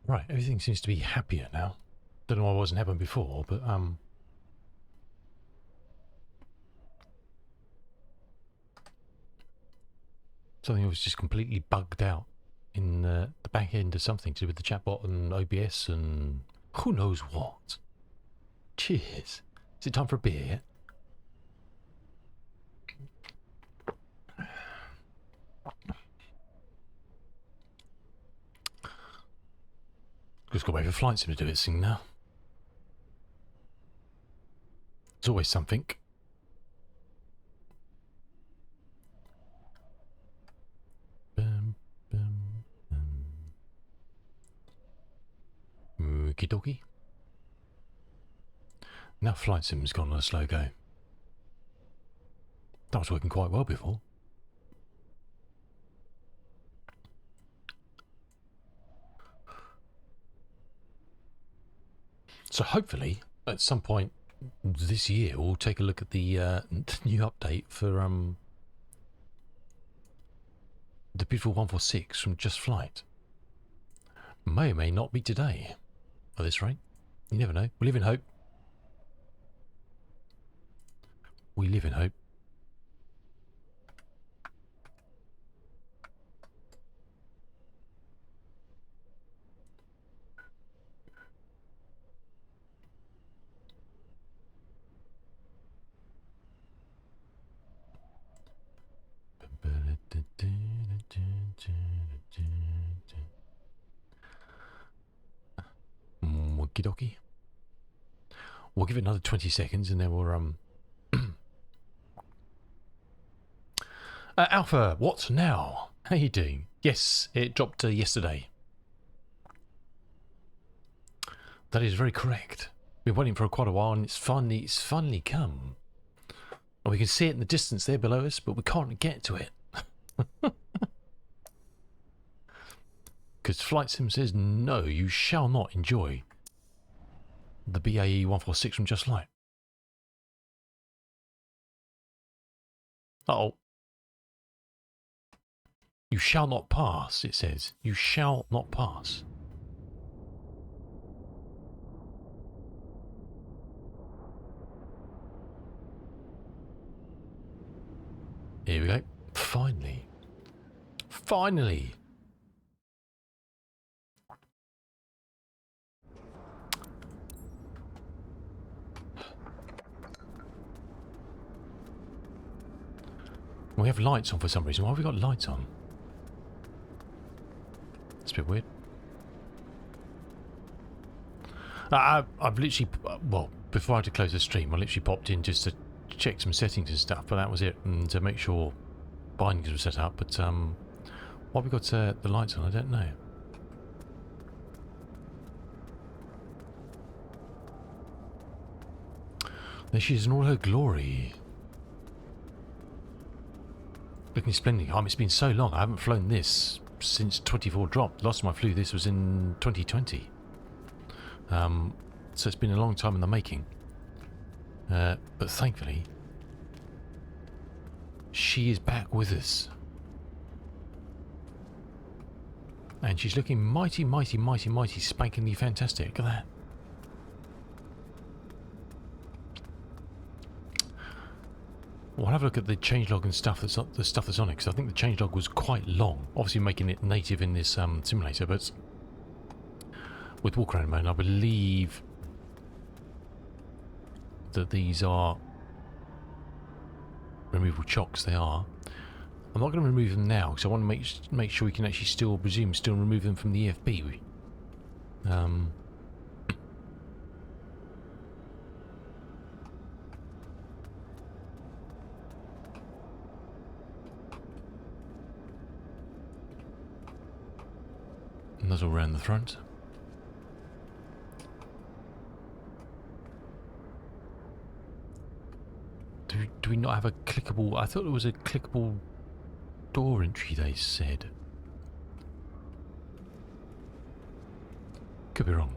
Right, everything seems to be happier now. Don't know why it wasn't happening before, but something was just completely bugged out in the back end of something to do with the chatbot and OBS and who knows what. Cheers. Is it time for a beer yet? Just got to wait for Flight Sim to do its thing now. There's always something. Okie dokie. Now Flight Sim's gone on a slow go. That was working quite well before. So hopefully, at some point this year, we'll take a look at the new update for the beautiful 146 from Just Flight. May or may not be today. At this rate, you never know. We live in hope. We live in hope. Okie dokie. We'll give it another 20 seconds and then we'll Alpha, what now? How you doing? Yes, it dropped yesterday. That is very correct. Been waiting for quite a while and it's finally come. And we can see it in the distance there below us, but we can't get to it. Because Flight Sim says no, you shall not enjoy the BAE 146 from Just Flight. Uh-oh. You shall not pass, it says. You shall not pass. Here we go. Finally. Finally. We have lights on for some reason. Why have we got lights on? It's a bit weird. I've literally, well, before I had to close the stream, I literally popped in just to check some settings and stuff, but that was it, and to make sure bindings were set up. But why have we got the lights on, I don't know. There she is in all her glory. Looking splendid. It's been so long. I haven't flown this since 24 dropped. Last time I flew this was in 2020. So it's been a long time in the making. But thankfully, she is back with us. And she's looking mighty, mighty, mighty, mighty spankingly fantastic. Look at that. We'll have a look at the changelog and stuff that's the stuff that's on it, because I think the changelog was quite long. Obviously making it native in this simulator, but with walk around mode, I believe that these are removable chocks. They are. I'm not going to remove them now because I want to make sure we can actually still remove them from the EFB. Nozzle around the front. Do we not have a clickable? I thought there was a clickable door entry, they said. Could be wrong.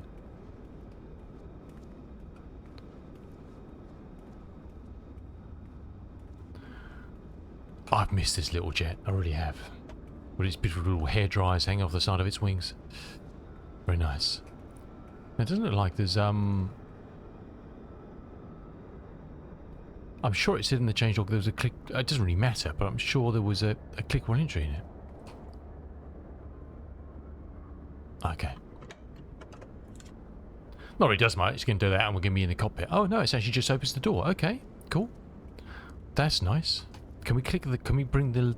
I've missed this little jet, I really have. With its beautiful little hair dryers hanging off the side of its wings. Very nice. It doesn't look like there's I'm sure it said in the changelog there was a click. It doesn't really matter, but I'm sure there was a clickable entry in it. Okay. Not really does much. It's going to do that, and we're going to be in the cockpit. Oh no, it's actually just opens the door. Okay, cool. That's nice. Can we click the? Can we bring the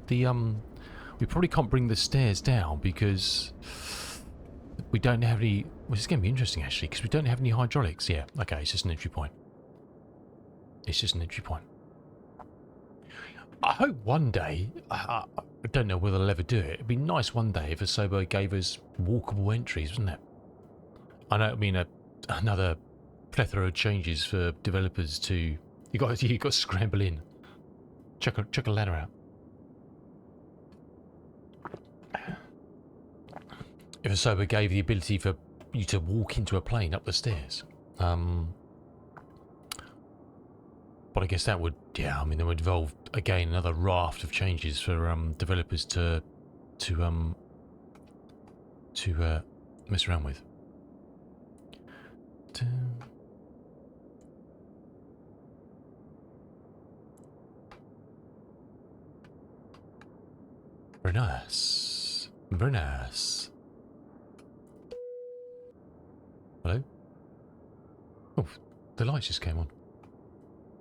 We probably can't bring the stairs down because we don't have any. Well, it's going to be interesting actually because we don't have any hydraulics. Yeah. Okay, it's just an entry point. It's just an entry point. I hope one day, I don't know whether they'll ever do it. It'd be nice one day if Asobo gave us walkable entries, wouldn't it? I know. I mean, another plethora of changes for developers to. You got to scramble in. Check a ladder out. If Asobo gave the ability for you to walk into a plane up the stairs. But I guess that would, yeah, I mean, that would involve, again, another raft of changes for developers to mess around with. Very nice. Very nice. Hello? Oh, the lights just came on.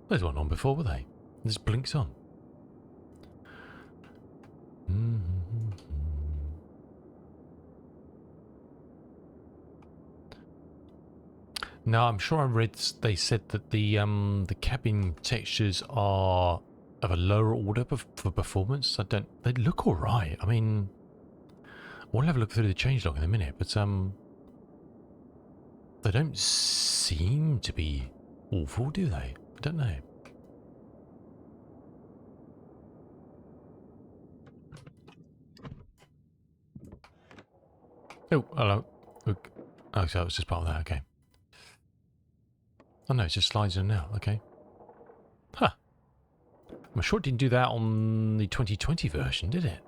Those weren't on before, were they? It just blinks on. Now, I'm sure I read they said that the cabin textures are of a lower order for performance. They look all right. I mean, we'll have a look through the changelog in a minute, but they don't seem to be awful, do they? I don't know. Oh, hello. Oh, so it's just part of that, okay. Oh no, it just slides in now, okay. Huh. I'm sure it didn't do that on the 2020 version, did it?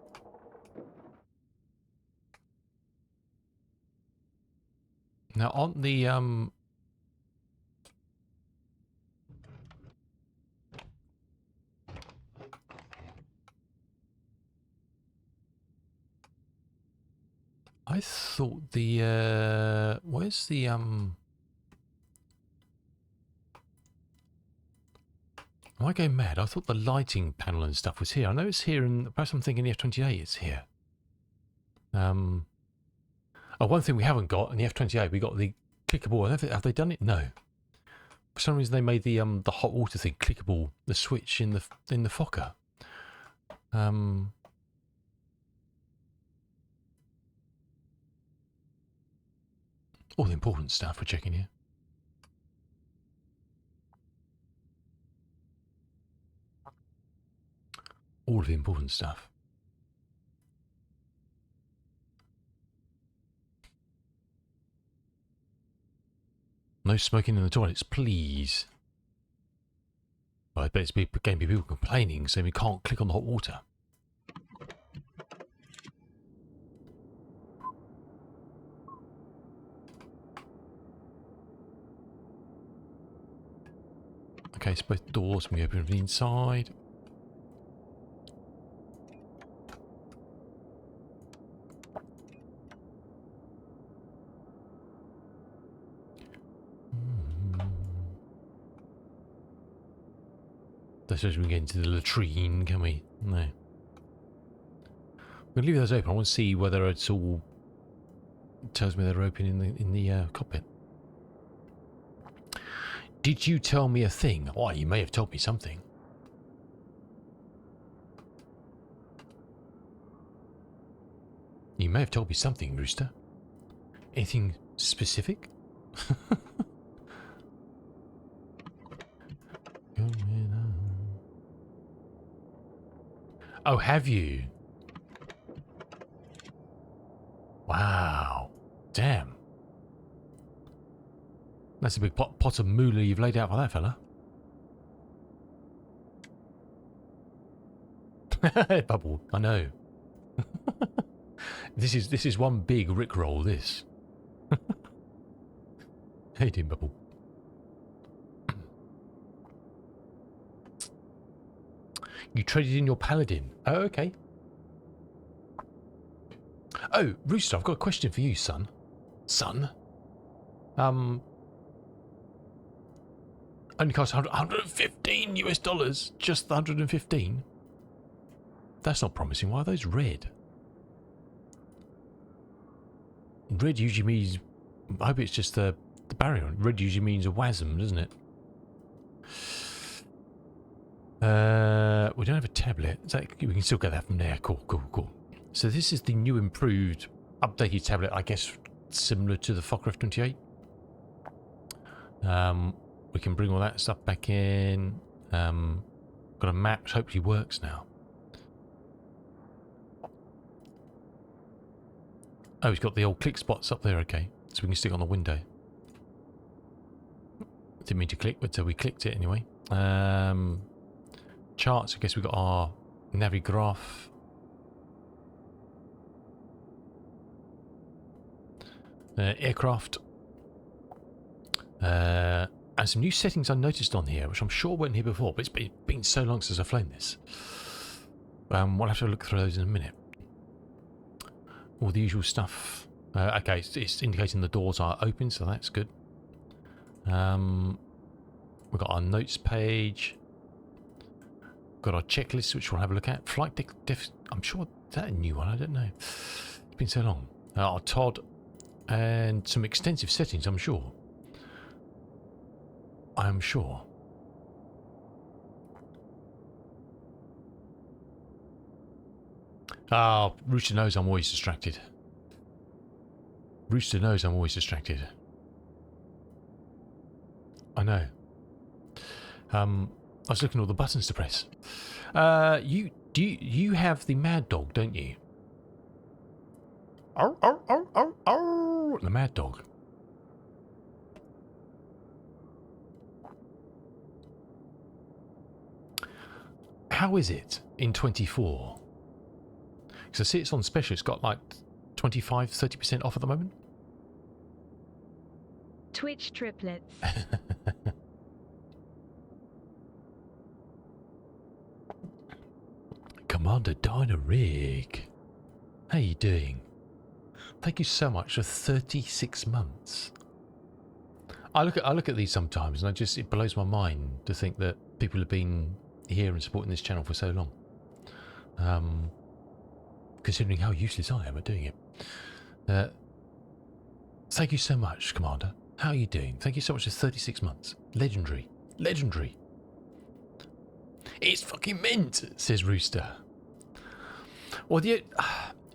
Now on the I thought the where's the am I going mad? I thought the lighting panel and stuff was here. I know it's here, and perhaps I'm thinking the F28 is here. Oh, one thing we haven't got in the F28, we got the clickable. Have they done it? No. For some reason, they made the hot water thing clickable. The switch in the Fokker. All the important stuff we're checking here. All of the important stuff. No smoking in the toilets, please. Well, I bet it's going to be people complaining, saying we can't click on the hot water. Okay, so both doors can be open from the inside. I suppose we can get into the latrine, can we? No. We're going to leave those open. I want to see whether it's all tells me they're open in the cockpit. Did you tell me a thing? Oh, you may have told me something. You may have told me something, Rooster. Anything specific? Oh, have you? Wow. Damn. That's a big pot of moolah you've laid out for that fella. Bubble, I know. This is one big rickroll, this. Hey, Dean Bubble. You traded in your Paladin. Oh, okay. Oh, Rooster, I've got a question for you, son. Son? Only costs 115 US dollars. Just the 115? That's not promising. Why are those red? Red usually means... I hope it's just the barrier. Red usually means a WASM, doesn't it? We don't have a tablet. We can still get that from there. Cool, cool, cool. So this is the new, improved, updated tablet, I guess, similar to the Fokker F28. We can bring all that stuff back in. Got a map, which hopefully works now. Oh, he's got the old click spots up there, okay. So we can stick on the window. Didn't mean to click, but we clicked it anyway. Charts, I guess we've got our Navigraph. Aircraft. And some new settings I noticed on here, which I'm sure weren't here before, but it's been so long since I've flown this. We'll have to look through those in a minute. All the usual stuff. Okay, it's indicating the doors are open, so that's good. We've got our notes page. Got our checklist, which we'll have a look at. Flight deck, I'm sure that's a new one, I don't know. It's been so long. Our Todd, and some extensive settings, I'm sure. I'm sure. Ah, Rooster knows I'm always distracted. Rooster knows I'm always distracted. I know. I was looking at all the buttons to press. You have the Mad Dog, don't you? Arr, arr, arr, arr, arr. The Mad Dog. How is it in 24? Because I see it's on special. It's got like 25-30% off at the moment. Twitch triplets. Commander Dinah Rig. How you doing? Thank you so much for 36 months. I look at these sometimes and it blows my mind to think that people have been here and supporting this channel for so long. Considering how useless I am at doing it. Thank you so much, Commander. How are you doing? Thank you so much for 36 months. Legendary. Legendary. It's fucking mint, says Rooster. Well,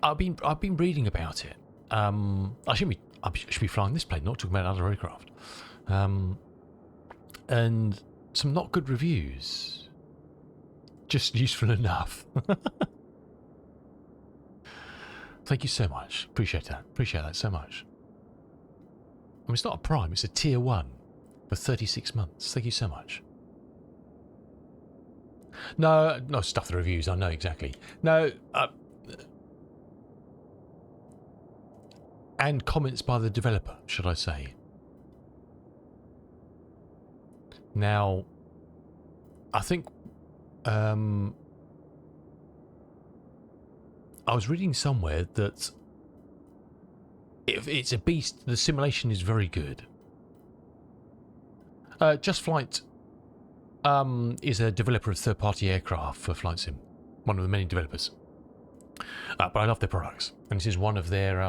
I've been reading about it. I should be flying this plane, not talking about other aircraft. And some not good reviews. Just useful enough. Thank you so much. Appreciate that. Appreciate that so much. I mean, it's not a prime, it's a tier 1 for 36 months. Thank you so much. No, stuff the reviews, I know exactly. No, and comments by the developer, should I say. Now, I think I was reading somewhere that if it's a beast, the simulation is very good. Just Flight is a developer of third-party aircraft for Flight Sim, one of the many developers. But I love their products, and this is one of their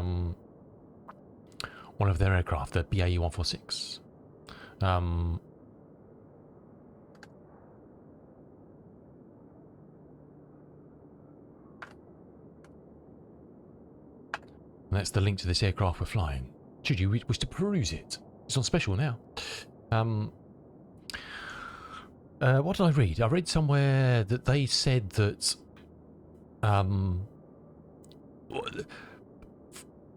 aircraft, the BAE 146. And that's the link to this aircraft we're flying. Should you wish to peruse it, it's on special now. What did I read? I read somewhere that they said that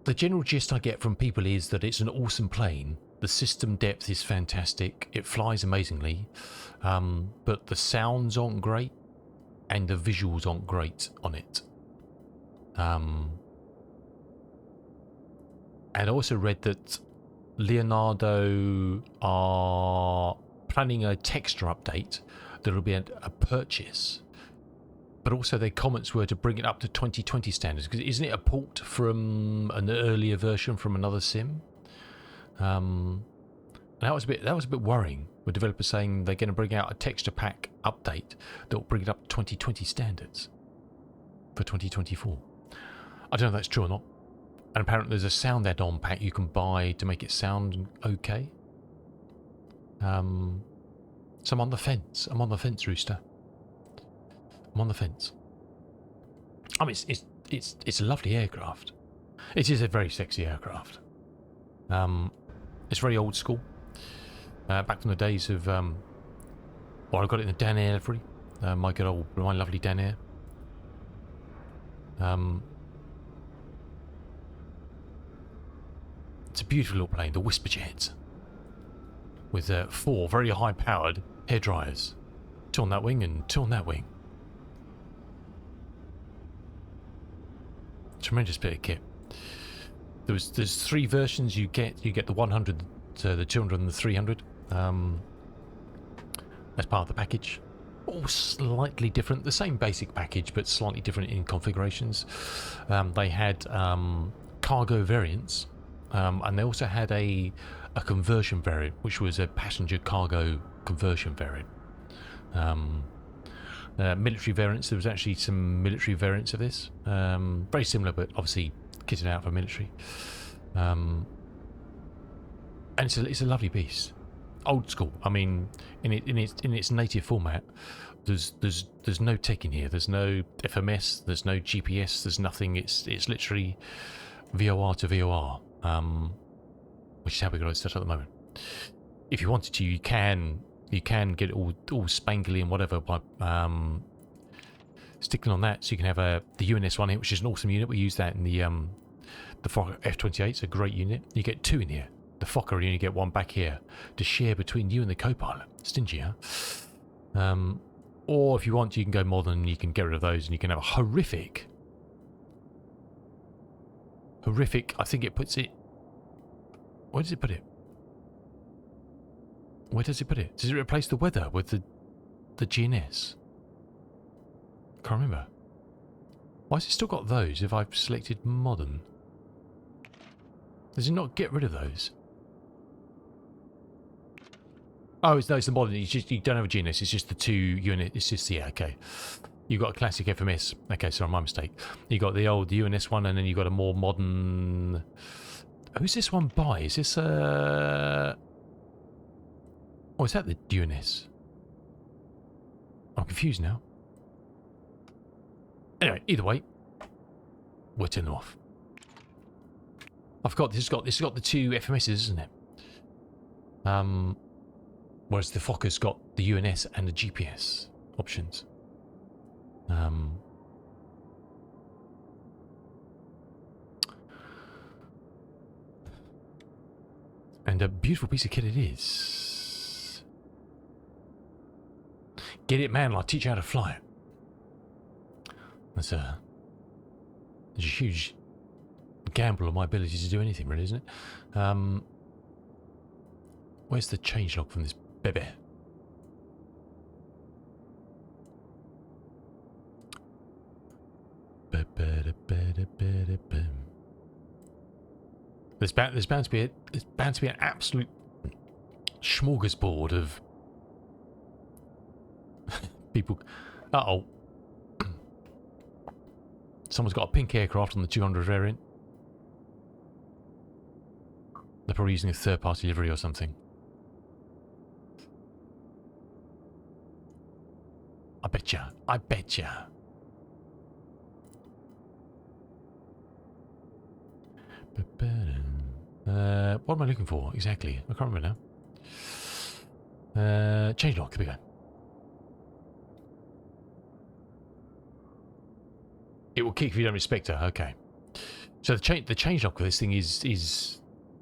the general gist I get from people is that it's an awesome plane. The system depth is fantastic. It flies amazingly, but the sounds aren't great and the visuals aren't great on it. And I also read that Leonardo are planning a texture update that'll be a purchase, but also their comments were to bring it up to 2020 standards, because isn't it a port from an earlier version from another sim? That was a bit worrying, with developers saying they're going to bring out a texture pack update that will bring it up to 2020 standards for 2024. I don't know if that's true or not. And apparently there's a sound add-on pack you can buy to make it sound okay. So I'm on the fence. I'm on the fence, Rooster. I'm on the fence. I mean, it's a lovely aircraft. It is a very sexy aircraft. It's very old school. Back from the days of I got it in the Dan Air livery. My lovely Dan Air. It's a beautiful little plane, the Whisper Jets, with 4 very high-powered hair dryers, 2 on that wing and 2 on that wing. Tremendous bit of kit. There's 3 versions you get. You get the 100, the 200, and the 300 as part of the package. All slightly different. The same basic package, but slightly different in configurations. They had cargo variants. And they also had a conversion variant, which was a passenger cargo conversion variant. Military variants, there was actually some military variants of this. Very similar, but obviously kitted out for military. And it's a lovely piece. Old school. I mean, in its native format, there's no tech in here. There's no FMS, there's no GPS, there's nothing. It's literally VOR to VOR. Which is how we got it set up at the moment. If you wanted to, you can get it all spangly and whatever by sticking on that. So you can have the UNS one here, which is an awesome unit. We use that in the Fokker F-28. It's a great unit. You get 2 in here. The Fokker, you only get 1 back here to share between you and the co-pilot. Stingy, huh? Or if you want, you can go modern. You can get rid of those, and you can have a horrific. I think it puts it. Where does it put it? Where does it put it? Does it replace the weather with the GNS? Can't remember. Why has it still got those if I've selected modern? Does it not get rid of those? Oh, it's the modern. It's just you don't have a GNS. It's just the 2 unit. It's just okay. You got a classic FMS. Okay, sorry, my mistake. You got the old UNS one, and then you got a more modern. Who's this one by? Is this Oh, is that the UNS? I'm confused now. Anyway, either way, we'll turn them off. I forgot this has got the 2 FMSs, isn't it? Whereas the Fokker's got the UNS and the GPS options. And a beautiful piece of kit it is. Get it, man, I'll teach you how to fly it. That's a huge gamble on my ability to do anything, really, isn't it? Where's the changelog from this baby? There's bound to be an absolute smorgasbord of people. Uh-oh. Someone's got a pink aircraft on the 200 variant. They're probably using a third-party livery or something. I betcha. What am I looking for exactly? I can't remember now. Changelog, here we go. It will kick if you don't respect her. Okay. So the changelog for this thing is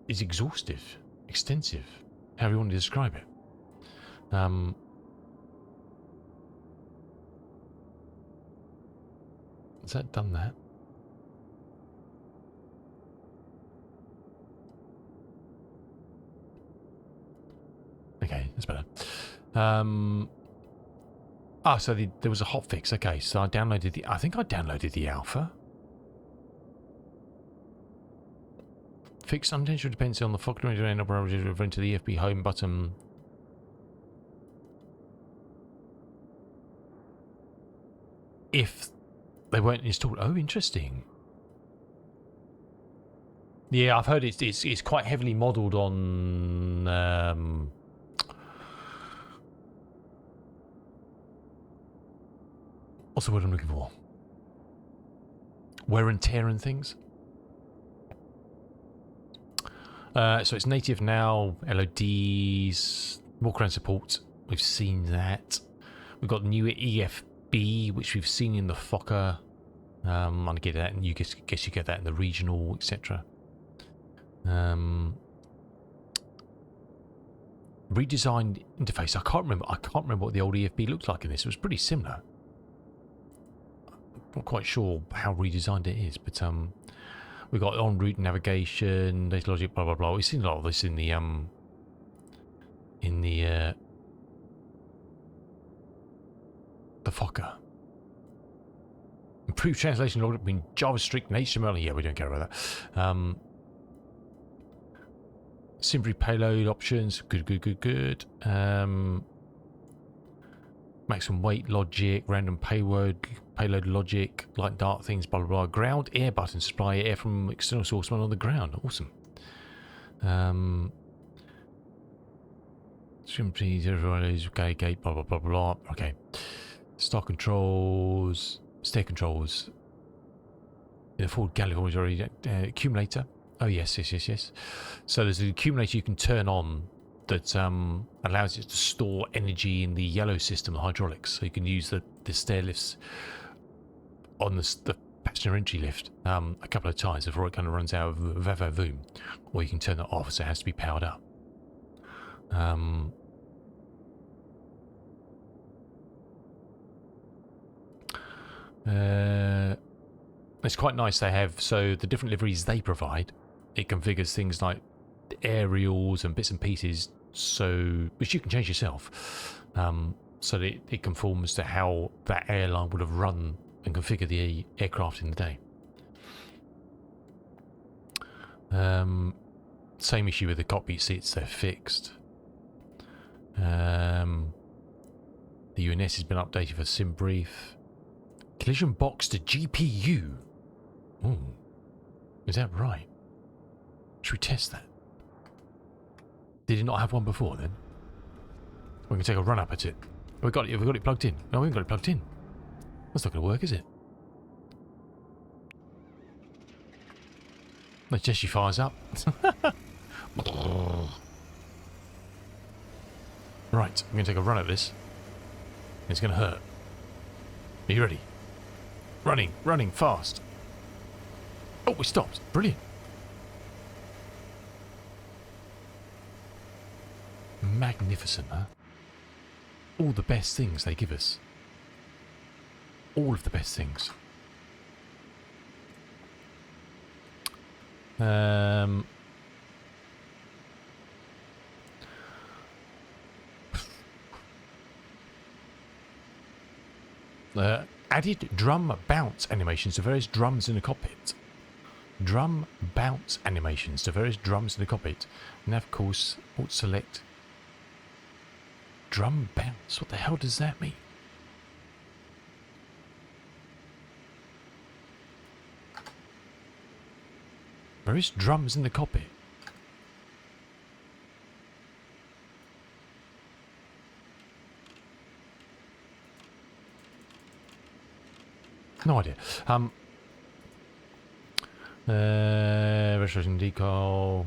exhaustive, extensive, however you want to describe it. Has that done that? So there was a hotfix. Okay, so I downloaded the... I think I downloaded the alpha. Fixed unintentional dependency on the Fokker referring to the EFB home button. If they weren't installed. Oh, interesting. Yeah, I've heard it's quite heavily modelled on... what's the word I'm looking for? Wear and tear and things. So it's native now, LODs, walk around support. We've seen that. We've got new EFB, which we've seen in the Fokker. I get that, and you guess you get that in the regional, etc. Redesigned interface. I can't remember what the old EFB looked like in this. It was pretty similar. Not quite sure how redesigned it is, but we've got en route navigation, data logic, blah blah blah. We've seen a lot of this in the Fokker. Improved translation logic between JavaScript and HTML. Yeah, we don't care about that. Symfony payload options. Good. Maximum weight logic, random payload logic, light dark things, blah blah blah. Ground air button, supply air from external source when on the ground. Awesome. Simply gate, blah blah blah blah. Okay. Star controls, stair controls. In a Ford Galliford is already accumulator. Oh yes. So there's an accumulator you can turn on that allows it to store energy in the yellow system, the hydraulics. So you can use the stair lifts on the passenger entry lift a couple of times before it kind of runs out of vavoom, or you can turn it off, so it has to be powered up. It's quite nice they have, so the different liveries they provide, it configures things like aerials and bits and pieces, so which you can change yourself, so that it conforms to how that airline would have run and configure the aircraft in the day. Same issue with the cockpit seats, they're fixed. The UNS has been updated for sim brief. Collision box to GPU. Ooh, is that right? Should we test that? Did it not have one before then? We can take a run up at it. Have we got it plugged in? No, we haven't got it plugged in. That's not going to work, is it? No, Jessie fires up. Right, I'm going to take a run at this. It's going to hurt. Are you ready? Running fast. Oh, we stopped. Brilliant. Magnificent, huh? All the best things they give us. All of the best things. Added drum bounce animations to various drums in the cockpit. Drum bounce animations to various drums in the cockpit. Nav course, alt select. Drum bounce. What the hell does that mean? Various drums in the cockpit. No idea. Registration decal.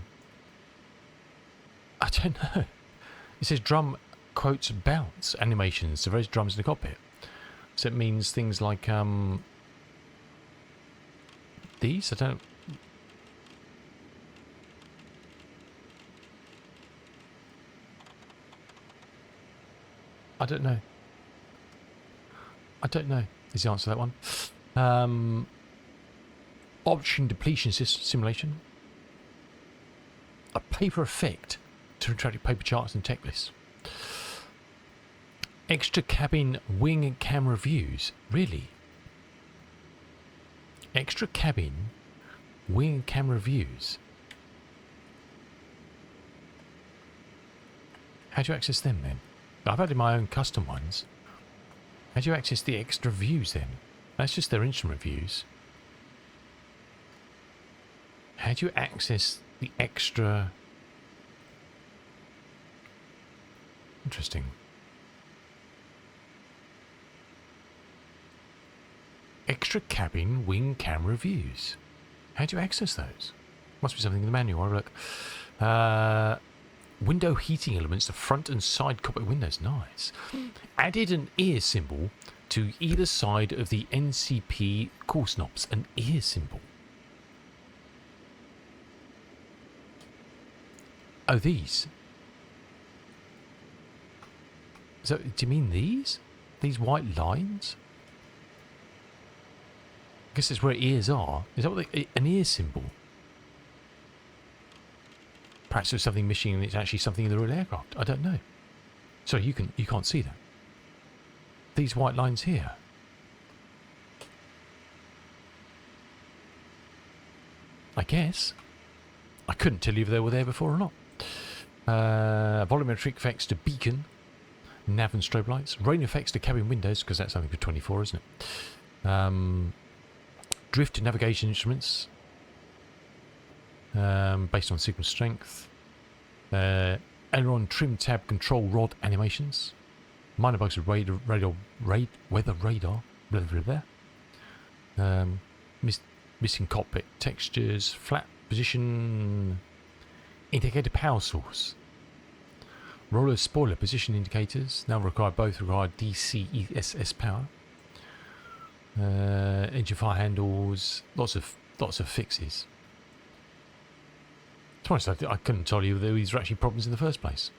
I don't know. It says drum quotes bounce animations to various drums in the cockpit. So it means things like these. I don't know. I don't know is the answer to that one. Option depletion simulation. A paper effect to interactive paper charts and tech lists. Extra cabin wing and camera views. Really? Extra cabin wing and camera views. How do you access them then? I've added my own custom ones. How do you access the extra views then? That's just their instrument views. How do you access the extra... Interesting. Extra cabin wing camera views. How do you access those? Must be something in the manual. I'll look. Window heating elements to front and side cockpit windows. Nice. Added an ear symbol to either side of the NCP course knobs. An ear symbol. Oh, these. So, do you mean these? These white lines? I guess that's where ears are. Is that what an ear symbol? Perhaps there's something missing and it's actually something in the real aircraft. I don't know. Sorry, you can't see that. These white lines here. I guess. I couldn't tell you if they were there before or not. Volumetric effects to beacon, nav and strobe lights. Rain effects to cabin windows, because that's something for 24, isn't it? Drift to navigation instruments. Based on signal strength. Aileron trim tab control rod animations. Minor bugs with weather radar. Blah, blah, blah. Missing cockpit textures. Flat position indicator power source. Roller spoiler position indicators. Now both require DCESS power. Engine fire handles. Lots of fixes. To be honest, I couldn't tell you these were actually problems in the first place.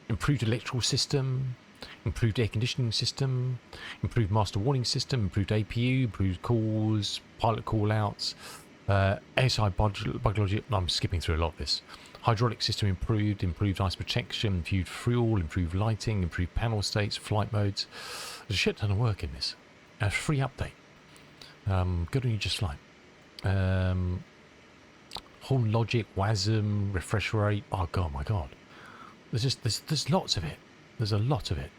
Improved electrical system, improved air conditioning system, improved master warning system, improved APU, improved calls, pilot call outs, ASI bug logic. I'm skipping through a lot of this. Hydraulic system improved, improved ice protection, improved fuel, improved lighting, improved panel states, flight modes. There's a shit ton of work in this. A free update. Good on you, just fine. Horn logic, WASM, refresh rate. Oh god, my god. There's lots of it. There's a lot of it.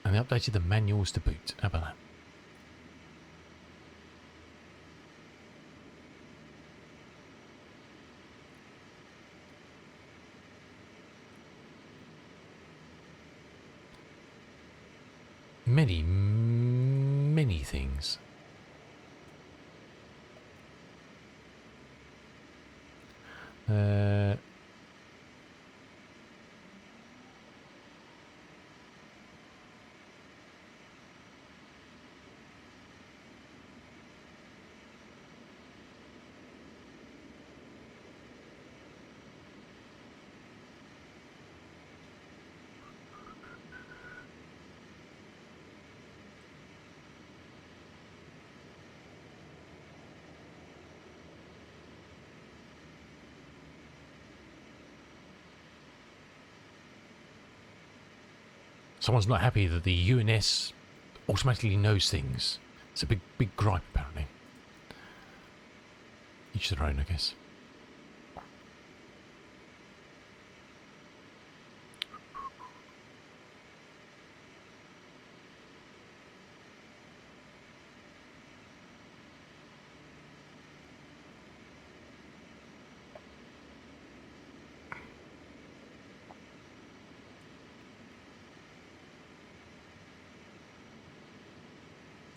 And they updated the manuals to boot. How about that? Many things. Someone's not happy that the UNS automatically knows things. It's a big gripe, apparently. Each their own, I guess.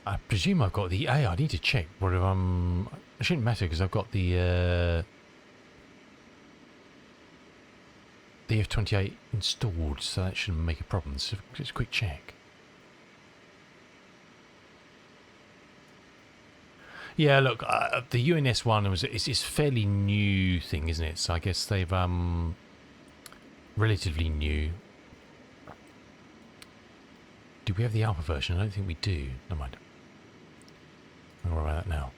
I presume I've got the A. I need to check whether it shouldn't matter because I've got the F28 installed, so that shouldn't make a problem. So just a quick check. Yeah, look, the UNS one it's fairly new thing, isn't it? So I guess they've relatively new. Do we have the alpha version? I don't think we do. Never mind. Don't worry about that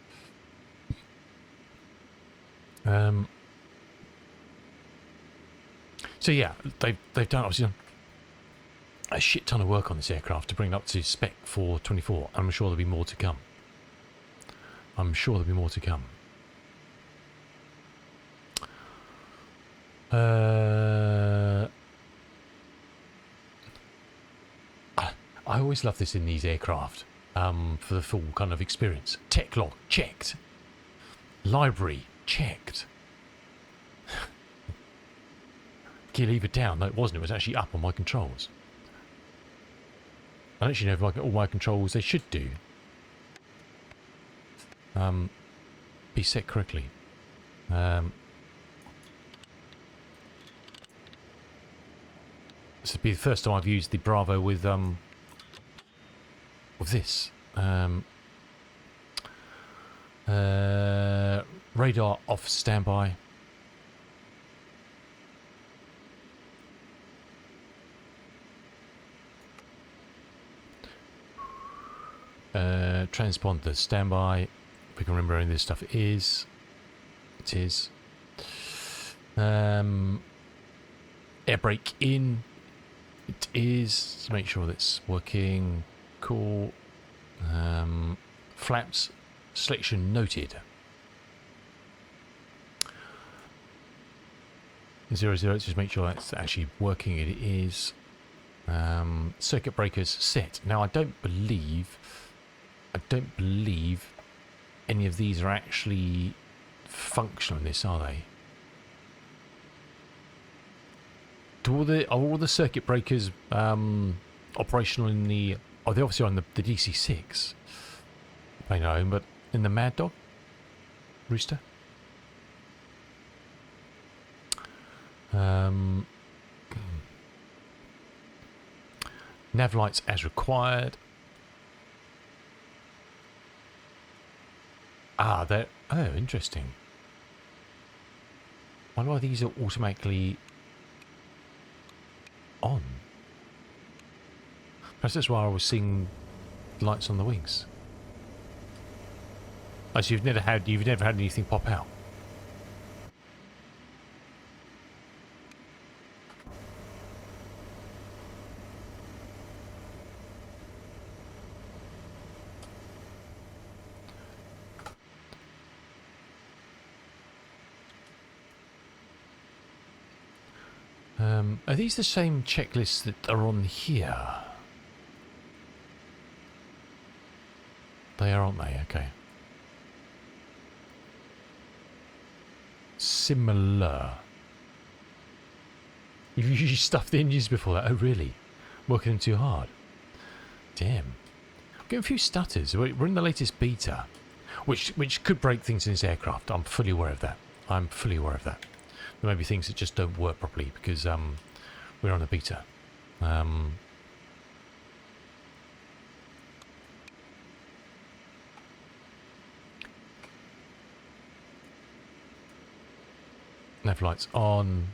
now. So yeah, they've done obviously a shit ton of work on this aircraft to bring it up to spec for 24. I'm sure there'll be more to come. I'm sure there'll be more to come. I always love this in these aircraft, for the full kind of experience. Tech log, checked. Library, checked. Key lever down. No, it wasn't. It was actually up on my controls. I don't actually know if all my controls, they should do. Be set correctly. This would be the first time I've used the Bravo with this. Radar off standby. Transponder standby. If we can remember any of this stuff is. It is. Air brake in. It is. Let's make sure that's working. Cool. Flaps selection noted. 00, just make sure that's actually working. It is. Circuit breakers set. Now I don't believe any of these are actually functional in this, are they? Are all the circuit breakers operational in the? Oh, they're obviously on the DC6. I know, but in the Mad Dog Rooster. Nav lights as required. Ah, they're... Oh, interesting. I wonder why these are automatically on. Perhaps that's why I was seeing lights on the wings. Oh, so you've never had anything pop out? Are these the same checklists that are on here? They are, aren't they? Okay. Similar. You've usually stuffed the engines before that. Oh, really? Working them too hard. Damn. I'm getting a few stutters. We're in the latest beta, which could break things in this aircraft. I'm fully aware of that. I'm fully aware of that. There may be things that just don't work properly because we're on a beta. Nav lights on.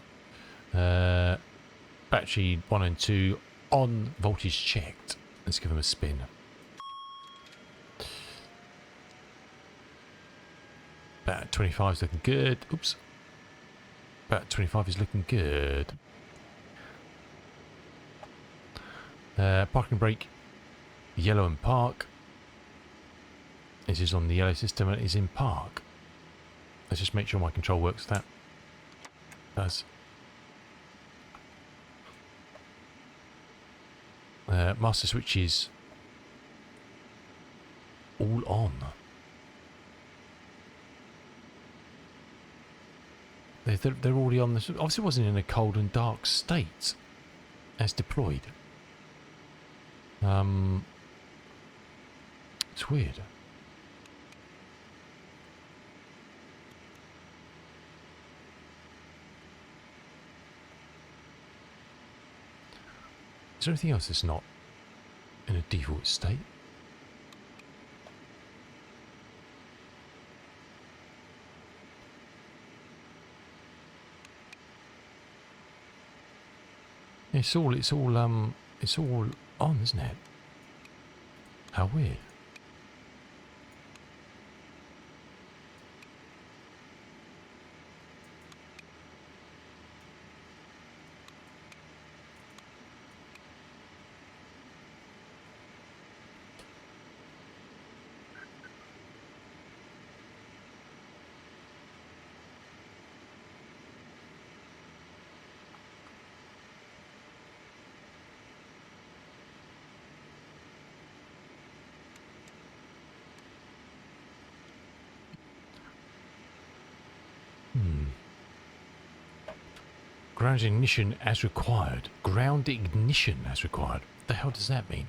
Battery 1 and 2 on. Voltage checked. Let's give them a spin. Bat 25 is looking good. Oops. Bat 25 is looking good. Parking brake. Yellow and park. This is on the yellow system and it is in park. Let's just make sure my control works with that. Does. Master switch is all on. They're already on this. Obviously, it wasn't in a cold and dark state as deployed. It's weird. Is there anything else that's not in a default state? It's all on, isn't it? How weird. Ground ignition as required. Ground ignition as required. What the hell does that mean?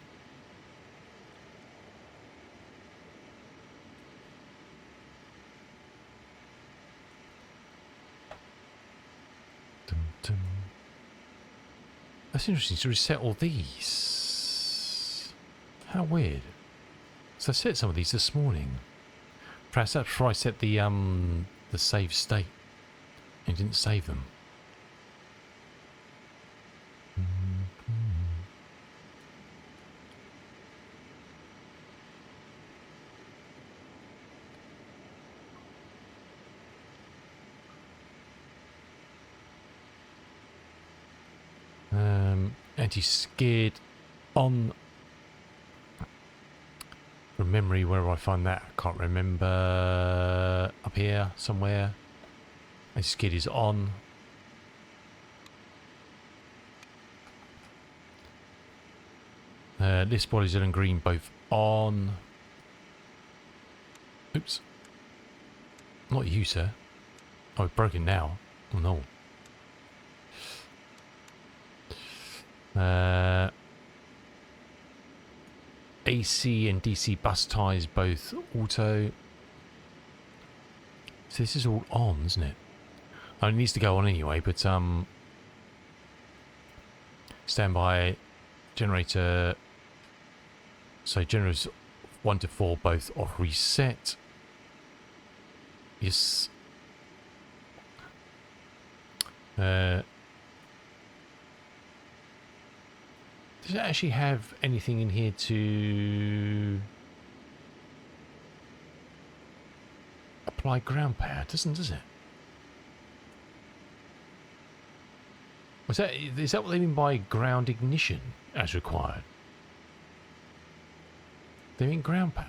Dun, dun. That's interesting to reset all these. How weird. So I set some of these this morning. Perhaps that's before I set the save state. And didn't save them. Anti-skid on. From memory, where do I find that? I can't remember. Up here somewhere. Anti-skid is on. This body's yellow and green both on. Oops. Not you, sir. Oh, it's broken now. Oh no. AC and DC bus ties both auto. So this is all on, isn't it? Oh, it needs to go on anyway, but standby generator. So generators 1 to 4 both off reset. Yes. Does it actually have anything in here to apply ground power? It doesn't, does it? Is that what they mean by ground ignition as required? They mean ground power.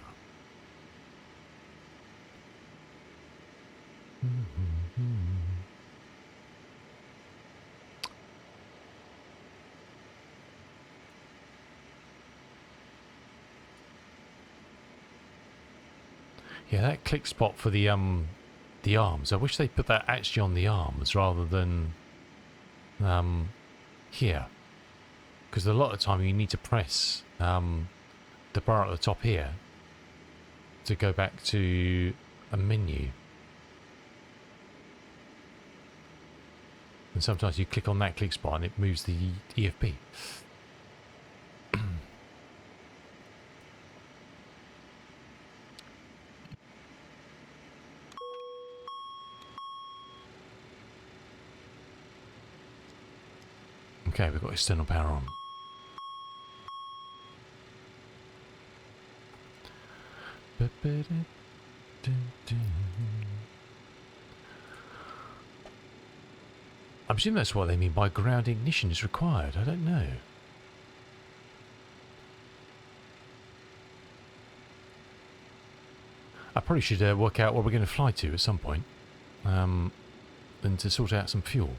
Yeah, that click spot for the arms. I wish they put that actually on the arms rather than here, because a lot of the time you need to press the bar at the top here to go back to a menu, and sometimes you click on that click spot and it moves the EFP. Okay, we've got external power on. I'm assuming that's what they mean by ground ignition is required. I don't know. I probably should work out where we're going to fly to at some point, and to sort out some fuel.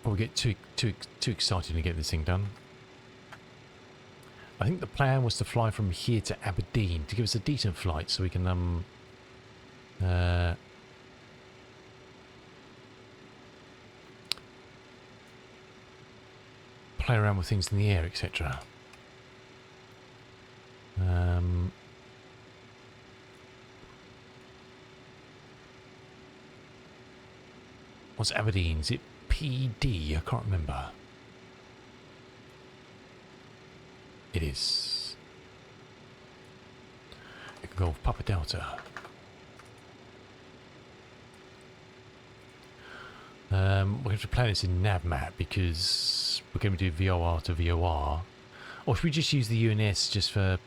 Or we get too excited to get this thing done. I think the plan was to fly from here to Aberdeen to give us a decent flight, so we can play around with things in the air, etc. What's Aberdeen? Is it PD? I can't remember. It is. It can go with Papa Delta. We're going to plan this in NavMap because we're going to do VOR to VOR. Or should we just use the UNS just for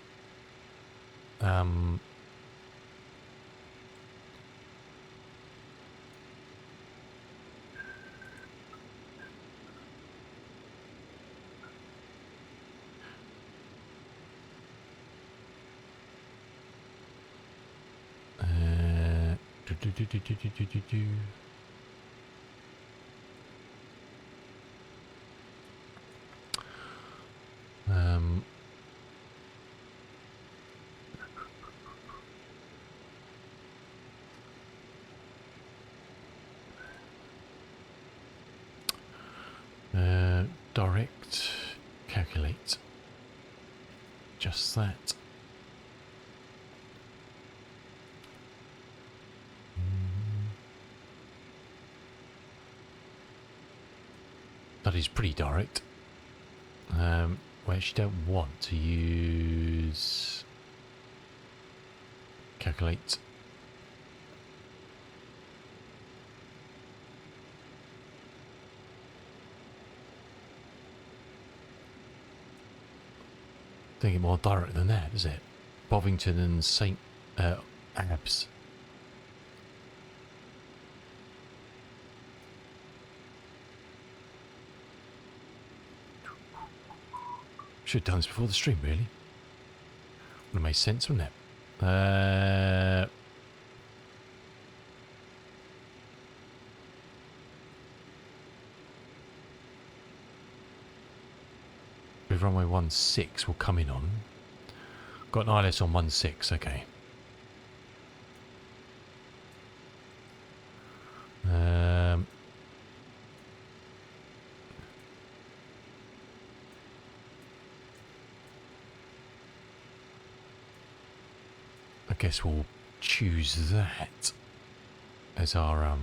direct, calculate, just that. That is pretty direct. We actually don't want to use calculate. Don't get more direct than that, does it? Bovington and St. Abs. Should have done this before the stream, really. Would have made sense, wouldn't it? With runway 16 will come in on. Got an ILS on 16, okay. I guess we'll choose that as our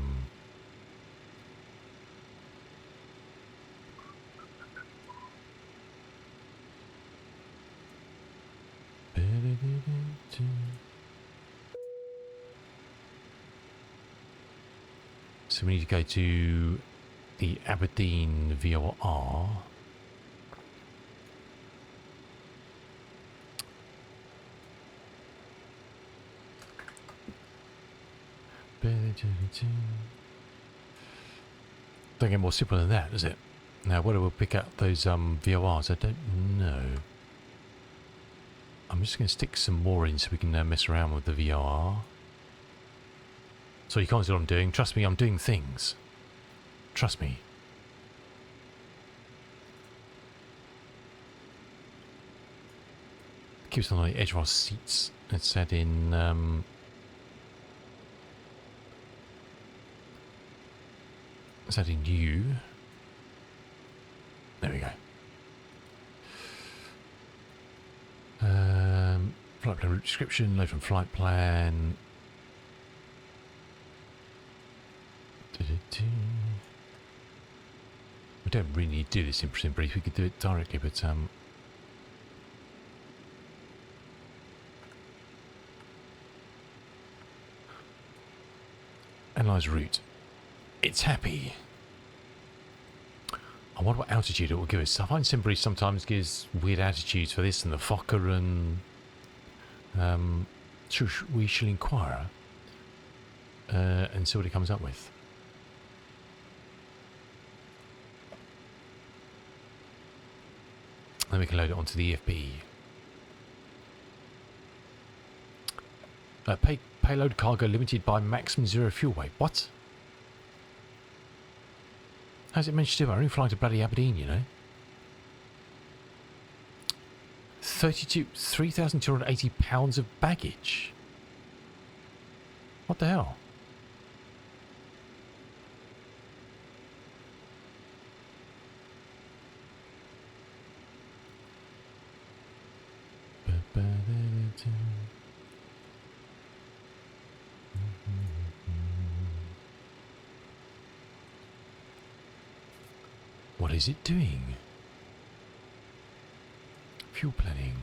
so we need to go to the Aberdeen VOR. Don't get more simple than that, does it? Now, whether we'll pick up those VORs, I don't know. I'm just going to stick some more in so we can mess around with the VOR. So you can't see what I'm doing. Trust me, I'm doing things. Trust me. Keeps on the edge of our seats. Let's add in let's add in you. There we go. Flight plan route description, load from flight plan. We don't really need to do this in brief. We could do it directly, but analyze route. It's happy. I wonder what altitude it will give us. I find Simbrief sometimes gives weird altitudes for this and the Fokker and we shall inquire and see what it comes up with. Then we can load it onto the EFB. Payload cargo limited by maximum 0 fuel weight. What? How's it mentioned to? I only flying to bloody Aberdeen, you know. 3,280 pounds of baggage. What the hell? What is it doing? Fuel planning.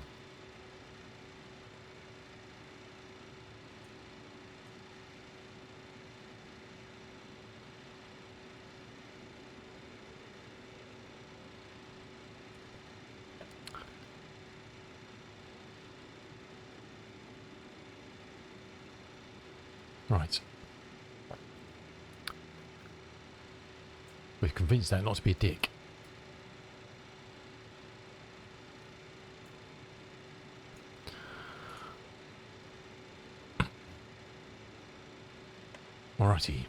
Right. We've convinced that not to be a dick. Alrighty.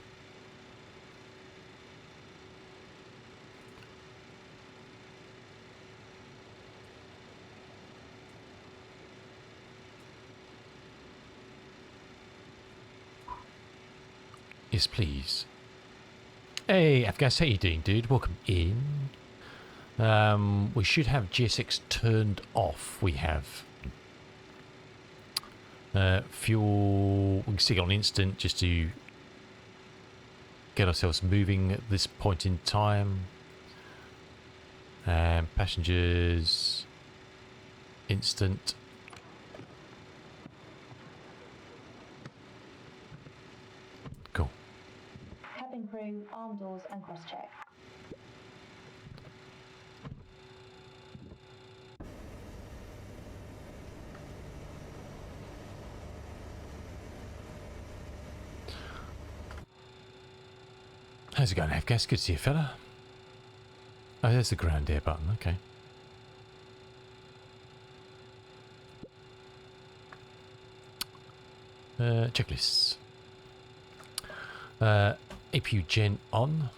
Yes, please. Hey, Afghas, how you doing, dude? Welcome in. We should have GSX turned off. We have fuel. We can stick it on instant just to get ourselves moving at this point in time. And passengers instant. Cool. Cabin crew, arm doors and cross-check. How's it going, Avgas? Good to see you, fella. Oh, there's the ground air button. Okay. Checklists. APU gen on.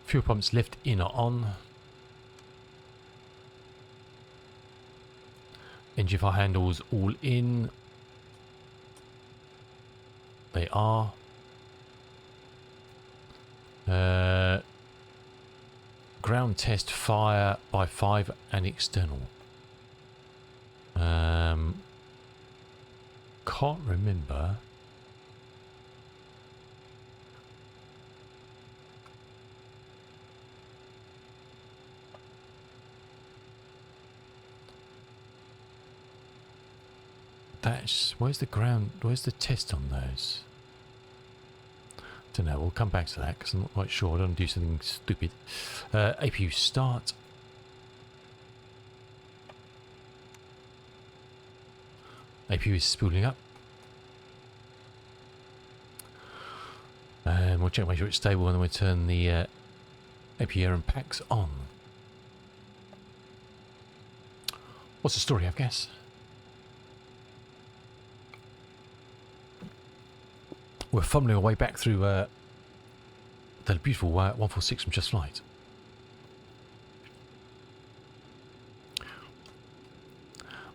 Fuel pumps left in are on. Engine fire handles all in. They are. Ground test fire by 5 and external. Can't remember. That's where's the ground? Where's the test on those? Don't know. We'll come back to that because I'm not quite sure. I don't do something stupid. APU start. APU is spooling up. And we'll check, make sure it's stable, and then we'll turn the APU air and packs on. What's the story, I guess? We're fumbling our way back through the beautiful 146 from Just Flight.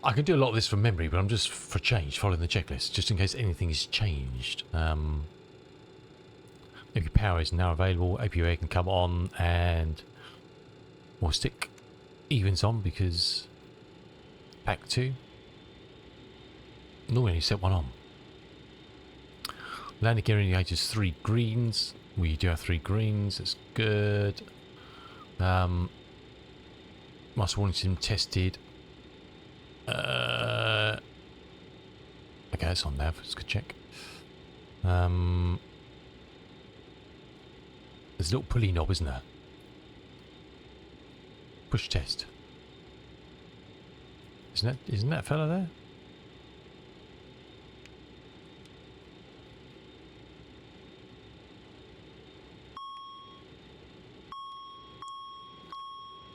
I can do a lot of this from memory, but I'm just for change following the checklist, just in case anything is changed. APU power is now available. APU air can come on, and we'll stick evens on because pack 2. Normally only set one on. Landing gear indicators 3 greens. We do have 3 greens. That's good. Master warning system tested. Okay, that's on nav. Let's go check. There's a little pulley knob, isn't there? Push test. Isn't that fella there?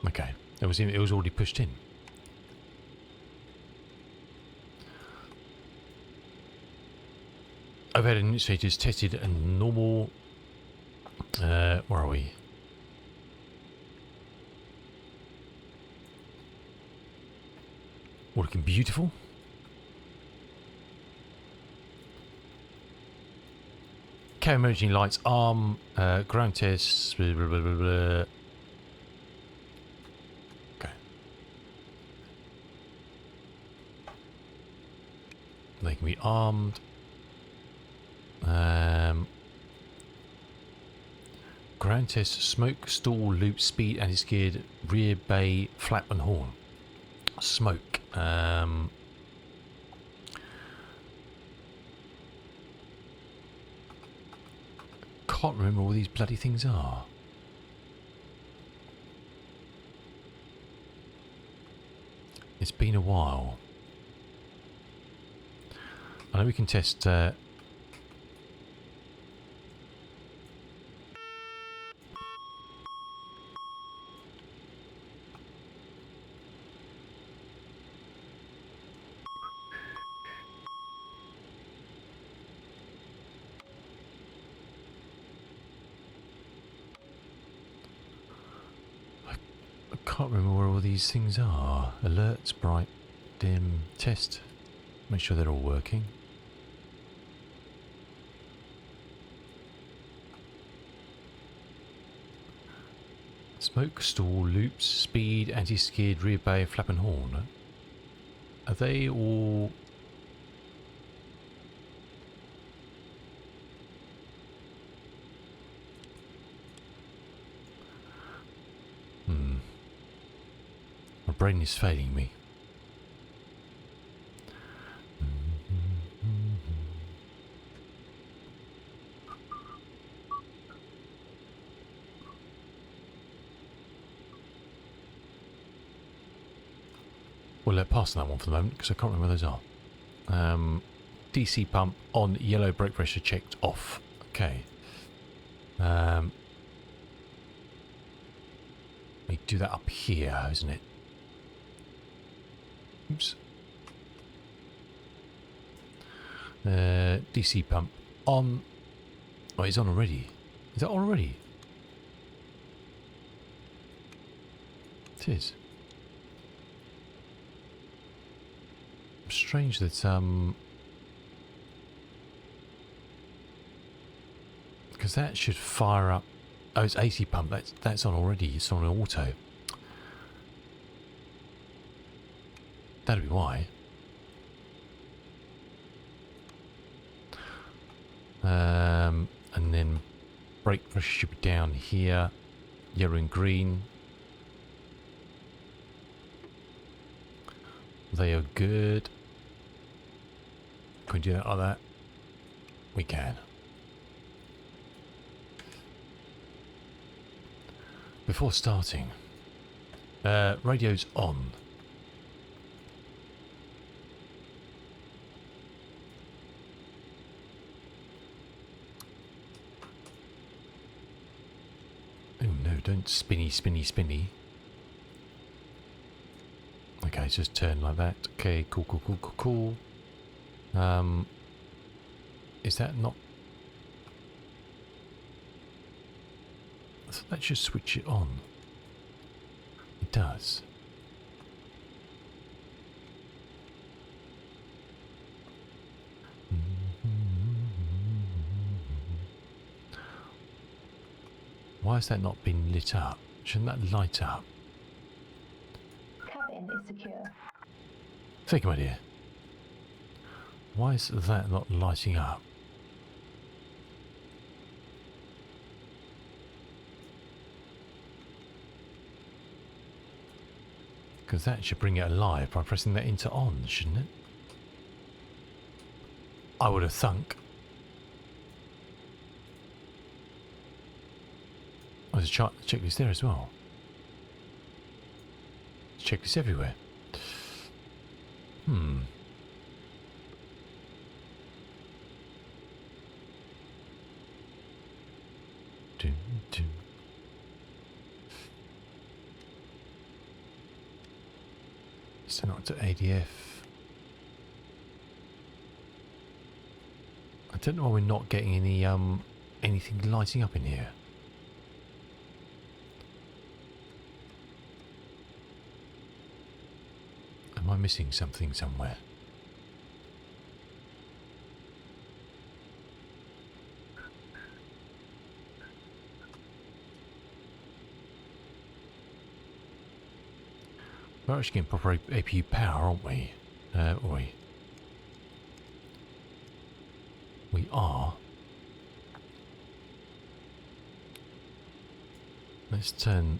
Okay, it was already pushed in. Overhead indicators tested and normal. Where are we? All looking beautiful. Cabin emergency lights, arm, ground tests, blah, blah, blah, blah, blah. Okay. They can be armed. Ground test, smoke, stall, loop, speed, anti-skid, rear bay, flap and horn. Smoke. Can't remember what these bloody things are. It's been a while. I know we can test I can't remember where all these things are. Alerts, bright, dim, test. Make sure they're all working. Smoke, stall, loops, speed, anti-skid, rear bay, flap and horn. Are they all... My brain is failing me. We'll let pass on that one for the moment because I can't remember where those are. DC pump on, yellow brake pressure checked off. Okay. We do that up here, isn't it? Oops. DC pump on. Oh, it's on already. Is that on already? It is. Strange that because that should fire up. Oh, it's AC pump. That's on already. It's on auto. That'd be why. And then brake pressure should be down here, yellow and green. They are good. Can we do that like that? We can. Before starting, radio's on. Oh no, don't spinny, spinny, spinny. Okay, just turn like that. Okay, cool, cool, cool, cool, cool. Is that not... So that should switch it on. It does. Why has that not been lit up? Shouldn't that light up? Cabin is secure. Thank you, my dear. Why is that not lighting up? Because that should bring it alive by pressing that into on, shouldn't it? I would have thunk. Oh, there's a checklist there as well. There's checklists everywhere. Dun, dun. Send it to ADF. I don't know why we're not getting any anything lighting up in here. Am I missing something somewhere? We're actually getting proper APU power, aren't we? We are. Let's turn...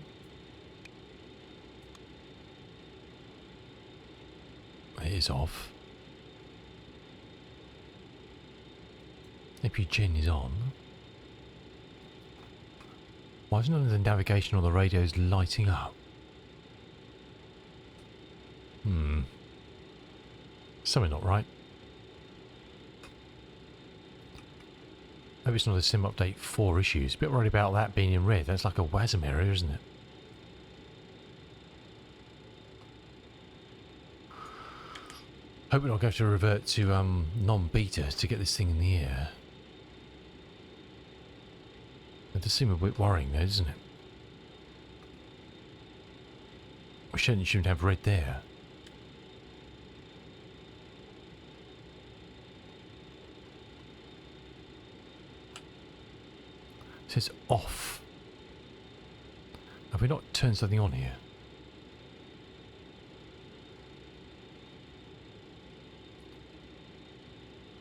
It is off. APU gen is on. Why is none of the navigation or the radios lighting up? Something not right. Maybe it's not a sim update 4 issues. A bit worried about that being in red. That's like a WASM error, isn't it? Hope we're not going to have to revert to non-beta to get this thing in the air. It does seem a bit worrying though, doesn't it? We shouldn't have red there. It says off. Have we not turned something on here?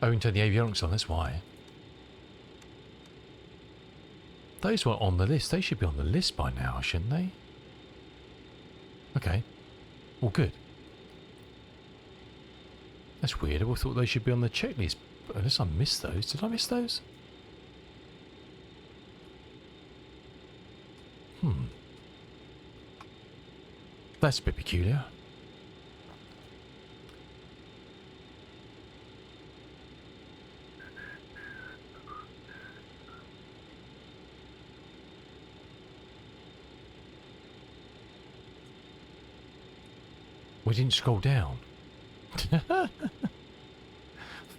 Oh, we turned the avionics on, that's why. Those weren't on the list. They should be on the list by now, shouldn't they? Okay. Well, good. That's weird. I would have thought they should be on the checklist. Unless I missed those. Did I miss those? That's a bit peculiar. We didn't scroll down.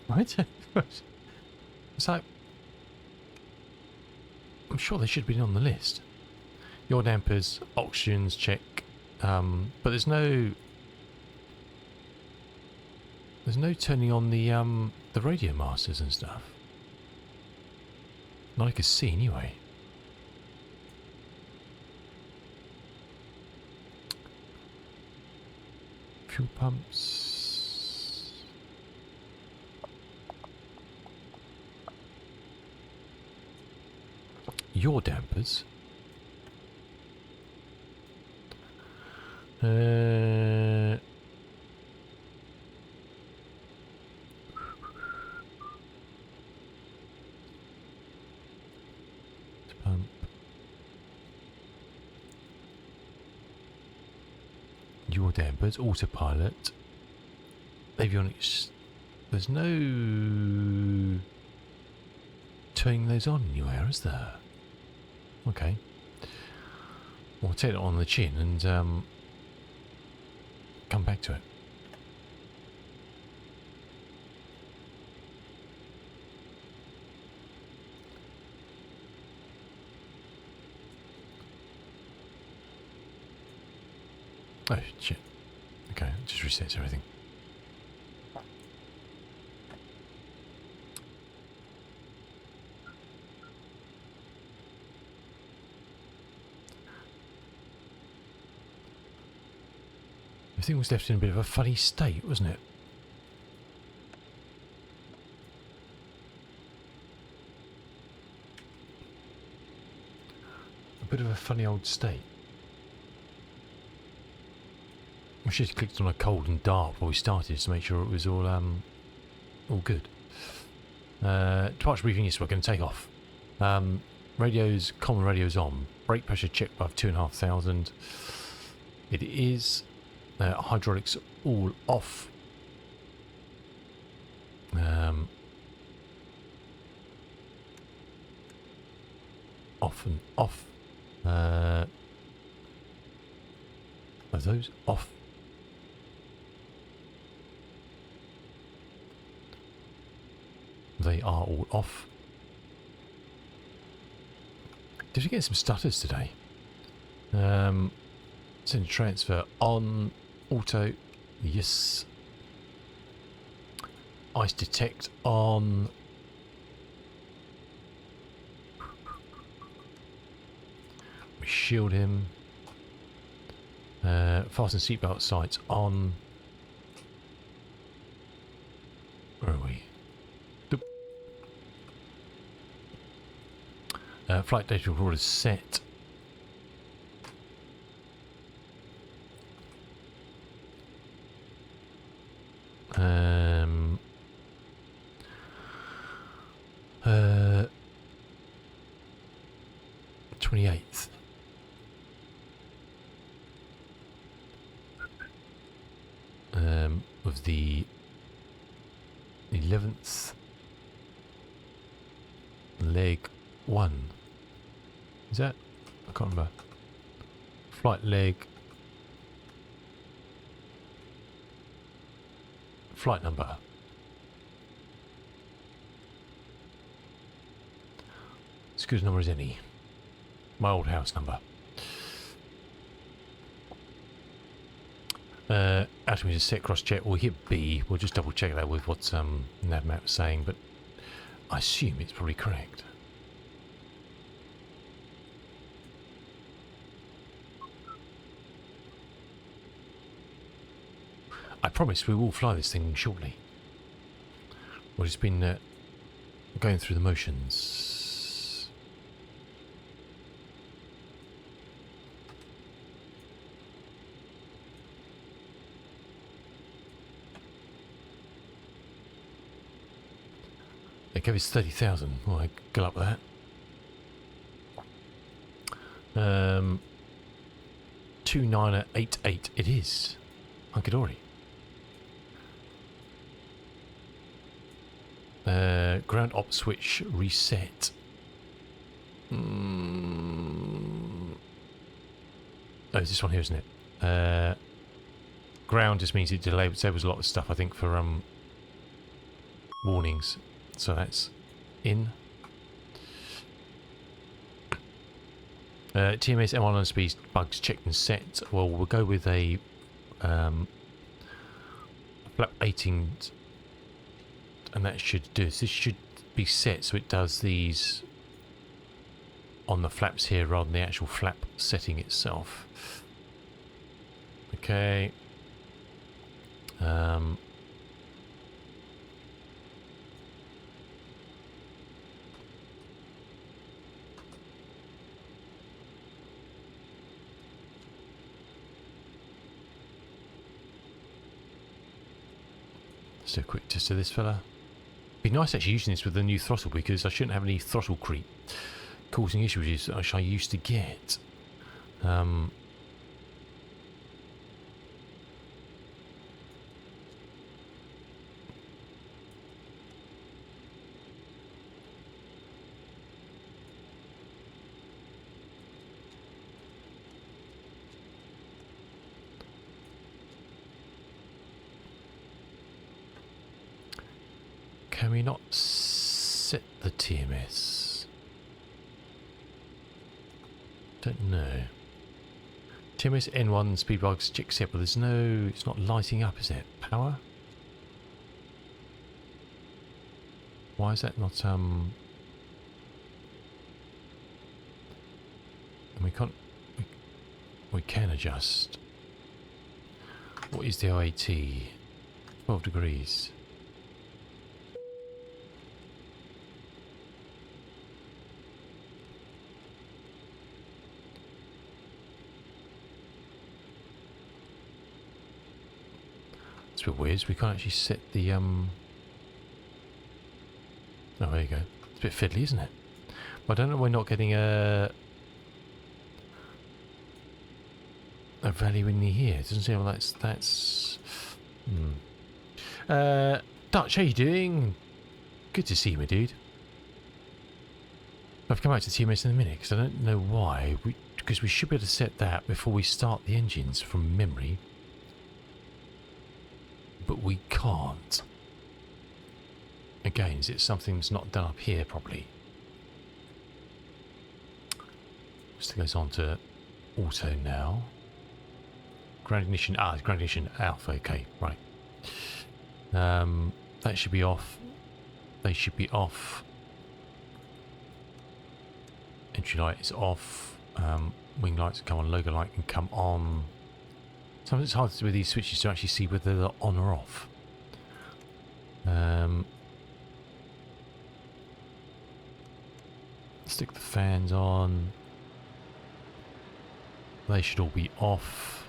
What? It's like... I'm sure they should be on the list. Your dampers, oxygens, check. But there's no turning on the radio masters and stuff. Not I could see anyway. Fuel pumps. Your dampers. Pump. Your dampers, autopilot, avionics. There's no turning those on anywhere, is there? Okay. We'll take it on the chin and come back to it. Oh shit. Okay, it just resets everything. Everything was left in a bit of a funny state, wasn't it? A bit of a funny old state. I should have clicked on a cold and dark before we started to make sure it was all good. Departure briefing, yes, we're going to take off. Radios, common radios on. Brake pressure check above 2,500. It is. Hydraulics all off. Off and off. Are those off? They are all off. Did we get some stutters today? Send transfer on. Auto, yes. Ice detect on. We shield him. Fasten seatbelt sights on. Where are we? Flight data recorder set. Uh, 28th. Of the 11th. Leg 1. Is that? I can't remember. Flight leg. Flight number. As good a number as any. My old house number. Asking me to set cross check. We'll hit B. We'll just double check that with what NavMap was saying, but I assume it's probably correct. I promise we will fly this thing shortly. We've just been going through the motions. They gave us 30,000. Well, I good luck with that. 2988. It is. Hunky-dory. Ground op switch reset. Oh, it's this one here, isn't it? Ground just means it disables a lot of stuff, I think, for warnings. So that's in. TMS M1 on speed bugs checked and set. Well, we'll go with a flap 18, and that should do this. This should be set so it does these on the flaps here rather than the actual flap setting itself. Okay. Let's do a quick test of this fella. Be nice actually using this with the new throttle, because I shouldn't have any throttle creep causing issues which I used to get. Can we not set the TMS? Don't know. TMS N1 speed bugs check set, but there's no, it's not lighting up, is it? Power? Why is that not, and we can't, we can adjust. What is the IAT? 12 degrees. It's a bit weird, so we can't actually set the, oh, there you go. It's a bit fiddly, isn't it? But I don't know why we're not getting a value in here. It doesn't seem like that's Dutch, how you doing? Good to see you, my dude. I've come back to TMS in a minute, because I don't know why. Because we should be able to set that before we start the engines from memory. But we can't. Again, is it something that's not done up here properly? Just goes on to auto now. Ground ignition, ground ignition alpha, okay, right. That should be off. They should be off. Entry light is off. Wing lights can come on, logo light can come on. Sometimes it's hard to do with these switches to actually see whether they're on or off. Stick the fans on. They should all be off.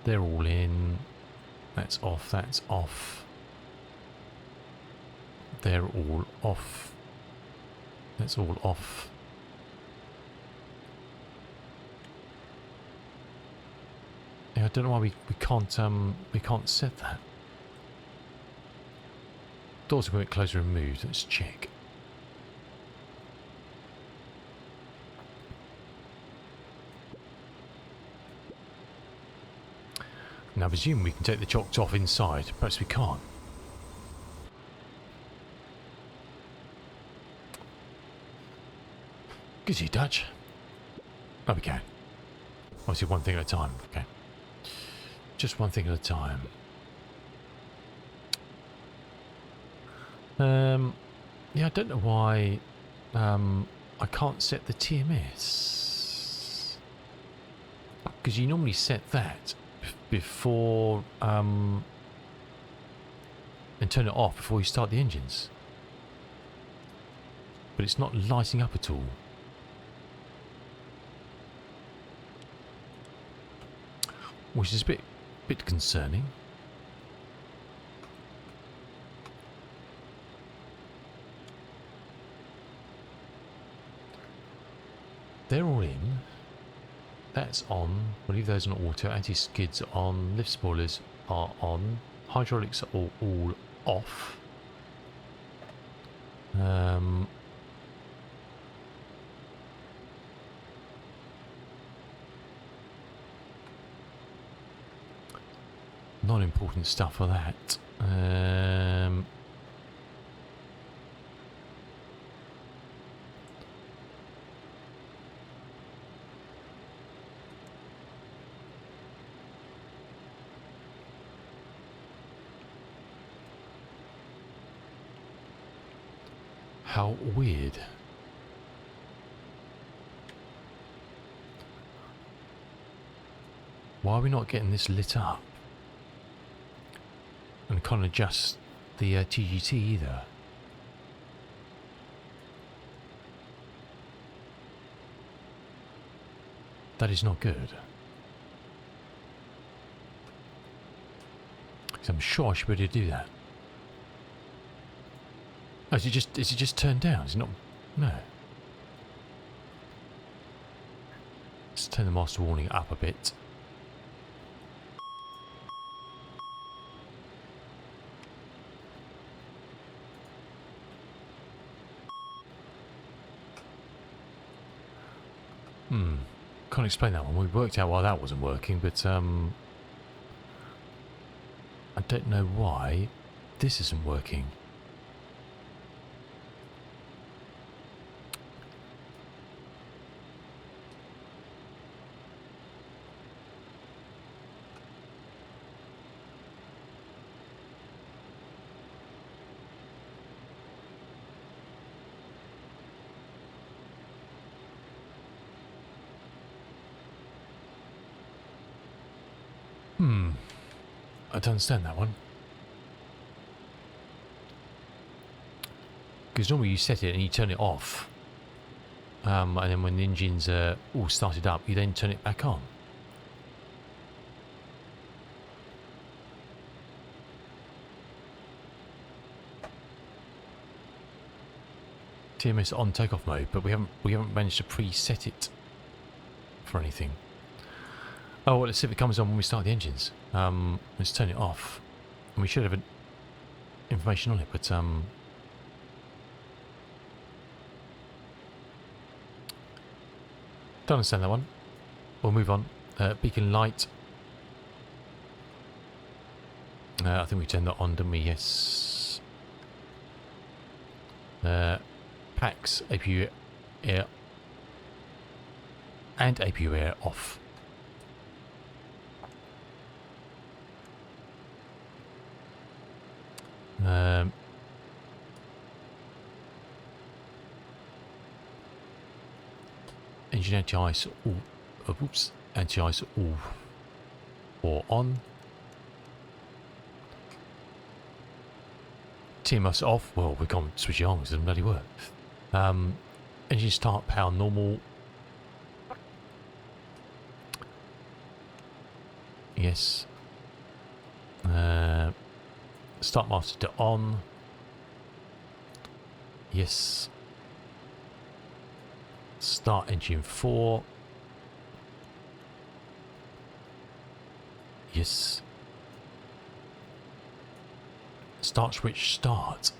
They're all in. That's off, that's off. They're all off. That's all off. Yeah, I don't know why we can't set that. Doors are a bit closer removed. Let's check. Now I presume we can take the chocks off inside. Perhaps we can't. Good you, Dutch. Oh, we can. Obviously one thing at a time. Okay. Just one thing at a time. Yeah, I don't know why I can't set the TMS. because you normally set that before and turn it off before you start the engines. But it's not lighting up at all. Which is a bit concerning. They're all in. That's on. We'll leave those on auto. Anti-skids on. Lift spoilers are on. Hydraulics are all off. Non-important stuff for that. How weird. Why are we not getting this lit up? And can't adjust the TGT either. That is not good. 'Cause I'm sure I should be able to do that. Oh, is it just turned down? Is it not? No. Let's turn the master warning up a bit. Can't explain that one. We worked out why that wasn't working, but I don't know why this isn't working. I don't understand that one. Because normally you set it and you turn it off. And then when the engine's all started up, you then turn it back on. TMS on takeoff mode, but we haven't managed to preset it for anything. Oh, well, let's see if it comes on when we start the engines. Let's turn it off. And we should have information on it, but don't understand that one. We'll move on. Beacon light. I think we turned that on, didn't we? Yes. Packs, APU air, and APU air off. Engine anti-ice all, oops, anti-ice all or on. TMS off. Well, we can't switch it on because it doesn't bloody work. Engine start, power normal. Yes. Start master to on. Yes. Start engine 4. Yes. Start switch start.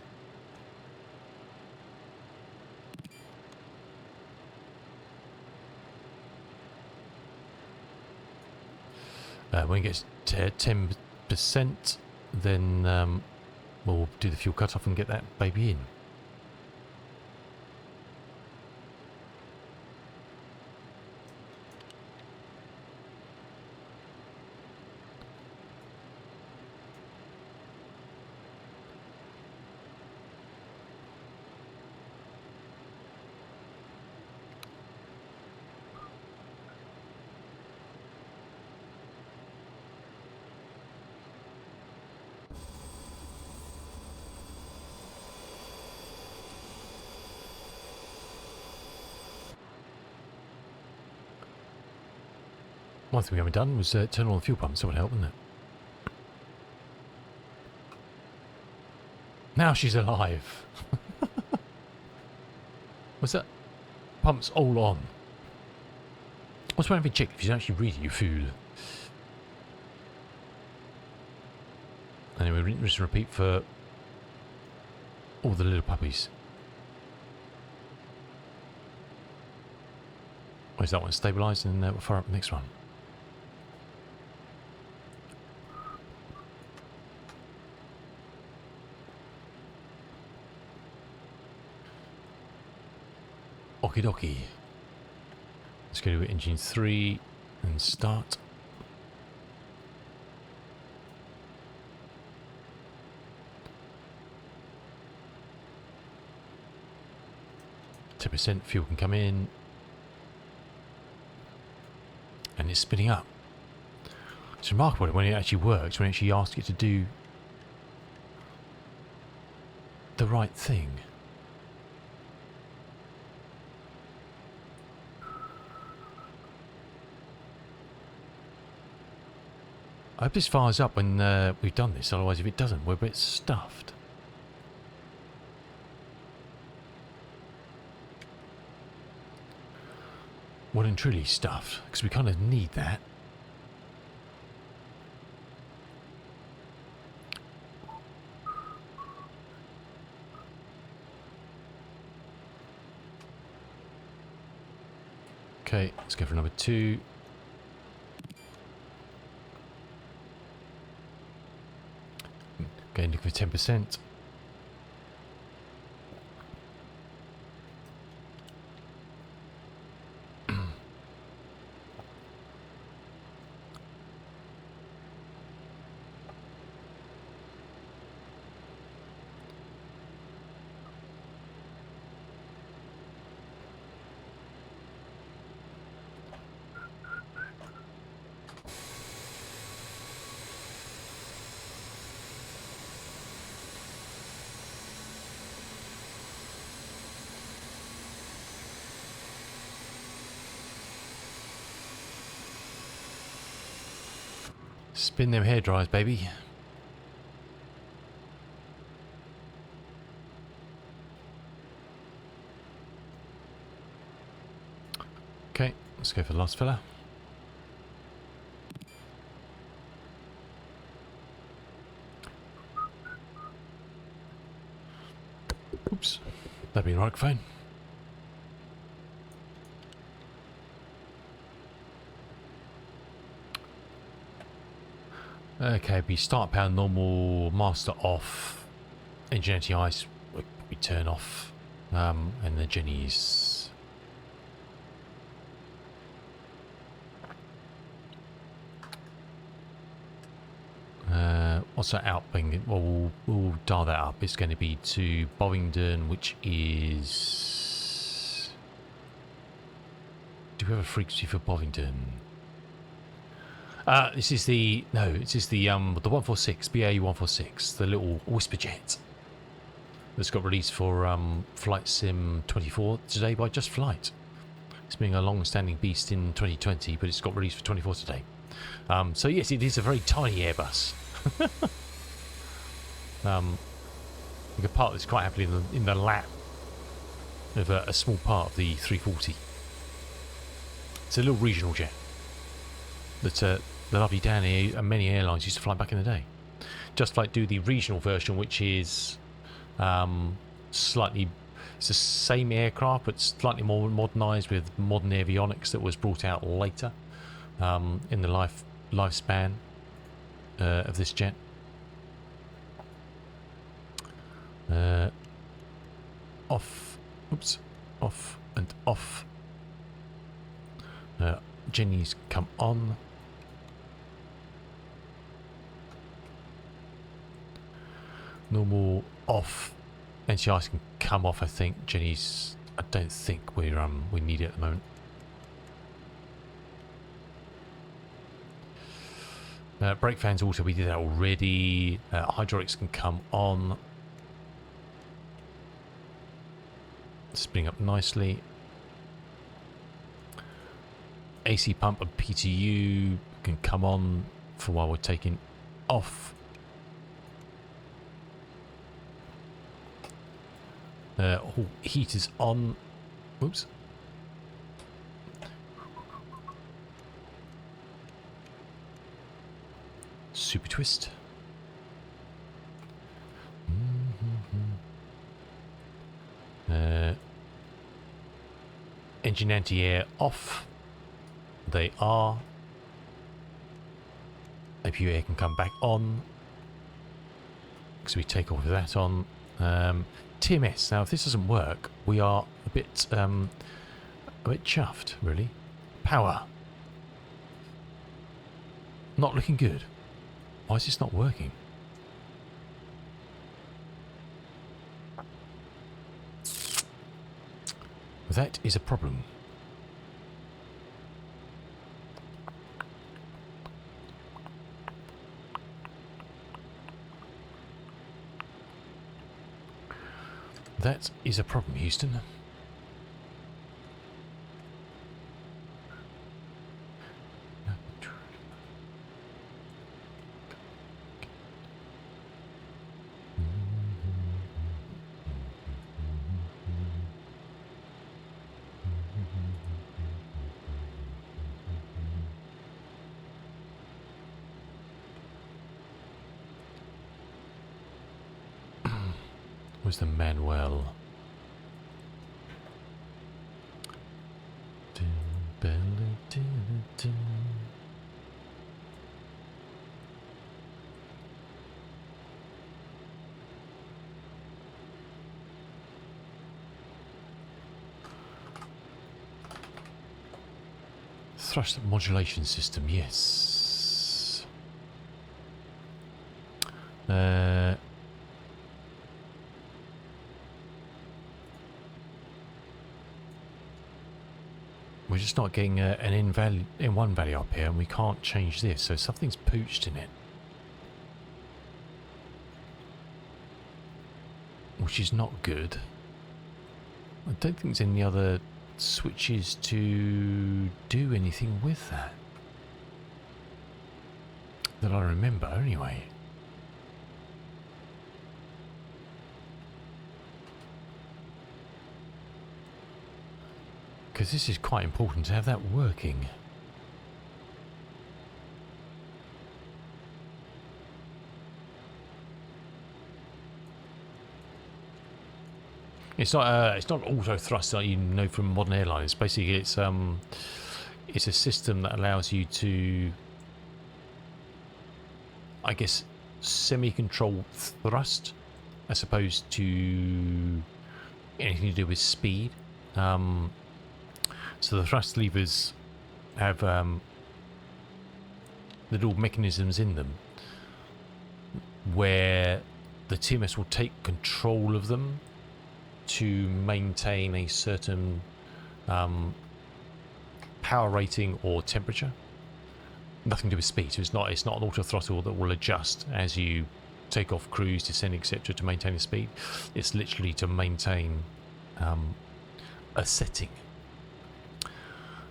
When it gets to 10%, then we'll do the fuel cut-off and get that baby in. One thing we haven't done was turn on the fuel pumps. That would help, wouldn't it? Now she's alive. What's that? Pumps all on. What's one thing check if you actually read it, you fool? Anyway, rinse and repeat for all the little puppies. Where's that one? Stabilised, and we'll fire up the next one. Okie dokie. Let's go to engine 3 and start. %, fuel can come in. And it's spinning up. It's remarkable when it actually works, when it actually asks you to do the right thing. I hope this fires up when we've done this, otherwise if it doesn't, we're a bit stuffed. Well and truly stuffed, because we kind of need that. Okay, let's go for number 2. Going looking for 10%. Spin them hair dryers, baby. Okay, let's go for the last fella. Oops, that'd be the microphone. Okay, we start power normal, master off, engine anti-ice we turn off, and the Jenny's. What's that out being? Well, we'll dial that up. It's going to be to Bovingdon, which is. Do we have a frequency for Bovingdon? This is the 146 BA 146, the little whisper jet that's got released for Flight Sim 24 today by Just Flight. It's been a long-standing beast in 2020, but it's got released for 24 today. So yes, it is a very tiny Airbus. You can park this quite happily in the lap of a small part of the 340. It's a little regional jet that the lovely Danny and many airlines used to fly back in the day. Just like do the regional version, which is slightly, it's the same aircraft but slightly more modernised with modern avionics that was brought out later in the lifespan of this jet. Off and off. Jenny's come on. Normal off. NCIs can come off, I think. Jenny's, I don't think we need it at the moment. Brake fans also, we did that already. Hydraulics can come on. Spinning up nicely. AC pump and PTU can come on for while we're taking off. All heaters on. Oops. Super twist. Engine anti-air off. They are. APU air can come back on. So we take off with that on. TMS. Now, if this doesn't work, we are a bit chuffed, really. Power. Not looking good. Why is this not working? That is a problem. That is a problem, Houston. Where's the manual? Thrust modulation system, yes. We're just not getting an in1 value up here, and we can't change this, so something's pooched in it. Which is not good. I don't think there's any other switches to do anything with that. That I remember, anyway. Because this is quite important to have that working. It's not auto thrust like you know from modern airlines. Basically, it's a system that allows you to, I guess, semi-control thrust as opposed to anything to do with speed. So the thrust levers have little mechanisms in them where the TMS will take control of them to maintain a certain power rating or temperature. Nothing to do with speed. So it's not an auto throttle that will adjust as you take off, cruise, descend, etc. to maintain the speed. It's literally to maintain a setting.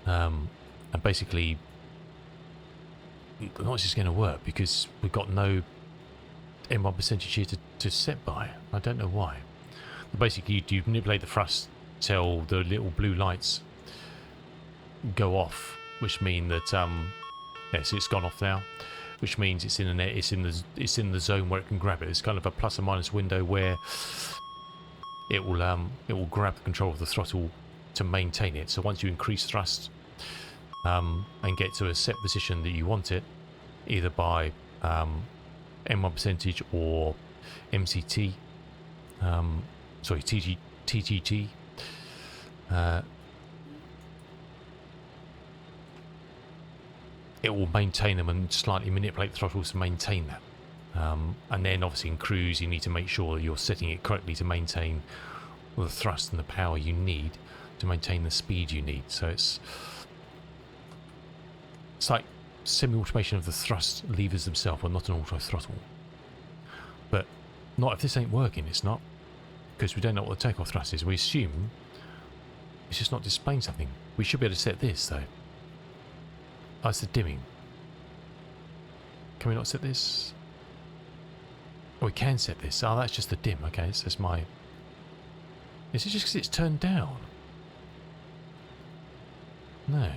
And basically, not just going to work because we've got no M1 percentage here to set by. I don't know why. But basically, you manipulate the thrust till the little blue lights go off, which mean that yes, it's gone off now. Which means it's in the zone where it can grab it. It's kind of a plus or minus window where it will grab the control of the throttle to maintain it. So once you increase thrust and get to a set position that you want it, either by M1 percentage or MCT, sorry, TGT, it will maintain them and slightly manipulate the throttles to maintain that. And then obviously in cruise you need to make sure that you're setting it correctly to maintain the thrust and the power you need to maintain the speed you need. So it's like semi-automation of the thrust levers themselves, well, not an auto throttle. But not if this ain't working, it's not. Because we don't know what the takeoff thrust is. We assume it's just not displaying something. We should be able to set this though. Oh, it's the dimming. Can we not set this? Oh, we can set this. Oh, that's just the dim. Okay, so that's my... Is it just because it's turned down? No.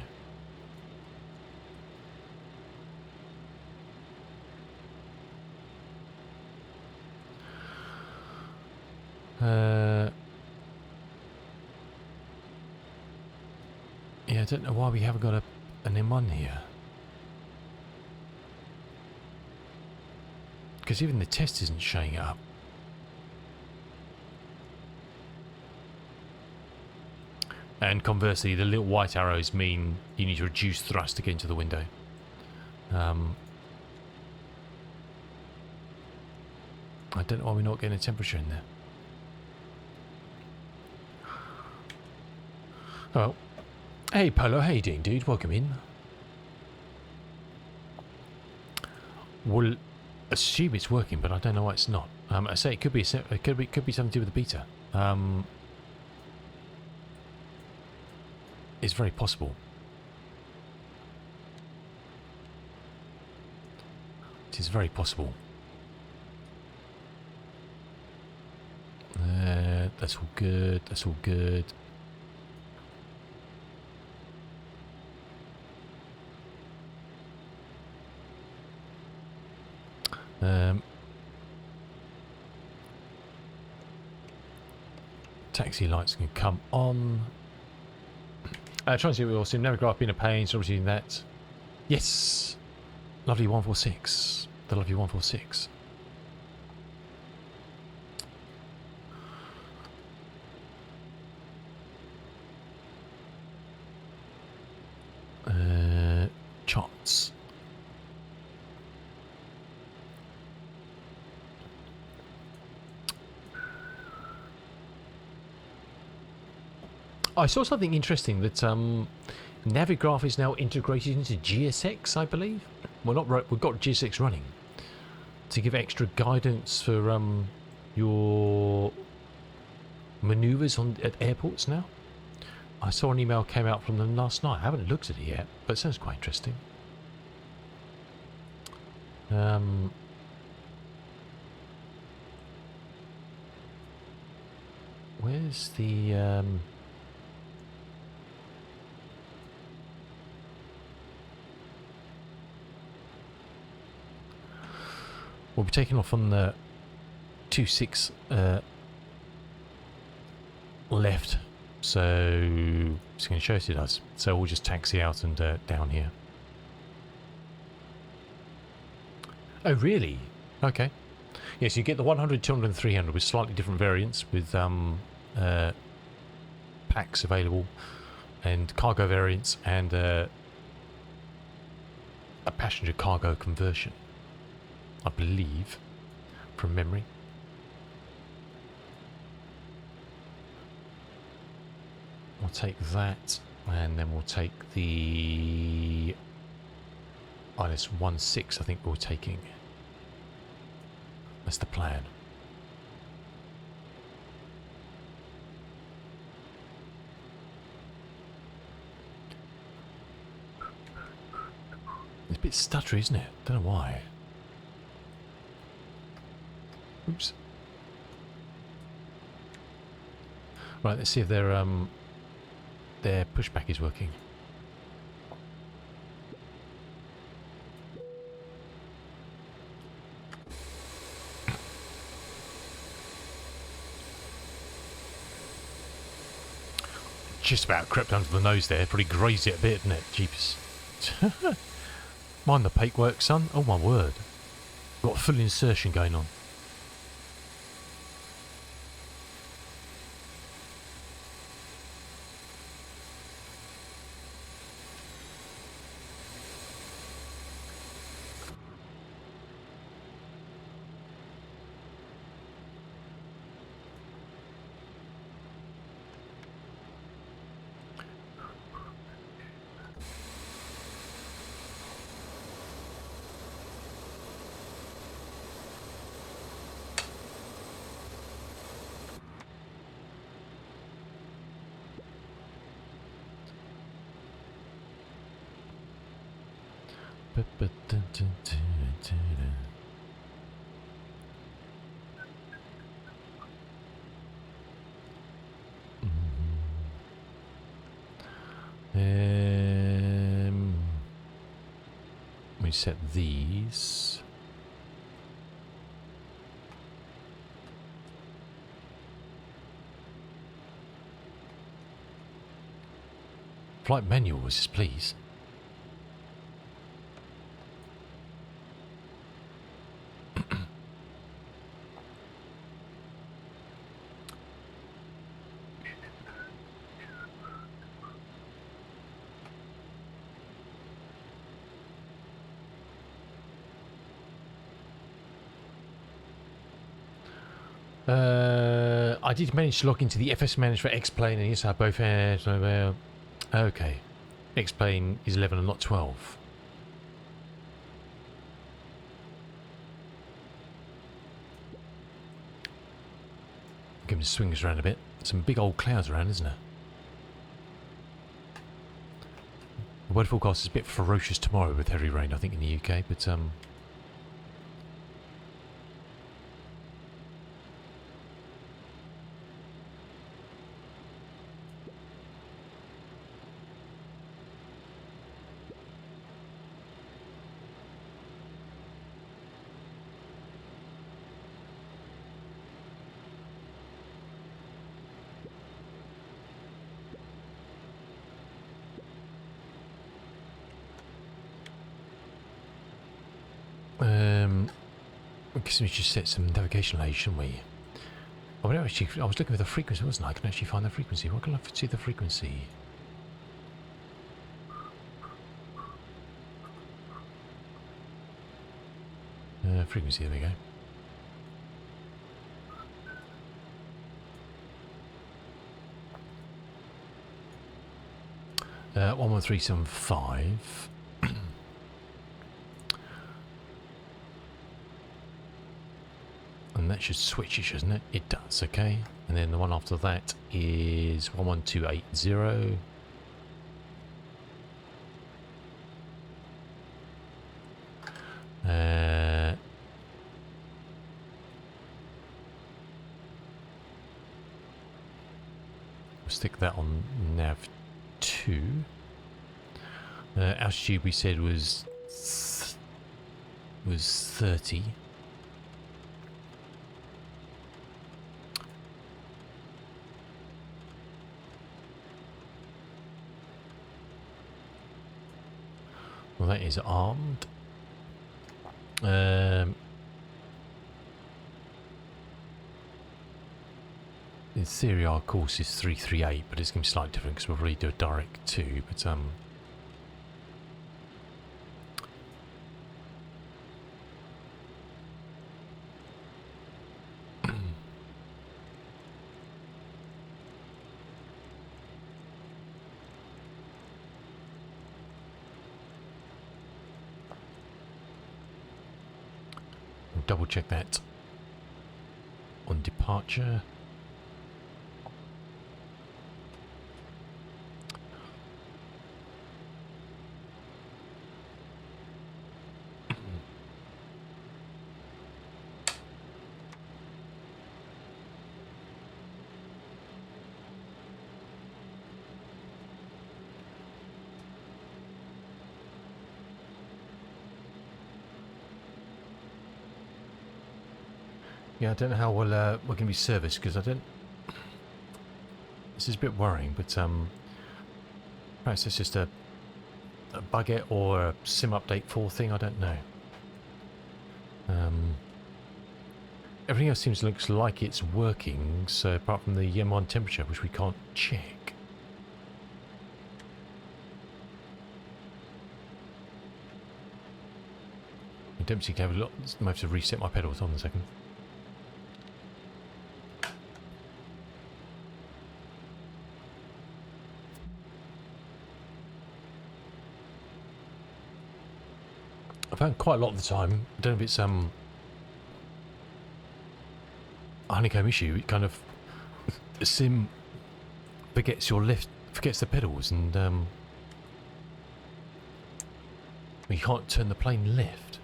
Yeah, I don't know why we haven't got an M1 here. Because even the test isn't showing it up. And conversely, the little white arrows mean you need to reduce thrust to get into the window. I don't know why we're not getting a temperature in there. Oh, well. Hey Polo, how you doing, dude? Welcome in. We'll assume it's working, but I don't know why it's not. I say it could be something to do with the beta. It's very possible. It is very possible. That's all good. That's all good. Taxi lights can come on. Trying to see what we'll see. Navigraph being a pain, so obviously that. Yes! Lovely 146. The lovely 146. Charts. I saw something interesting that Navigraph is now integrated into GSX, I believe. Well, not right. We've got GSX running to give extra guidance for your manoeuvres at airports now. I saw an email came out from them last night. I haven't looked at it yet, but it sounds quite interesting. Where's the... We'll be taking off on the 26 left, so it's going to show us it does. So we'll just taxi out and down here. Oh, really? Okay. Yes, you get the 100, 200, and 300 with slightly different variants with packs available and cargo variants and a passenger cargo conversion. I believe, from memory. We'll take that, and then we'll take the IS-16, I think we're taking. That's the plan. It's a bit stuttery, isn't it? Don't know why. Oops. Right, let's see if their pushback is working. Just about crept under the nose there. Probably grazed it a bit, didn't it? Jeepers. Mind the paintwork, son. Oh my word. Got a full insertion going on. We set these. Flight manuals, please. I did manage to log into the FS manager for X-Plane, and yes, I both had. Okay, X-Plane is 11 and not 12. Give him the swings around a bit. Some big old clouds around, isn't there? The weather forecast is a bit ferocious tomorrow with heavy rain, I think, in the UK, but I guess we should set some navigation aids, shouldn't we? I was looking for the frequency, wasn't I? I can actually find the frequency. Why can I see the frequency? Frequency, there we go. 11375. And that should switch it, shouldn't it? It does, okay. And then the one after that is 11280. We'll stick that on nav 2. Altitude we said was 30. Well, that is armed. In theory, our course is 338, but it's going to be slightly different because we'll probably do a direct 2. But we'll double check that on departure. Yeah, I don't know how well we're going to be serviced because I don't. This is a bit worrying, but perhaps it's just a bugget or a sim update 4 thing. I don't know. Everything else seems looks like it's working, so apart from the M1 temperature, which we can't check. I don't seem to have a lot. I might have to reset my pedals on a second. I found quite a lot of the time, I don't know if it's a honeycomb issue, it kind of, the sim forgets your lift, forgets the pedals, and You can't turn the plane left.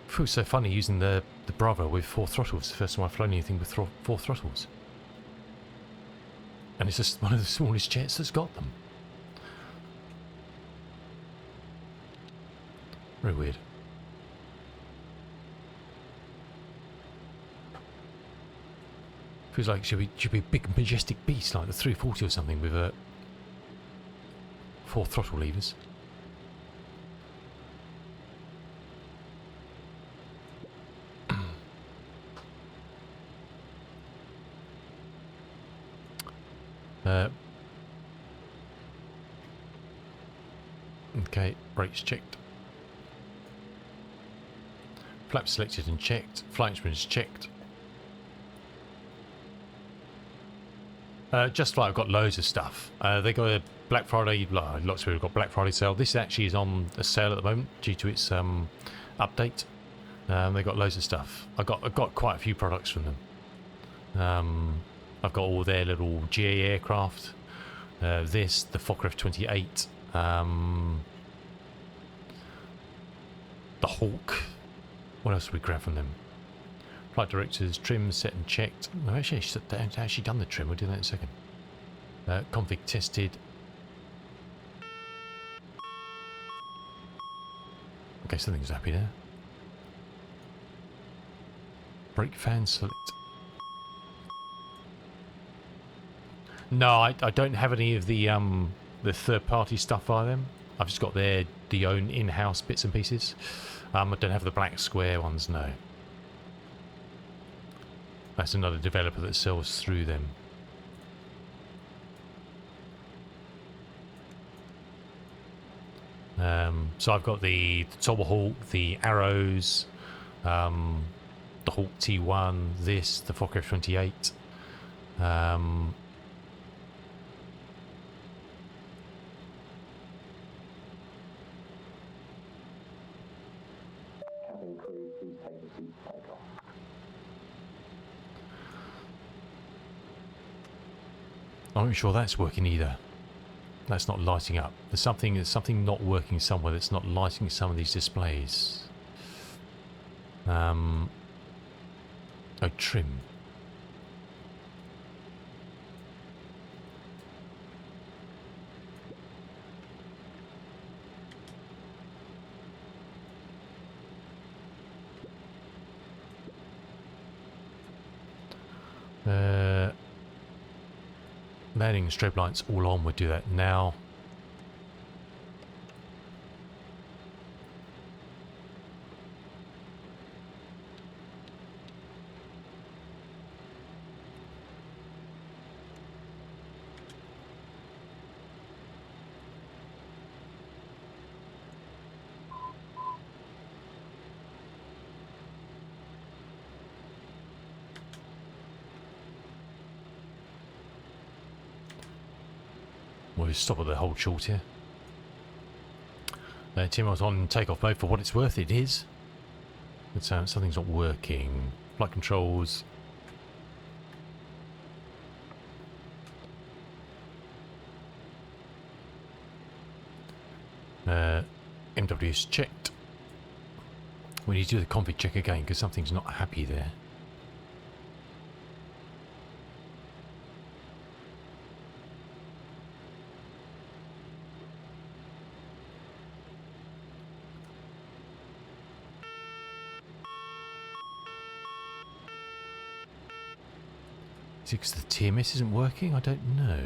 It feels so funny using the Bravo with 4 throttles. The first time I've flown anything with 4 throttles. And it's just one of the smallest jets that's got them. Very weird. Feels like it should be a big majestic beast like the 340 or something with 4 throttle levers. Okay, brakes checked. Flaps selected and checked. Flight instruments checked. Just Flight, I've got loads of stuff. They got a Black Friday, lots of people have got Black Friday sale. This actually is on a sale at the moment due to its update. They got loads of stuff. I've got quite a few products from them. I've got all their little GA aircraft. This, the Fokker F28. The Hawk. What else did we grab from them? Flight directors, trim, set and checked. No, actually, they haven't actually done the trim. We'll do that in a second. Config tested. Okay, something's happy there. Brake fan select. No, I don't have any of the third-party stuff by them. I've just got their own in-house bits and pieces. I don't have the black square ones, no. That's another developer that sells through them. So I've got the Tomahawk, the Arrows, the Hawk T1, this, the Fokker F28. Cabin crew, please take your seats to take off. I'm not sure that's working either. That's not lighting up. There's something not working somewhere that's not lighting some of these displays. Oh, trim. Landing strobe lights all on. We'll do that now. We'll stop at the hold short here. TMR's on takeoff mode. For what it's worth, it is. But something's not working. Flight controls. MW is checked. We need to do the config check again because something's not happy there. Is it because the TMS isn't working? I don't know.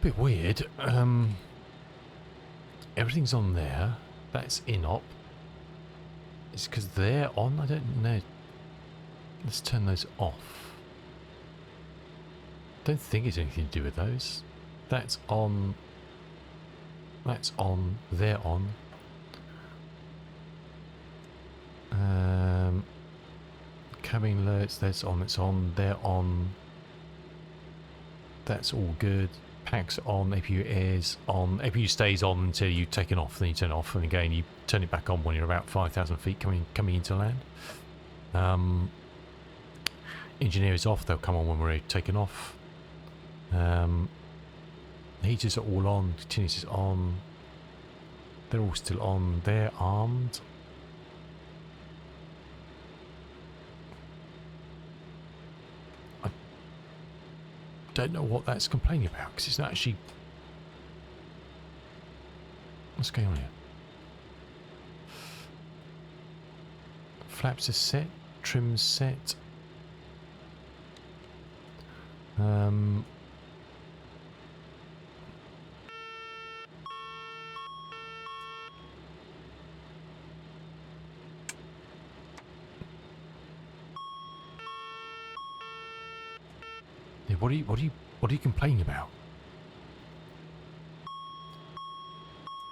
Bit weird. Everything's on there. That's in-op. It's because they're on? I don't know. Let's turn those off. Don't think it's anything to do with those. That's on. That's on. They're on. Cabin alerts, that's on, it's on, they're on. That's all good. Packs on, APU airs on. APU stays on until you've taken off, then you turn it off, and again you turn it back on when you're about 5,000 feet coming into land. Engineer is off, they'll come on when we're taking off. Heaters are all on, continuous is on. They're all still on, they're armed. I don't know what that's complaining about, because it's not actually... What's going on here? Flaps are set, trims set. Yeah, what are you complaining about?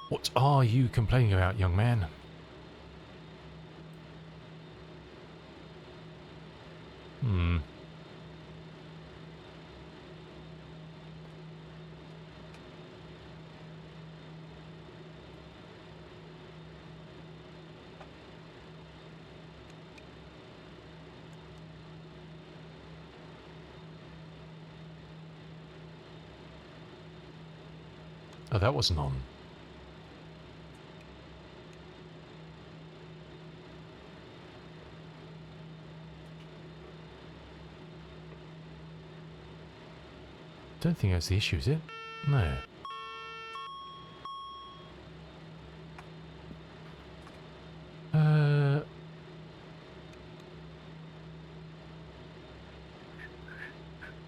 What are you complaining about, young man? Oh, that wasn't on. Don't think that's the issue, is it? No.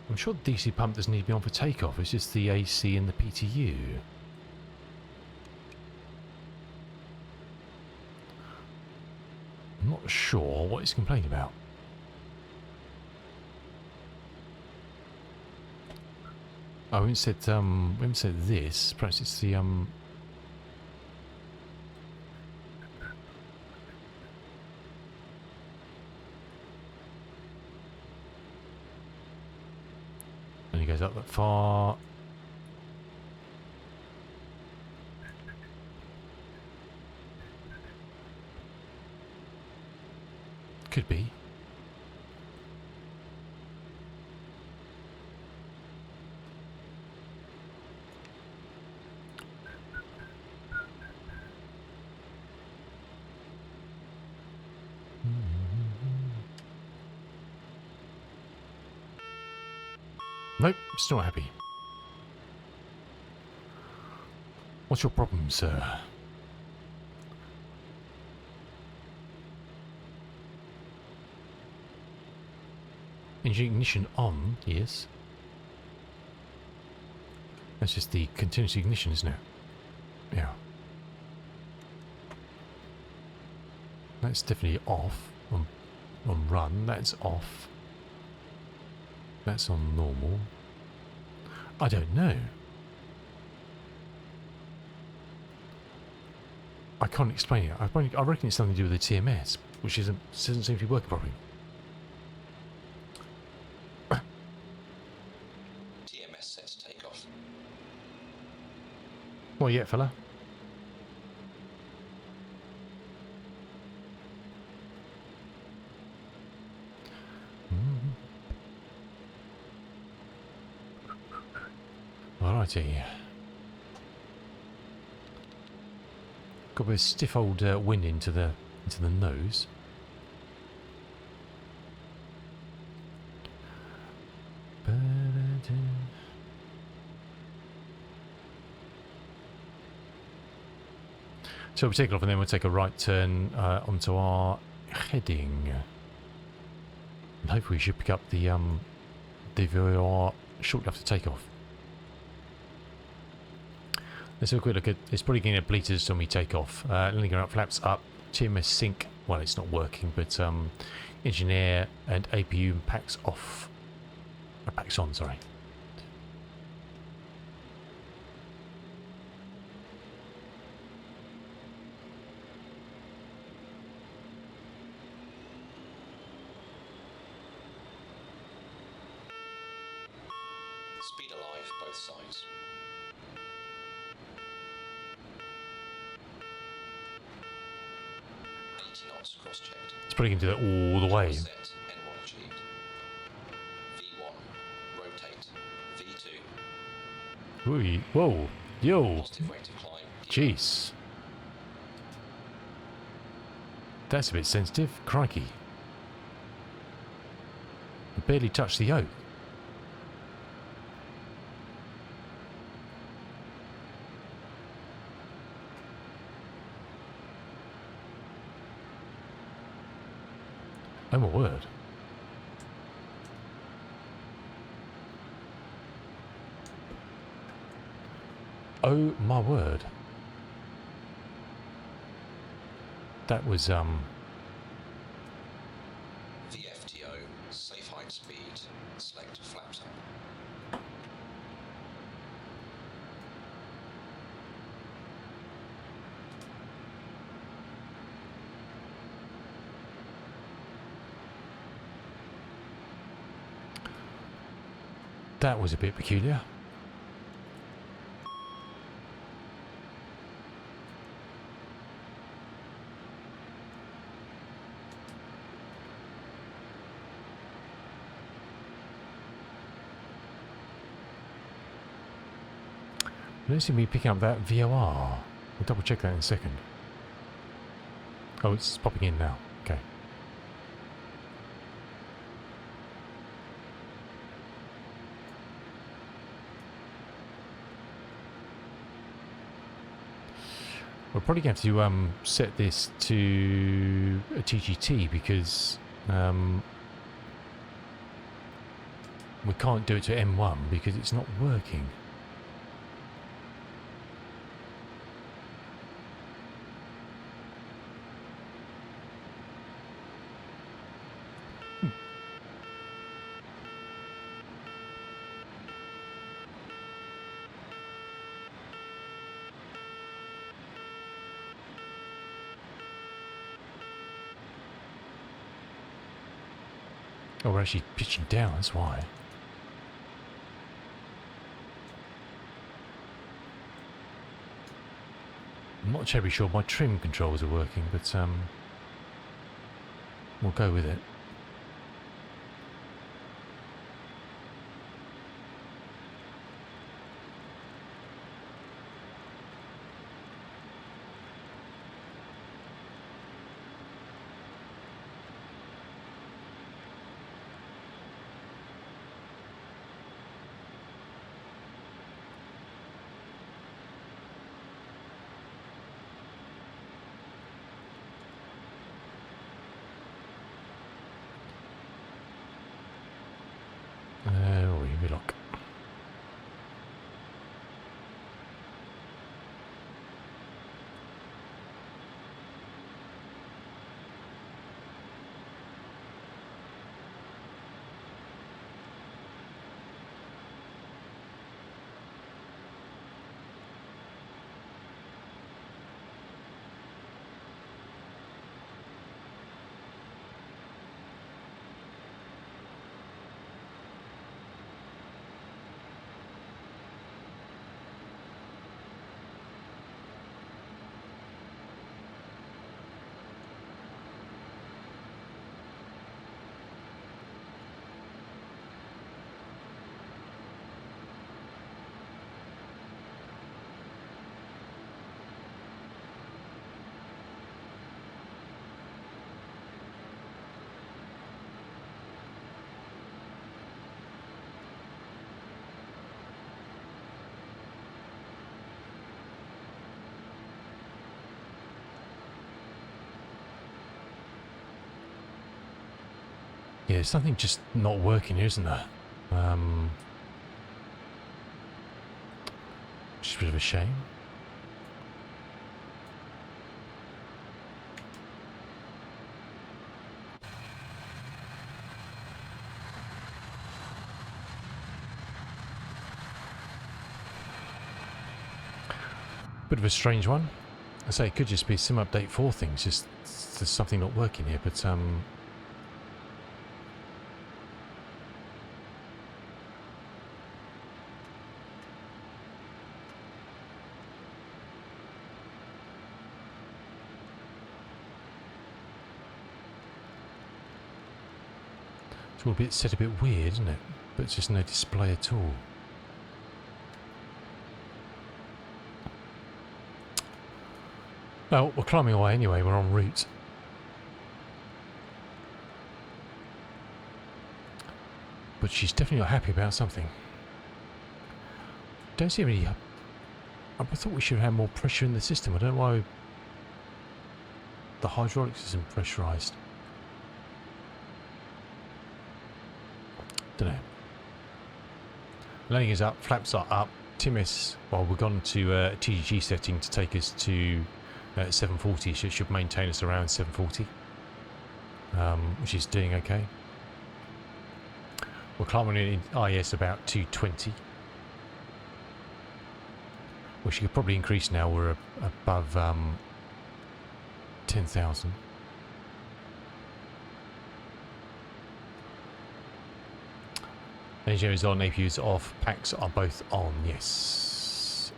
I'm sure the DC pump doesn't need to be on for takeoff. It's just the AC and the PTU. I'm not sure what he's complaining about. Oh, we haven't said this. Perhaps it's the And he goes up that far. Could be. Nope, still not happy. What's your problem, sir? Engine ignition on, yes. That's just the continuous ignition, isn't it? Yeah. That's definitely off on run. That's off. That's on normal. I don't know. I can't explain it. I reckon it's something to do with the TMS, which doesn't seem to be working properly. TMS set to take off. Well, yeah, fella. Alrighty. Got a bit of stiff old wind into the nose. So we'll take it off and then we'll take a right turn onto our heading. And hopefully we should pick up the VOR shortly after takeoff. Let's have a quick look at, it's probably getting a bleaters when we take off. Landing gear up, flaps up, TMS sync, well it's not working, but engineer and APU packs off. Packs on, sorry. Speed alive, both sides. knots cross-checked. It's probably going to do that all the way. Set, N1 achieved. V1, rotate. V2, Ooh, whoa, yo, positive rate of climb. jeez. That's a bit sensitive. Crikey. I barely touched the yoke. Oh my word. Oh my word. That was VFTO, safe height speed, select flaps up. that was a bit peculiar. Let's see me picking up that VOR. We'll double check that in a second. Oh, it's popping in now. Okay. We're probably going to have to set this to a TGT because we can't do it to M1 because it's not working. Oh, we're actually pitching down, that's why. I'm not terribly sure my trim controls are working, but we'll go with it. Relock. Yeah, there's something just not working here, isn't there? Just a bit of a shame. Bit of a strange one. I say it could just be sim update 4 things, just there's something not working here, but It's all a bit set a bit weird, isn't it? But it's just no display at all. Well, we're climbing away anyway, we're en route. But she's definitely not happy about something. Don't see any... I thought we should have more pressure in the system. I don't know why the hydraulics isn't pressurised. Don't know. Landing is up, flaps are up. TMS, well, we've gone to a TGG setting to take us to 740, so it should maintain us around 740, which is doing okay. We're climbing in IS about 220, which you could probably increase now. We're above 10,000. Engine is on, APU is off, packs are both on, yes.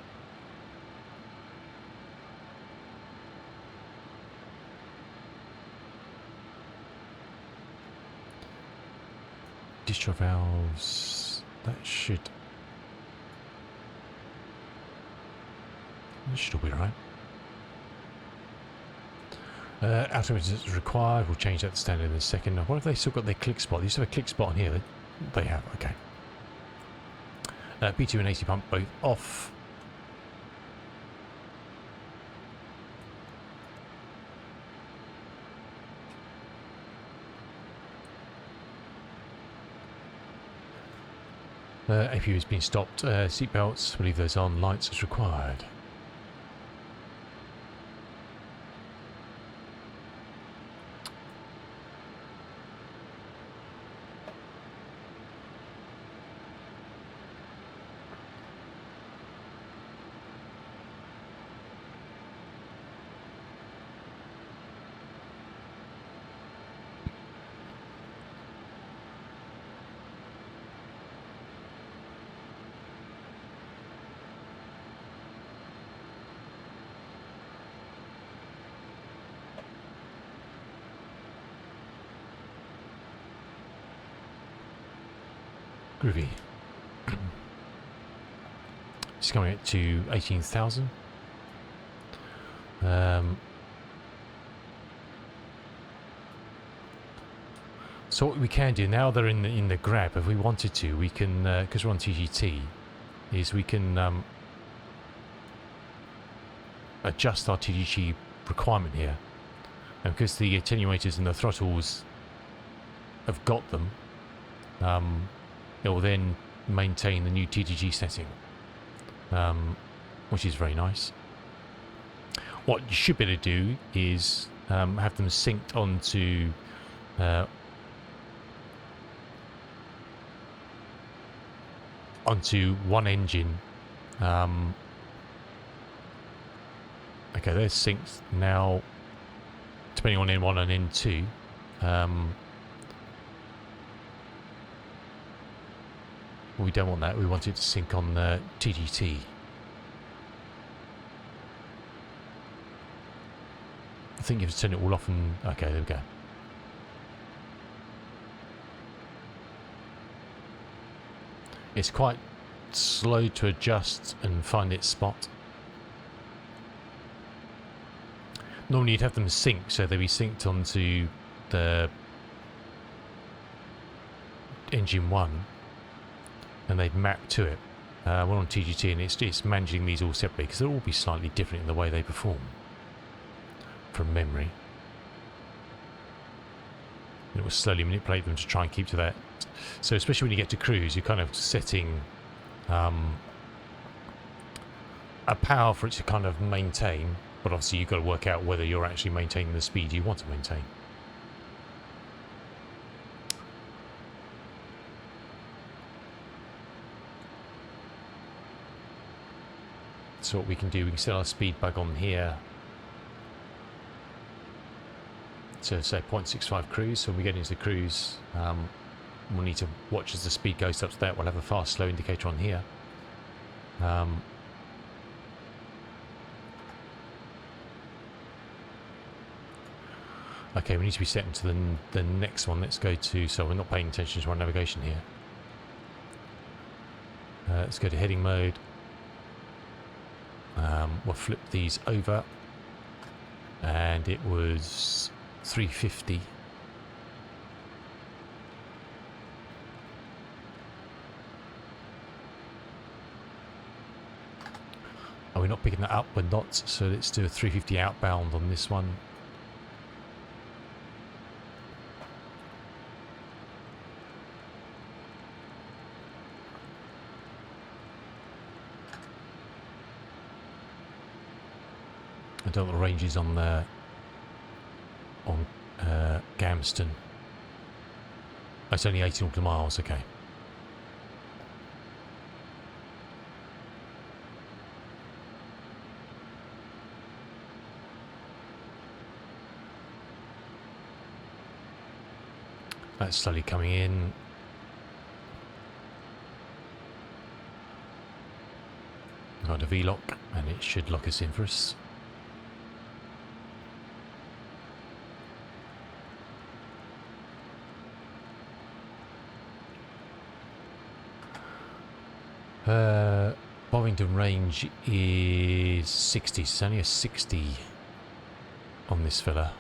Distro valves, that should all be right. Altimeter is required, we'll change that to standard in a second. What if they still got their click spot? They used to have a click spot on here. They have, okay. B2 and AC pump both off. APU has been stopped. Seat belts, we'll leave those on. Lights as required. Groovy. It's coming up to 18,000. So what we can do now they're in the grab, if we wanted to, we can because we're on TGT, is we can adjust our TGT requirement here, and because the attenuators and the throttles have got them. It will then maintain the new TGG setting, which is very nice. What you should be able to do is have them synced onto one engine. Okay, they're synced now, depending on N1 and N2. We don't want that, we want it to sync on the TGT. I think you've turned it all off and... okay, there we go. It's quite slow to adjust and find its spot. Normally you'd have them synced, so they'd be synced onto the engine 1. And they'd map to it. We're on TGT and it's managing these all separately because they'll all be slightly different in the way they perform from memory. And it will slowly manipulate them to try and keep to that. So especially when you get to cruise, you're kind of setting a power for it to kind of maintain, but obviously you've got to work out whether you're actually maintaining the speed you want to maintain. So what we can do, we can set our speed bug on here to say 0.65 cruise. So when we get into the cruise, we'll need to watch as the speed goes up to that. We'll have a fast slow indicator on here. Okay, we need to be setting to the next one. Let's go to, so we're not paying attention to our navigation here. Let's go to heading mode. We'll flip these over. And it was 350. Are we not picking that up? We're not, so let's do a 350 outbound on this one. I don't know what the range is on Gamston. Oh, it's only 80 nautical miles, okay. That's slowly coming in. Got a V-lock, and it should lock us in for us. Bovington range is 60. It's only a 60 on this fella.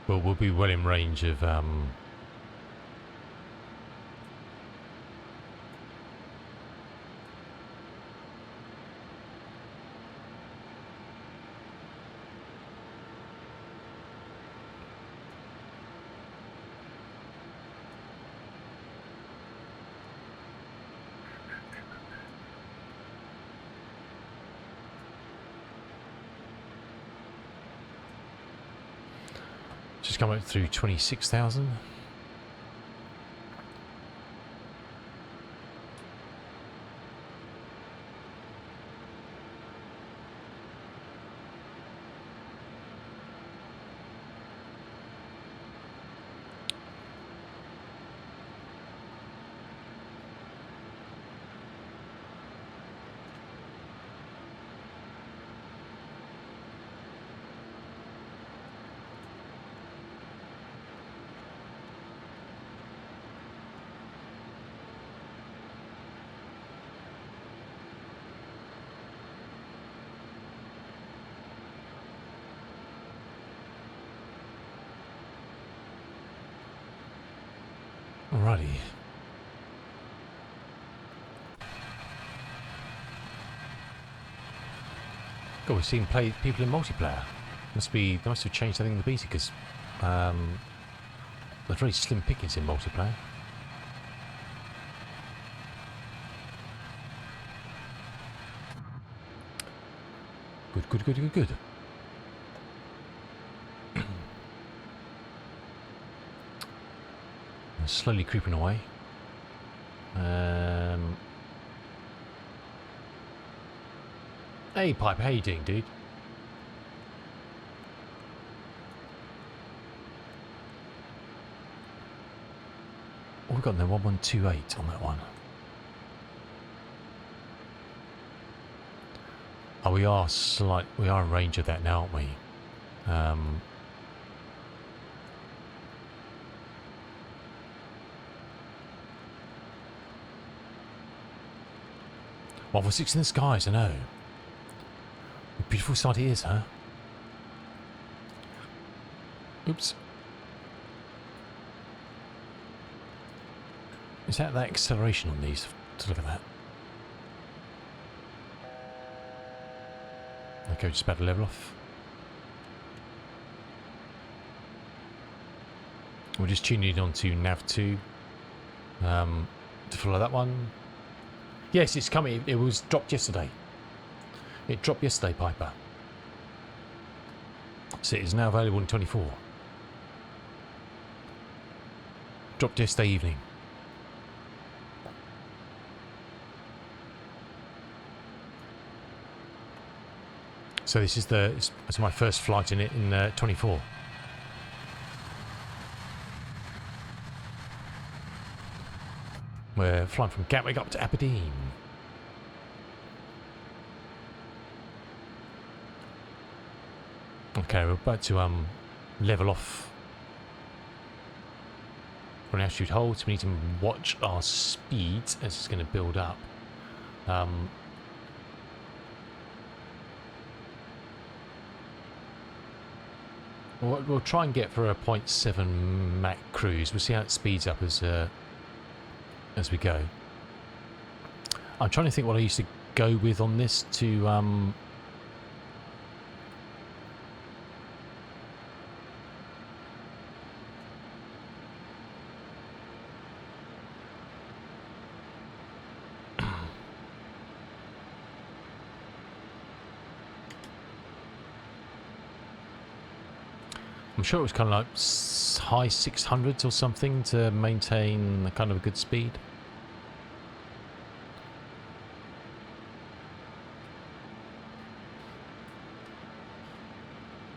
Well, we'll be well in range of just come up through 26,000. Alrighty. God, we've seen people in multiplayer. They must have changed something in the beta because there's very slim pickings in multiplayer. Good. Slowly creeping away. Hey Piper, how you doing, dude? What have we got in there? 1128 on that one. Oh, we are in range of that now, aren't we? 146 in the skies, I know. A beautiful sight it is, huh? Oops. Is that acceleration on these? To look at that. Okay, just about to level off. We're just tuning it onto nav 2 to follow that one. Yes, it's coming. It was dropped yesterday. It dropped yesterday, Piper. So it is now available in 24. Dropped yesterday evening. So this is it's my first flight in it in 24. We're flying from Gatwick up to Aberdeen. Okay, we're about to level off for an altitude hold, so we need to watch our speed as it's going to build up. We'll try and get for a 0.7 Mach cruise. We'll see how it speeds up as we go. I'm trying to think what I used to go with on this to I'm sure it was kind of like high 600s or something to maintain a kind of a good speed.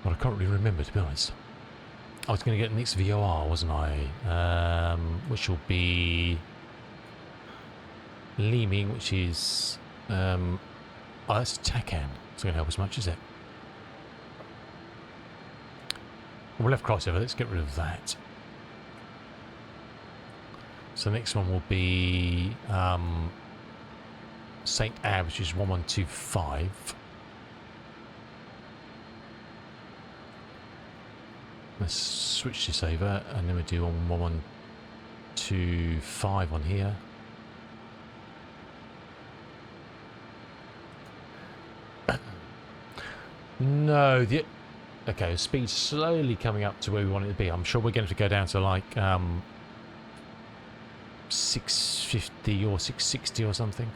But I can't really remember, to be honest. I was going to get the next VOR, wasn't I? Which will be Leeming, which is oh, that's Takan. It's not going to help as much, is it? We'll have crossover. Let's get rid of that. So the next one will be St. Ab, which is 1125. Let's switch this over, and then we do on 1125 on here. No, okay, speed's slowly coming up to where we want it to be. I'm sure we're going to have to go down to like 650 or 660 or something.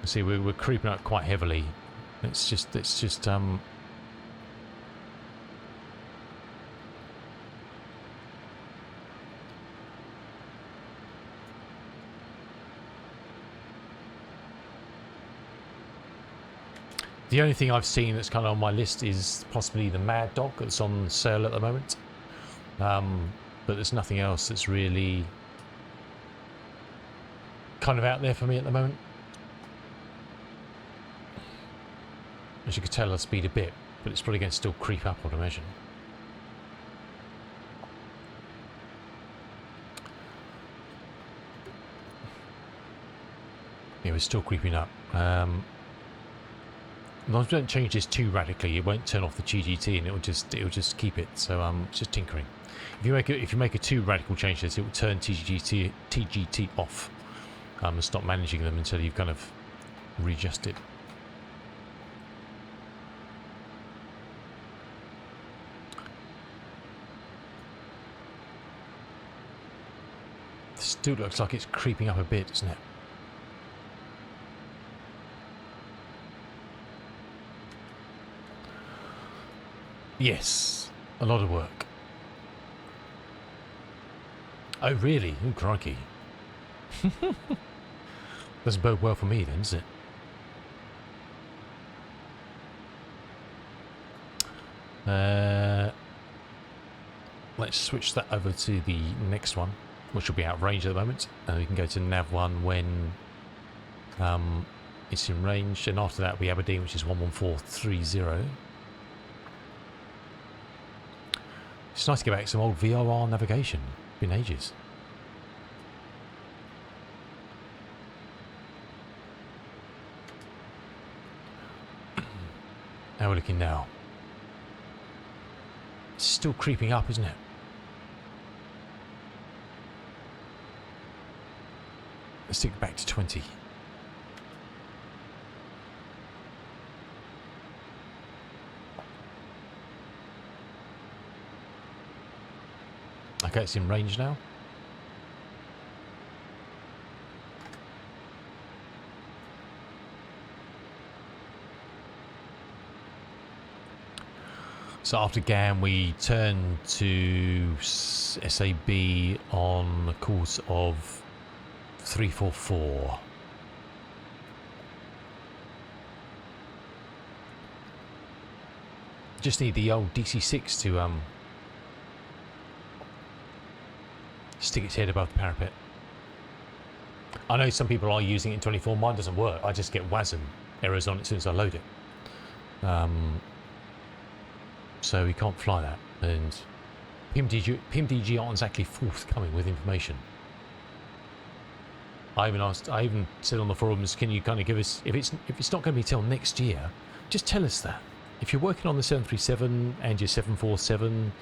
See, we're creeping up quite heavily. It's just the only thing I've seen that's kind of on my list is possibly the Mad Dog that's on sale at the moment. But there's nothing else that's really kind of out there for me at the moment. As you can tell, I'll speed a bit, but it's probably going to still creep up, I'd imagine. Yeah, we're still creeping up. As long as we don't change this too radically, it won't turn off the GGT, and it'll just keep it. So it's just tinkering. If you make a too radical change to this, it will turn TGT off and stop managing them until you've kind of readjusted. Still looks like it's creeping up a bit, doesn't it? Yes, a lot of work. Oh, really? Oh, crikey. Doesn't bode well for me then, does it? Let's switch that over to the next one, which will be out of range at the moment. And we can go to Nav1 when it's in range. And after that, we have Aberdeen, which is 11430. It's nice to get back some old VRR navigation. Been ages. How we're looking now. It's still creeping up, isn't it? Let's take it back to 20. Okay, it's in range now. So after GAN, we turn to SAB on the course of 344. Just need the old DC6 stick its head above the parapet. I know some people are using it in 24. Mine doesn't work. I just get WASM errors on it as soon as I load it. So we can't fly that. And PMDG aren't exactly forthcoming with information. I even said on the forums, can you kind of give us, if it's not going to be till next year, just tell us that. If you're working on the 737 and your 747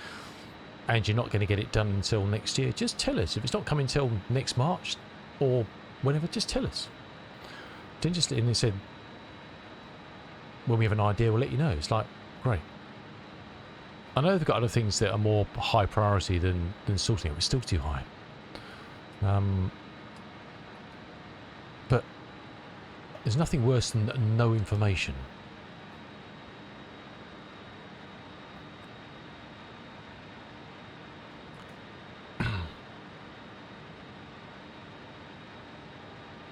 and you're not going to get it done until next year, just tell us. If it's not coming until next March or whenever, just tell us. Don't just, and they said, when we have an idea, we'll let you know. It's like, great. I know they've got other things that are more high priority than sorting it, but still too high. But there's nothing worse than no information.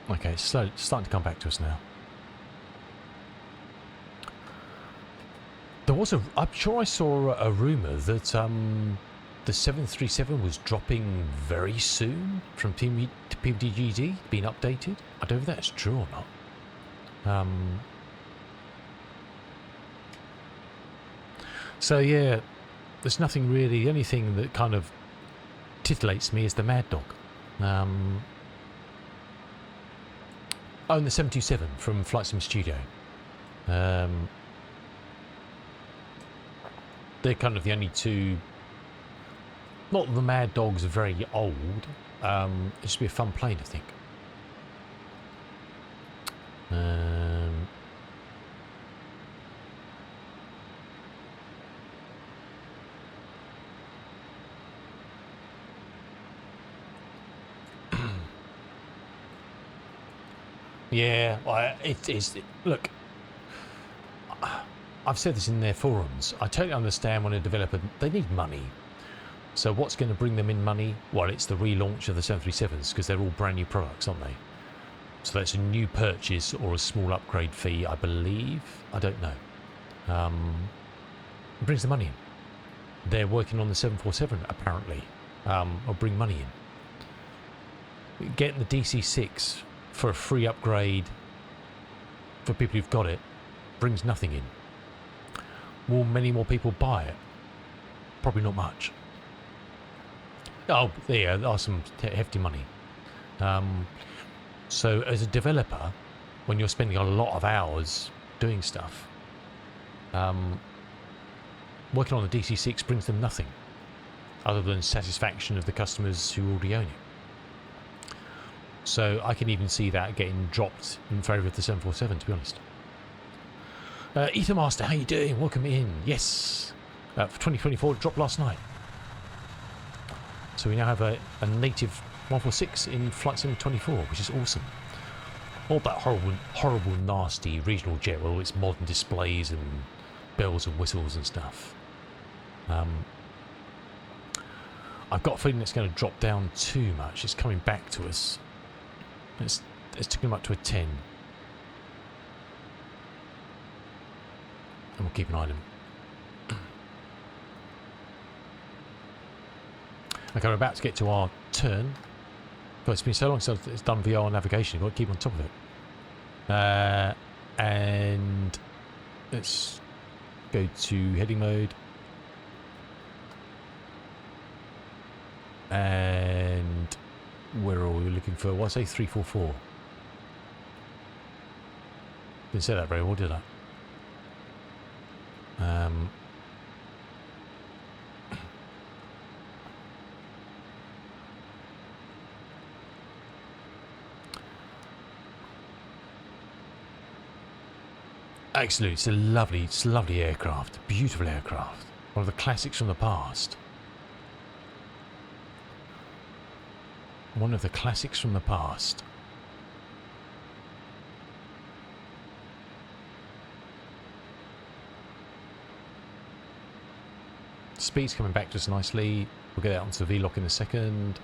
Okay, it's starting to come back to us now. There was I'm sure I saw a rumour that the 737 was dropping very soon from PMDGD, being updated. I don't know if that's true or not. So yeah, there's nothing really. The only thing that kind of titillates me is the Mad Dog. Oh, and the 727 from Flight Sim Studio. They're kind of the only two. Not that the Mad Dogs are very old. It should be a fun plane, I think. Yeah, it is. Look, I've said this in their forums. I totally understand when a developer, they need money. So what's going to bring them in money? Well, it's the relaunch of the 737s because they're all brand new products, aren't they? So that's a new purchase or a small upgrade fee, I believe. I don't know. It brings the money in. They're working on the 747 apparently, or bring money in. Getting the DC-6 for a free upgrade for people who've got it brings nothing in. Will many more people buy it? Probably not much. Oh, there are some hefty money. So as a developer, when you're spending a lot of hours doing stuff, working on the DC-6 brings them nothing other than satisfaction of the customers who already own it. So I can even see that getting dropped in favour of the 747, to be honest. Ethermaster, how you doing? Welcome in. Yes, for 2024, dropped last night. So we now have a native 146 in Flight Sim 24, which is awesome. All that horrible, nasty regional jet with all its modern displays and bells and whistles and stuff. I've got a feeling it's going to drop down too much. It's coming back to us. It's taking them up to a 10. And we'll keep an eye on them. Okay, we're about to get to our turn. But it's been so long since it's done VR navigation, you've got to keep on top of it. And let's go to heading mode. And where are we looking for? Well, I say 344. Didn't say that very well, did I? Absolutely, it's a lovely aircraft, beautiful aircraft, one of the classics from the past. One of the classics from the past. Speed's coming back to us nicely. We'll get out onto the V-lock in a second.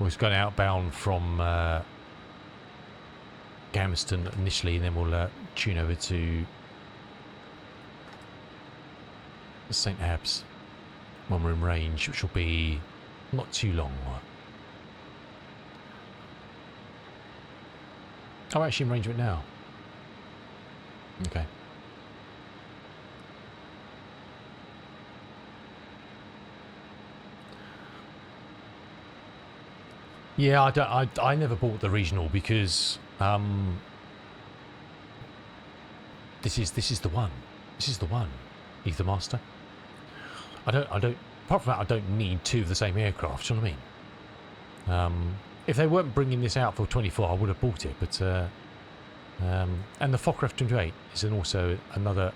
Well, it's going outbound from Galveston initially, and then we'll tune over to St. Abbs when we're in range, which will be not too long. Oh, actually in range of it now. Okay. Yeah, I never bought the regional because this is the one. This is the one. Ether Master. I don't apart from that I don't need two of the same aircraft, do you know what I mean? If they weren't bringing this out for 24 I would have bought it, but and the Fokker F-28 is also another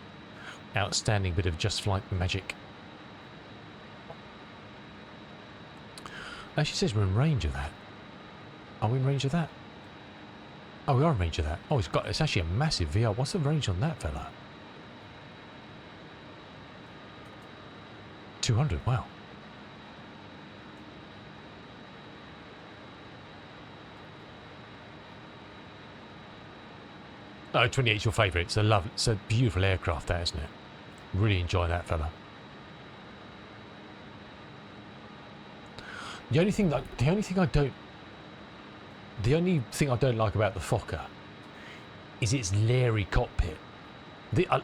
outstanding bit of just flight magic. Actually says we're in range of that. Are we in range of that? Oh, we are in range of that. Oh, it's actually a massive VR. What's the range on that fella? 200, wow. Oh, 28 is your favourite. It's a beautiful aircraft, that, isn't it? Really enjoy that fella. The only thing I don't like about the Fokker is its leery cockpit.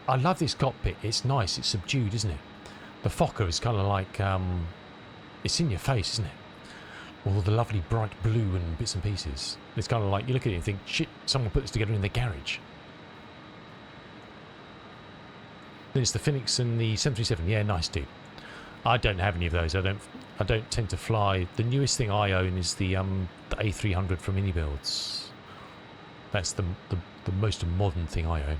I love this cockpit. It's nice. It's subdued, isn't it? The Fokker is kind of like it's in your face, isn't it? All the lovely bright blue and bits and pieces. It's kind of like you look at it and think, shit, someone put this together in their garage. Then it's the Phoenix and the 737. Yeah, nice dude. I don't have any of those. I don't tend to fly. The newest thing I own is the A300 from Minibuilds. That's the most modern thing I own.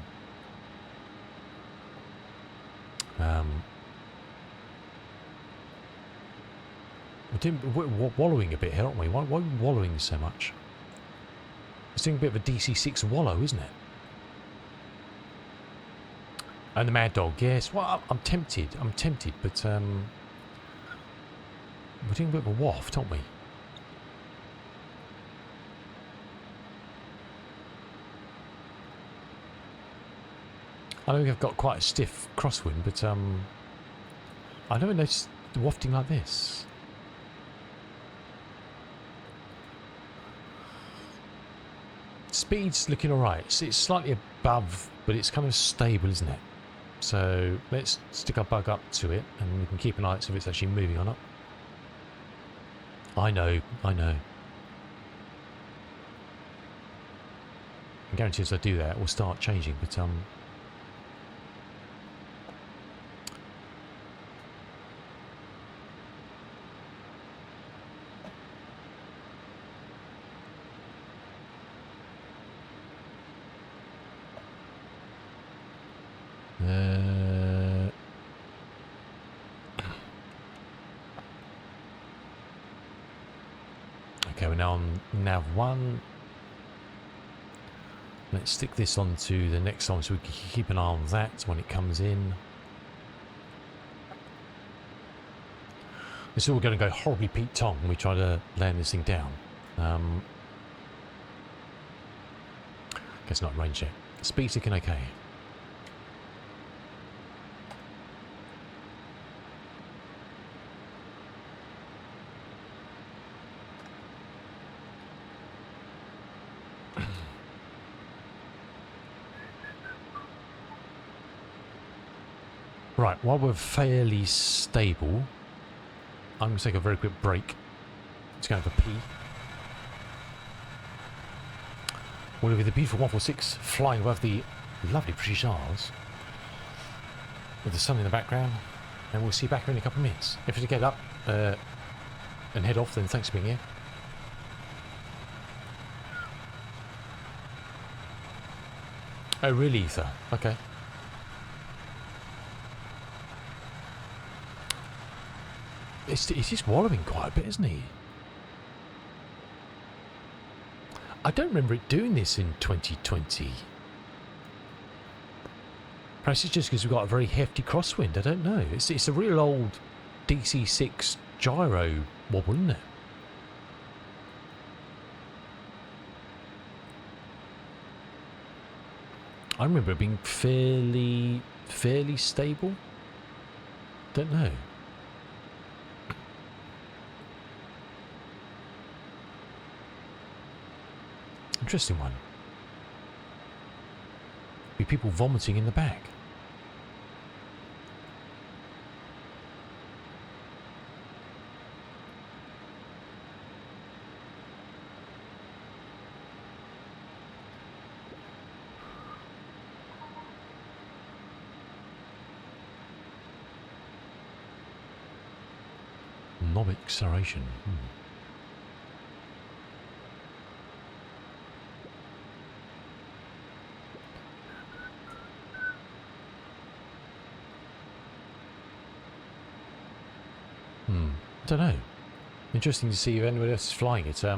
We're wallowing a bit here, aren't we? Why are we wallowing so much? It's doing a bit of a DC-6 wallow, isn't it? And the Mad Dog, yes. Well, I'm tempted, but we're doing a bit of a waft, aren't we? I know we've got quite a stiff crosswind, but I never noticed wafting like this. Speed's looking alright. It's slightly above, but it's kind of stable, isn't it? So let's stick our bug up to it, and we can keep an eye out if it's actually moving or not. I know. I guarantee as I do that, it will start changing, but okay, we're now on nav 1. Let's stick this onto the next one so we can keep an eye on that when it comes in. This is all going to go horribly Pete Tong when we try to land this thing down. Guess not in range yet. Speed's looking okay. Right, while we're fairly stable, I'm going to take a very quick break. Let's go have a pee. We'll be the beautiful 146 flying above the lovely British Isles with the sun in the background, and we'll see you back here in a couple of minutes. If you get up and head off, then thanks for being here. Oh, really, Ether? Okay. He's just wallowing quite a bit, isn't he? I don't remember it doing this in 2020. Perhaps it's just because we've got a very hefty crosswind. I don't know. It's a real old DC-6 gyro wobble, isn't it? I remember it being fairly stable. Don't know. Interesting one. Be people vomiting in the back. Knob acceleration. I don't know. Interesting to see if anyone else is flying it. I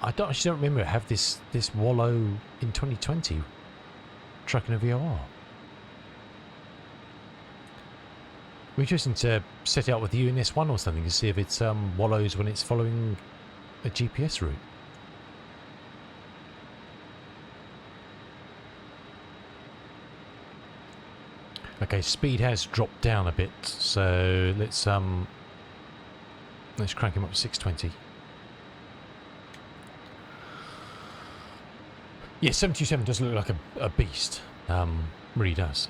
actually don't remember have this wallow in 2020 trucking a VOR. It'd be interesting to set it up with you in this one or something to see if it's wallows when it's following a GPS route. Okay, speed has dropped down a bit, so let's crank him up to 620. Yeah, 727 does look like a beast. Really does.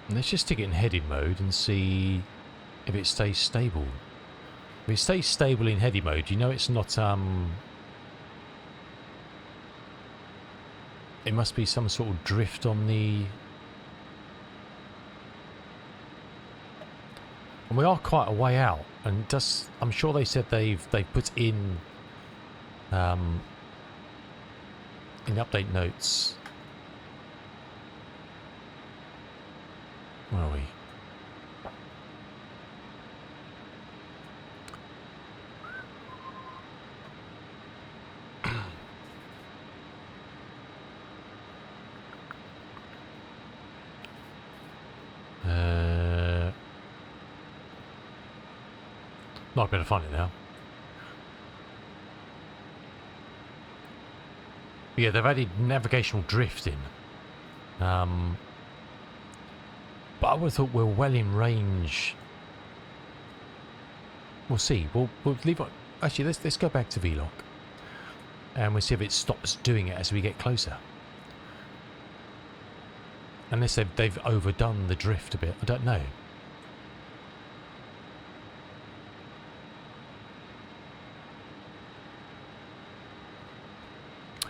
Let's just stick it in heading mode and see if it stays stable. If it stays stable in heady mode, you know it's not it must be some sort of drift on the... And we are quite a way out, and I'm sure they said they've put in update notes. Where are we? Might be able to find it now. Yeah, they've added navigational drift in. But I would have thought we're well in range. We'll see. We'll leave it. Actually, let's go back to VLOC, and we'll see if it stops doing it as we get closer. Unless they've overdone the drift a bit. I don't know.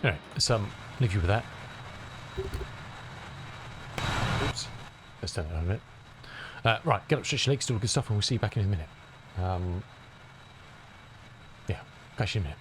Anyway, let's leave you with that. Oops. Let's turn it on a minute. Right, get up, stretch your legs, do all the good stuff, and we'll see you back in a minute. Yeah, catch you in a minute.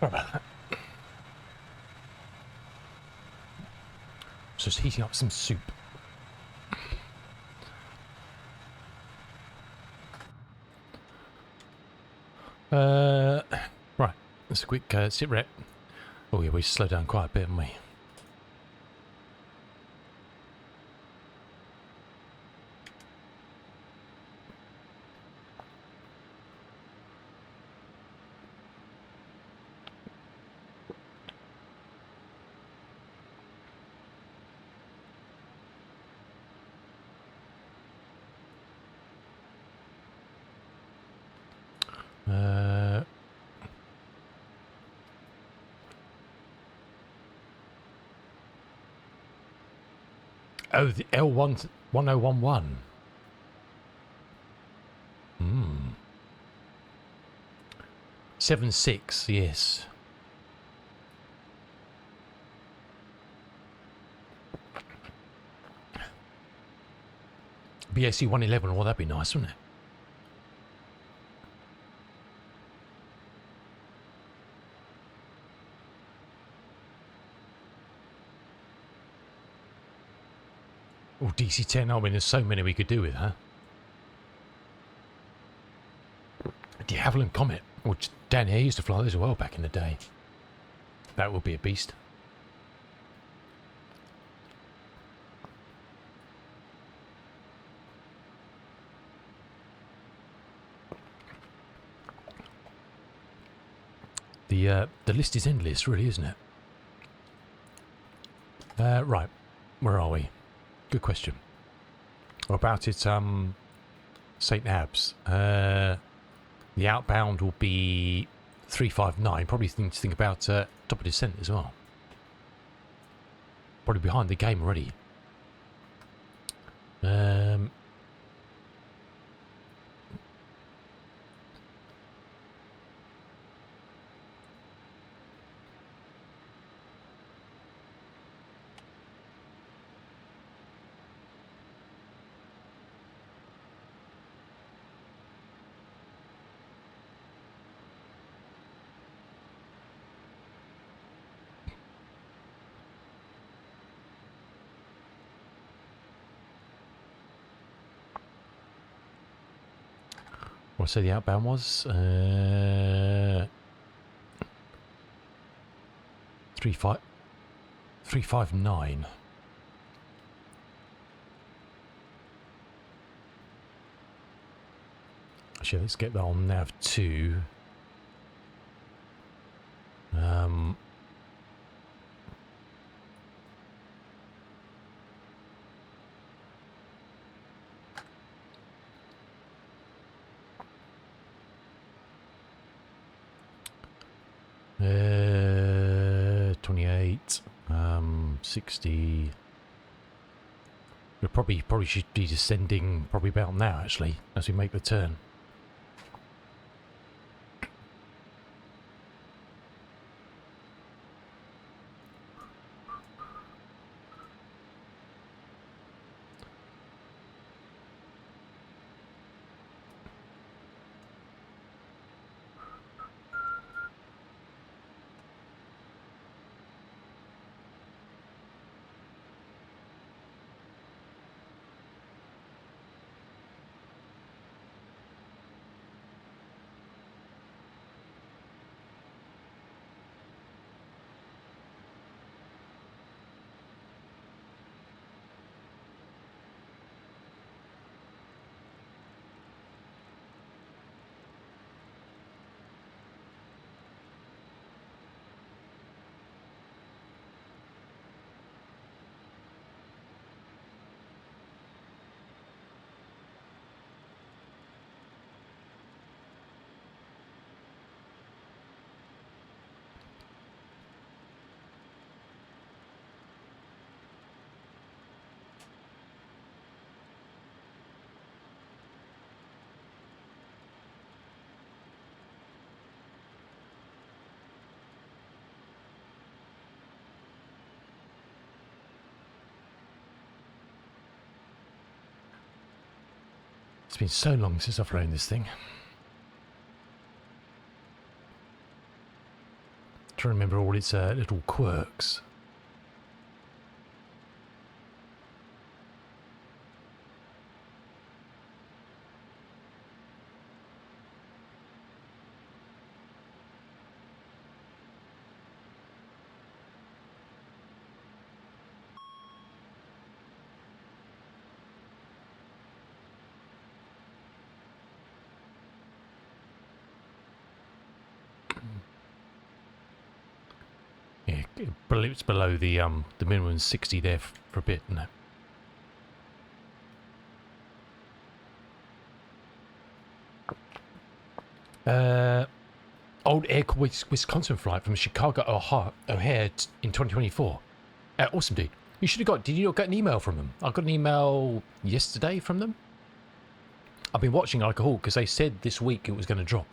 Sorry about that. Just heating up some soup. Right, that's a quick sit rep. Oh yeah, we slowed down quite a bit, haven't we? Oh, the L1 1011. 76, yes. BAC 111, well, that'd be nice, wouldn't it? Oh, DC-10, I mean, there's so many we could do with, huh? De Havilland Comet, which Dan here used to fly those as well back in the day. That would be a beast. The list is endless, really, isn't it? Right, where are we? Good question. About it, St. Abs. The outbound will be 359. Probably need to think about top of descent as well. Probably behind the game already. What I say the outbound was? 359. Actually, let's get that on nav 2. Uh, 28, 60. We probably should be descending probably about now, actually, as we make the turn. It's been so long since I've flown this thing. To remember all its little quirks. Yeah, it's below the minimum 60 there for a bit, isn't it? Old Air Wisconsin flight from Chicago O'Hare in 2024. Awesome, dude. You should have got. Did you not get an email from them? I got an email yesterday from them. I've been watching like a hawk because they said this week it was going to drop.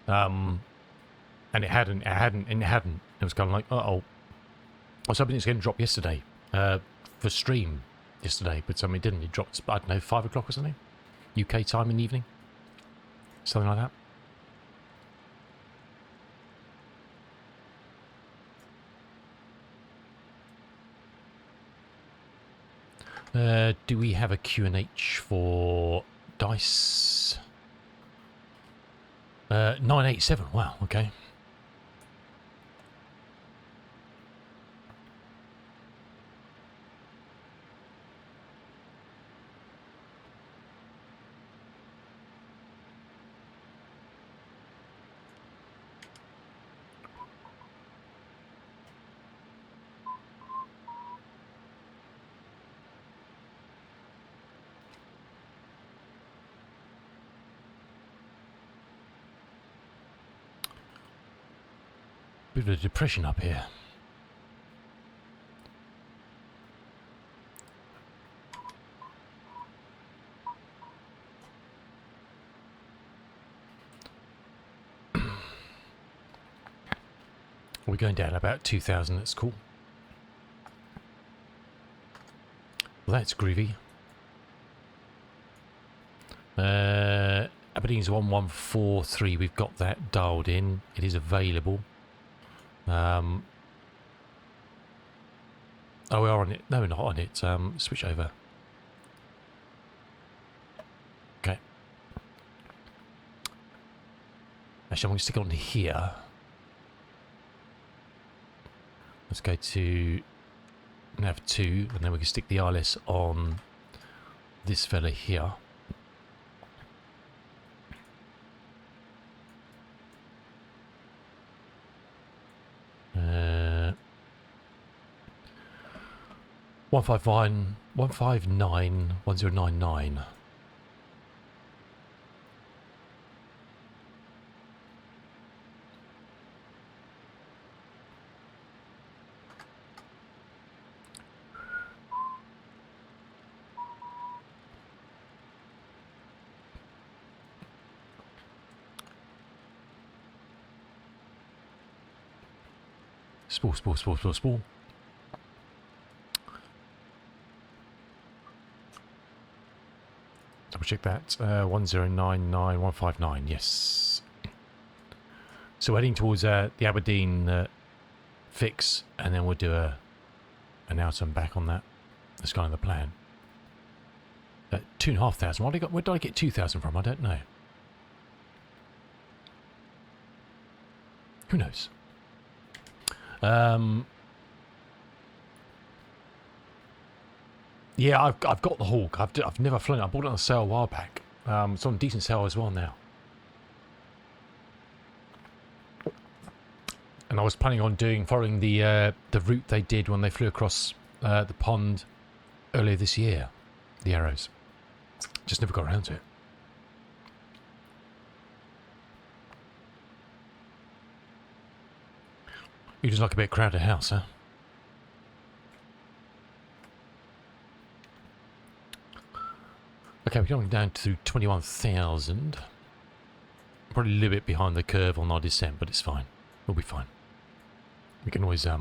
And it hadn't. It was kind of like, uh-oh. I was hoping it was going to drop yesterday for stream yesterday, but it didn't. It dropped, I don't know, 5 o'clock or something. UK time in the evening. Something like that. Do we have a Q&H for DICE? 987, wow, okay. Bit of a depression up here. We're going down about 2,000, that's cool. Well, that's groovy. Aberdeen's 1143, we've got that dialed in. It is available. Oh, we are on it. No, we're not on it. Switch over. Okay. Actually, I'm going to stick it on here. Let's go to nav 2, and then we can stick the ILS on this fella here. Uh, 159 1099. Spool. Double check that. 1099159. Yes. So heading towards the Aberdeen fix, and then we'll do an out and back on that. That's kind of the plan. 2,500. Where did I get 2,000 from? I don't know. Who knows? Yeah, I've got the Hawk. I've never flown it. I bought it on sale a while back. It's on decent sale as well now. And I was planning on following the route they did when they flew across the pond earlier this year. The arrows. Just never got around to it. You just like a bit crowded house, huh? Okay, we're going down to 21,000. Probably a little bit behind the curve on our descent, but it's fine. We'll be fine. We can always put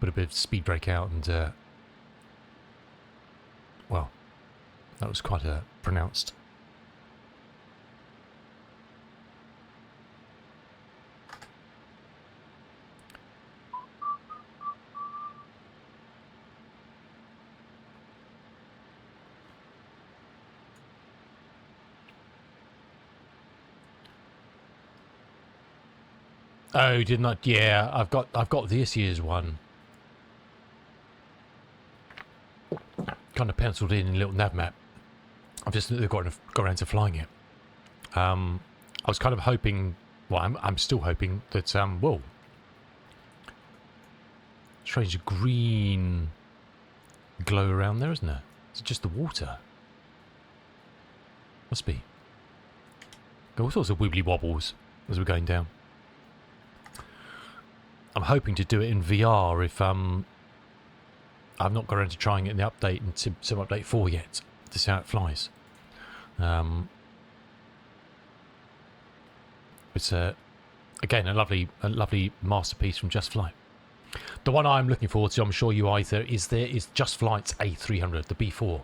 a bit of speed brake out and well, that was quite a pronounced Oh, did not? Yeah, I've got this year's one. Kind of penciled in a little nav map. I've just got around to flying it. I was kind of hoping. Well, I'm still hoping that whoa, strange green glow around there, isn't there? Is it just the water? Must be. Got all sorts of wibbly wobbles as we're going down. I'm hoping to do it in VR if I've not got around to trying it in the update and Sim Update 4 yet to see how it flies. It's again a lovely masterpiece from Just Flight. The one I'm looking forward to, I'm sure you either is Just Flight's A300, the B4.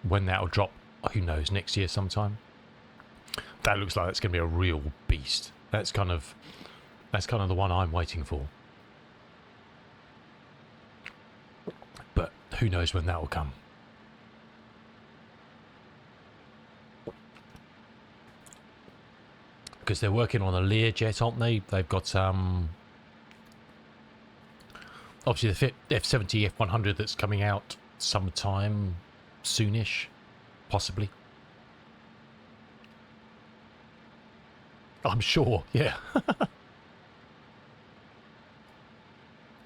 When that'll drop, who knows, next year sometime. That looks like it's going to be a real beast. That's kind of the one I'm waiting for. But who knows when that will come. Because they're working on a Learjet, aren't they? They've got obviously the F70 F100 that's coming out sometime soonish, possibly. I'm sure, yeah.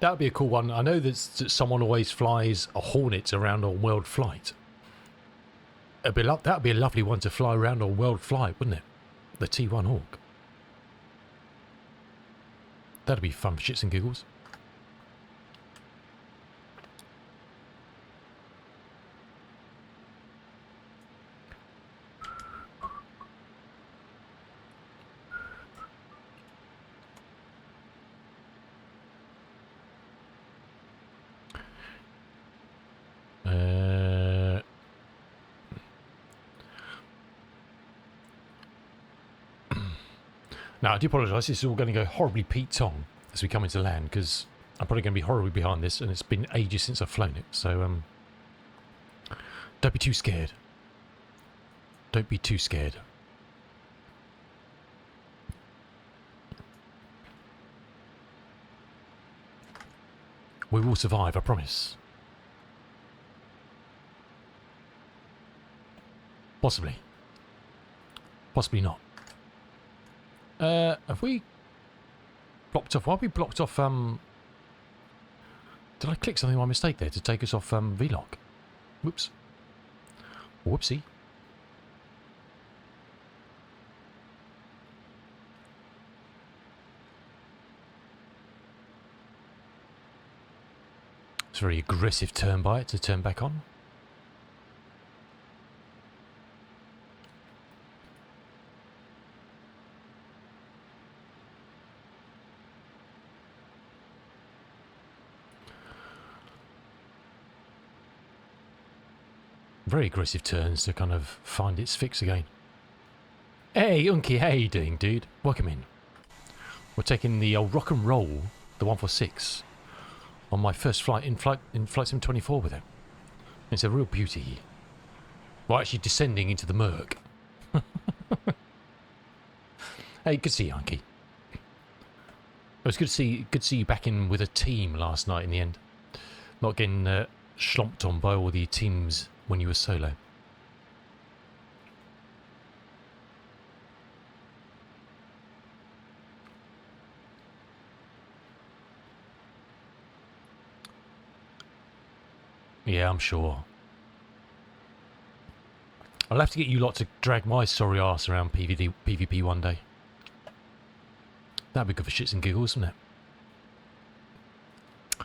That would be a cool one. I know that someone always flies a Hornet around on world flight. That would be a lovely one to fly around on world flight, wouldn't it? The T1 Hawk. That'd be fun for shits and giggles. Now, I do apologise, this is all going to go horribly Pete Tong as we come into land, because I'm probably going to be horribly behind this, and it's been ages since I've flown it, so don't be too scared. Don't be too scared. We will survive, I promise. Possibly. Possibly not. Have we blocked off? Why have we blocked off, did I click something by mistake there to take us off, VLOG? Whoops. Whoopsie. It's a very aggressive turn by it to turn back on. Very aggressive turns to kind of find its fix again. Hey, Unky, how you doing, dude? Welcome in. We're taking the old rock and roll, the 146, on my first flight in Flight Sim 24 with it. It's a real beauty. We're actually descending into the murk. Hey, good to see you, Unky. It was good to see you back in with a team last night in the end. Not getting schlomped on by all the teams when you were solo. Yeah, I'm sure. I'll have to get you lot to drag my sorry arse around PvP one day. That'd be good for shits and giggles, wouldn't it?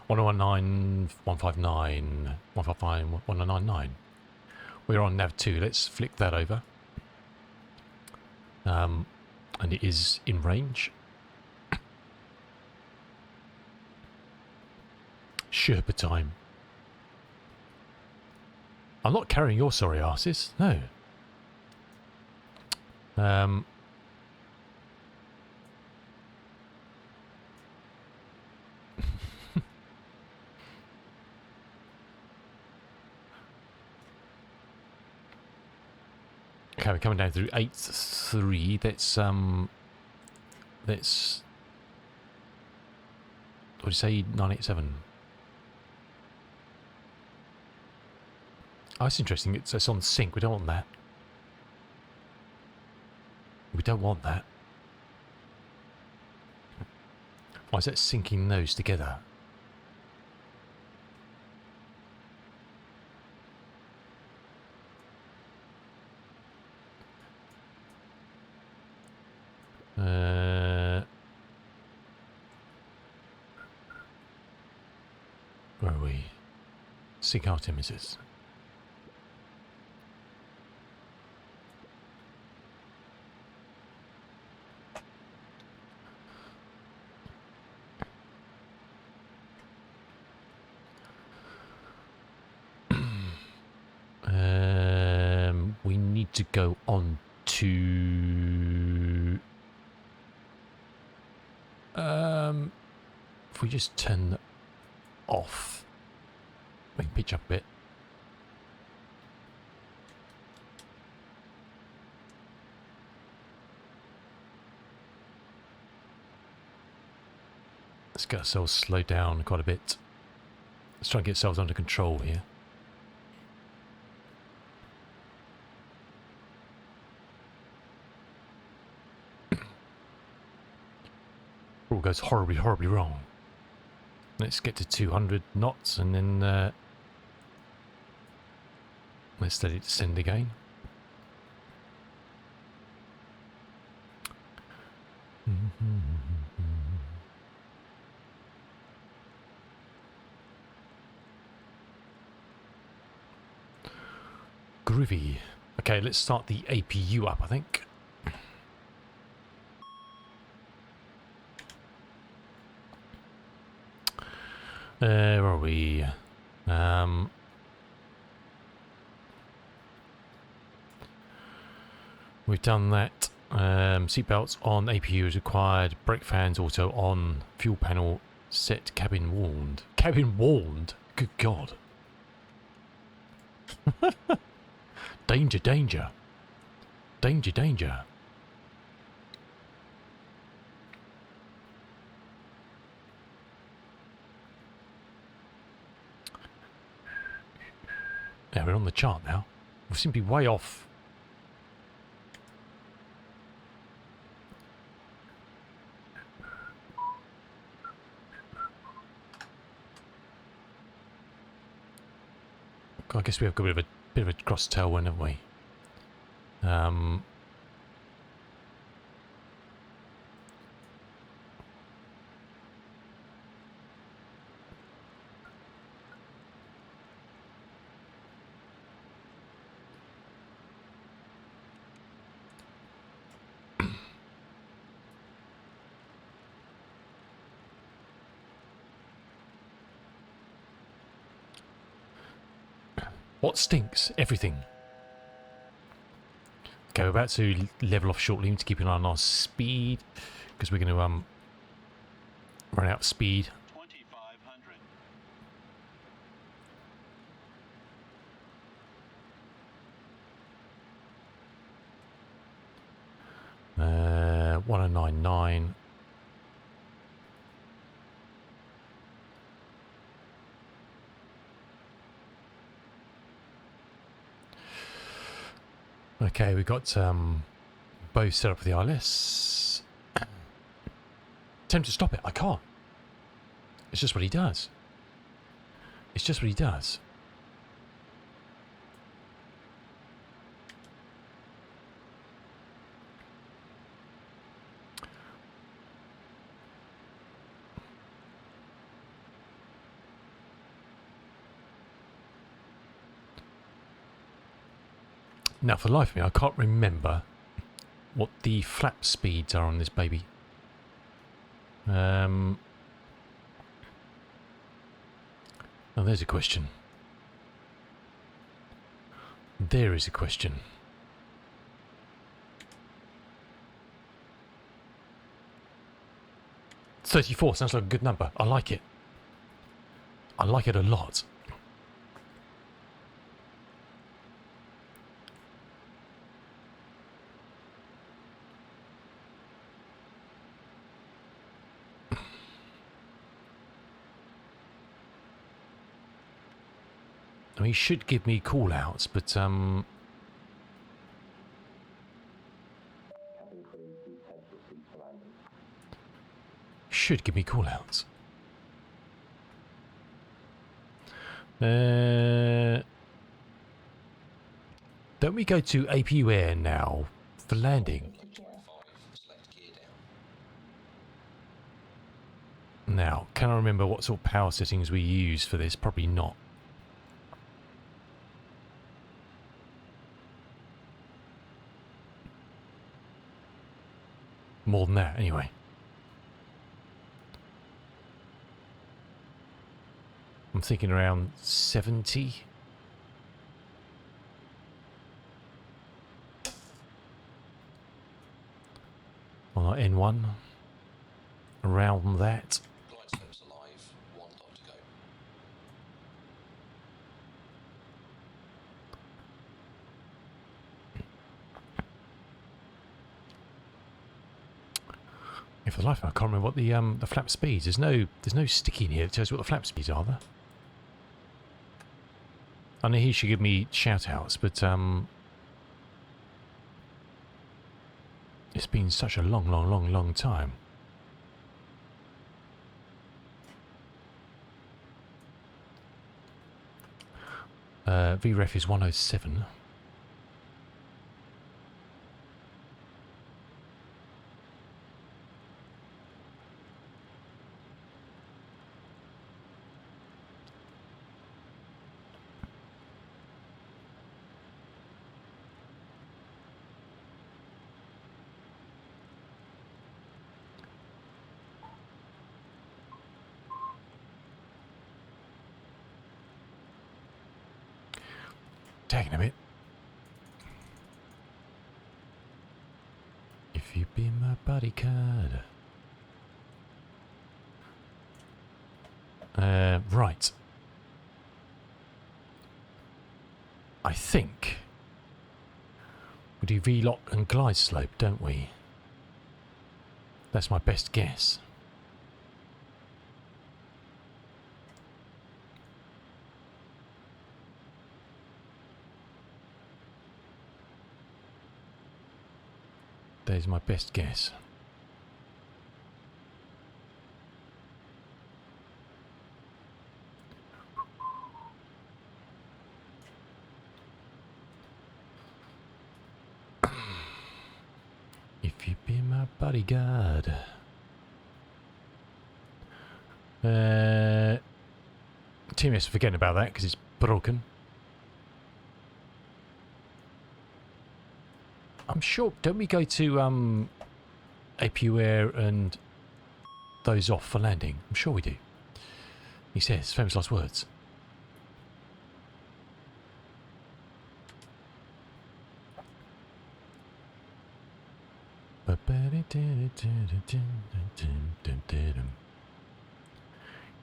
1019, 159, 155, 1099. We're on nav 2. Let's flick that over. And it is in range. Sherpa time. I'm not carrying your sorry asses. No. Okay, we're coming down through 8-3. Let's Let's... What did you say? 987. Oh, it's interesting. It's on sync. We don't want that. We don't want that. Why is that syncing those together? Where are we? Sync Artemises. We need to go on to... if we just turn that off, we can pitch up a bit. Let's get ourselves slowed down quite a bit. Let's try and get ourselves under control here. All goes horribly, horribly wrong. Let's get to 200 knots and then let's let it descend again. Groovy. Okay, let's start the APU up, I think. Where are we? We've done that. Seatbelts on, APU is required. Brake fans auto on. Fuel panel set. Cabin warned. Cabin warned? Good God. Danger, danger. Danger, danger. Yeah, we're on the chart now. We seem to be way off. I guess we have got a bit of a cross tailwind, haven't we? What stinks? Everything. Okay, we're about to level off shortly. We need to keep an eye on our speed because we're going to run out of speed. 1099. Okay, we've got both set up for the ILS. Attempt to stop it. I can't. It's just what he does. It's just what he does. Now, for the life of me, I can't remember what the flap speeds are on this baby. Oh, there's a question. There is a question. 34 sounds like a good number. I like it. I like it a lot. I mean, he should give me call-outs, but Cabin crew, please take your seats for landing. should give me call-outs. Don't we go to APU Air now for landing? Secure. 5, select gear down. Now, can I remember what sort of power settings we use for this? Probably not. More than that, anyway. I'm thinking around 70. On our N1. Around that. Glide slopes alive, 1 dot to go. Yeah, for the life of me, I can't remember what the flap speeds. There's no sticky in here that tells you what the flap speeds are there. I know he should give me shout outs, but it's been such a long time. VREF is 107. Taking a bit. If you be my bodyguard. Right. I think we do V-lock and glide slope, don't we? That's my best guess. That is my best guess. If you be my bodyguard. TMS, forgetting about that because it's broken. I'm sure, don't we go to APU Air and those off for landing? I'm sure we do. He says, famous last words.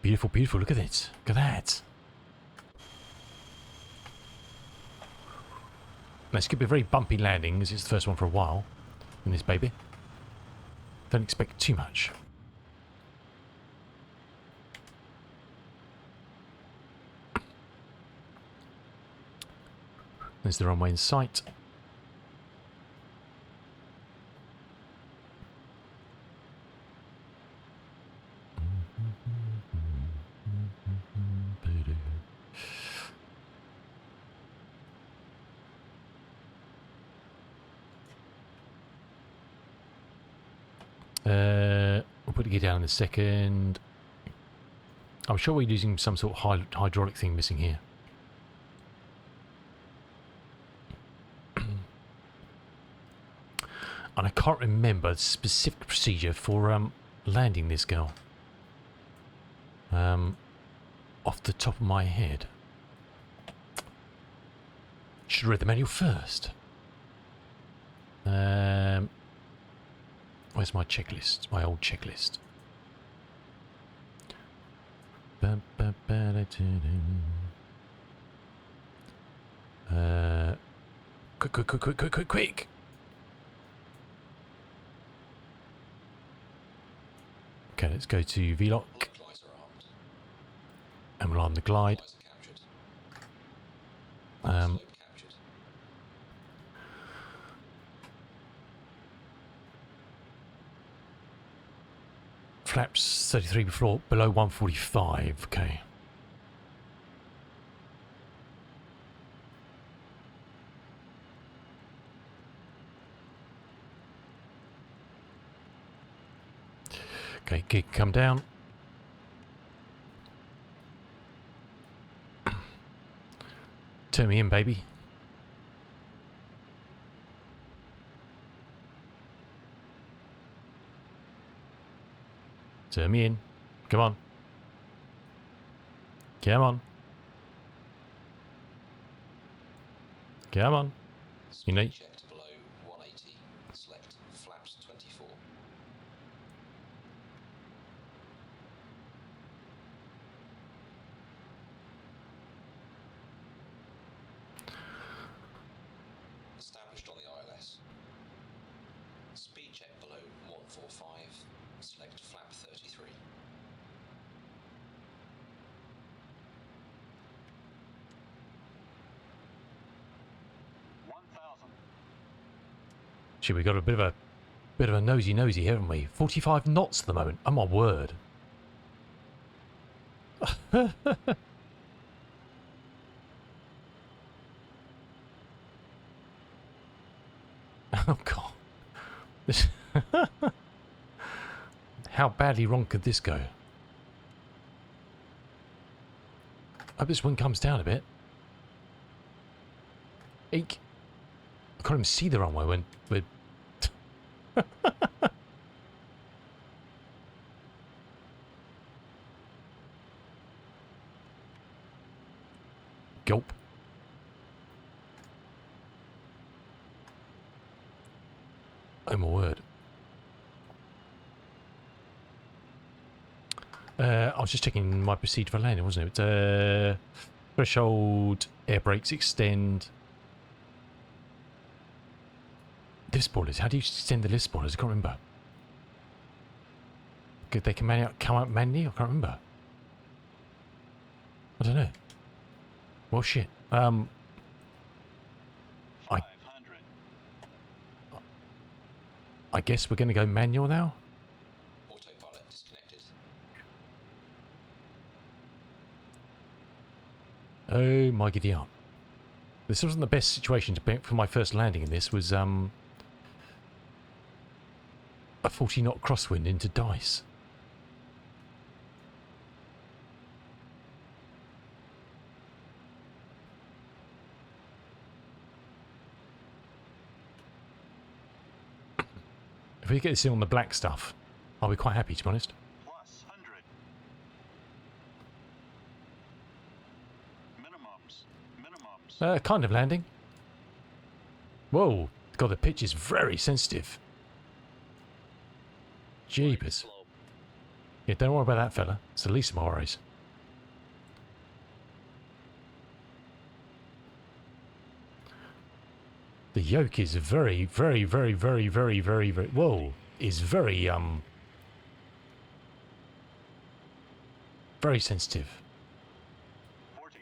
Beautiful, beautiful, look at it. Look at that. Now, it's going to be a very bumpy landing as it's the first one for a while in this baby. Don't expect too much. There's the runway in sight. We'll put the gear down in a second. I'm sure we're using some sort of hydraulic thing missing here. And I can't remember the specific procedure for landing this girl. Off the top of my head. Should have read the manual first. Where's my checklist? My old checklist. Quick! Okay, let's go to VLOC. Glides are armed. And we'll arm the glide. Glides are captured. Slope captured. Flaps 33 below 145. Okay. Okay, gig, come down. Turn me in, baby. Turn me in. Come on. Come on. Come on. You know. Speed checked below 180. Select flaps 24. Established on the ILS. Speed check below 145. Select flap 33. Shit, we got a bit of a nosy, haven't we? 45 knots at the moment. Oh my word. Oh god. This how badly wrong could this go? I hope this wind comes down a bit. Eek. I can't even see the runway when we're... Gulp. Oh my word. I was just checking my procedure for landing, wasn't it? Threshold, air brakes, extend. Lift spoilers. How do you extend the lift spoilers? I can't remember. Could they come out manually? I can't remember. I don't know. Well, shit. I guess we're going to go manual now. Autopilot disconnected. Oh my giddy aunt. This wasn't the best situation to be for my first landing in this. Was a 40 knot crosswind into Dice. If we get this in on the black stuff, I'll be quite happy, to be honest. Plus 100. Minimums. Kind of landing. Whoa, God, the pitch is very sensitive. Jeepers. Yeah, don't worry about that fella. It's the least of my worries. The yoke is very, very, very, very, very, very, very... Whoa. Is very, very sensitive. 40.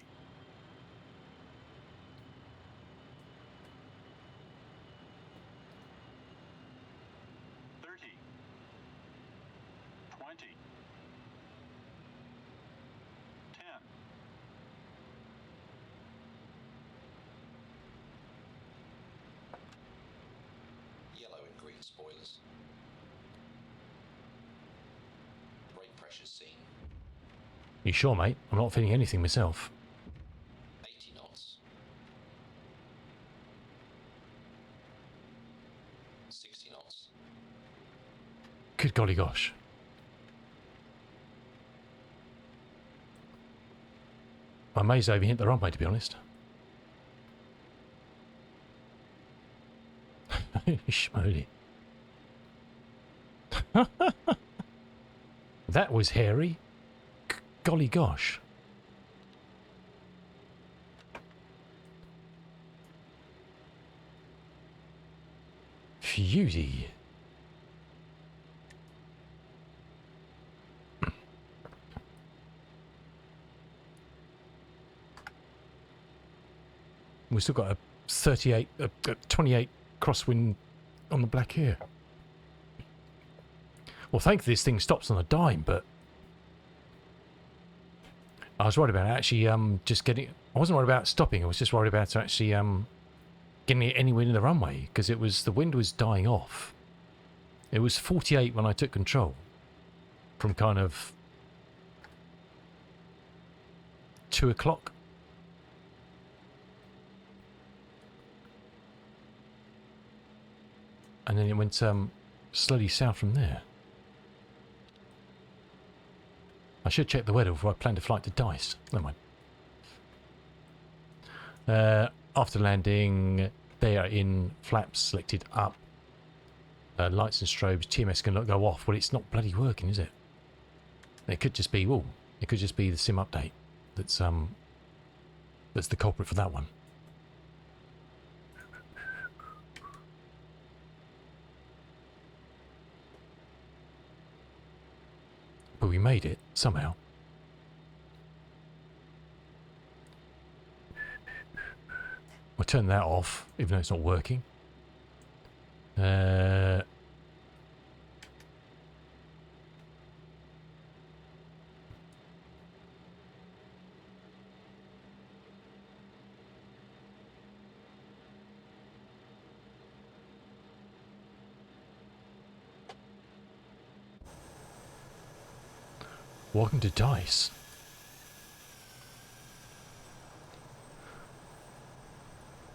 30. 20. 10. Yellow and green spoilers. Brake pressures seen. You sure, mate? I'm not feeling anything myself. 80 knots. 60 knots. Good golly gosh. I may have hit the runway, to be honest. Schmoly. That was hairy. Golly gosh. Fusey. We've still got a 28 crosswind on the black here. Well, thankfully this thing stops on a dime, but I was worried about actually just getting... I wasn't worried about stopping, I was just worried about actually getting it anywhere in the runway, because the wind was dying off. It was 48 when I took control, from kind of 2 o'clock. And then it went slowly south from there. I should check the weather before I planned a flight to Dice. Never mind. After landing, they are in flaps selected up. Lights and strobes. TMS can go off. Well, it's not bloody working, is it? It could just be. Oh, it could just be the sim update. That's the culprit for that one. But we made it somehow. We'll turn that off, even though it's not working. Welcome to Dice.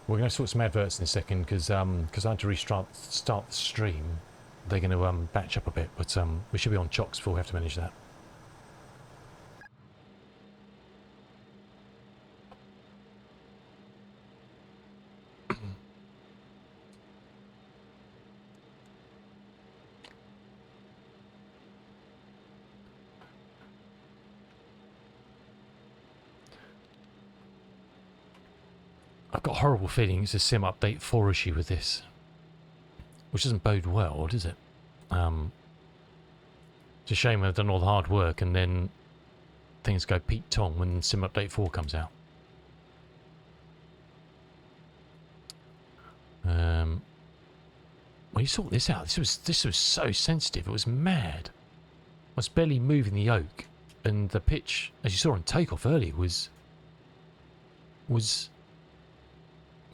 We're going to sort some adverts in a second because I had to start the stream. They're going to batch up a bit, but we should be on chocks before we have to manage that. I've got a horrible feeling it's a sim update 4 issue with this, which doesn't bode well, does it? It's a shame I've done all the hard work and then things go Pete Tong when sim update 4 comes out. When you sort this out, this was so sensitive. It was mad. I was barely moving the yoke, and the pitch, as you saw on takeoff earlier, was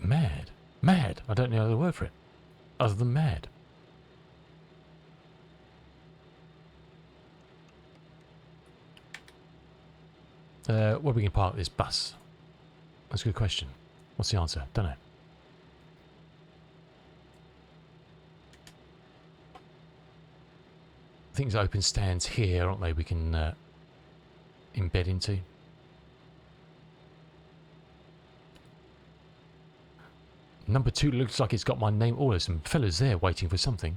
mad. Mad. I don't know the word for it, other than mad. Where are we going to park this bus? That's a good question. What's the answer? Don't know. I think there's open stands here, aren't they? We can embed into. Number 2 looks like it's got my name. Oh, there's some fellas there waiting for something.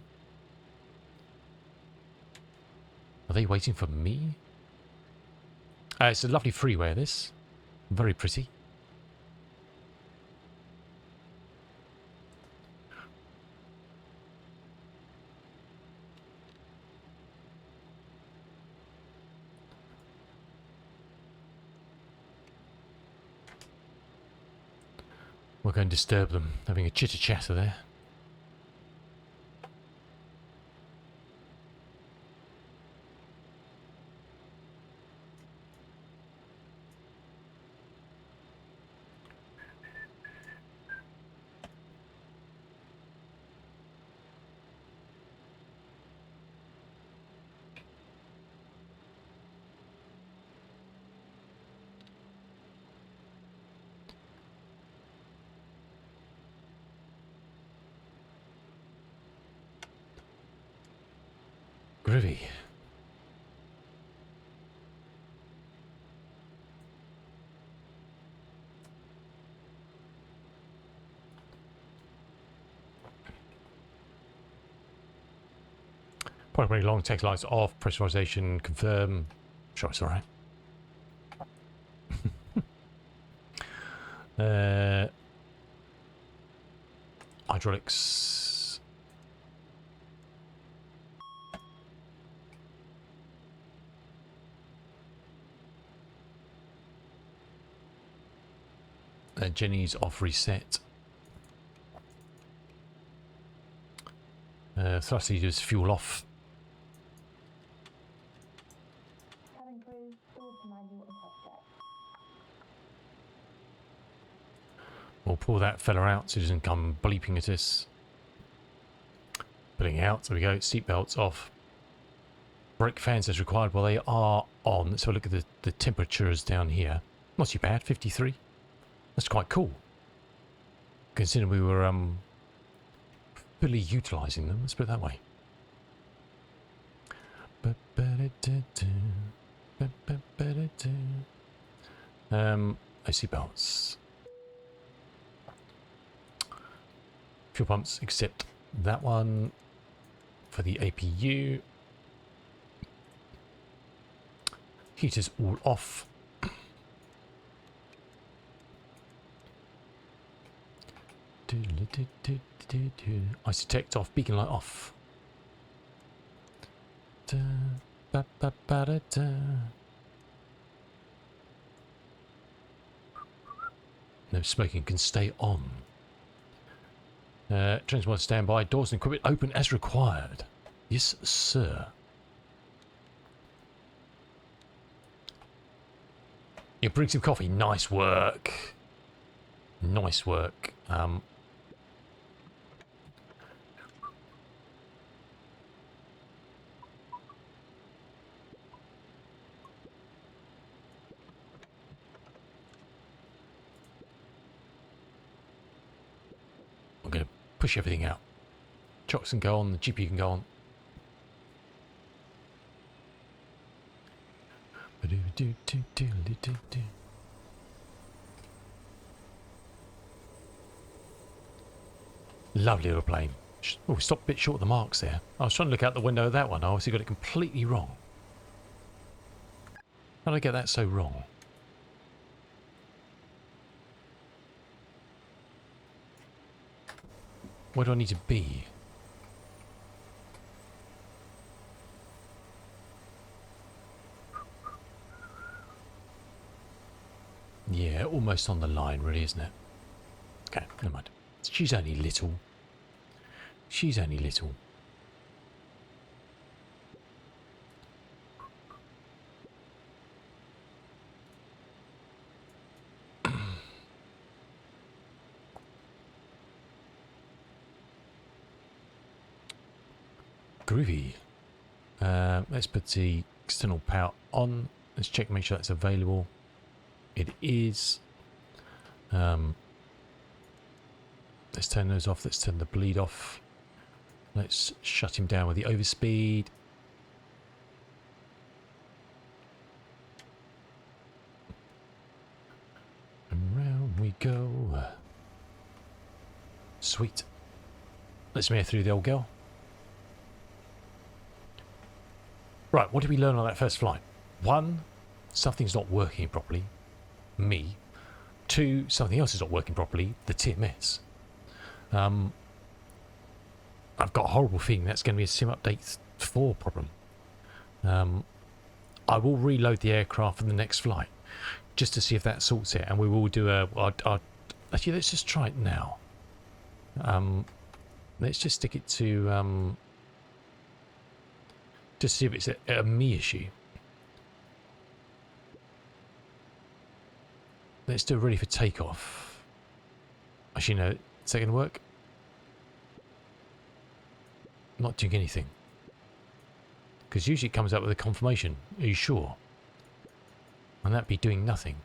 Are they waiting for me? It's a lovely freeway, this. Very pretty. We're going to disturb them, having a chitter-chatter there. Groovy. Product running long, text lights off, pressurization confirm. Sure, it's alright. Hydraulics. Jenny's off reset. Thrust leaders fuel off. Cabin crew, forward to manual and cross-check. We'll pull that fella out so he doesn't come bleeping at us. Pulling out, there we go, seatbelts off. Brake fans as required. Well, they are on. Let's have a look at the temperatures down here. Not too bad, 53. That's quite cool. Considering we were fully utilising them, let's put it that way. Seatbelts. Fuel pumps, except that one for the APU. Heaters all off. Isotect off, beacon light off. No smoking can stay on. Transport standby, doors and equipment open as required. Yes, sir. You bring some coffee. Nice work. Nice work. I'm going to push everything out. Chocks can go on, the GPU can go on. Lovely little plane. Oh, we stopped a bit short of the marks there. I was trying to look out the window of that one. I obviously got it completely wrong. How did I get that so wrong? Where do I need to be? Yeah, almost on the line, really, isn't it? Okay, never mind. She's only little. She's only little. Groovy. Let's put the external power on. Let's check, make sure that's available. It is. Let's turn those off. Let's turn the bleed off. Let's shut him down with the overspeed. And round we go. Sweet. Let's smear through the old girl. Right, what did we learn on that first flight? 1, something's not working properly. Me. 2, something else is not working properly. The TMS. I've got a horrible feeling that's going to be a Sim Update 4 problem. I will reload the aircraft for the next flight just to see if that sorts it, and we will do actually, let's just try it now. Let's just stick it to just see if it's a me issue. Let's do it ready for takeoff. Actually, no, is that going to work? Not doing anything. Because usually it comes up with a confirmation. Are you sure? And that'd be doing nothing.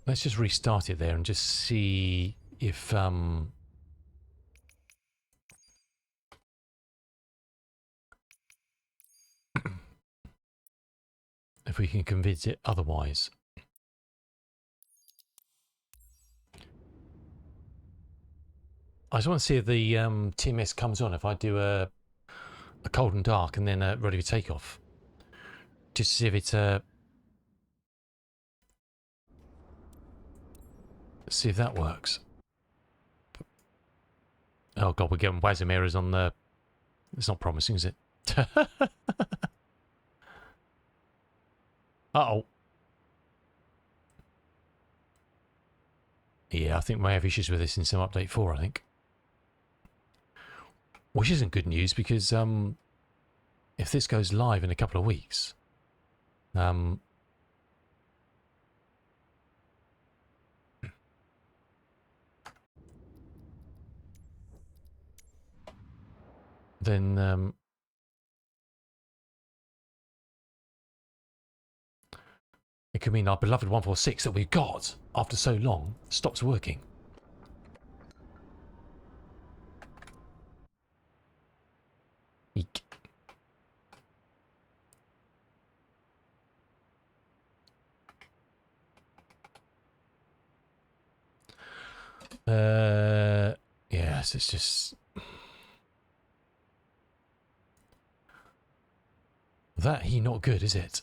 Let's just restart it there and just see if if we can convince it otherwise. I just want to see if the TMS comes on if I do a cold and dark and then ready for takeoff. Just to see if it's see if that works. Oh god, we're getting WASM errors on the... It's not promising, is it? Uh-oh. Yeah, I think we may have issues with this in some update 4, I think. Which isn't good news, because if this goes live in a couple of weeks, then it could mean our beloved 146 that we've got after so long stops working. Eek. Yes, it's just... That he not good, is it?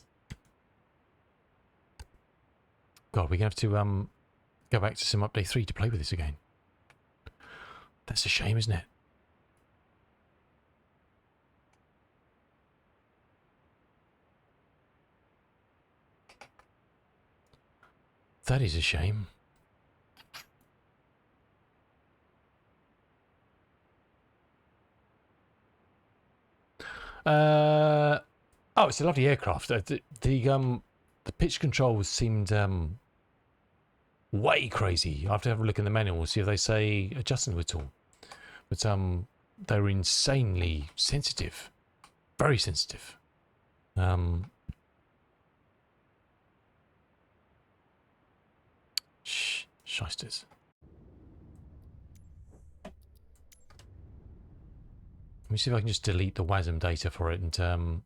God, we're going to have to go back to some update 3 to play with this again. That's a shame, isn't it? That is a shame. Oh, it's a lovely aircraft. The pitch controls seemed way crazy. I have to have a look in the manual, see if they say adjusting at all. But they were insanely sensitive, very sensitive. Shysters. Let me see if I can just delete the WASM data for it and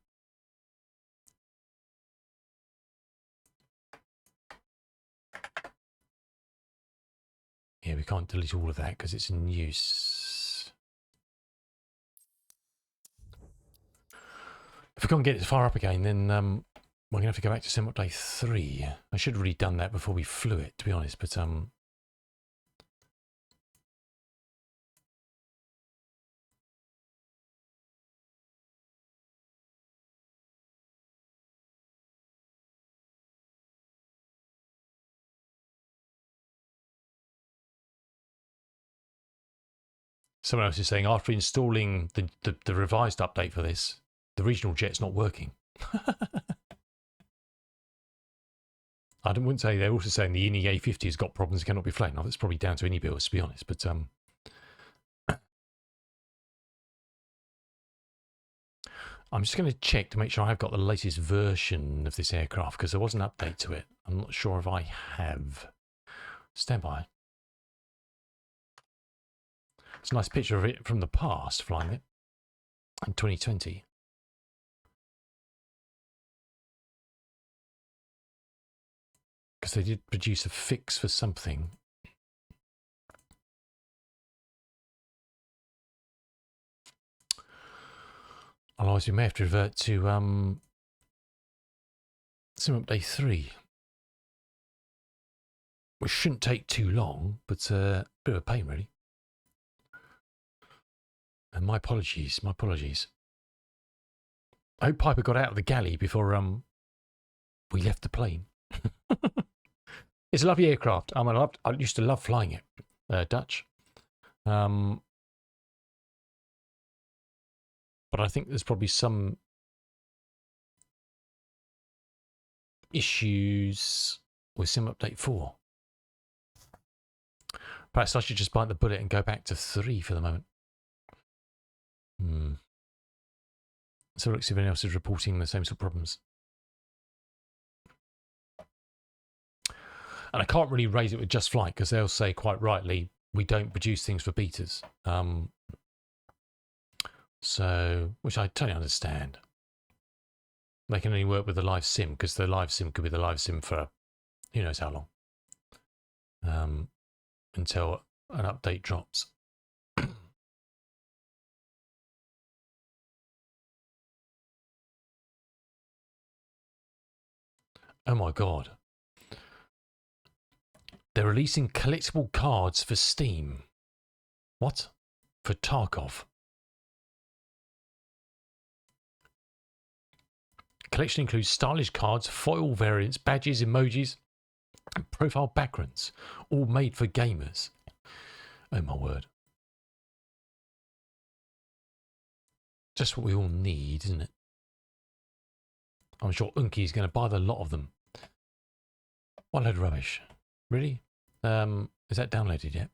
yeah, we can't delete all of that because it's in use. If we can't get it far up again, then we're going to have to go back to sim update 3. I should have really done that before we flew it, to be honest, but someone else is saying after installing the revised update for this, the regional jet's not working. I wouldn't say they're also saying the INI A50 has got problems and cannot be flown. Now, that's probably down to any builds, to be honest, but I'm just going to check to make sure I've got the latest version of this aircraft because there was an update to it. I'm not sure if I have. Stand by. It's a nice picture of it from the past, flying it in 2020. Because they did produce a fix for something. Otherwise, we may have to revert to Sim Update 3. Which shouldn't take too long, but a bit of a pain, really. And my apologies, my apologies. I hope Piper got out of the galley before we left the plane. It's a lovely aircraft. I used to love flying it, Dutch. But I think there's probably some issues with Sim Update 4. Perhaps I should just bite the bullet and go back to 3 for the moment. So let's see if anyone else is reporting the same sort of problems. And I can't really raise it with Just Flight because they'll say quite rightly, we don't produce things for betas. So, which I totally understand. They can only work with the live sim because the live sim could be the live sim for who knows how long. Until an update drops. Oh my god. They're releasing collectible cards for Steam. What? for Tarkov. Collection includes stylish cards, foil variants, badges, emojis, and profile backgrounds, all made for gamers. Oh my word. Just what we all need, isn't it? I'm sure Unki's going to buy the lot of them. What a load of rubbish. Really? Is that downloaded yet?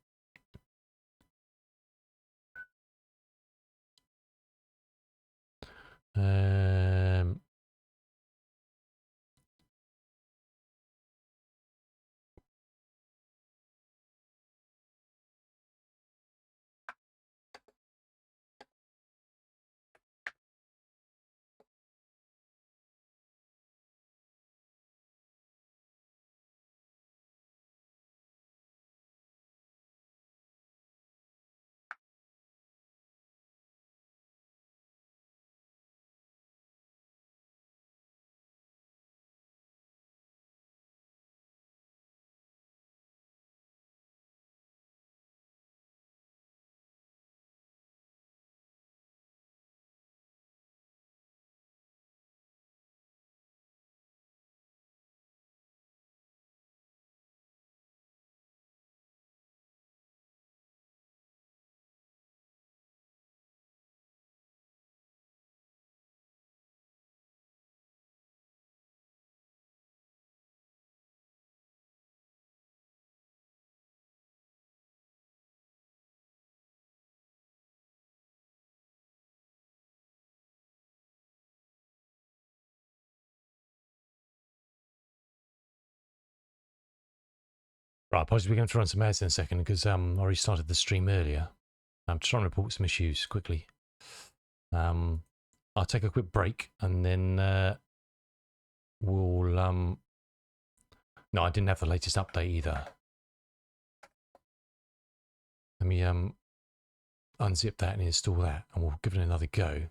Right, possibly going to run some ads in a second because I already started the stream earlier. I'm trying to report some issues quickly. I'll take a quick break and then we'll... No, I didn't have the latest update either. Let me unzip that and install that, and we'll give it another go.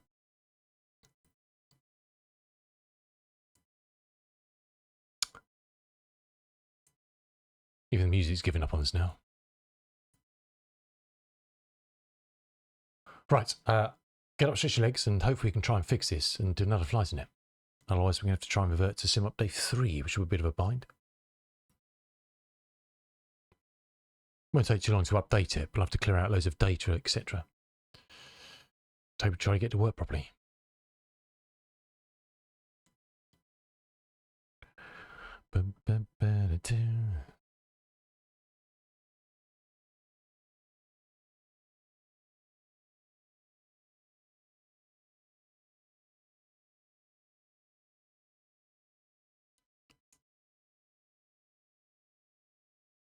Even the music's giving up on us now. Right, get up, stretch your legs, and hopefully we can try and fix this and do another flight in it. Otherwise, we're going to have to try and revert to Sim Update 3, which will be a bit of a bind. Won't take too long to update it, but we'll have to clear out loads of data, etc. So we try to get to work properly.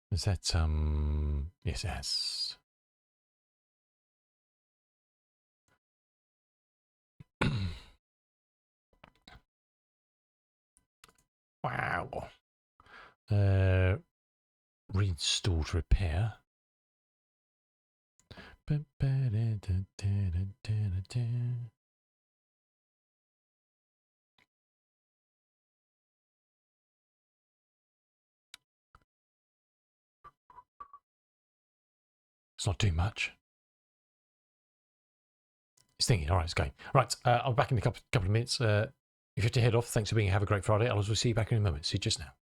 Is that, yes, it has. Wow. Reinstall to repair. It's not too much. It's thinking, all right, it's going. Right, I'll be back in a couple of minutes. If you have to head off, thanks for being here. Have a great Friday. I'll also see you back in a moment. See you just now.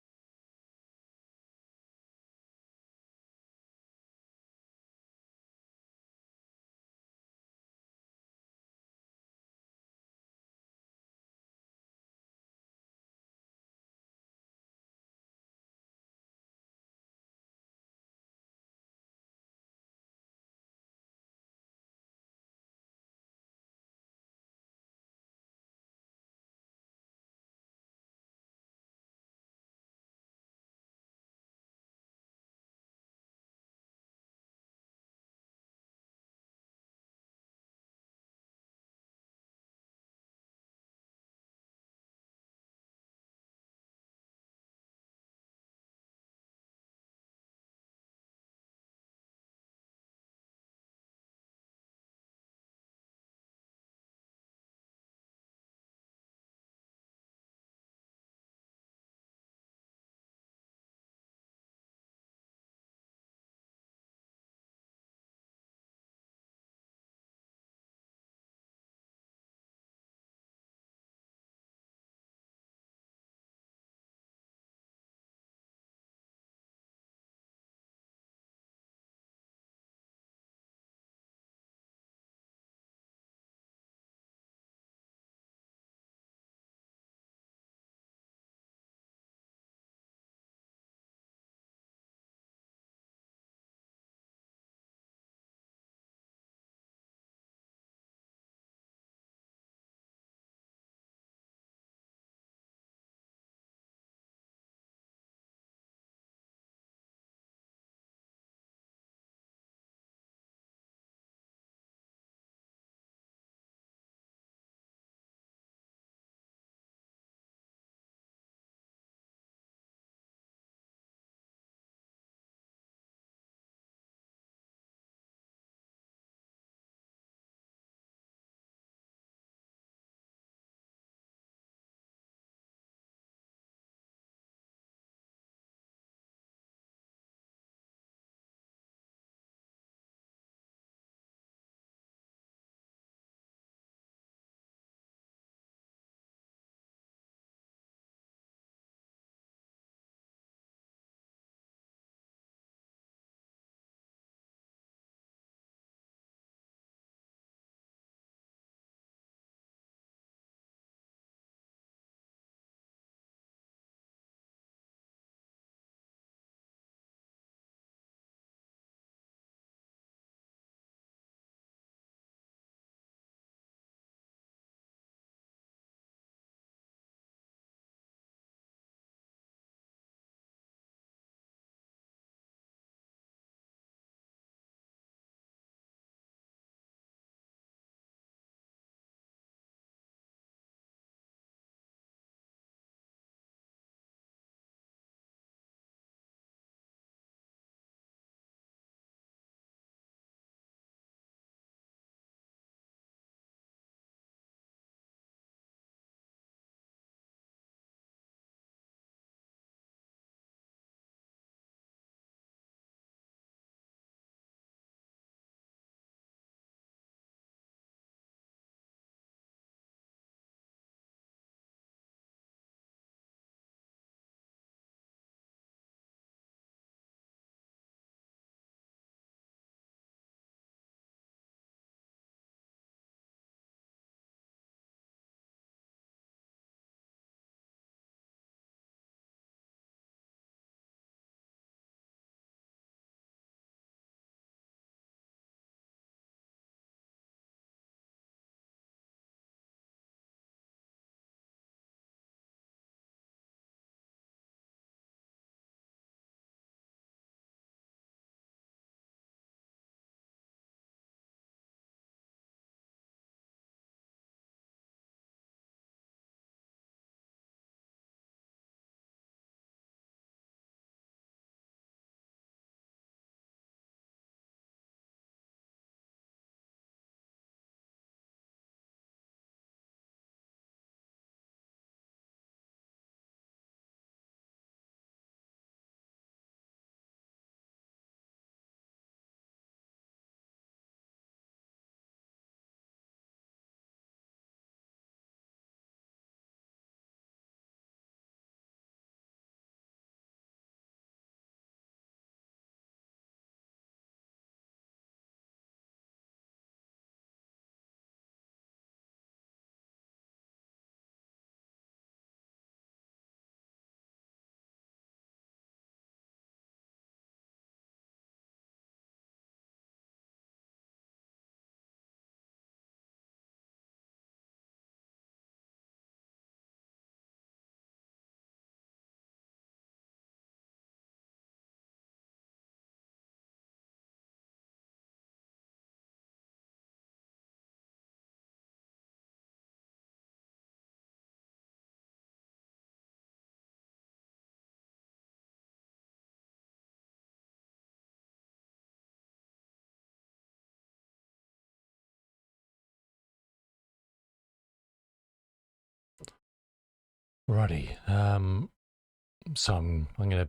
Righty. So I'm going to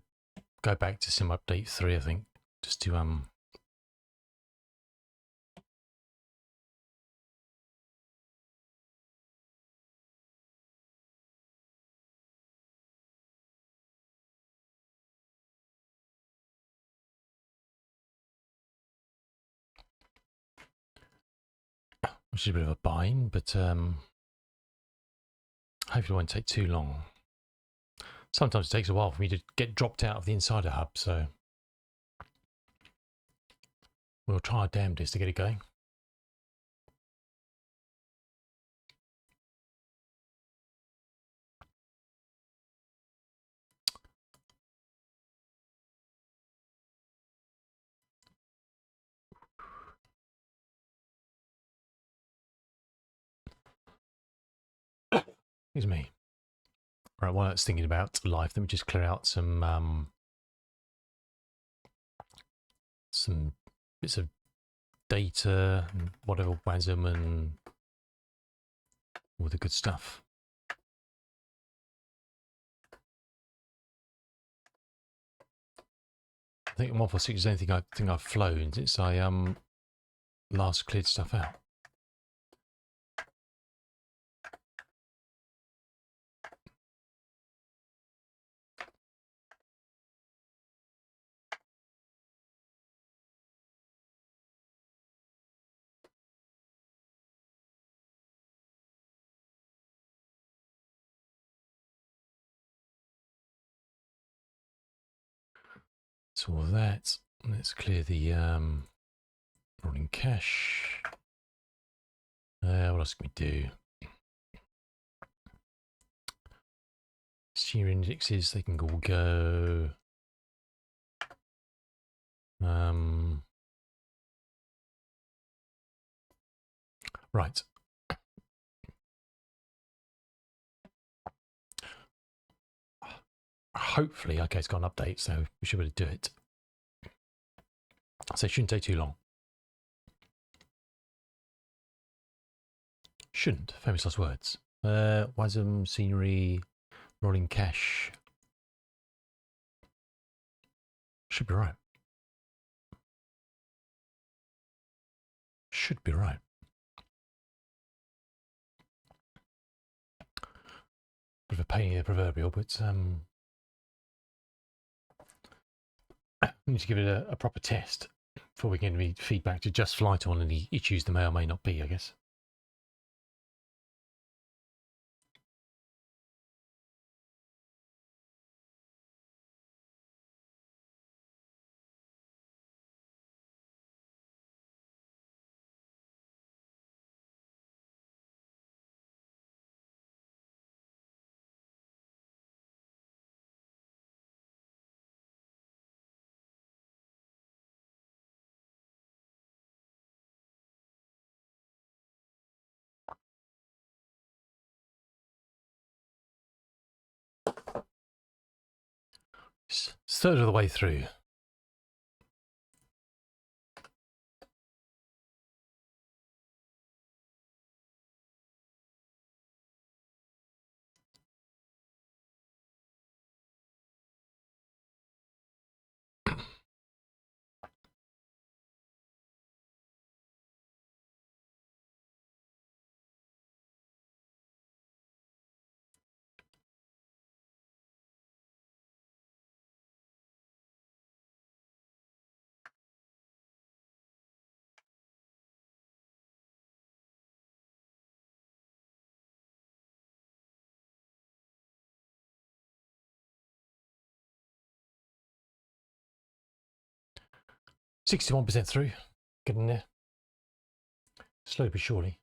go back to Sim Update 3, I think, just to which is a bit of a bind, but hopefully it won't take too long. Sometimes it takes a while for me to get dropped out of the Insider Hub, so we'll try our damnedest to get it going. Excuse me. Right, while I was thinking about life, let me just clear out some bits of data and whatever WASM and all the good stuff. I think 146 is the only thing I think I've flown since I last cleared stuff out. So all that. Let's clear the rolling cache. What else can we do? Senior indexes, they can all go. Right. Hopefully, okay, it's got an update, so we should be able to do it. So it shouldn't take too long. Shouldn't, famous last words. WASM, scenery, rolling cache. Should be right. Should be right. Bit of a pain in the proverbial, but I need to give it a proper test before we get any feedback to just flight on any issues there may or may not be, I guess. It's a third of the way through. %61 through, getting there. Slowly but surely.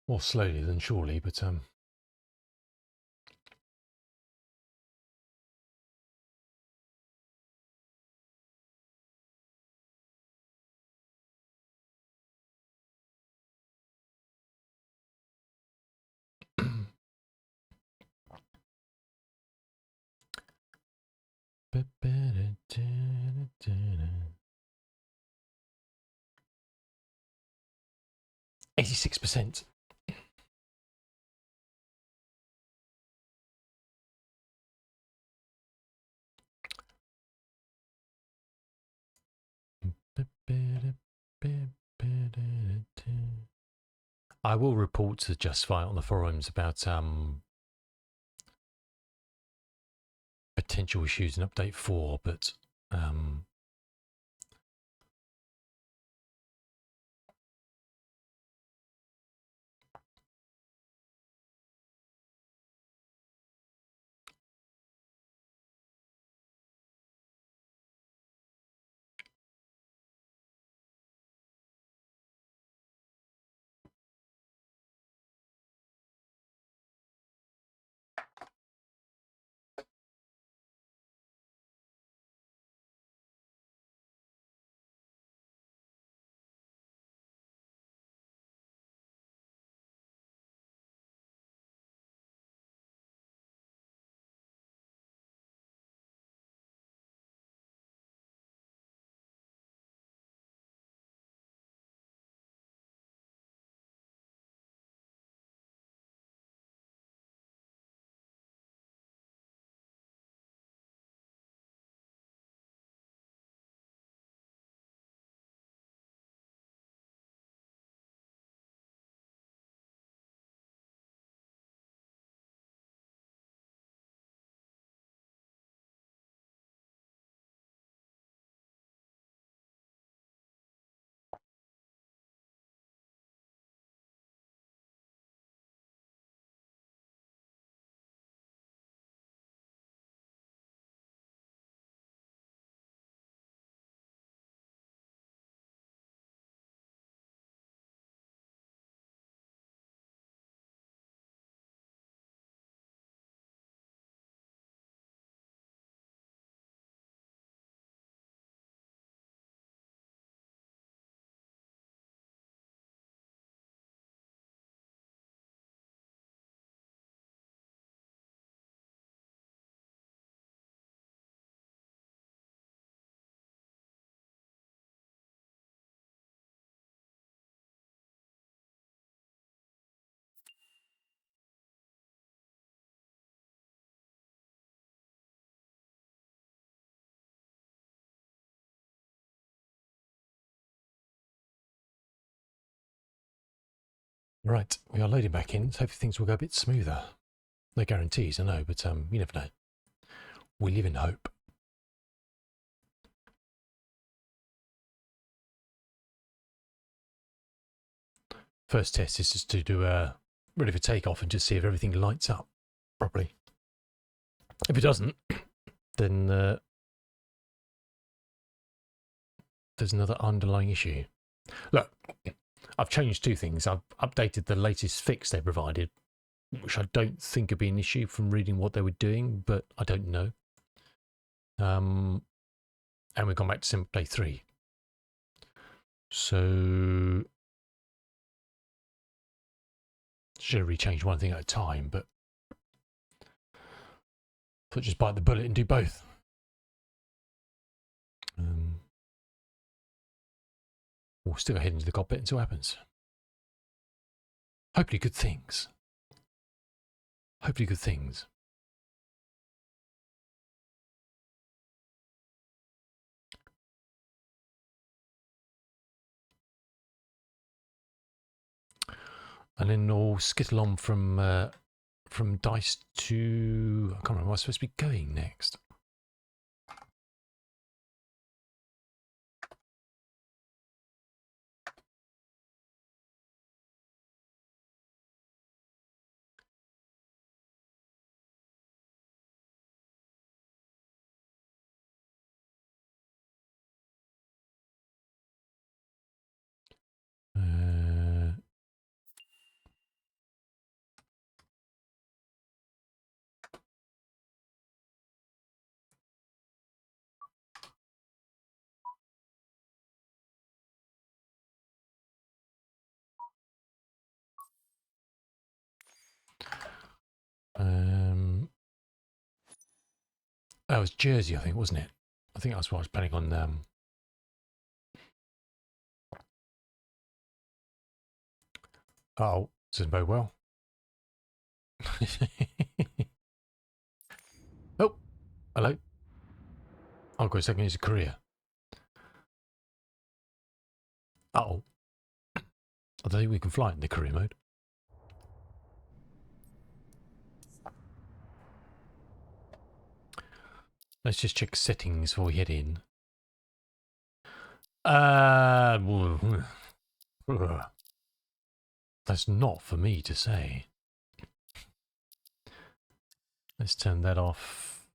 More slowly than surely, but %86. I will report to Just Fight on the forums about potential issues in update 4, but right, we are loading back in, so hopefully things will go a bit smoother. No guarantees, I know, but you never know. We live in hope. First test is just to do a ready for takeoff and just see if everything lights up properly. If it doesn't, then there's another underlying issue. Look, I've changed two things. I've updated the latest fix they provided, which I don't think would be an issue from reading what they were doing, but I don't know. And we've gone back to Simple Play 3. So, should have changed one thing at a time, but thought just bite the bullet and do both. We'll still head into the cockpit and see what happens. Hopefully good things. Hopefully good things. And then we'll skittle on from Dice to... I can't remember where I'm supposed to be going next. That was Jersey, I think, wasn't it? I think that's what I was planning on. Oh, this isn't very well. Oh, hello. I'll go a second. It's a Korea. Uh-oh. I don't think we can fly in the career mode. Let's just check settings before we head in. That's not for me to say. Let's turn that off.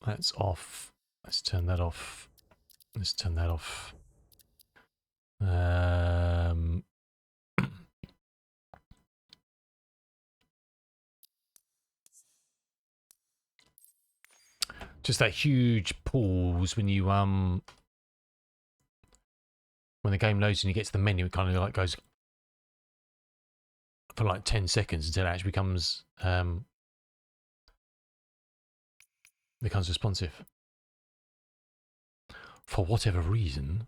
That's off. Let's turn that off. Let's turn that off. Just that huge pause when you when the game loads and you get to the menu, it kind of like goes for like 10 seconds until it actually becomes responsive. For whatever reason.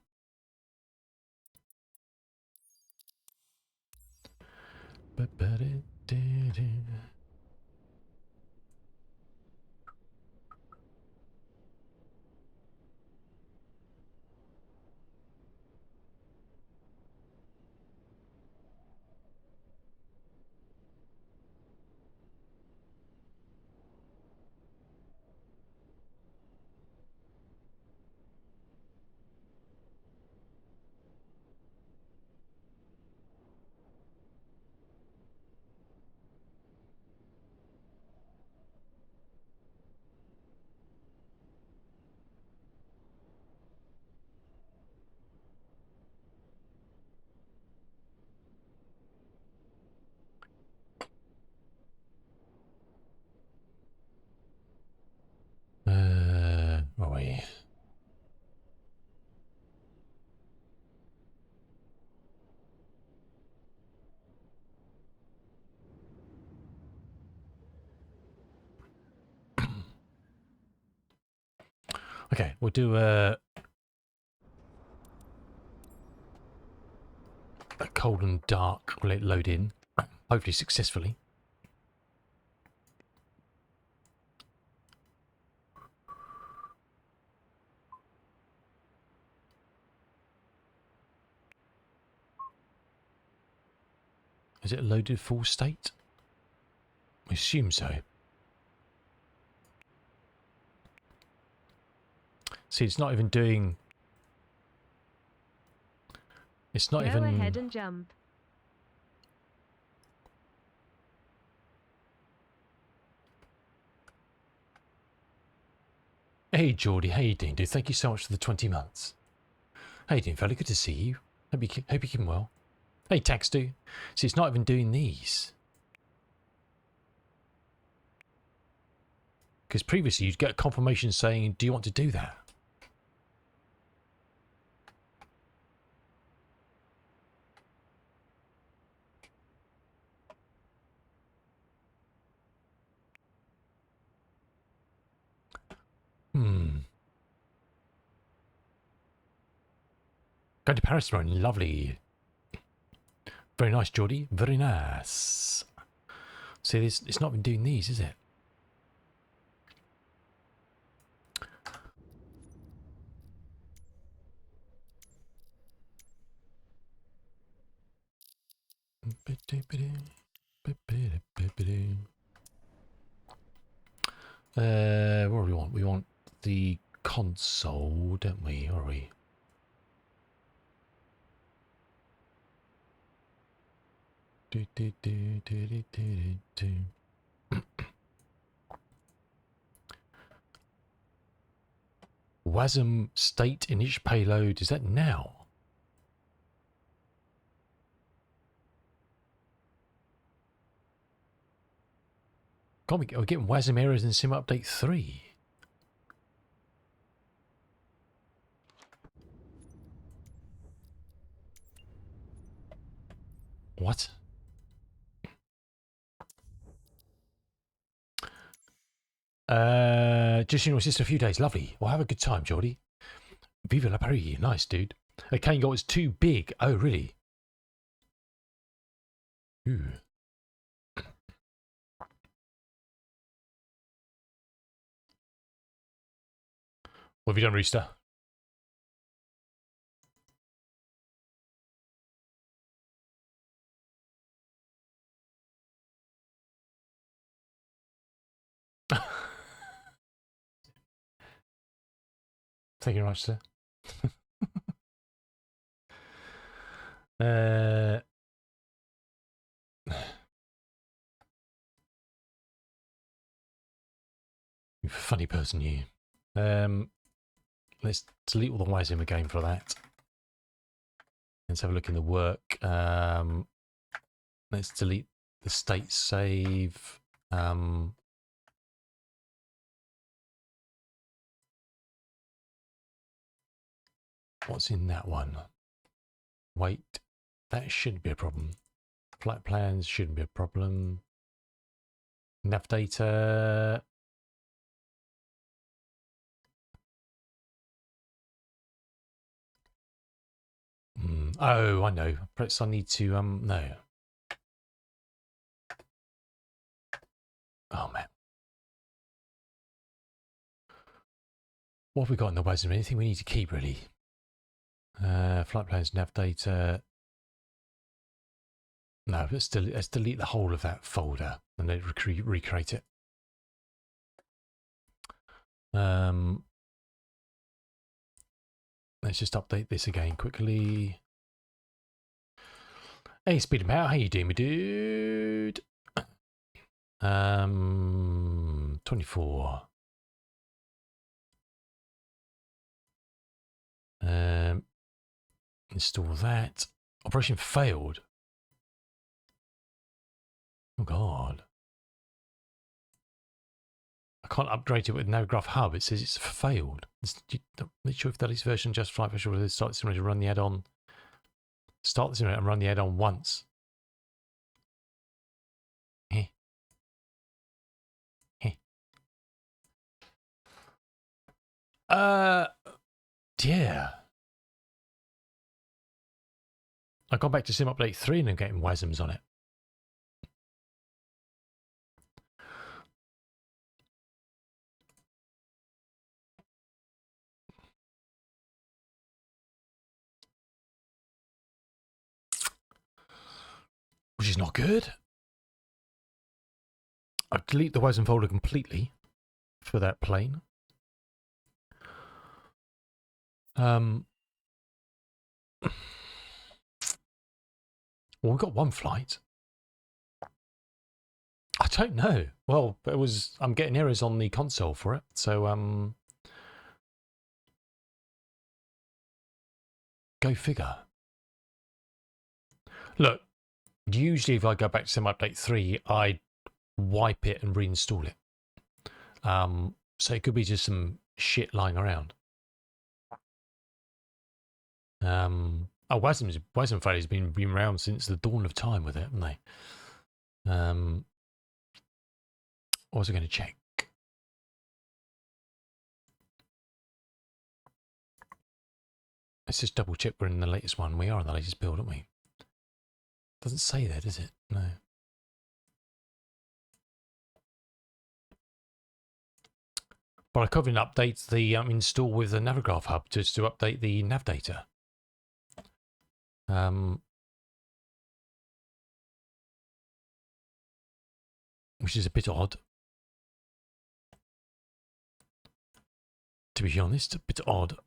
Oh wait. Okay, we'll do a cold and dark. We'll let it load in, hopefully successfully. Is it loaded full state? I assume so. See, it's not even doing... It's not Go even... ahead and jump. Hey Geordie, how you doing, dude? Thank you so much for the 20 months. How you doing, fella? Good to see you. Hope you're keeping well. Hey, Tax do. See, it's not even doing these. Because previously you'd get a confirmation saying, do you want to do that? Going to Paris tomorrow. Lovely. Very nice, Geordie. Very nice. See, it's not been doing these, is it? What do we want? We want the console, don't we? Or are we? WASM state in each payload. Is that now? God, we're getting WASM errors in Sim Update 3. What? Just, you know, it's just a few days. Lovely. Well, have a good time, Geordie. Vive la Paris. Nice, dude. A cane goal is too big. Oh, really? Ooh. What have you done, Rooster? Thank you very much, sir. uh, you funny person, you. Let's delete all the WASM again for that. Let's have a look in the work. Let's delete the state save. What's in that one? Wait, that shouldn't be a problem. Flight plans shouldn't be a problem. Nav data. Oh, I know. Perhaps I need to, no. Oh, man. What have we got in the WASM? Anything we need to keep, really? Flight plans, nav data. No, let's delete the whole of that folder and then recreate it. Let's just update this again quickly. Hey, Speed 'em out. How you doing, my dude? 24. Install that. Operation failed. Oh God. I can't upgrade it with Navigraph Hub. It says it's failed. Not sure if that is version just flight pressure will start the simulator, run the add-on. Start the simulator and run the add-on once. Yeah. I got back to Sim Update 3 and I'm getting WASMs on it. Which is not good. I've deleted the WASM folder completely for that plane. Well, we've got one flight. I don't know. Well, I'm getting errors on the console for it. So, go figure. Look, usually if I go back to Sim Update 3, I wipe it and reinstall it. So it could be just some shit lying around. WASM failure has been around since the dawn of time with it, haven't they? What was I going to check? Let's just double check we're in the latest one. We are in the latest build, aren't we? Doesn't say there, does it? No. But I covered and update the install with the Navigraph Hub just to update the nav data. Which is a bit odd. To be honest, a bit odd.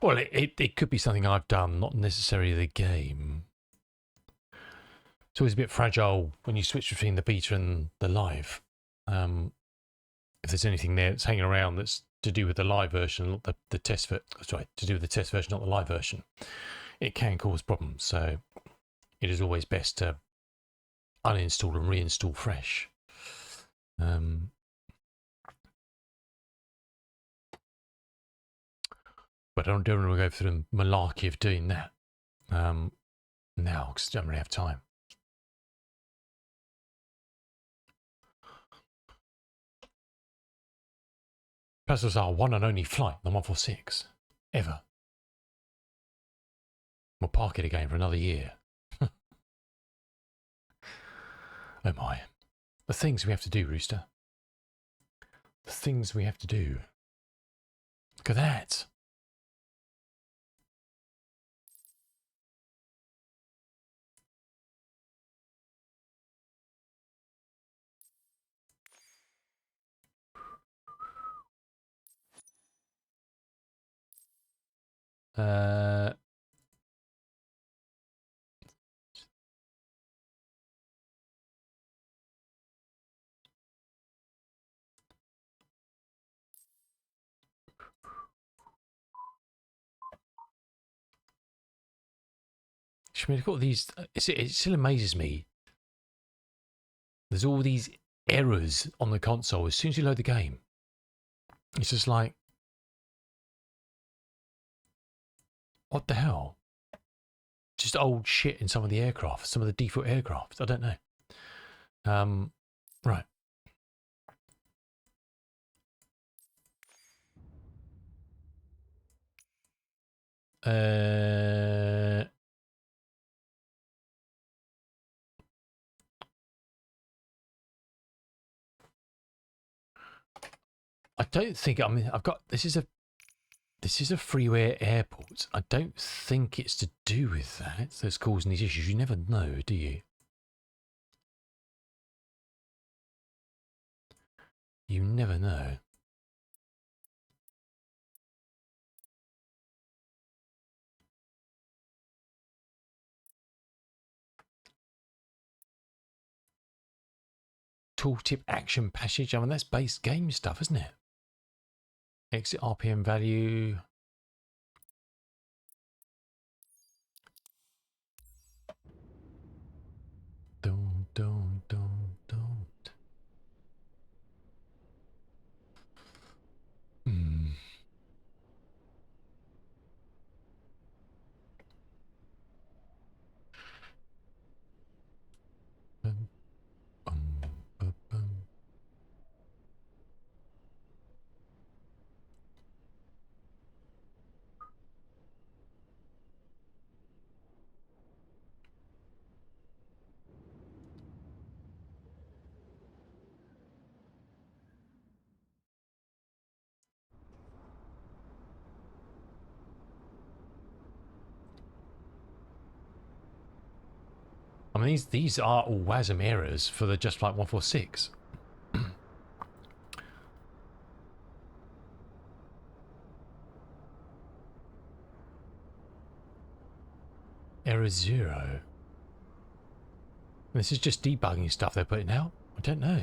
Well, it could be something I've done, not necessarily the game. It's always a bit fragile when you switch between the beta and the live. If there's anything there that's hanging around that's to do with the live version, not the test version, sorry, to do with the test version, not the live version, it can cause problems. So it is always best to uninstall and reinstall fresh. But I don't want to go through the malarkey of doing that now because I don't really have time. Plus, was our one and only flight, the 146, ever. We'll park it again for another year. Oh my. The things we have to do, Rooster. The things we have to do. Look at that. Schmidt, I've got these. It still amazes me. There's all these errors on the console as soon as you load the game. It's just like, what the hell? Just old shit in some of the aircraft, some of the default aircraft. I don't know. Right. I don't think. I mean, I've got this is a freeware airport. I don't think it's to do with that that's causing these issues. You never know, do you? You never know. Tooltip action passage. I mean, that's base game stuff, isn't it? Exit RPM value. Don't. Hmm. Bum. I mean, these are all WASM errors for the Just Flight 146. Error 0. This is just debugging stuff they're putting out. I don't know.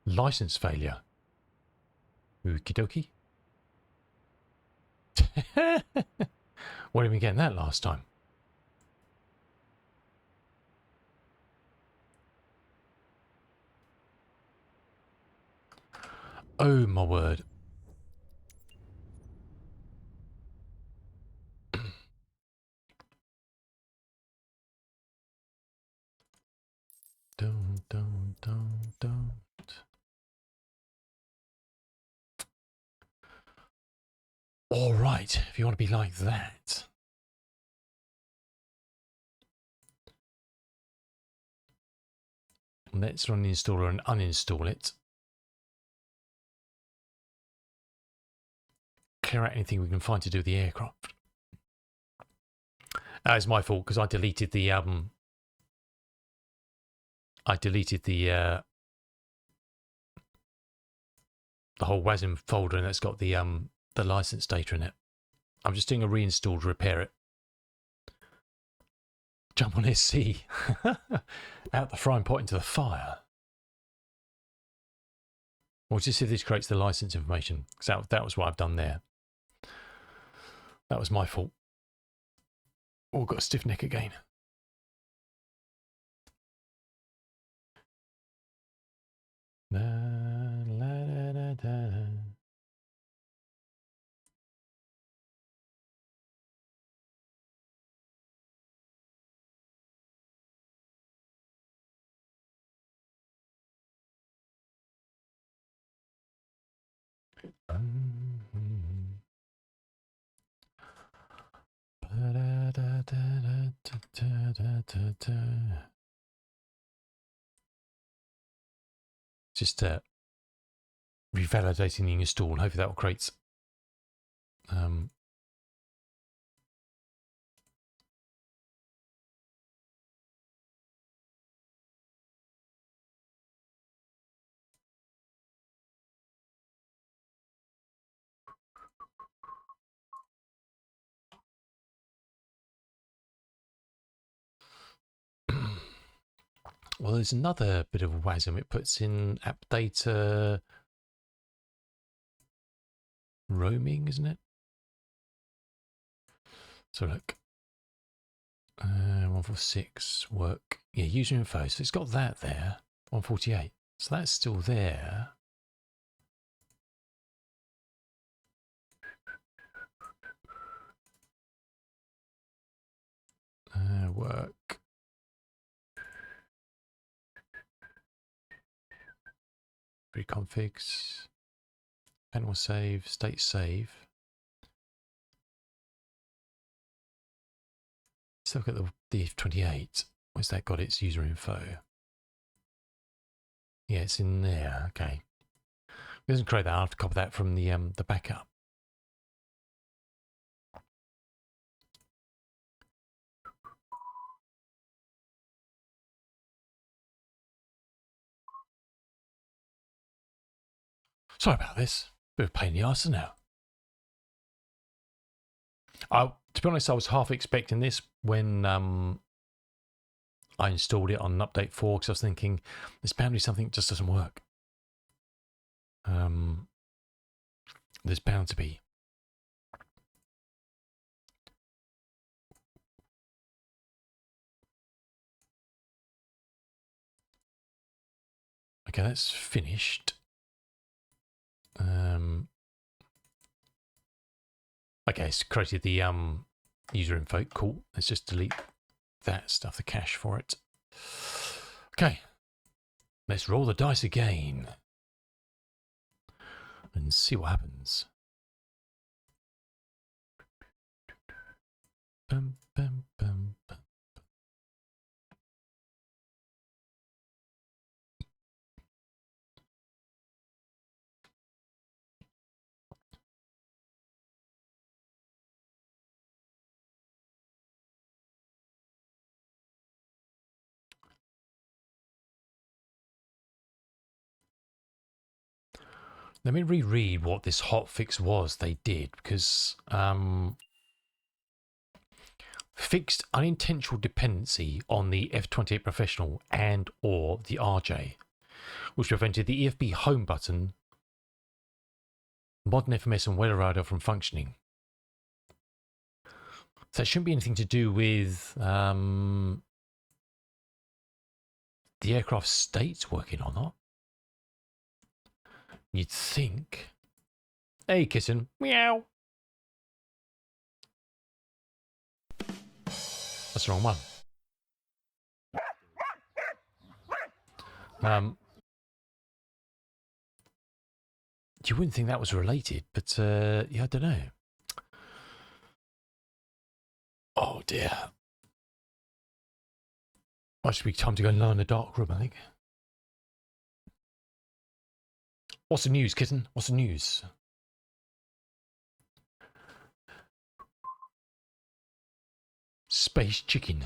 License failure. Okie dokie. What did we get in that last time? Oh my word. Don't. All right, if you want to be like that. Let's run the installer and uninstall it. Clear out anything we can find to do with the aircraft. That is my fault because I deleted the the whole WASM folder, and that's got the license data in it. I'm just doing a reinstall to repair it. Jump on SC. Out the frying pot into the fire. We'll just see if this creates the license information. Because that was what I've done there. That was my fault. Oh, got a stiff neck again. La, la, da, da, da. Just revalidating the install, and hopefully that will create well, there's another bit of WASM. It puts in app data roaming, isn't it? So look, 146 work. Yeah, user info. So it's got that there. 148. So that's still there. Work. Reconfigs. Panel save. State save. Let's look at the F28. Where's that got its user info? Yeah, it's in there. Okay. It doesn't create that. I'll have to copy that from the backup. Sorry about this. Bit of a pain in the arse now. To be honest, I was half expecting this when I installed it on update 4 because I was thinking there's bound to be something that just doesn't work. There's bound to be. Okay, that's finished. Okay, it's created the user info. Cool. Let's just delete that stuff, the cache for it. Okay, let's roll the dice again and see what happens. Bum, bum, bum, bum. Let me reread what this hotfix was they did, because fixed unintentional dependency on the F28 Professional and or the RJ, which prevented the EFB home button, modern FMS and weather radar from functioning. So it shouldn't be anything to do with the aircraft state's working or not. You'd think. Hey, kitten. Meow. That's the wrong one. You wouldn't think that was related, but yeah, I don't know. Oh dear. Might should be time to go and lie in the dark room, I think. What's the news, kitten? What's the news? Space chicken.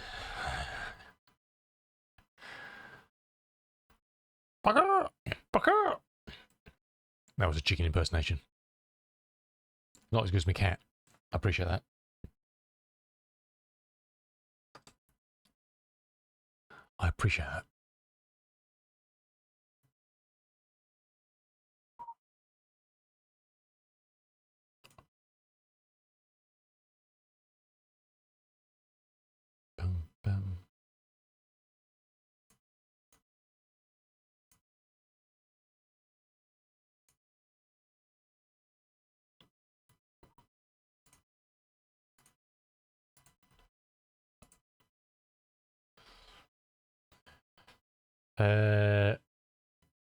Bugger! Bugger! That was a chicken impersonation. Not as good as my cat. I appreciate that. I appreciate that. Boom, boom.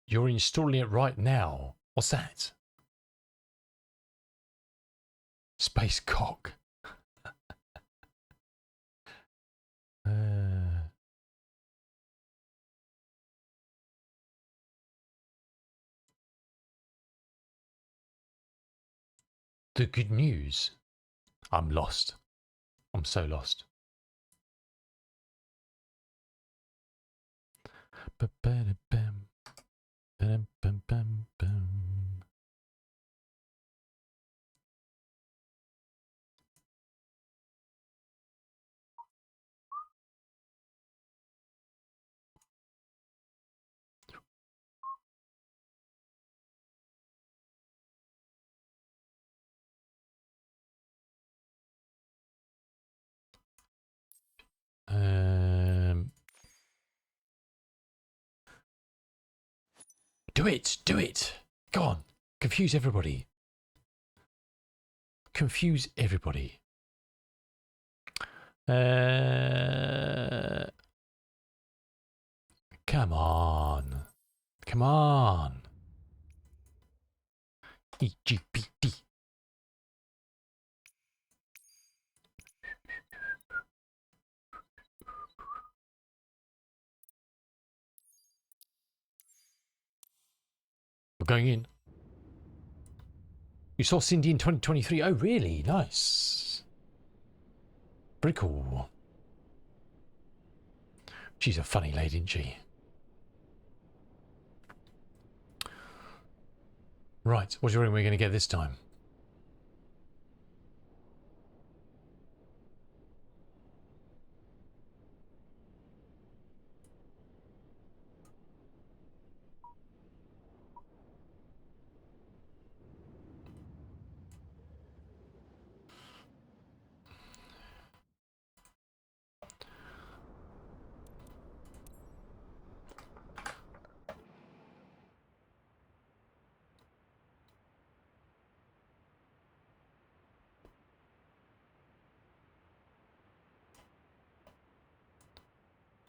You're installing it right now. What's that? Space cock. The good news. I'm lost. I'm so lost. Ba-ba-da-bam. Ba-dum-bum-bum-bum. Do it! Do it! Go on! Confuse everybody. Confuse everybody. Come on. Come on. EGPD. We're going in. You saw Cindy in 2023. Oh, really? Nice. Very cool. She's a funny lady, isn't she? Right. What do you reckon we're going to get this time?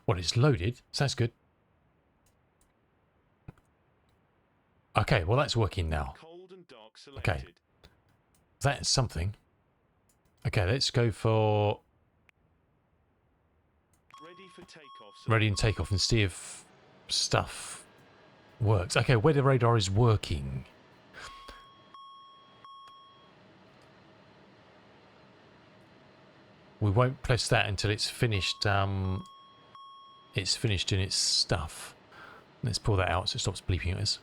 Well, it's loaded, so that's good. Okay, well that's working now. Okay, that's something. Okay, let's go for ready and takeoff and see if stuff works. Okay, weather radar is working. We won't press that until it's finished. It's finished in its stuff. Let's pull that out so it stops bleeping at us.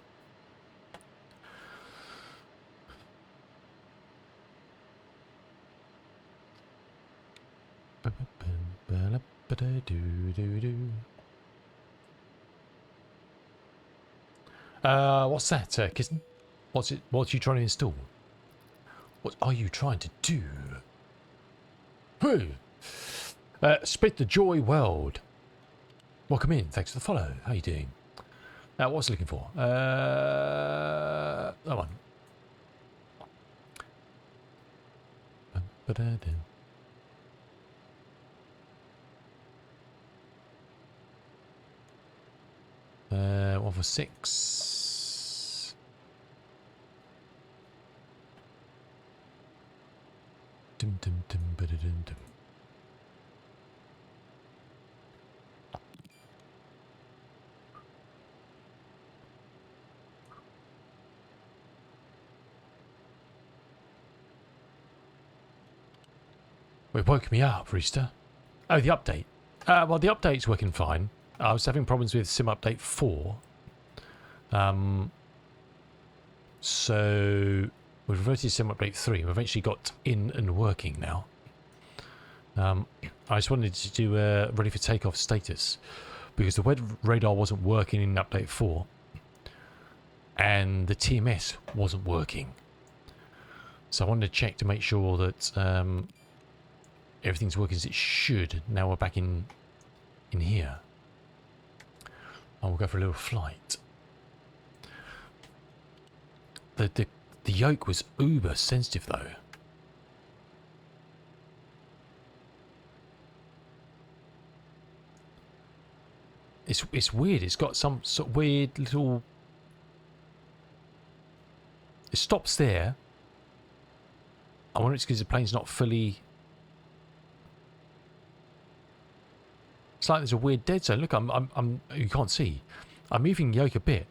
What's that, Kitten? What's it? What are you trying to install? What are you trying to do? Hey! Spit the Joy World. Welcome in. Thanks for the follow. How you doing? What was I looking for? That one. One for 6. Dum dum dum ba dum dum. It woke me up, Rooster. Oh, the update. Well, the update's working fine. I was having problems with Sim Update 4. So we've reverted to Sim Update 3. We've actually got in and working now. I just wanted to do a ready for takeoff status because the weather radar wasn't working in Update 4 and the TMS wasn't working. So I wanted to check to make sure that everything's working as it should. Now we're back in here. And we'll go for a little flight. The yoke was uber sensitive though. It's weird. It's got some sort of weird little. It stops there. I wonder if it's because the plane's not fully... It's like there's a weird dead zone. Look, you can't see. I'm moving the yoke a bit,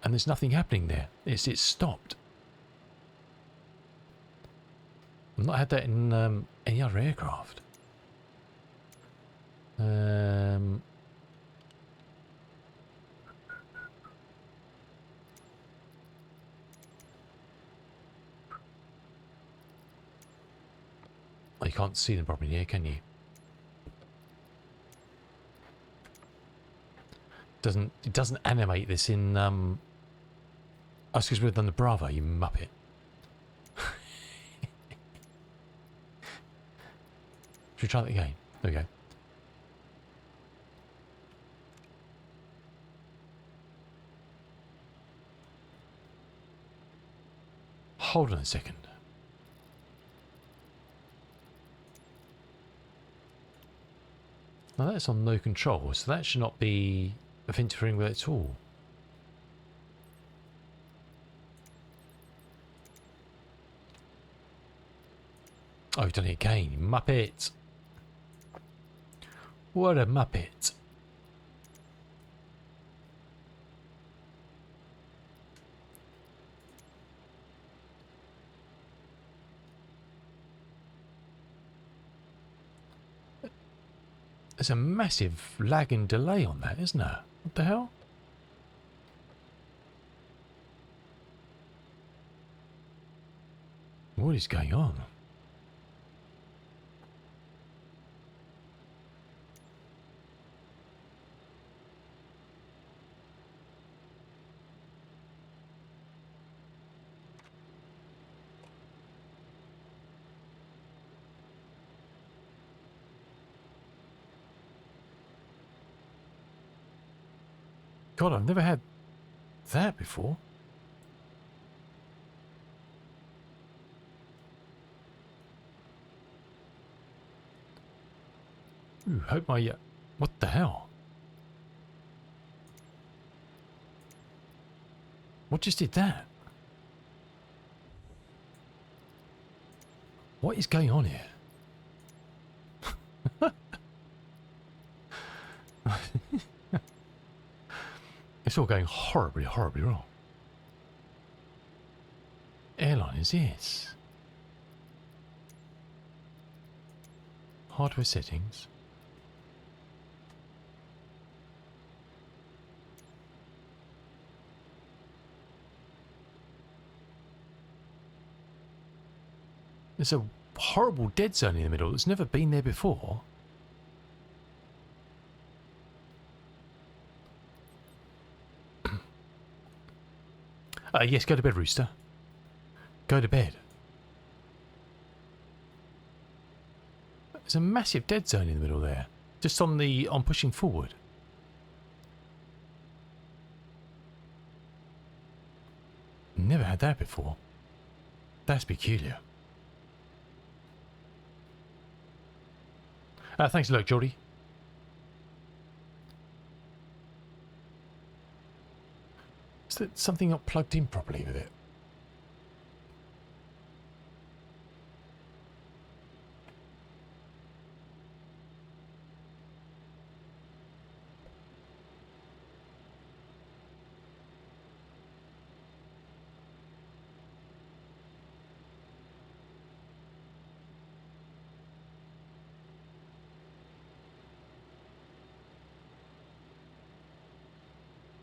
and there's nothing happening there. It's stopped. I've not had that in any other aircraft. Oh, you can't see them properly here, can you? It doesn't animate this in oh, it's because we've done the Bravo, you muppet. Should we try that again? There we go. Hold on a second. Now that's on no control, so that should not be of interfering with it at all. Oh, you've done it again, you muppet. What a muppet. There's a massive lag and delay on that, isn't there? What the hell? What is going on? God, I've never had that before. Ooh, hope my... what the hell? What just did that? What is going on here? It's all going horribly, horribly wrong. Airline is this? Hardware settings. There's a horrible dead zone in the middle that's never been there before. Yes, go to bed, Rooster. Go to bed. There's a massive dead zone in the middle there. Just on pushing forward. Never had that before. That's peculiar. Thanks a lot, Geordie. Is there something not plugged in properly with it?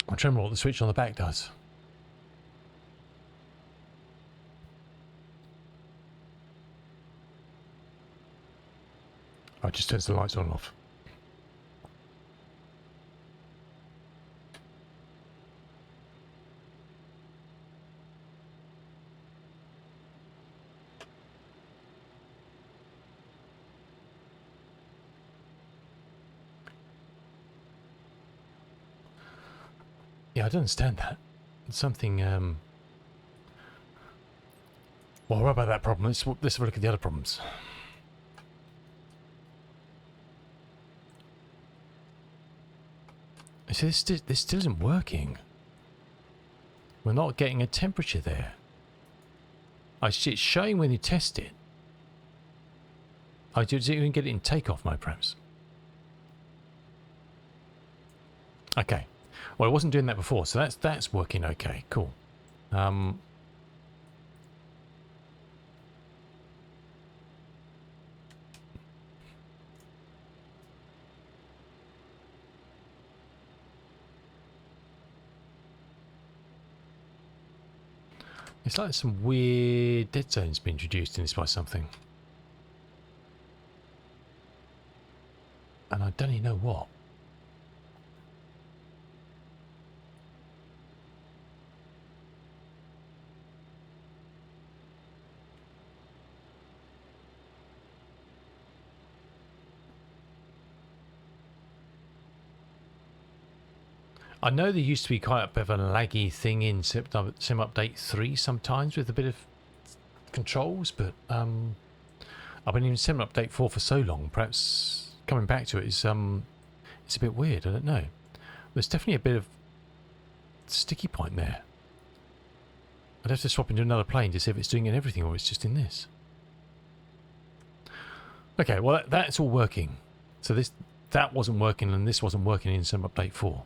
I'm trying to remember what the switch on the back does. Oh, it just turns the lights on and off. Yeah, I don't understand that. It's something, well, what about that problem? Let's have a look at the other problems. See, this still isn't working. We're not getting a temperature there. It's showing when you test it, I did even get it in takeoff mode, perhaps. Okay. Well, I wasn't doing that before, so that's working okay. Cool. It's like some weird dead zones been introduced in this by something. And I don't even know what. I know there used to be quite a bit of a laggy thing in Sim Update 3 sometimes with a bit of controls, but I've been in Sim Update 4 for so long, perhaps coming back to it is it's a bit weird, I don't know. There's definitely a bit of sticky point there. I'd have to swap into another plane to see if it's doing it in everything or it's just in this. Okay, well that's all working. So that wasn't working and this wasn't working in Sim Update 4.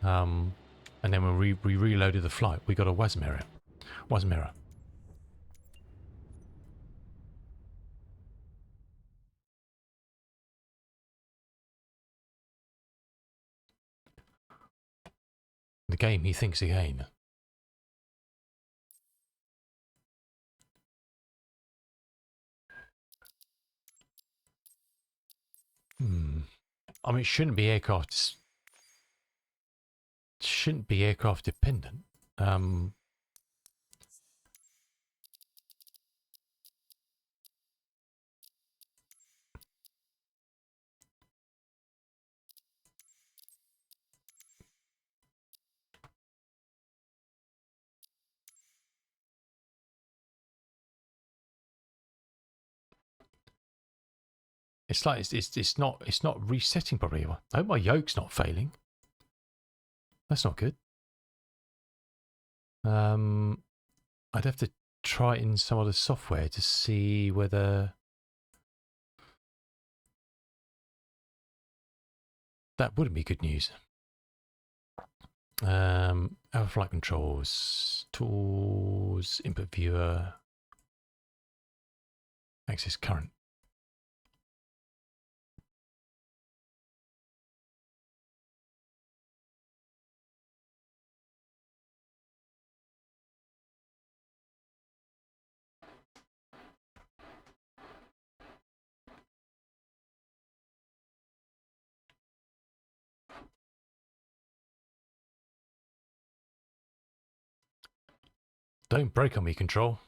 And then when we reloaded the flight, we got a WASM error. WASM error. The game, he thinks again. I mean, it shouldn't be aircraft. Shouldn't be aircraft dependent. It's like it's not resetting properly. I hope my yoke's not failing. That's not good. I'd have to try it in some other software to see whether that wouldn't be good news. Our flight controls, tools, input viewer, access current. Don't break on me, control.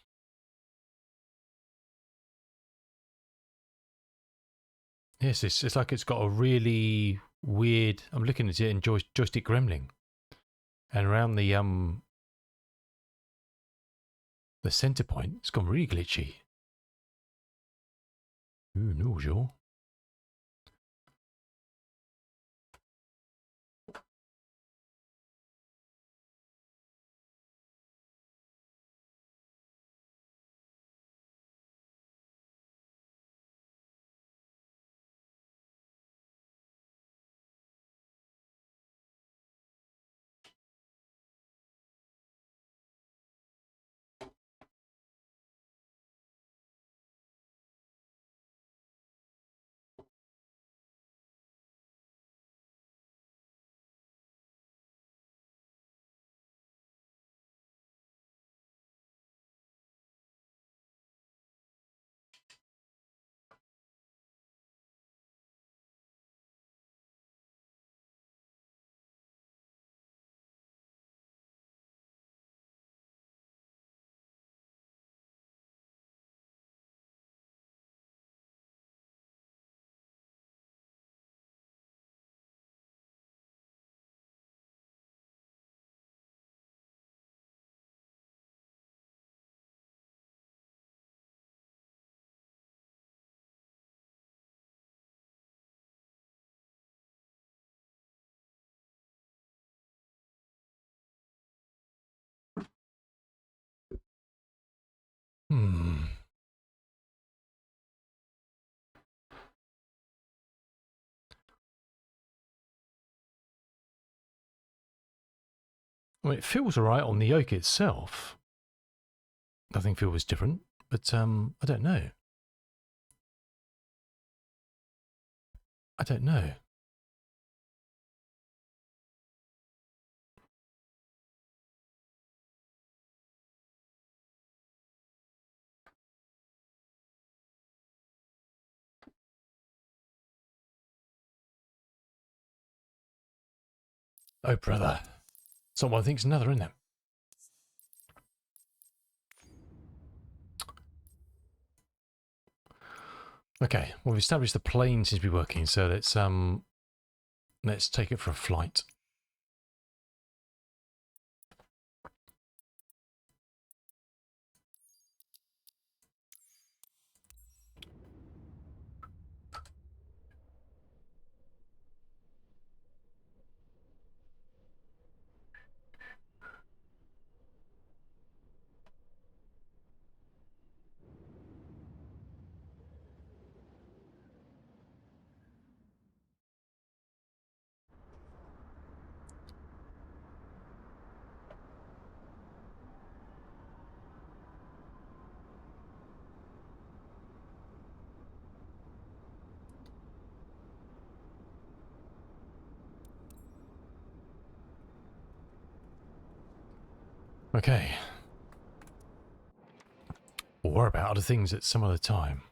Yes, it's like it's got a really weird. I'm looking at it in joystick gremlin, and around the center point, it's gone really glitchy. Ooh, no, Joe. I mean, it feels alright on the yoke itself. Nothing feels different, but I don't know. I don't know. Oh, brother. Someone thinks another, isn't it? Okay, well, we've established the plane seems to be working, so let's take it for a flight. Okay. We'll worry about other things at some other time.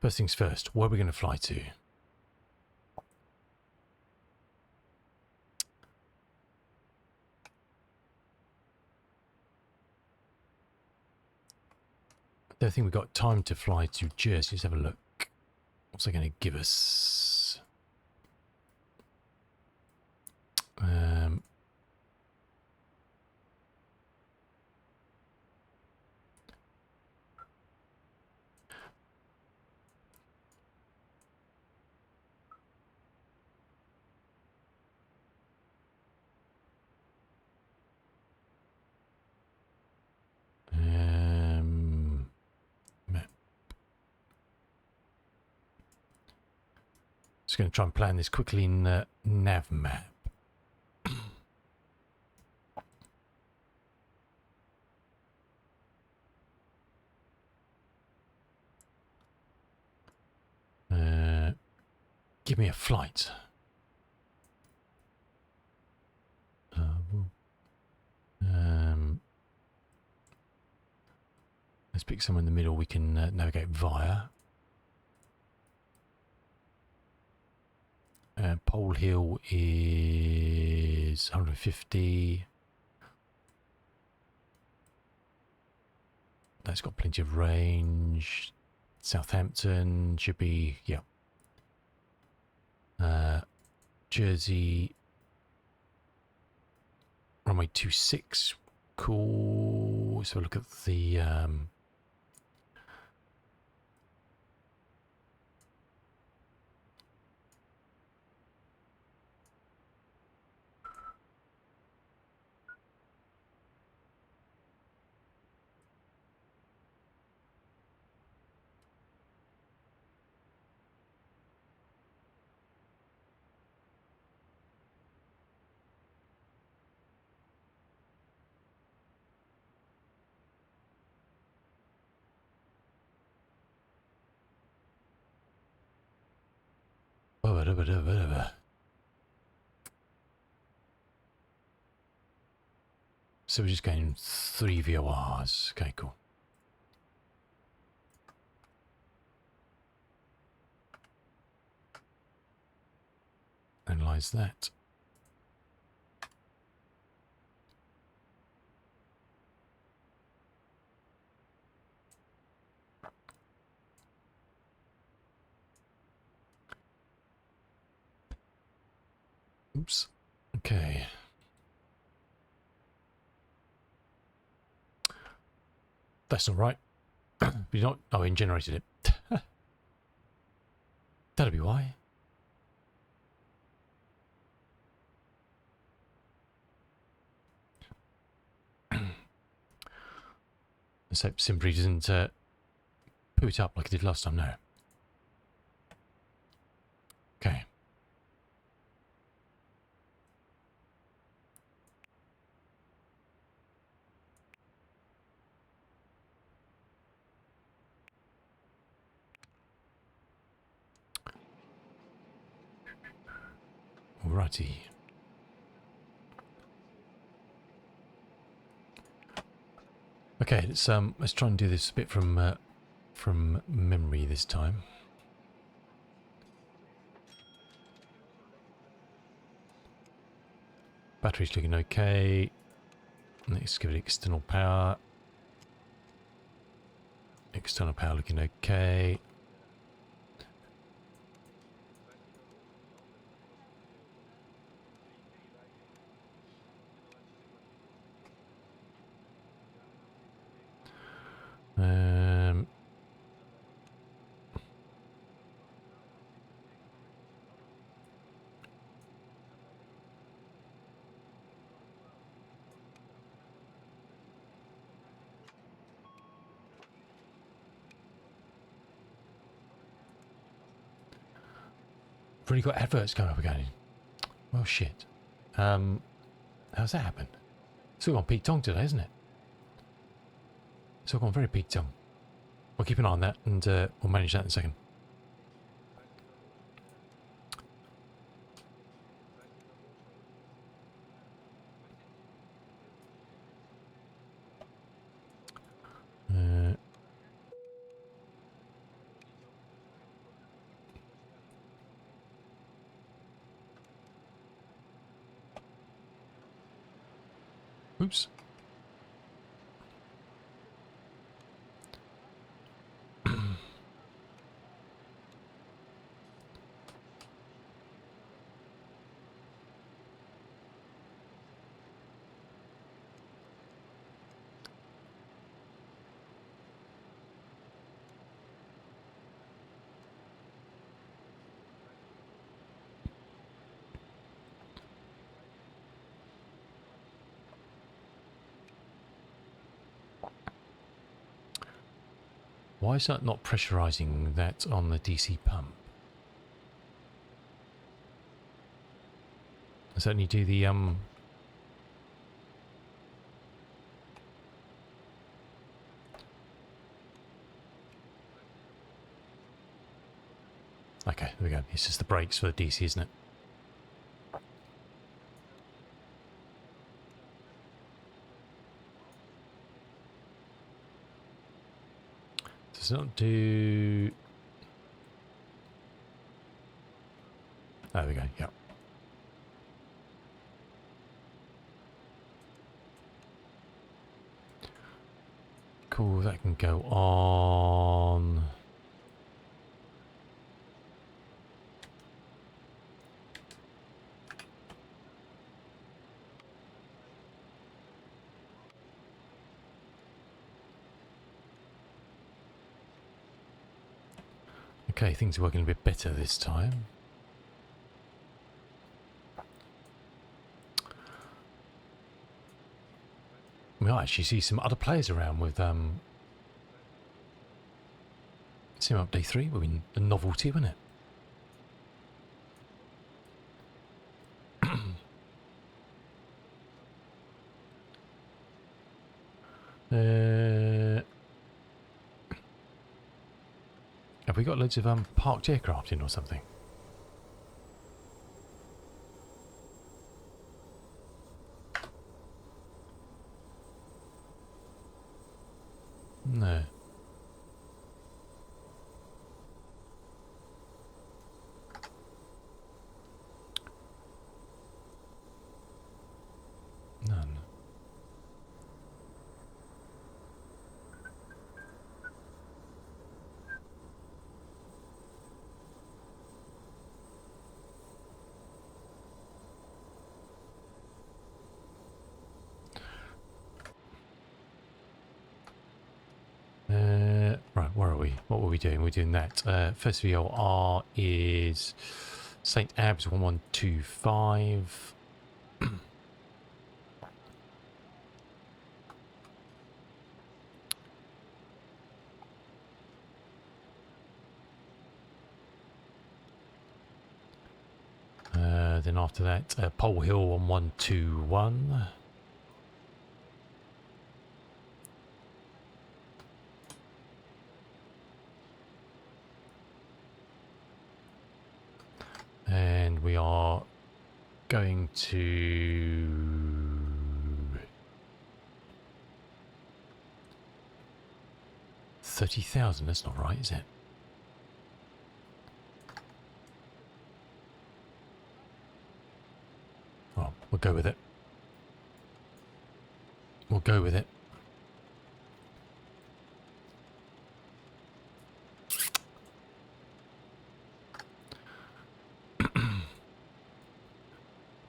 First things first, where are we going to fly to? I don't think we've got time to fly to Jersey. Let's have a look. What's that going to give us? Map. Just going to try and plan this quickly in nav map. Give me a flight. Let's pick somewhere in the middle we can navigate via. Pole Hill is 150. That's got plenty of range. Southampton should be, yeah. Jersey, runway 26. Cool. Let's have a look at the so we're just going 3 VORs. Okay, cool. Analyze that. Oops. Okay. That's not right. We not. Oh, it generated it. That'll be why. Let's hope Simply doesn't poo it up like it did last time. No. Okay. Righty. Okay, let's try and do this a bit from memory this time. Battery's looking okay. Let's give it external power. External power looking okay. Already got adverts coming up again. Well, shit. How's that happen? It's all gone peak tongue today, isn't it? It's all gone very peak tongue. We'll keep an eye on that, and we'll manage that in a second. Oops. Why is that not pressurizing that on the DC pump? Does that need to do the Okay, there we go. It's just the brakes for the DC, isn't it? Does it not do... There we go, yeah. Cool, that can go on... Okay, things are working a bit better this time. We might actually see some other players around with Sim Update 3 will be a novelty, wouldn't it? Have we got loads of parked aircraft in or something? No. None. Right, where are we? What were we doing? We're doing that. First VOR is St. Abs 1125. Then after that, Pole Hill 1121. And we are going to 30,000. That's not right, is it? Well, we'll go with it. We'll go with it.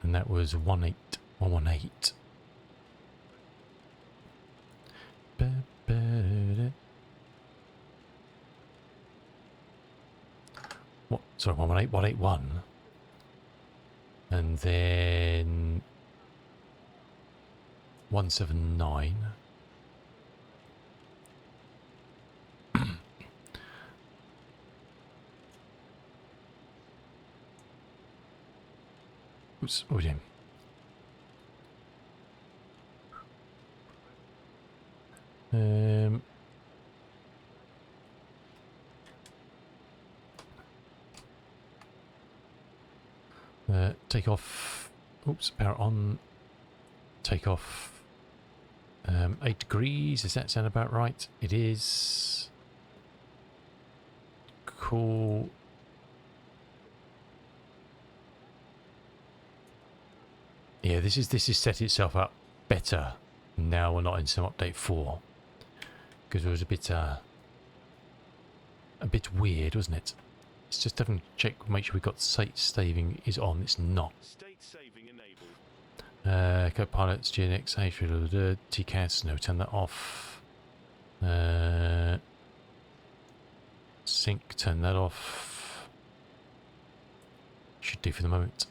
And that was 18118. What? Sorry, 118181. And then 179. Oops, what are we doing? Take off. Oops, power on. Take off. 8 degrees. Does that sound about right? It is. Cool. Yeah, this is set itself up better. Now we're not in some update 4 because it was a bit weird, wasn't it? Let's just have a check, make sure we've got state saving is on. It's not. State saving enabled. Copilot's GNX TCAS. No, turn that off. Sync, turn that off. Should do for the moment.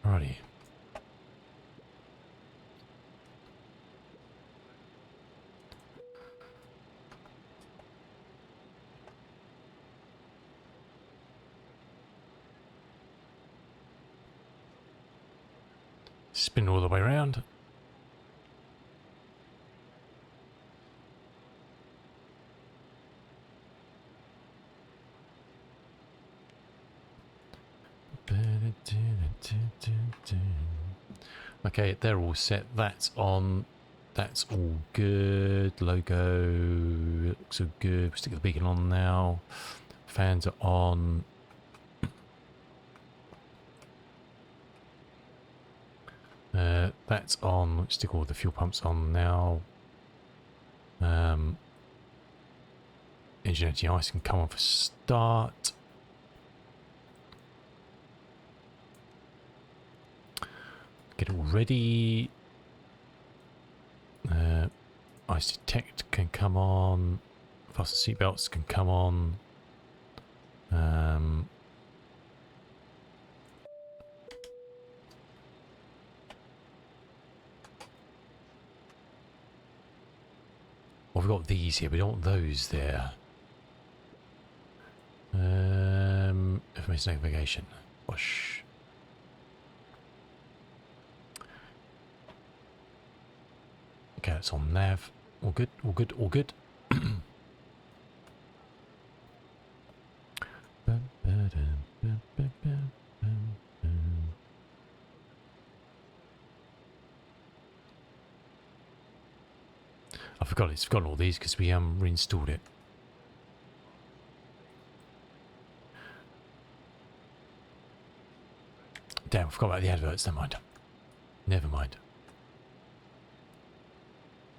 Alrighty. Spin all the way around. Okay, they're all set. That's on. That's all good. Logo looks all good. Stick the beacon on now. Fans are on. That's on. Let's stick all the fuel pumps on now. Engine anti-ice can come on for start. Get it all ready. Ice detect can come on. Fasten seatbelts can come on. Well, we've got these here. We don't want those there. Information navigation. Whoosh. Okay, it's on nav. All good, all good, all good. I forgot it's forgotten all these because we reinstalled it. Damn, I forgot about the adverts. Never mind. Never mind.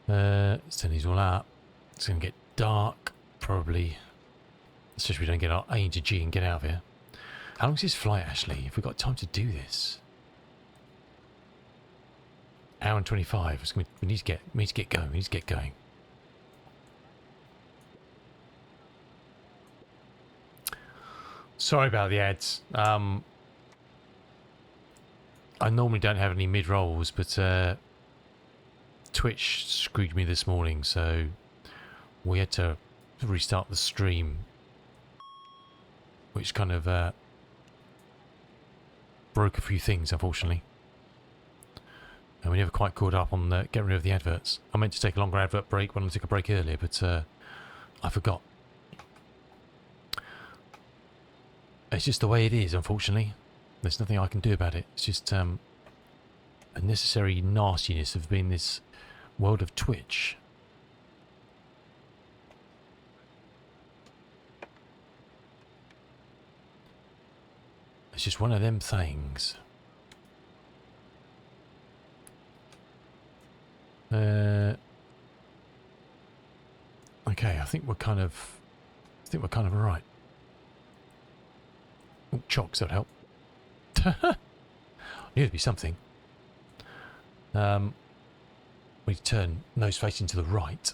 Let's turn these all out. It's going to get dark, probably. Especially if we don't get our A into G and get out of here. How long is this flight, actually? Have we got time to do this? Hour and 25. It's gonna be, we need to get going. We need to get going. Sorry about the ads. I normally don't have any mid-rolls, but Twitch screwed me this morning, so we had to restart the stream, which kind of broke a few things, unfortunately. And we never quite caught up on getting rid of the adverts. I meant to take a longer advert break when I took a break earlier, but I forgot. It's just the way it is, unfortunately. There's nothing I can do about it. It's just a necessary nastiness of being this world of Twitch. It's just one of them things. Okay, I think we're kind of alright. Oh, chocks, that'd help. Knew there'd be something. We turn nose facing to the right.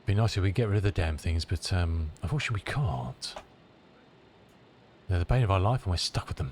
Be nice if we get rid of the damn things, but unfortunately we can't. They're the bane of our life and we're stuck with them.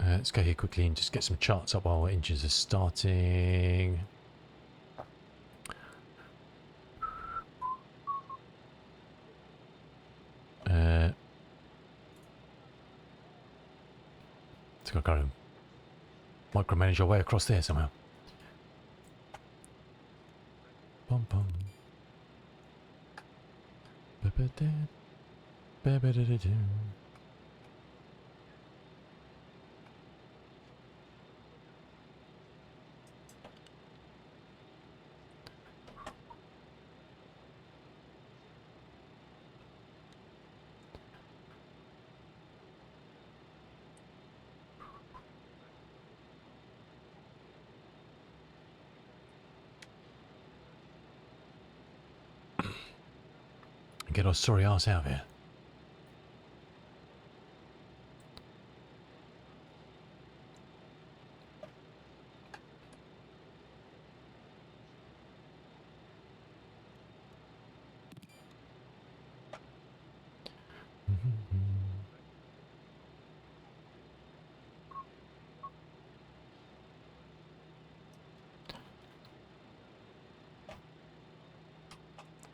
Let's go here quickly and just get some charts up while our engines are starting. I think I've got to micromanage our way across there somehow. Bum bum. Ba-ba-da. Ba-ba-da-da-da. Get our sorry ass out of here.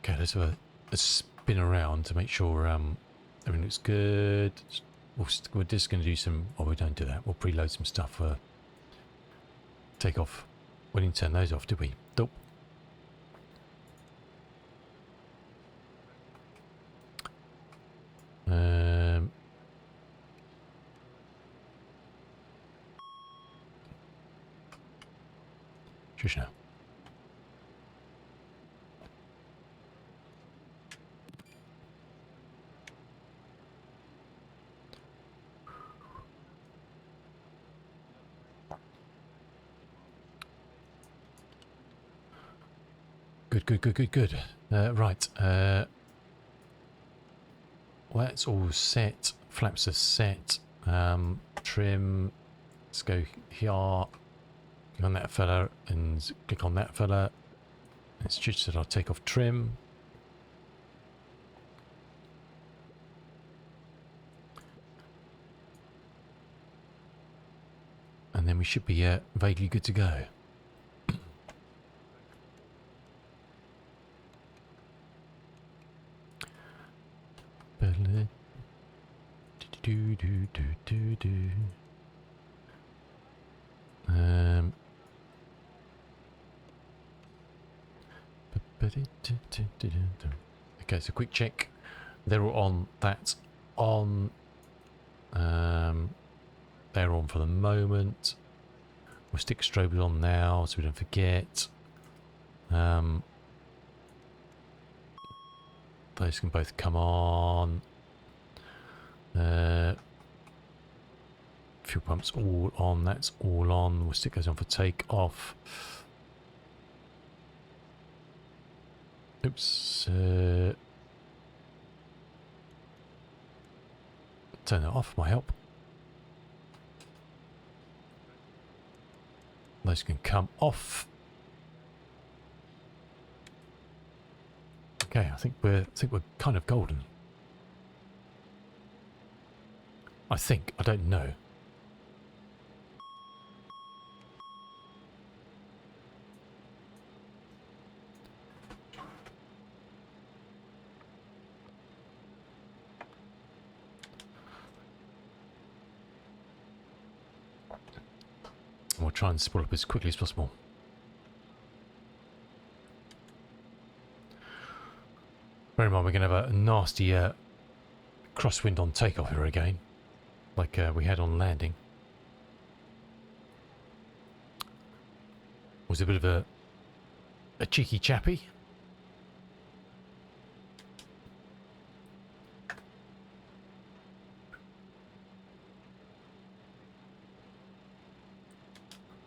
Okay, let's have a spin around to make sure everything looks good. We're just going to do some... Oh, we don't do that. We'll preload some stuff for take off. We didn't turn those off, did we? Nope. Shush now. Good. Right. Well, that's all set. Flaps are set. Trim. Let's go here. Click on that fella and click on that fella. It's just that I'll take off trim. And then we should be vaguely good to go. Okay, so quick check. They're all on. That's on. They're on for the moment. We'll stick strobes on now so we don't forget. Those can both come on. Fuel pumps all on. That's all on. We'll stick those on for take-off. Oops. Turn that off, my help. Those can come off. Okay, I think we're kind of golden. I think. I don't know. We'll try and spool up as quickly as possible. Bear in mind, we're going to have a nasty crosswind on takeoff here again, like we had on landing. Was a bit of a cheeky chappy.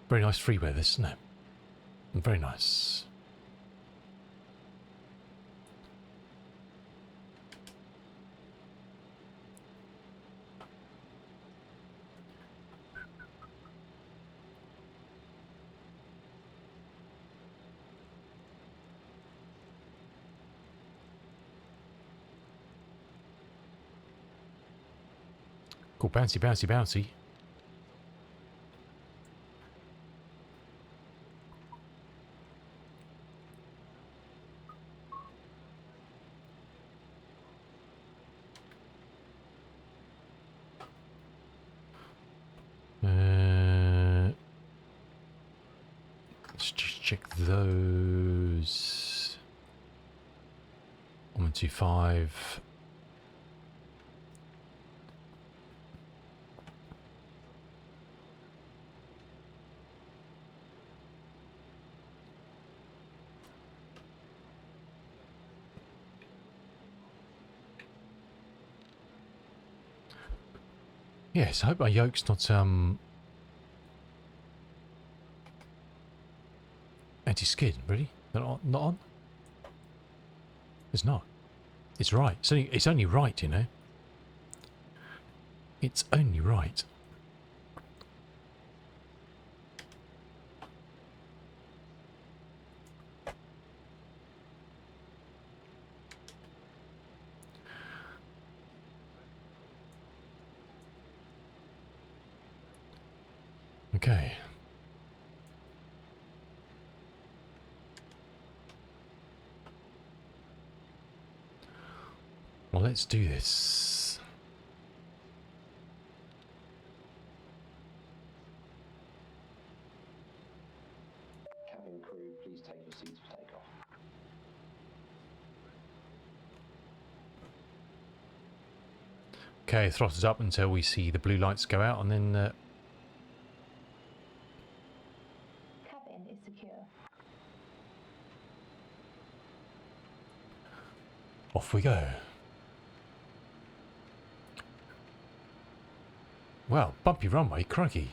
Very nice freeway, this, isn't it? Very nice. Cool, bouncy, bouncy, bouncy. Let's just check those. 125. Yes, I hope my yoke's not anti-skid. Really? Not on? It's not. It's right. It's only right, you know. It's only right. Okay. Well, let's do this. Cabin crew, please take your seats for takeoff. Okay, throttles up until we see the blue lights go out, and then Cabin is secure. off we go. Wow, bumpy runway, crikey.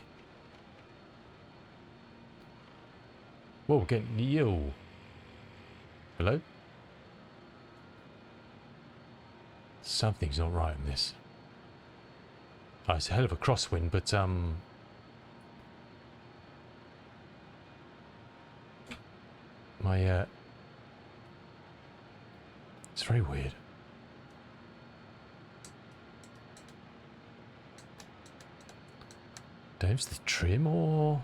Whoa, we're getting yo. Hello? Something's not right in this. Oh, it's a hell of a crosswind, but my it's very weird. Dave's the trim, or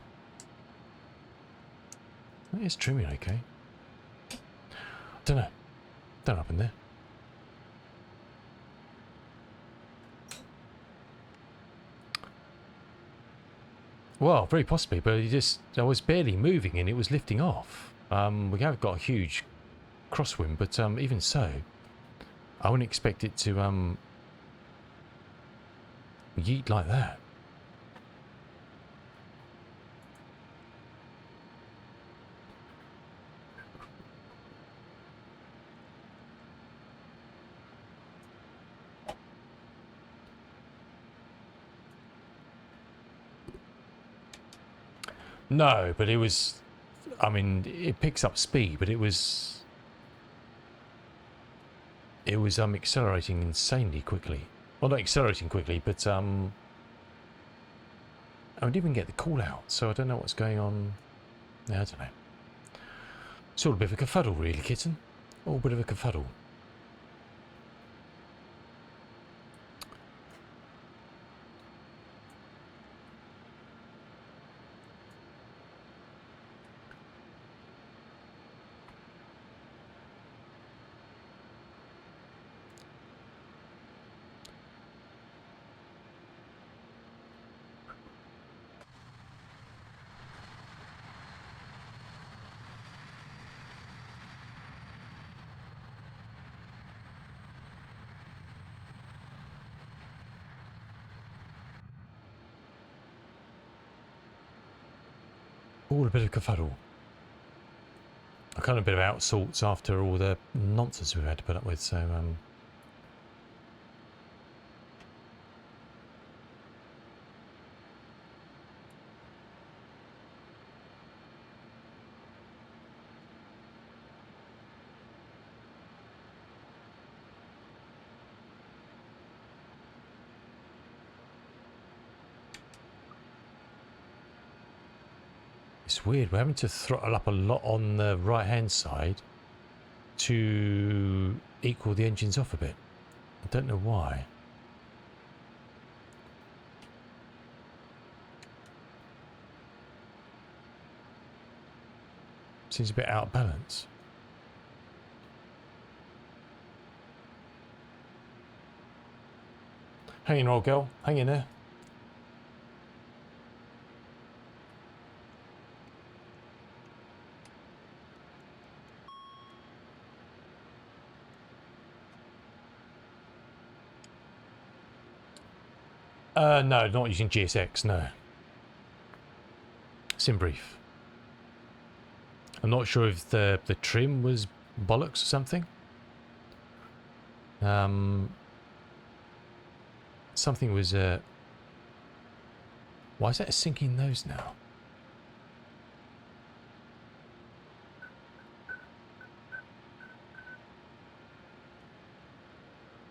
it's trimming okay. Don't know. Don't happen there. Well, very possibly, but I was barely moving and it was lifting off. We have got a huge crosswind, but even so, I wouldn't expect it to yeet like that. No, but it was... I mean, it picks up speed, but it was accelerating insanely quickly. Well, not accelerating quickly, but I didn't even get the call out, so I don't know what's going on. Yeah, I don't know. It's all a bit of a kerfuddle, really, kitten. All a bit of a kerfuddle. All a bit of kerfuddle. I kind of a bit of out sorts after all the nonsense we've had to put up with, so it's weird. We're having to throttle up a lot on the right hand side to equal the engines off a bit. I don't know why. Seems a bit out of balance. Hang in, old girl. Hang in there. No, not using GSX, no. Sim brief. I'm not sure if the trim was bollocks or something. Something was why is that a sinking nose now?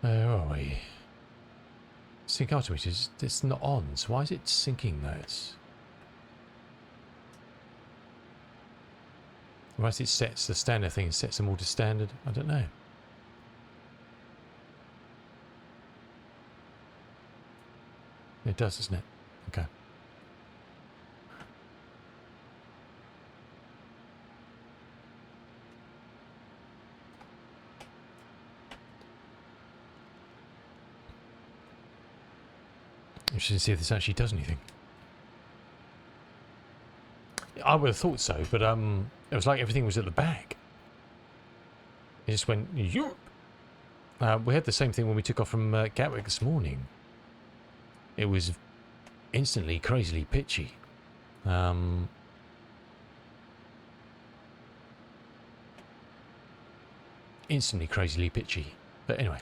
Where are we? Sync altimeters, it's not on, so why is it syncing those? Unless it sets the standard thing, it sets them all to standard, I don't know. It does, doesn't it? Okay. Interesting to see if this actually does anything. I would have thought so, but it was like everything was at the back. It just went, you. We had the same thing when we took off from Gatwick this morning. It was instantly crazily pitchy. Instantly crazily pitchy. But anyway.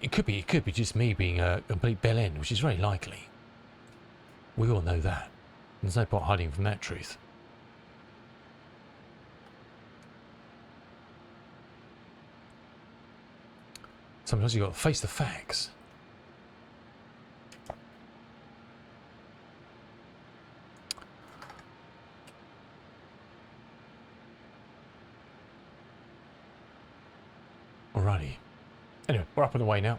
It could be just me being a complete bell end, which is very likely. We all know that. There's no point hiding from that truth. Sometimes you've got to face the facts. Alrighty. Anyway, we're up and away now.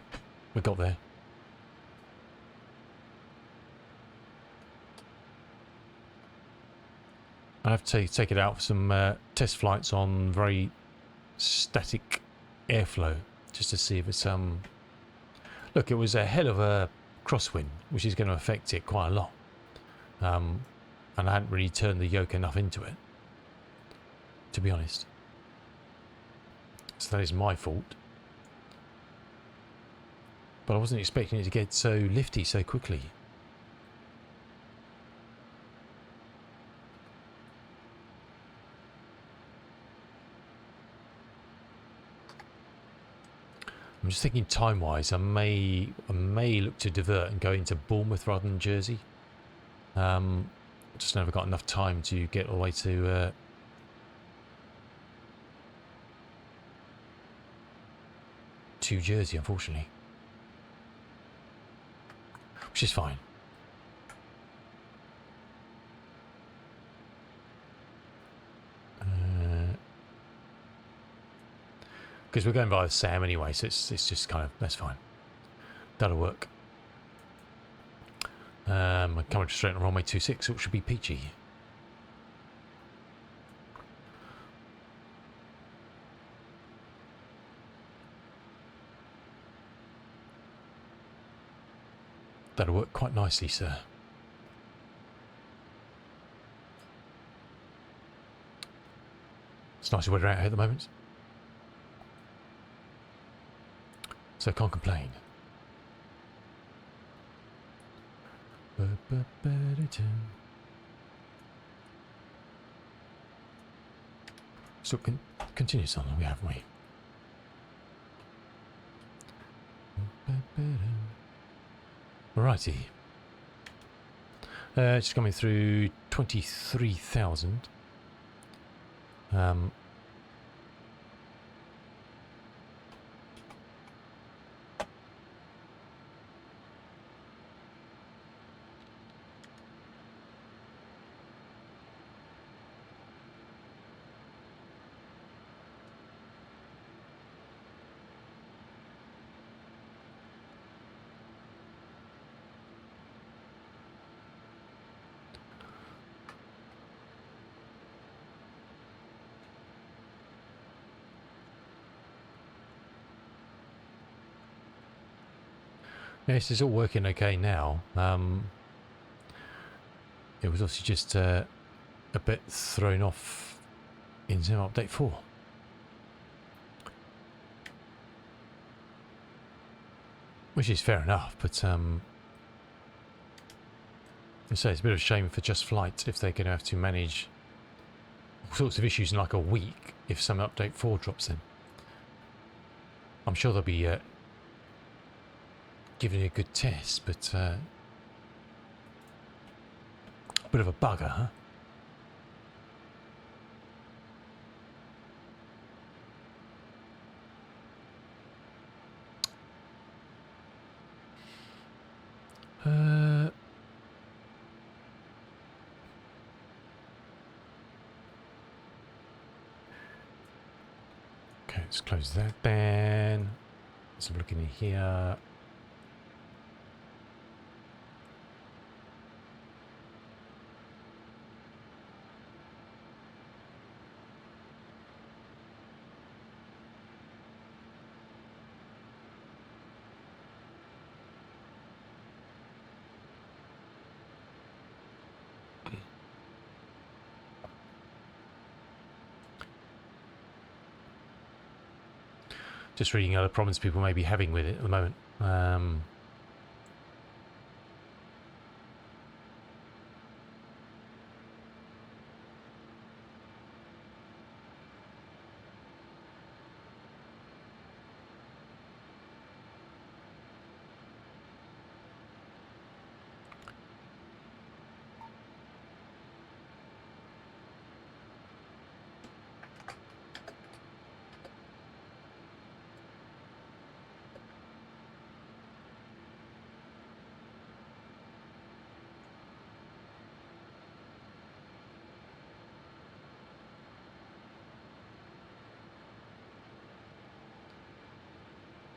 We got there. I have to take it out for some test flights on very static airflow, just to see if it's Look, it was a hell of a crosswind, which is going to affect it quite a lot. And I hadn't really turned the yoke enough into it, to be honest. So that is my fault. But I wasn't expecting it to get so lifty so quickly. I'm just thinking time-wise, I may look to divert and go into Bournemouth rather than Jersey. Just never got enough time to get all the way to Jersey, unfortunately. Which is fine. Because we're going by Sam anyway, so it's just kind of, that's fine. That'll work. I'm coming straight on runway 26, so it should be peachy. That'll work quite nicely, sir. It's nice weather out here at the moment, so I can't complain. So continues on, haven't we? Righty. It's coming through 23,000. Yeah, this is all working okay now. It was obviously just a bit thrown off in Sim Update 4. Which is fair enough, but I say it's a bit of a shame for Just Flight if they're going to have to manage all sorts of issues in like a week if some Update 4 drops in. I'm sure they'll be giving it a good test, but a bit of a bugger, huh? Okay, let's close that then. Let's have a look in here. Just reading other problems people may be having with it at the moment.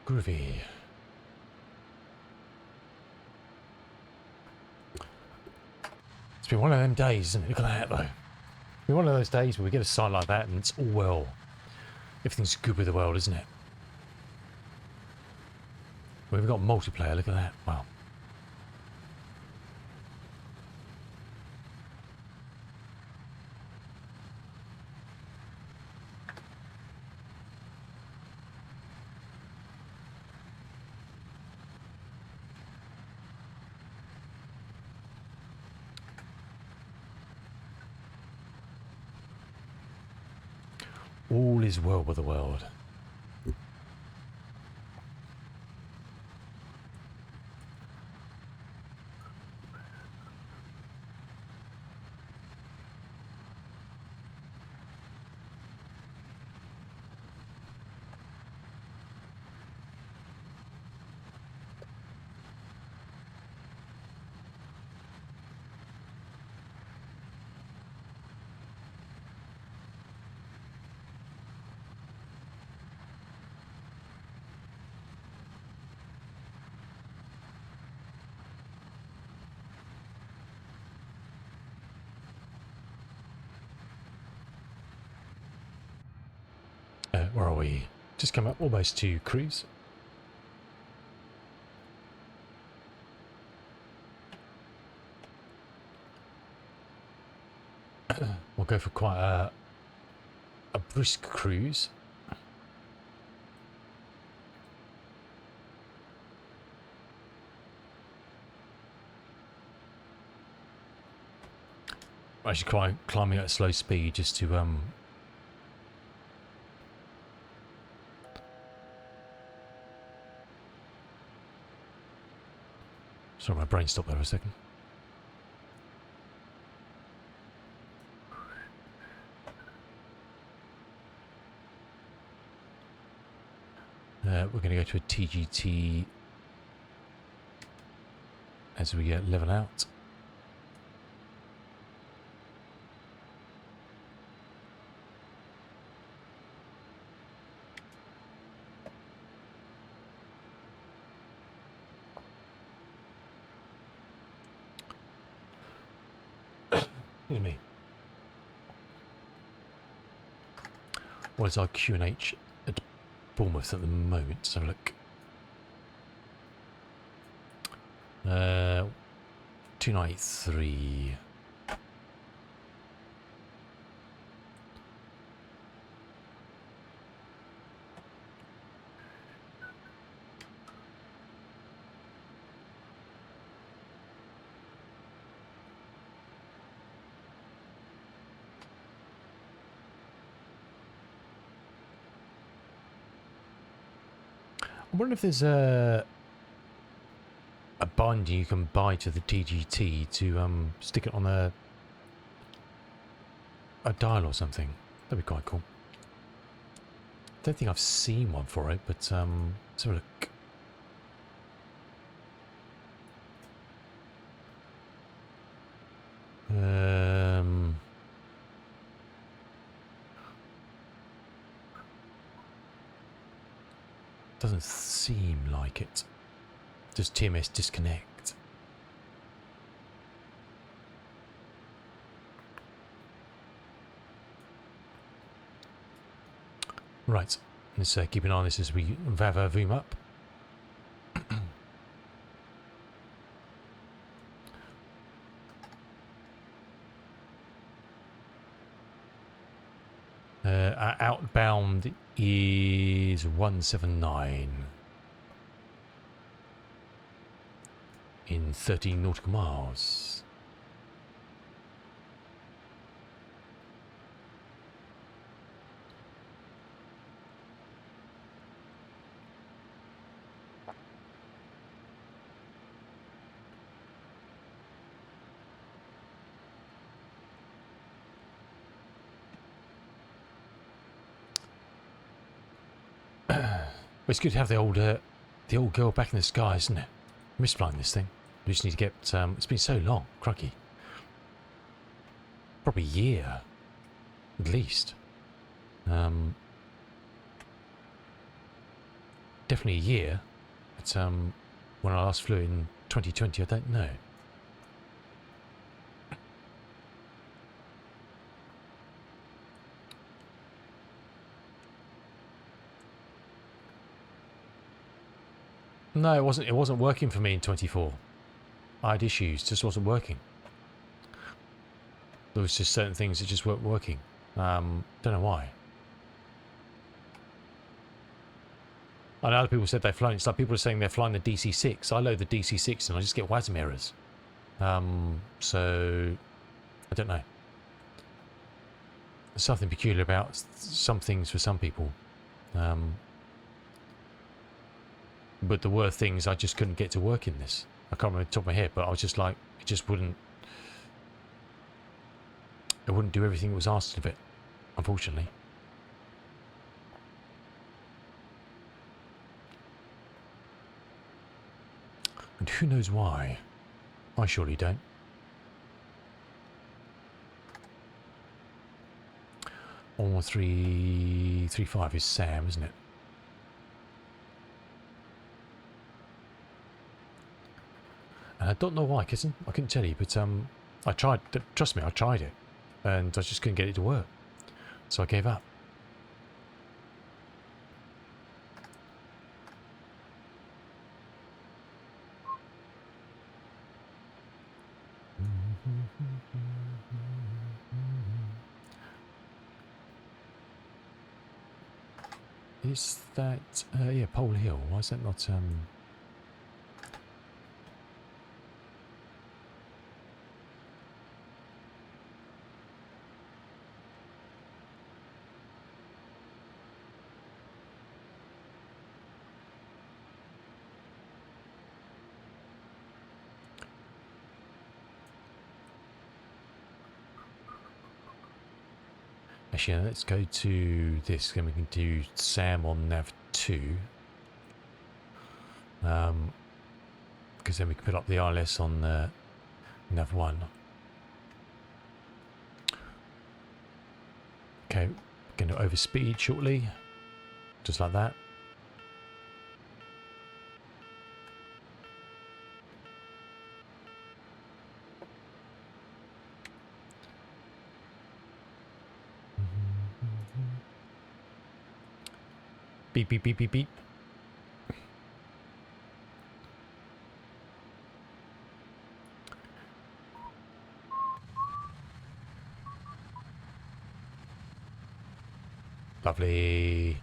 Groovy. It's been one of them days, isn't it? Look at that, though. It's been one of those days where we get a sign like that and it's all well. Everything's good with the world, isn't it? We've got multiplayer, look at that. Wow. All is well with the world. Where are we? Just come up almost to cruise. We'll go for quite a brisk cruise. I'm actually climbing at a slow speed just to sorry, my brain stopped there for a second. We're going to go to a TGT as we level out. Excuse me. What is our Q&H at Bournemouth at the moment? Let's have a look. 293. I wonder if there's a binder you can buy to the TGT to stick it on a dial or something. That'd be quite cool. Don't think I've seen one for it, but let's have a look. Doesn't seem like it. Does TMS disconnect? Right, let's keep an eye on this as we voom up. Our outbound is 179 in 13 nautical miles. It's good to have the old girl back in the sky, isn't it? I miss flying this thing. We just need to get. It's been so long, crikey. Probably a year, at least. Definitely a year. But when I last flew in 2020, I don't know. No, it wasn't. It wasn't working for me in 24. I had issues. Just wasn't working. There was just certain things that just weren't working. Don't know why. I know other people said they've flown. It's like people are saying they're flying the DC-6. I load the DC-6 and I just get WASM errors. So I don't know. There's something peculiar about some things for some people. But the were things I just couldn't get to work in this. I can't remember the top of my head, but I was just like, it just wouldn't. It wouldn't do everything that was asked of it, unfortunately. And who knows why? I surely don't. Or 335 is Sam, isn't it? And I don't know why, Kitten. I couldn't tell you, but I tried. Trust me, I tried it, and I just couldn't get it to work. So I gave up. is that... yeah, Pole Hill. Why is that not... Actually, let's go to this, then we can do Sam on nav 2. Because then we can put up the ILS on nav 1. Okay, going to overspeed shortly, just like that. Beep, beep, beep, beep, beep. Lovely.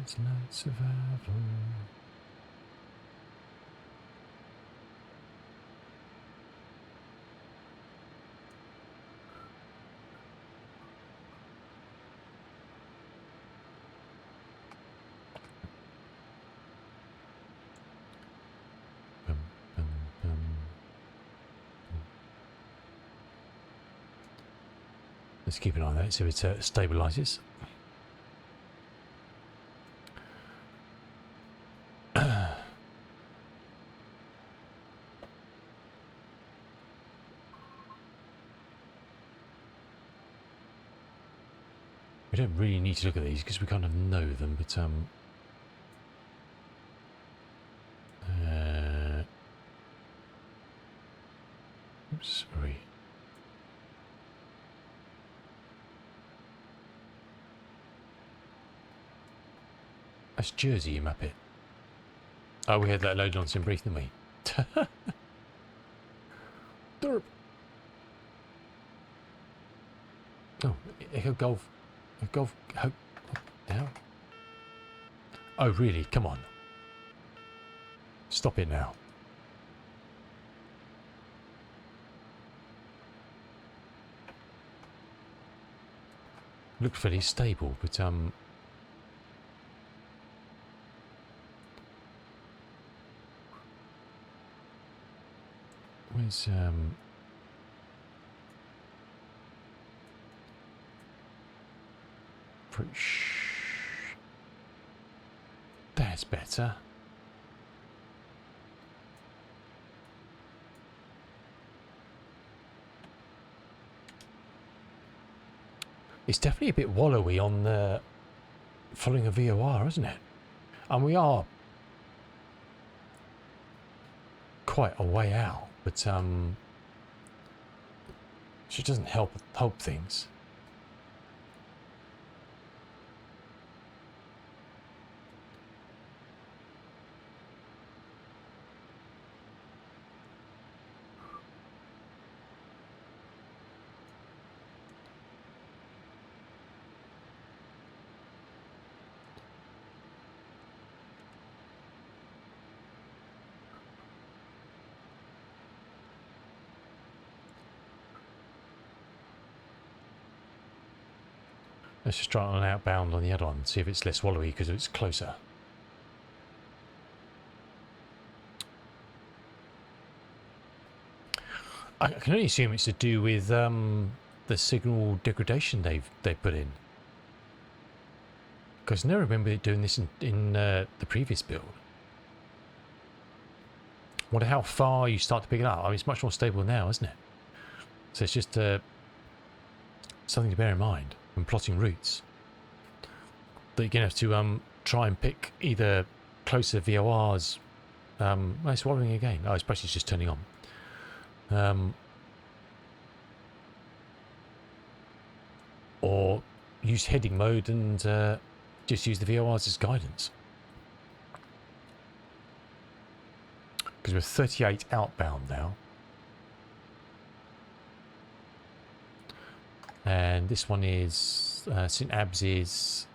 It's not survival. Bum, bum, bum. Let's keep an eye on that, see if it stabilizes. We don't really need to look at these because we kind of know them, but oops, sorry. That's Jersey, you map it. Oh, we had that loaded on some brief, didn't we? Derp. Oh, Echo Golf. Golf. What the hell? Oh, really? Come on. Stop it now. Looked fairly stable, but where's that's better. It's definitely a bit wallowy on the following a VOR, isn't it? And we are quite a way out, but she doesn't help things. Let's just try on an outbound on the other one, see if it's less wallowy because it's closer. I can only assume it's to do with the signal degradation they've put in. Because I never remember it doing this in the previous build. Wonder how far you start to pick it up. I mean, it's much more stable now, isn't it? So it's just something to bear in mind when plotting routes. That you're going to have to try and pick either closer VORs. Oh, it's swallowing again. Oh, it's basically just turning on. Or use heading mode and just use the VORs as guidance. Because we're 38 outbound now. And this one is, St. Abbs is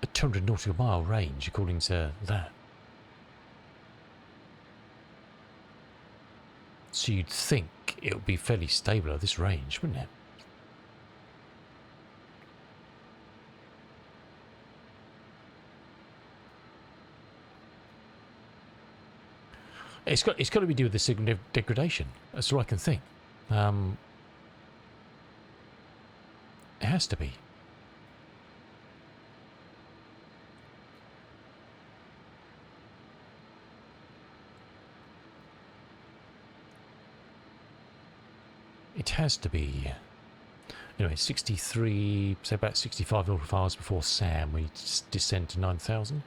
a 200 nautical mile range, according to that. So you'd think it would be fairly stable at this range, wouldn't it? It's got to be due with the signal degradation. That's all I can think. It has to be. It has to be. Anyway, 63, say about 65 nautical miles before Sam, we descend to 9,000.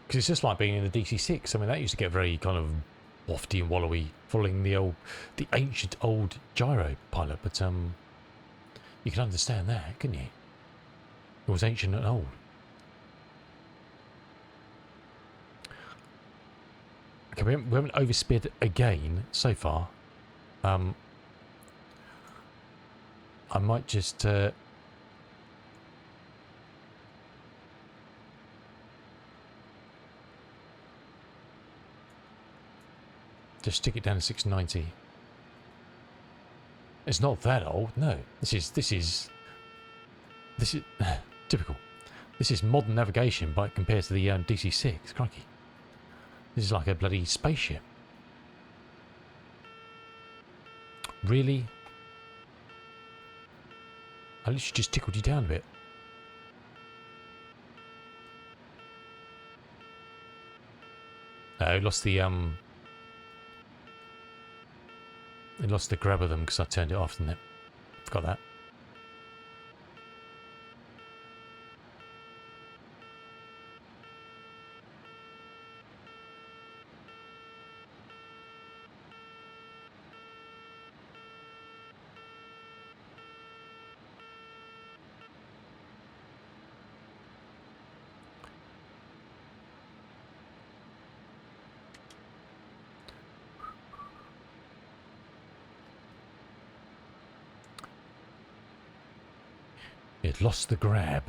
Because it's just like being in the DC-6. I mean, that used to get very kind of wafty and wallowy, following the ancient old gyro pilot. But you can understand that, couldn't you? It was ancient and old. Okay, we haven't oversped again so far. I might just stick it down to 690. It's not that old, no. This is typical. This is modern navigation, but compared to the DC-6, crikey. This is like a bloody spaceship. Really? I literally just tickled you down a bit. I lost the it lost the grab of them because I turned it off, didn't it? Forgot that. It lost the grab.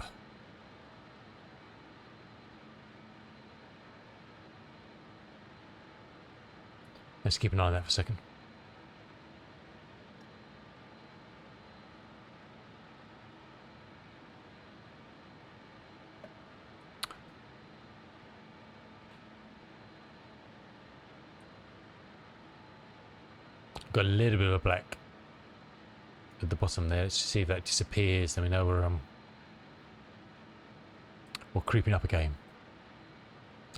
Let's keep an eye on that for a second. Got a little bit of a black at the bottom there. Let's see if that disappears. Then we know we're creeping up again.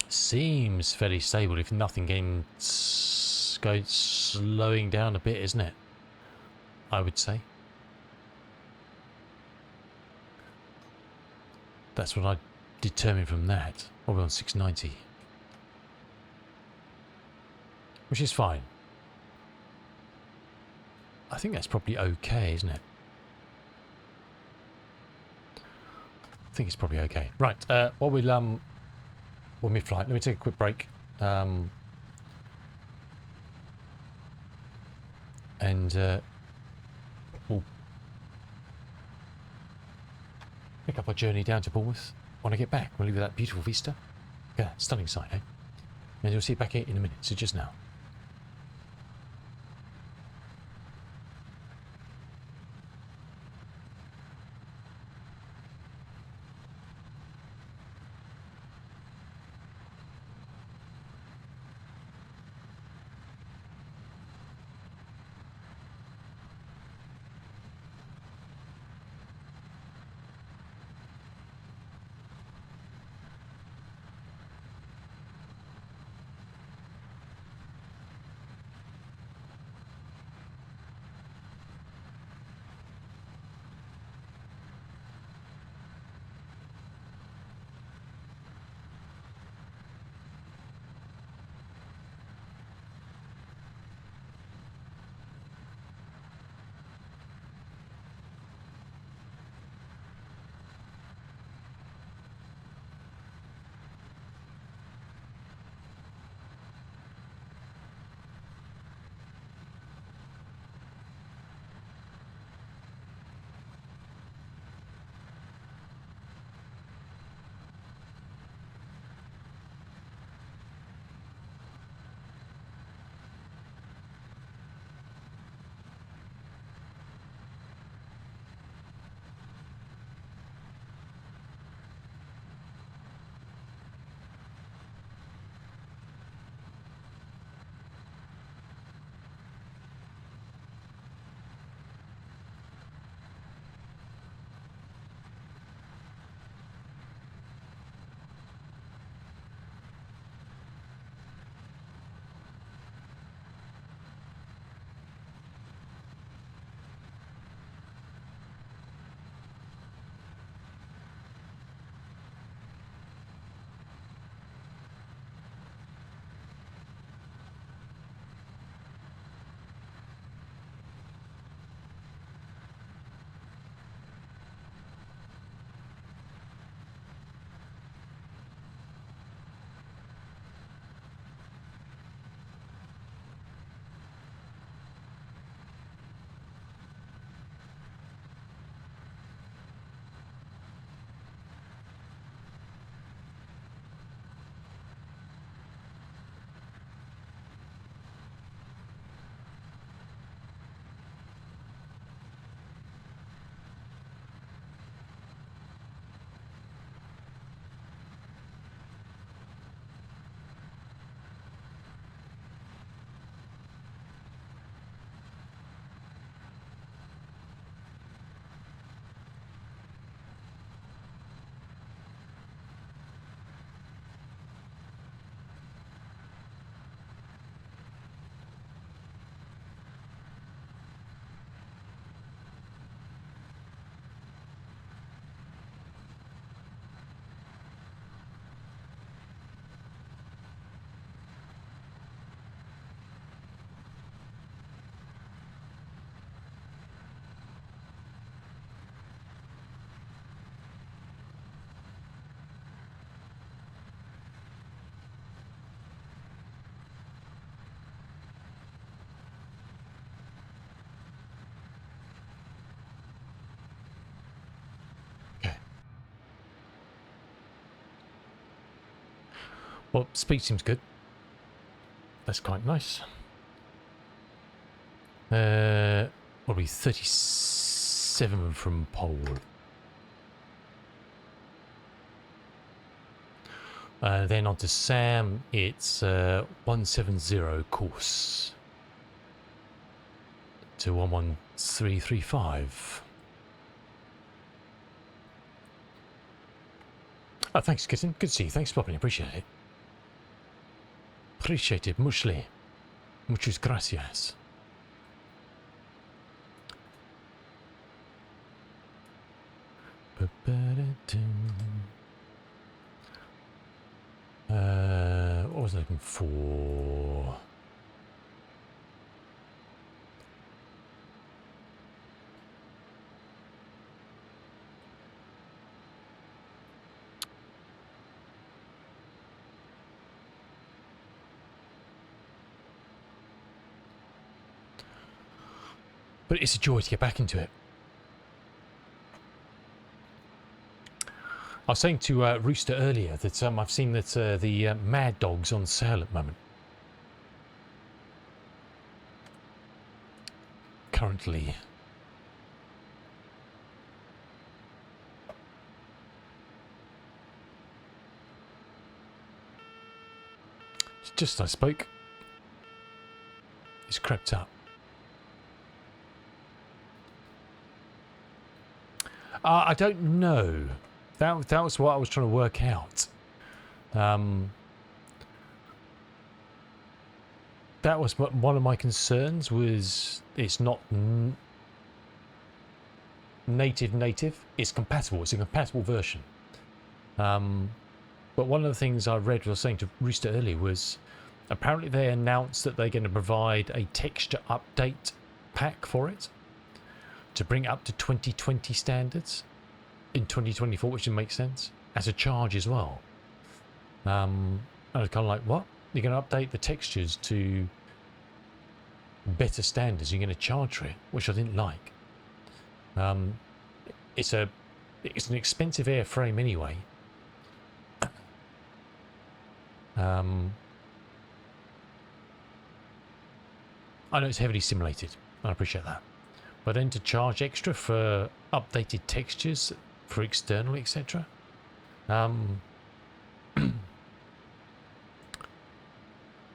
Seems fairly stable, if nothing, going slowing down a bit, isn't it? I would say. That's what I determined from that. Or we're on 690, which is fine. I think that's probably okay, isn't it? I think it's probably okay. Right, we'll mid-flight. Let me take a quick break. And we'll pick up our journey down to Bournemouth when I get back. We'll leave that beautiful vista. Yeah, stunning sight, eh? And you'll see it back here in a minute, so just now. Well, speed seems good. That's quite nice. Probably 37 from pole. Then on to Sam, it's 170 course to 11335. Oh, thanks, Kitten. Good to see you. Thanks for popping. Appreciate it. Appreciate it. Muchly. Muchas gracias. What was I looking for? But it's a joy to get back into it. I was saying to Rooster earlier that I've seen that the Mad Dog's on sale at the moment. Currently. It's just I spoke. It's crept up. I don't know. That was what I was trying to work out. That was one of my concerns. Was it's not native? It's compatible. It's a compatible version. But one of the things I read, I was saying to Rooster earlier, was apparently they announced that they're going to provide a texture update pack for it to bring it up to 2020 standards in 2024, which would make sense, as a charge as well. And I was kind of like, what? You're going to update the textures to better standards? You're going to charge for it, which I didn't like. It's an expensive airframe anyway. I know it's heavily simulated. I appreciate that. But then to charge extra for updated textures for external, etc. I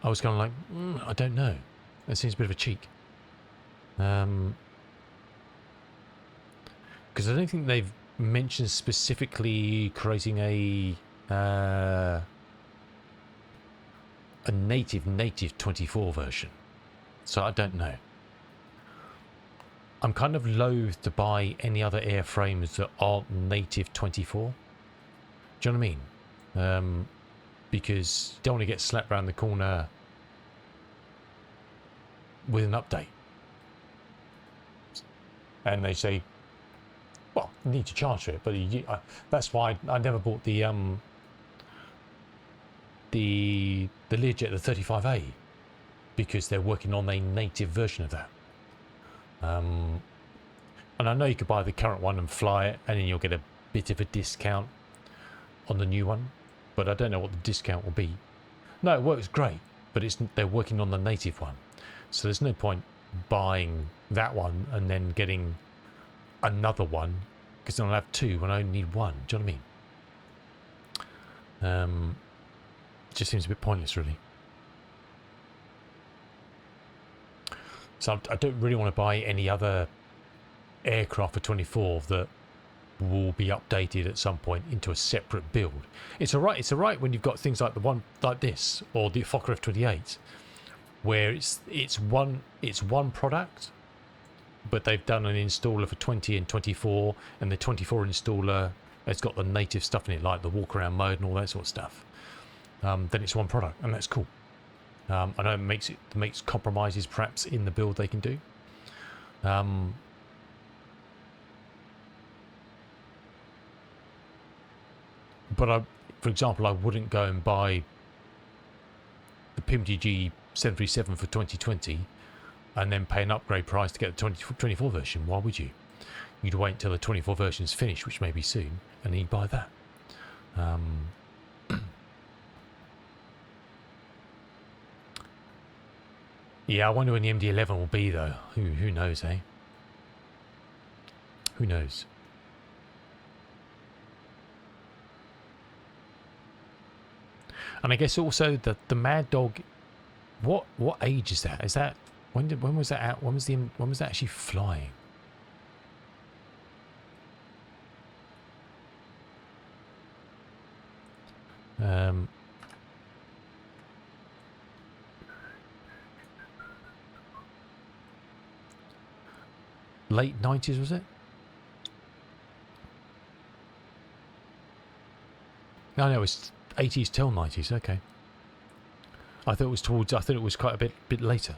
was kind of like, I don't know. That seems a bit of a cheek. Because I don't think they've mentioned specifically creating a native 24 version. So I don't know. I'm kind of loath to buy any other airframes that aren't native 24. Do you know what I mean? Because you don't want to get slapped around the corner with an update. And they say, well, you need to charge for it. But that's why I never bought the Learjet, the 35A, because they're working on a native version of that. And I know you could buy the current one and fly it, and then you'll get a bit of a discount on the new one, but I don't know what the discount will be. No, it works great, but they're working on the native one, so there's no point buying that one and then getting another one, because then I'll have two when I only need one. Do you know what I mean? It just seems a bit pointless, really. So I don't really want to buy any other aircraft for 24 that will be updated at some point into a separate build. It's alright when you've got things like the one like this or the Fokker F-28, where it's one product, but they've done an installer for 20 and 24, and the 24 installer has got the native stuff in it, like the walk around mode and all that sort of stuff. Then it's one product, and that's cool. I know it makes compromises perhaps in the build they can do. But for example, I wouldn't go and buy the PIMDG 737 for 2020 and then pay an upgrade price to get the 2024 version. Why would you? You'd wait until the 24 version is finished, which may be soon, and then you'd buy that. Yeah, I wonder when the MD-11 will be, though. Who knows, eh? Who knows? And I guess also that the Mad Dog, what age is that? Is that when was that out? When was that actually flying? Late 90s, was it? No, it was 80s till 90s. Okay. I thought it was quite a bit later.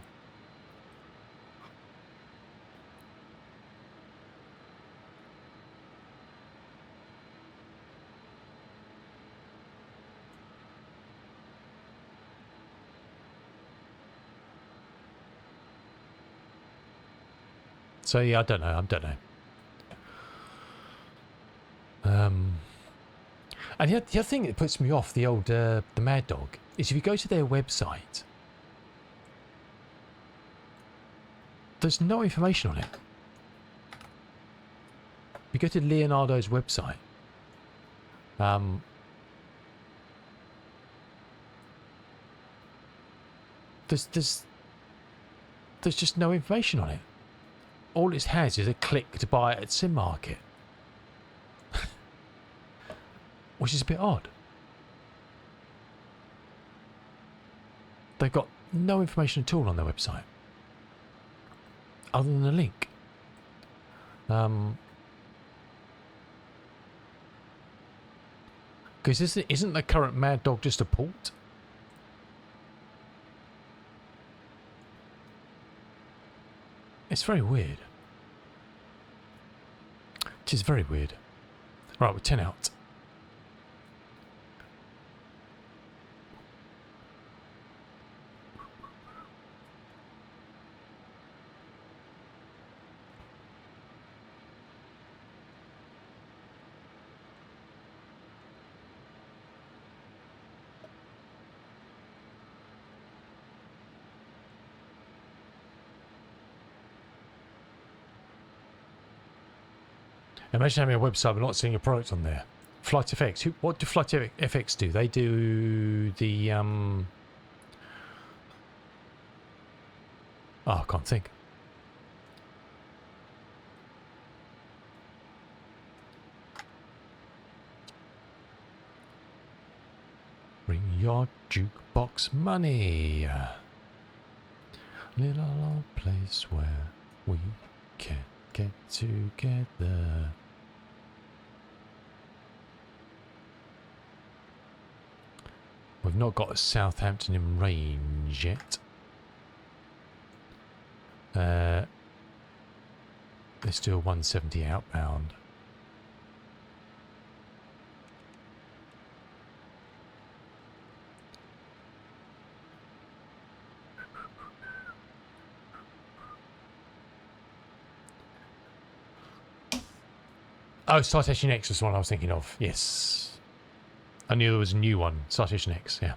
So yeah, I don't know. And the other thing that puts me off the Mad Dog is if you go to their website, there's no information on it. You go to Leonardo's website, there's just no information on it. All it has is a click to buy it at Sim Market, which is a bit odd. They've got no information at all on their website, other than a link. Because isn't the current Mad Dog just a port? It's very weird. It is very weird. Right, we're 10 out. Imagine having a website but not seeing a product on there. Flight FX. What do Flight FX do? They do the oh, I can't think. Bring your jukebox money. Little old place where we can get together. We've not got a Southampton in range yet. Let's do a 170 outbound. Oh, Citation X was the one I was thinking of. Yes. I knew there was a new one. Citation X, yeah.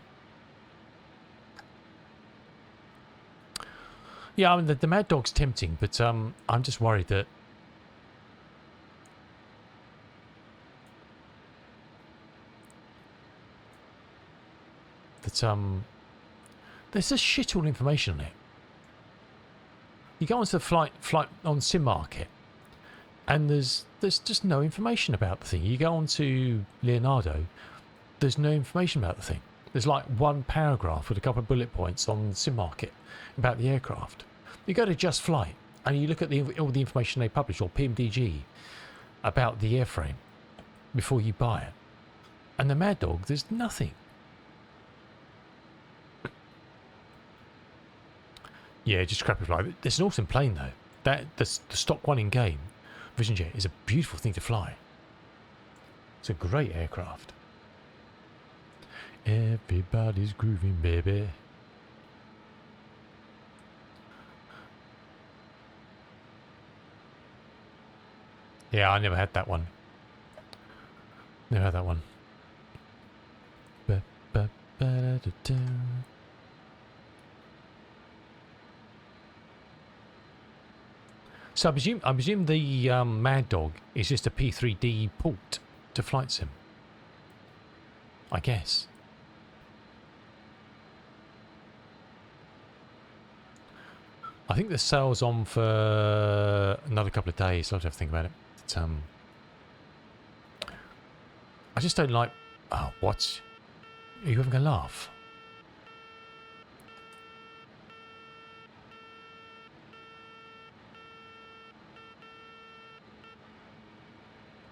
Yeah, I mean, the Mad Dog's tempting, but I'm just worried that... there's just shit all information on it. You go onto the flight on Sim Market, and there's just no information about the thing. You go onto Leonardo, there's no information about the thing. There's like one paragraph with a couple of bullet points on Sim Market about the aircraft. You go to Just Flight and you look at all the information they publish, or PMDG, about the airframe before you buy it. And the Mad Dog, there's nothing. Yeah, just crappy fly. It's an awesome plane though. The stock one in game, Vision Jet, is a beautiful thing to fly. It's a great aircraft. Everybody's grooving, baby. Yeah, I never had that one. Never had that one. So I presume the Mad Dog is just a P3D port to Flight Sim. I guess. I think the sale's on for another couple of days. I'll have to think about it. But, I just don't like... Oh, what? Are you having a laugh?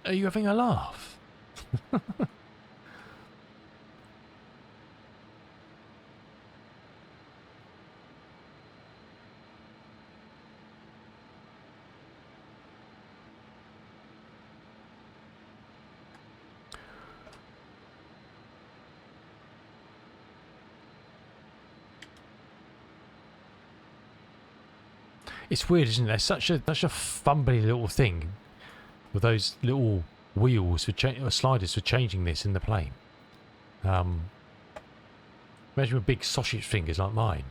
Are you having a laugh? It's weird, isn't it? It's such a fumbly little thing with those little wheels for or sliders for changing this in the plane. Imagine with big sausage fingers like mine.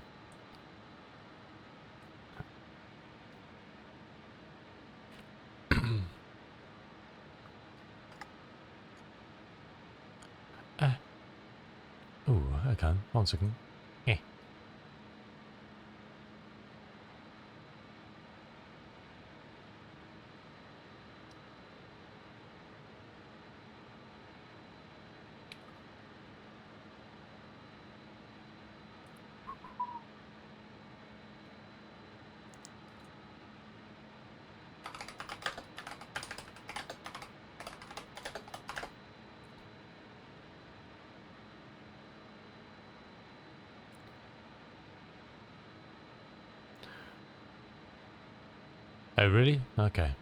Oh, okay. 1 second. Yeah. Oh, really? Okay.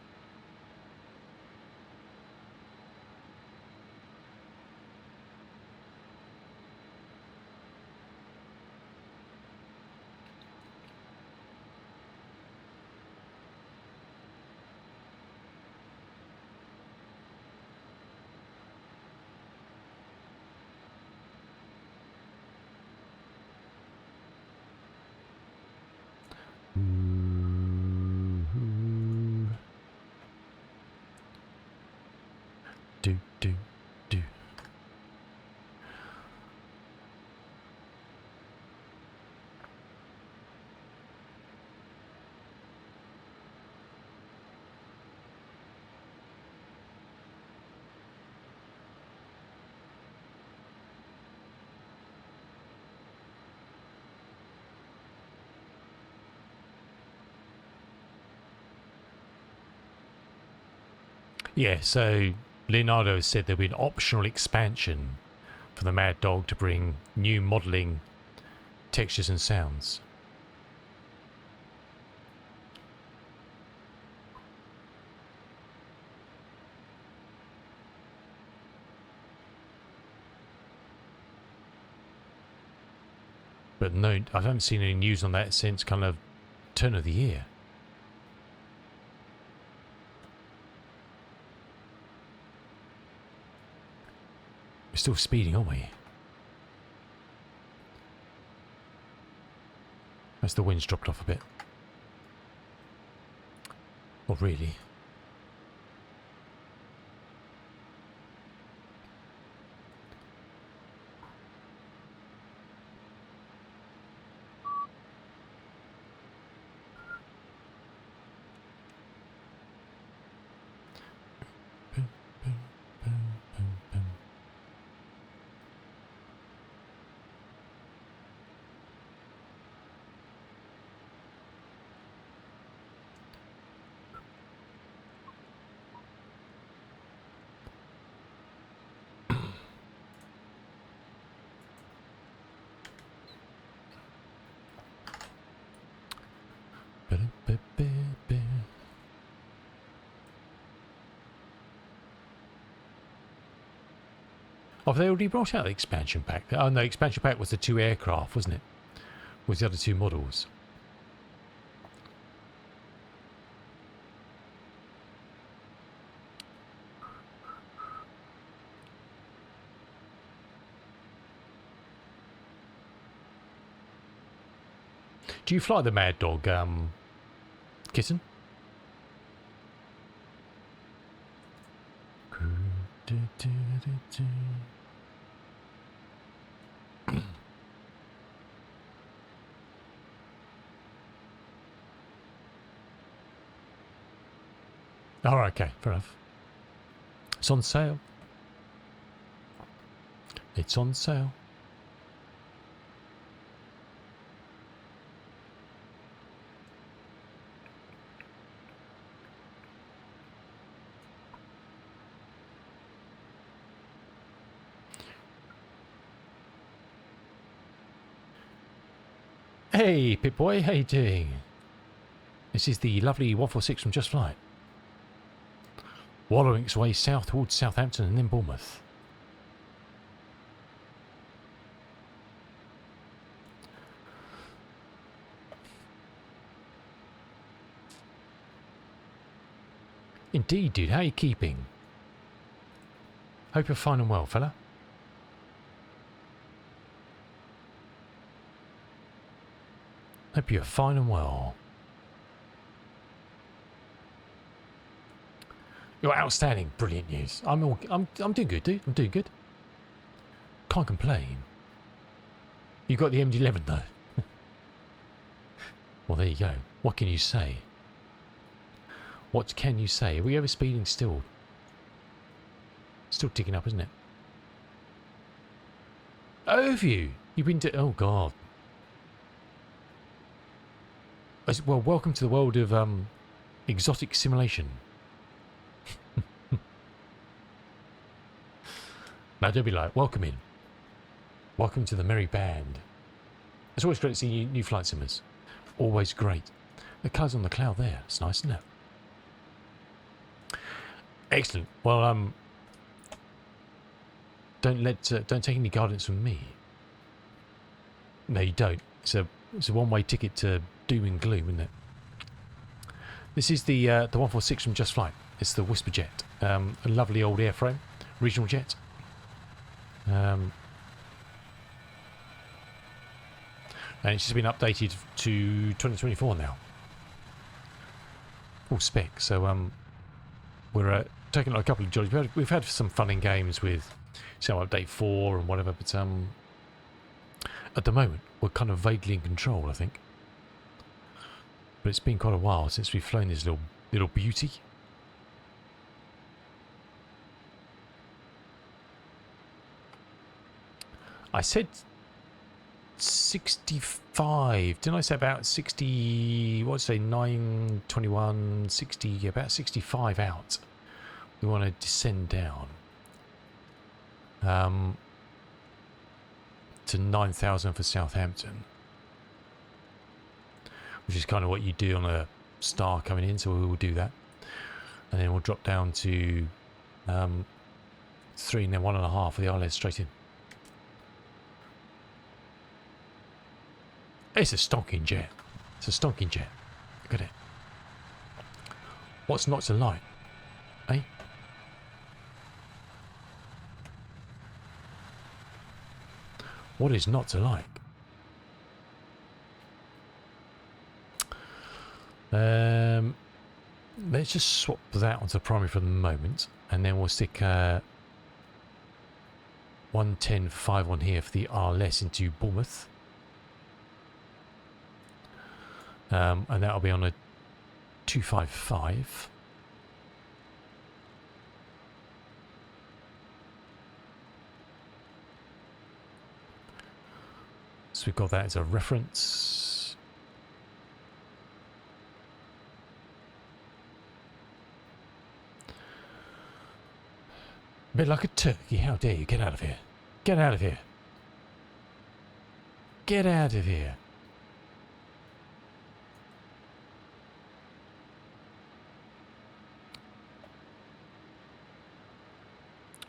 Do. Yeah, so Leonardo has said there'll be an optional expansion for the Mad Dog to bring new modelling, textures and sounds. But no, I haven't seen any news on that since kind of turn of the year. We're still speeding, aren't we? As the wind's dropped off a bit. Not really. Oh, have they already brought out the expansion pack? Oh no, expansion pack was the 2 aircraft, wasn't it? Was the other 2 models? Do you fly the Mad Dog, Kitten? Oh, okay, fair enough. It's on sale. It's on sale. Hey, Pip-Boy, how you doing? This is the lovely 146 from Just Flight. Wallowing its way south towards Southampton and then Bournemouth. Indeed, dude. How are you keeping? Hope you're fine and well, fella. Hope you're fine and well. You're outstanding. Brilliant news. I'm doing good, dude. I'm doing good. Can't complain. You got the MD-11 though. Well, there you go. What can you say? What can you say? Are we ever speeding still? Still ticking up, isn't it? Oh, have you? You've been to... Oh, God. Well, welcome to the world of exotic simulation. Now, don't be like, welcome in. Welcome to the merry band. It's always great to see new flight simmers. Always great. The colours on the cloud there. It's nice, isn't it? Excellent. Well, don't take any guidance from me. No, you don't. It's a one-way ticket to doom and gloom, isn't it? This is the 146 from Just Flight. It's the Whisper Jet, a lovely old airframe, regional jet. And it's just been updated to 2024 now. Full spec. So we're taking a couple of jollies. We've had some fun and games with update 4 and whatever, but at the moment we're kind of vaguely in control, I think. But it's been quite a while since we've flown this little beauty. I said 65. Didn't I say about 60? What did I say? 9, 21, 60, about 65 out. We want to descend down to 9,000 for Southampton, which is kind of what you do on a star coming in, so we will do that. And then we'll drop down to 3 and then 1.5 for the RLS straight in. It's a stonking jet. It's a stonking jet. Look at it. What's not to like? Eh? What is not to like? Let's just swap that onto primary for the moment, and then we'll stick 110.5 on here for the RLS into Bournemouth. And that'll be on a 255. So we've got that as a reference. A bit like a turkey. How dare you? Get out of here. Get out of here. Get out of here.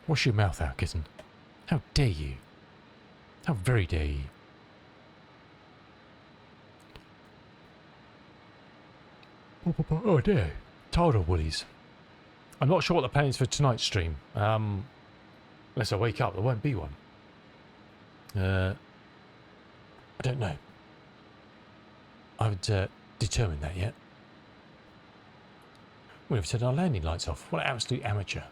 Wash your mouth out, kitten. How dare you? How very dare you? Oh dear. Tired of woolies. I'm not sure what the plan is for tonight's stream. Unless I wake up, there won't be one. I don't know. I haven't determined that yet. We've turned our landing lights off. What an absolute amateur.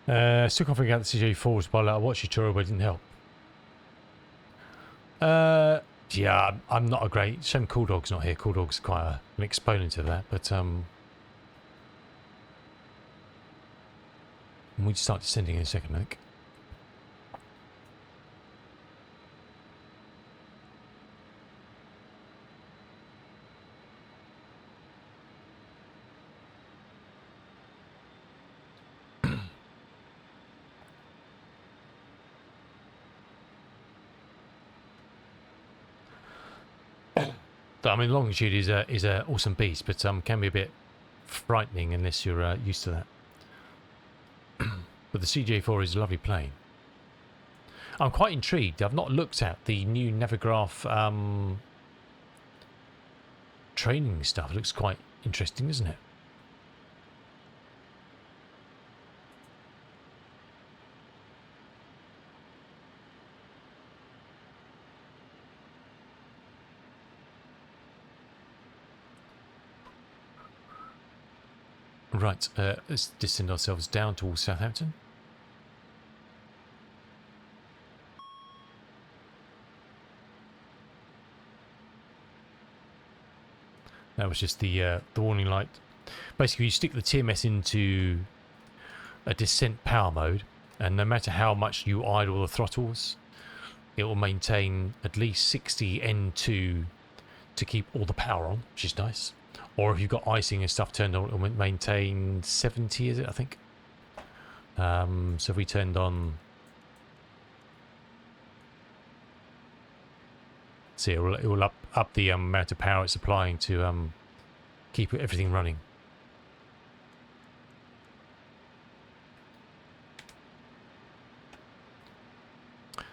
Still can't figure out the CJ4s while I watched tutorial, but it didn't help. Yeah, I'm not a great... Shame Cool Dog's not here. Cool Dog's quite an exponent of that, but we start descending in a second, I think. I mean, longitude is a awesome beast, but can be a bit frightening unless you're used to that. But the CJ4 is a lovely plane. I'm quite intrigued. I've not looked at the new Navigraph training stuff. It looks quite interesting, doesn't it? Right, let's descend ourselves down towards Southampton. That was just the warning light. Basically, you stick the TMS into a descent power mode, and no matter how much you idle the throttles, it will maintain at least 60 N2 to keep all the power on, which is nice. Or if you've got icing and stuff turned on, it will maintain 70, is it, I think? So if we turned on... See, it will up the amount of power it's applying to keep everything running.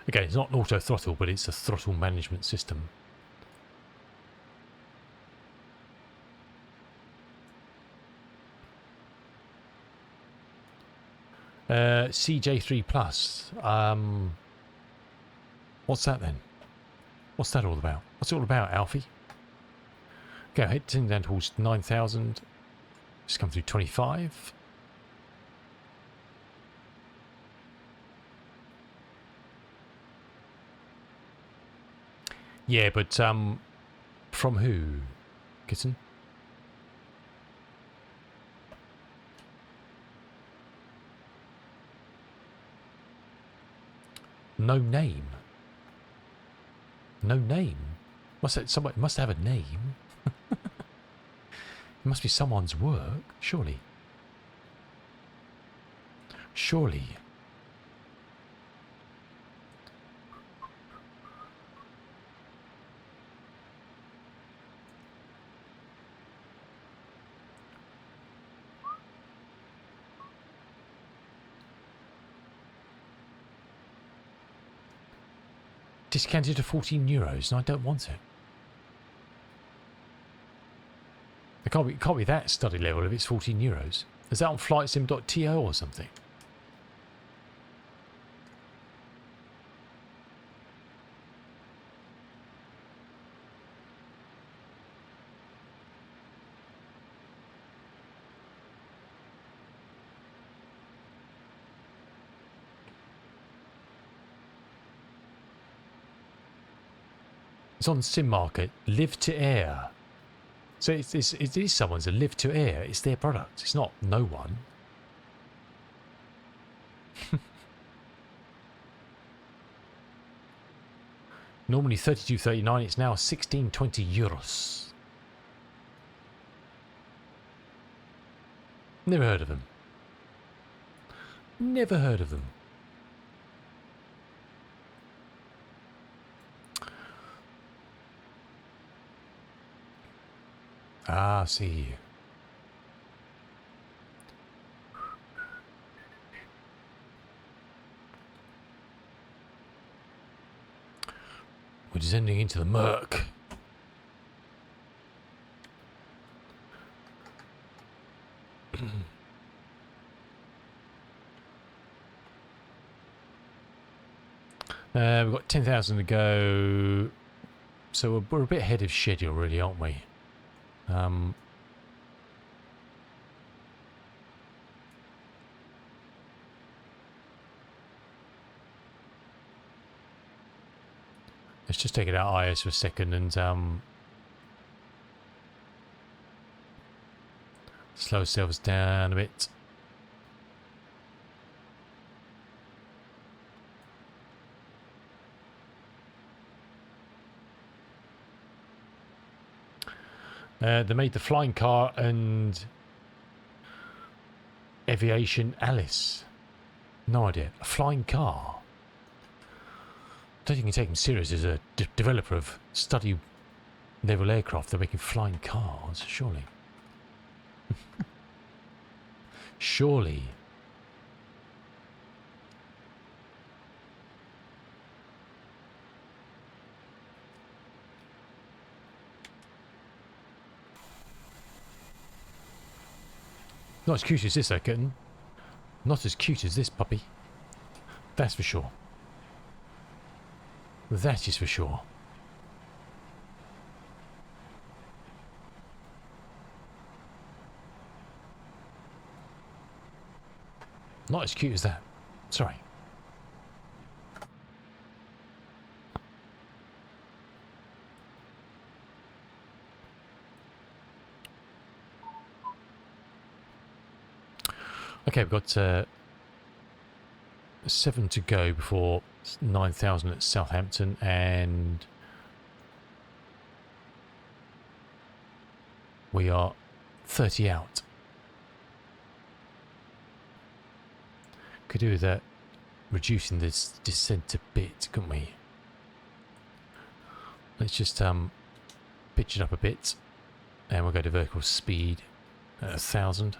Again, it's not an auto throttle, but it's a throttle management system. CJ3 Plus. What's that then? What's that all about? What's it all about, Alfie? Go ahead, turn down towards 9,000. Just come through 25. Yeah, but from who, Kitten? No name. No name. Somebody must have a name. It must be someone's work, surely. Surely. Discounted to €14, and I don't want it. It can't be that study level if it's €14. Is that on flightsim.to or something? It's on Sim Market. Live to Air. So it is someone's a Live to Air. It's their product. It's not no one. Normally €32.39. It's now €16.20. Never heard of them. Never heard of them. Ah, see. We're descending into the murk. We've got 10,000 to go. So we're a bit ahead of schedule, really, aren't we? Let's just take it out IS for a second and slow ourselves down a bit. They made the flying car and aviation Alice. No idea. A flying car. Don't think you can take them serious as a developer of study naval aircraft. They're making flying cars, surely. Surely. Not as cute as this, though, kitten. Not as cute as this puppy. That's for sure. That is for sure. Not as cute as that. Sorry. Okay, we've got 7 to go before 9,000 at Southampton, and we are 30 out. Could do with that, reducing this descent a bit, couldn't we? Let's just pitch it up a bit, and we'll go to vertical speed at 1,000.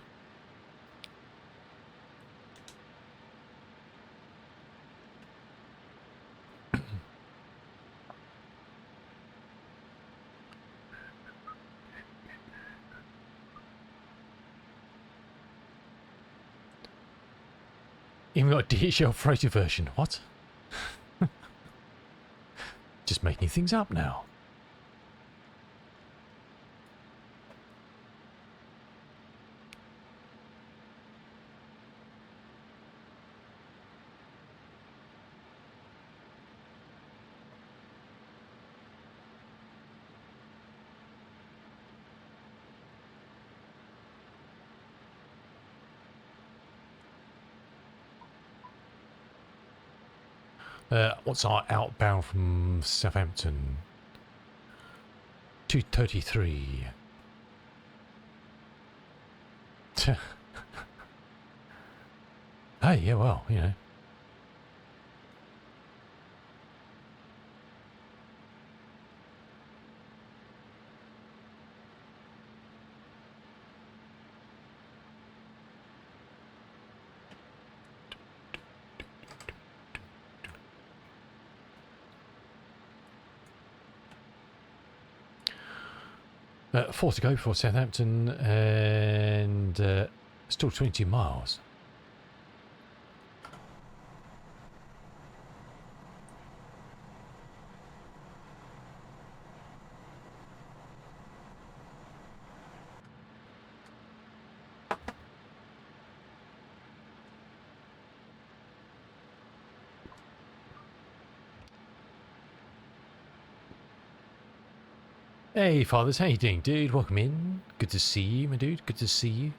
Even got a DHL freighter version. What? Just making things up now. What's our outbound from Southampton? 2:33. Hey, yeah, well, you know. Four to go before Southampton, and still 22 miles. Hey, fathers, how you doing, dude? Welcome in. Good to see you, my dude. Good to see you.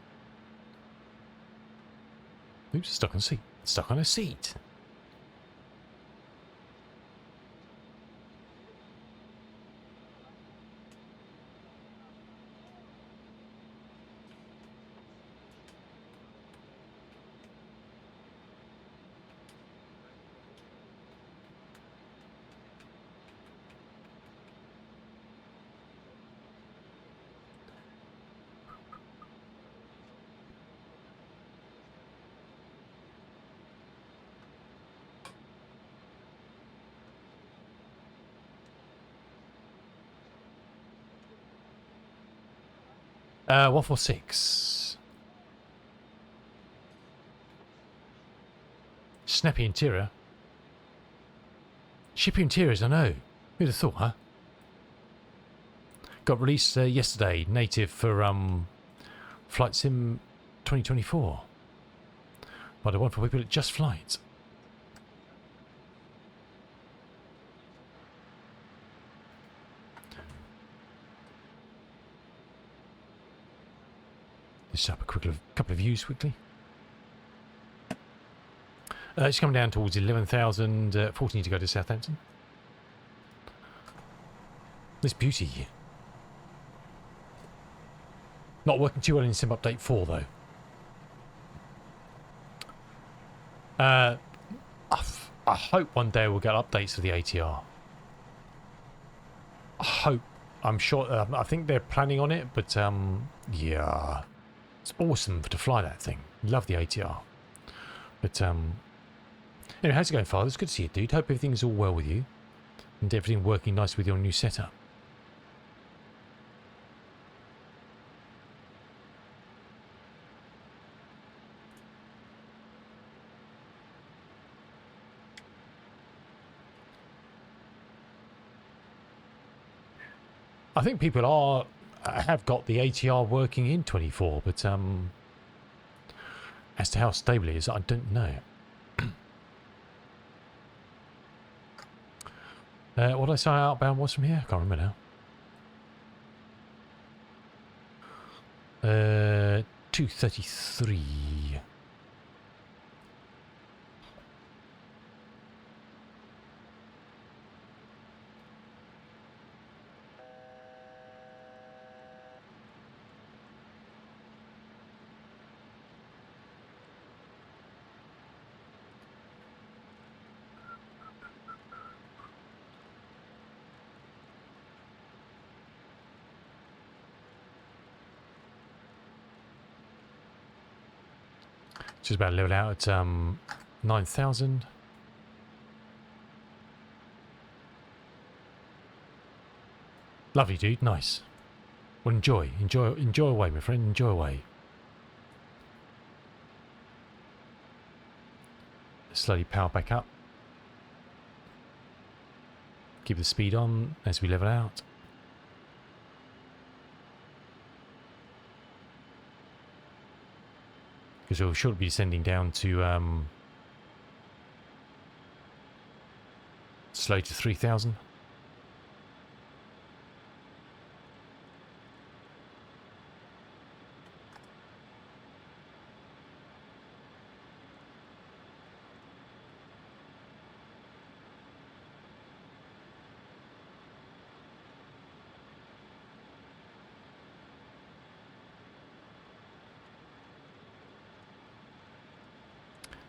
Oops, stuck on a seat. Stuck on a seat. Uh, 146. Snappy interior. Shippy interiors, I know. Who'd have thought, huh? Got released yesterday, native for Flight Sim 2024. By the wonderful people at Just Flight. Just up a couple of views quickly. It's coming down towards 11,000, 14 to go to Southampton. This beauty. Not working too well in Sim Update 4 though. I hope one day we'll get updates of the ATR. I hope. I'm sure. I think they're planning on it, but yeah, it's awesome to fly that thing. Love the ATR. But anyway, how's it going, Father? It's good to see you, dude. Hope everything's all well with you and everything working nice with your new setup. I think people have got the ATR working in 24, but as to how stable it is, I don't know. What did I say outbound was from here? I can't remember now. 233. Just about level out at 9,000. Lovely, dude. Nice. Well, enjoy away, my friend. Enjoy away. Slowly power back up. Keep the speed on as we level out. Because we'll shortly be descending down to slow to 3,000.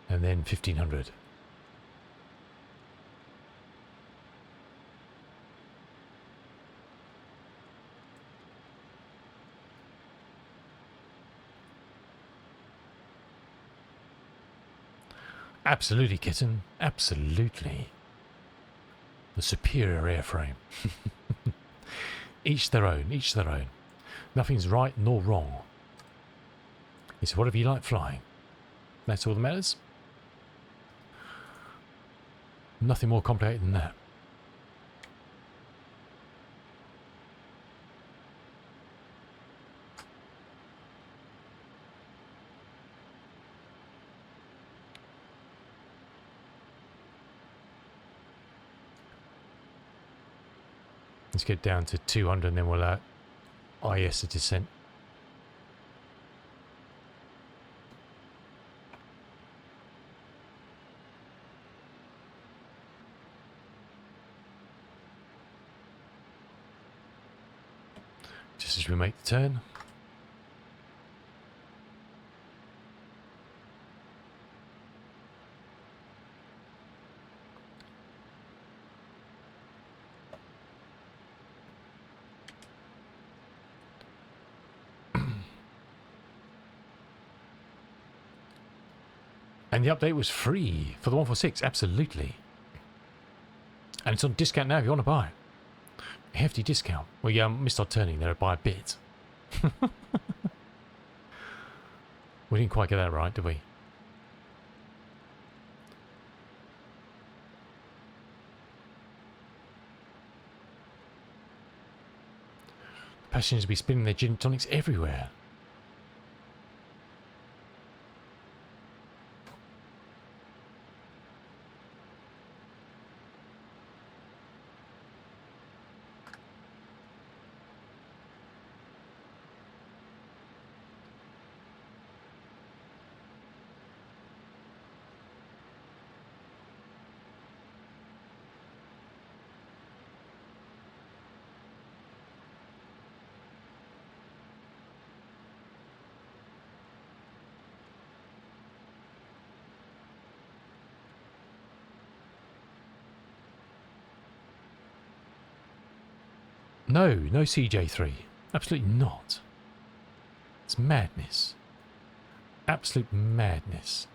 And then 1,500. Absolutely, kitten. Absolutely. The superior airframe. Each their own, each their own. Nothing's right nor wrong. It's whatever you like flying. That's all that matters. Nothing more complicated than that. Let's get down to 200 and then we'll IS a descent. Just as we make the turn. And the update was free for the 146, absolutely. And it's on discount now if you want to buy it. Hefty discount. We missed our turning there by a bit. We didn't quite get that right, did we? Passengers will be spinning their gin and tonics everywhere. No, no CJ3. Absolutely not. It's madness. Absolute madness.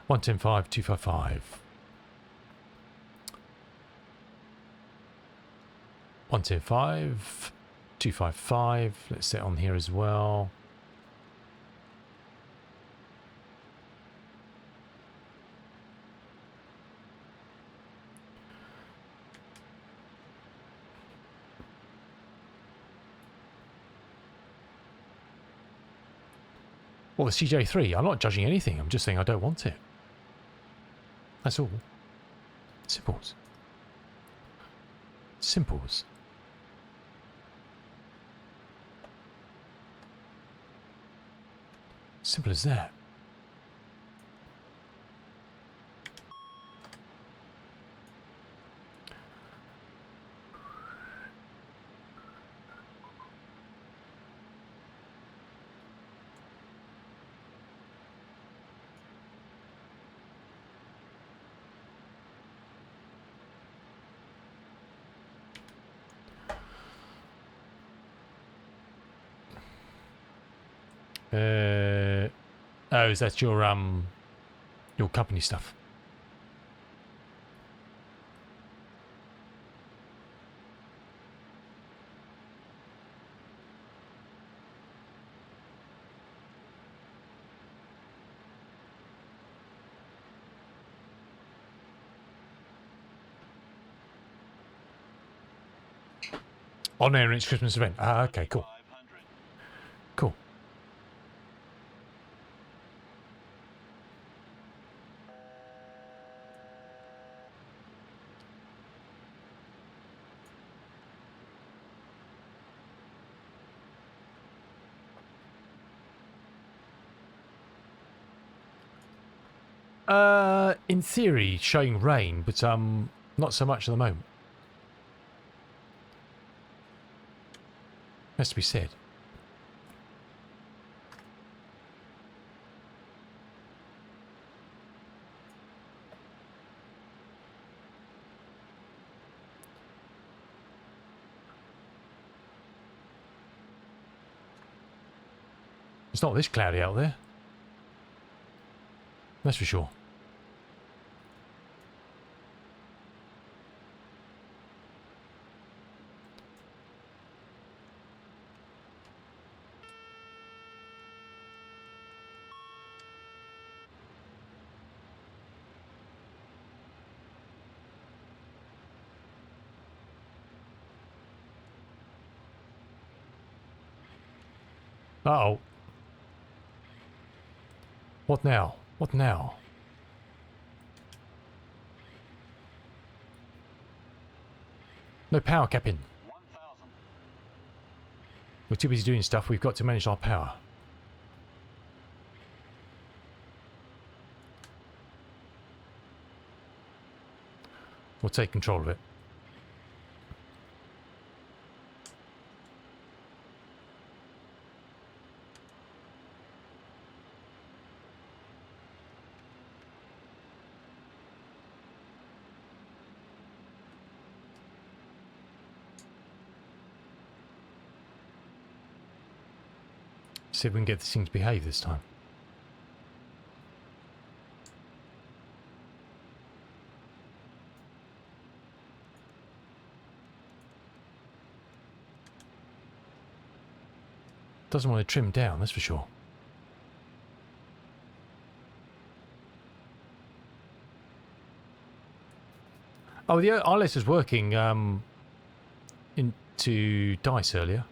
One ten five 255. 125 255. Let's set on here as well. Well, the CJ3, I'm not judging anything. I'm just saying I don't want it. That's all. Simples. Simples. Simple as that. Oh, is that your company stuff? On air in its Christmas event. Ah, okay, cool. Cool. In theory, showing rain, but not so much at the moment. Has to be said. It's not this cloudy out there. That's for sure. Uh-oh. What now? What now? No power capping. We're too busy doing stuff. We've got to manage our power. We'll take control of it. See if we can get this thing to behave this time. Doesn't want to trim down, that's for sure. Oh, the RLS is working into dice earlier.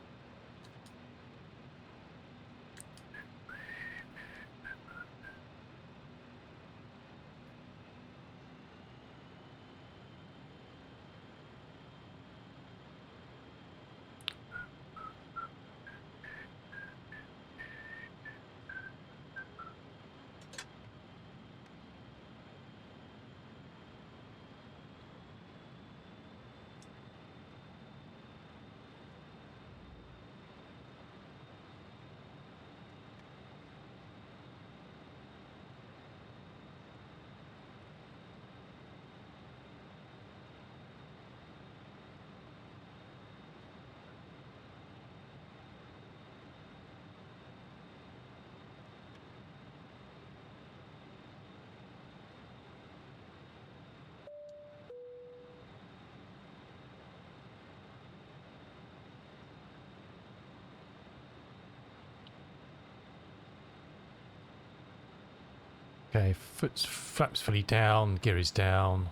Okay, flaps fully down, gear is down.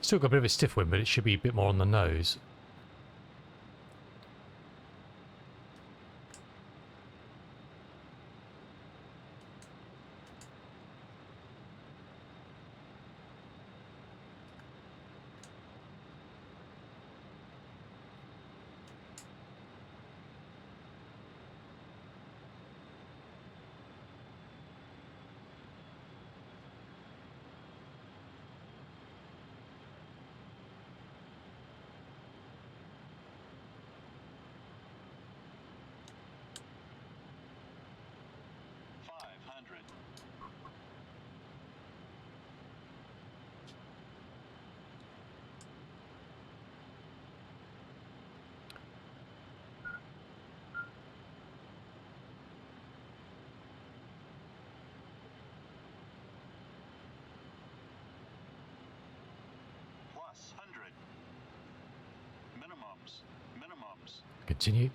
Still got a bit of a stiff wind, but it should be a bit more on the nose. Plus 100. Minimums. Continue.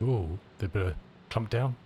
Ooh, they better clump down.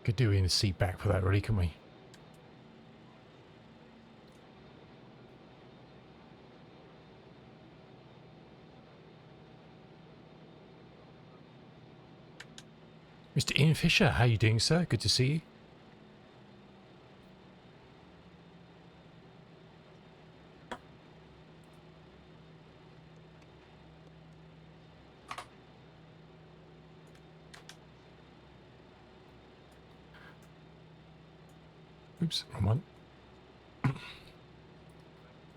Could do in the seat back for that, really, couldn't we? Mr. Ian Fisher, how are you doing, sir? Good to see you. Oops, wrong one.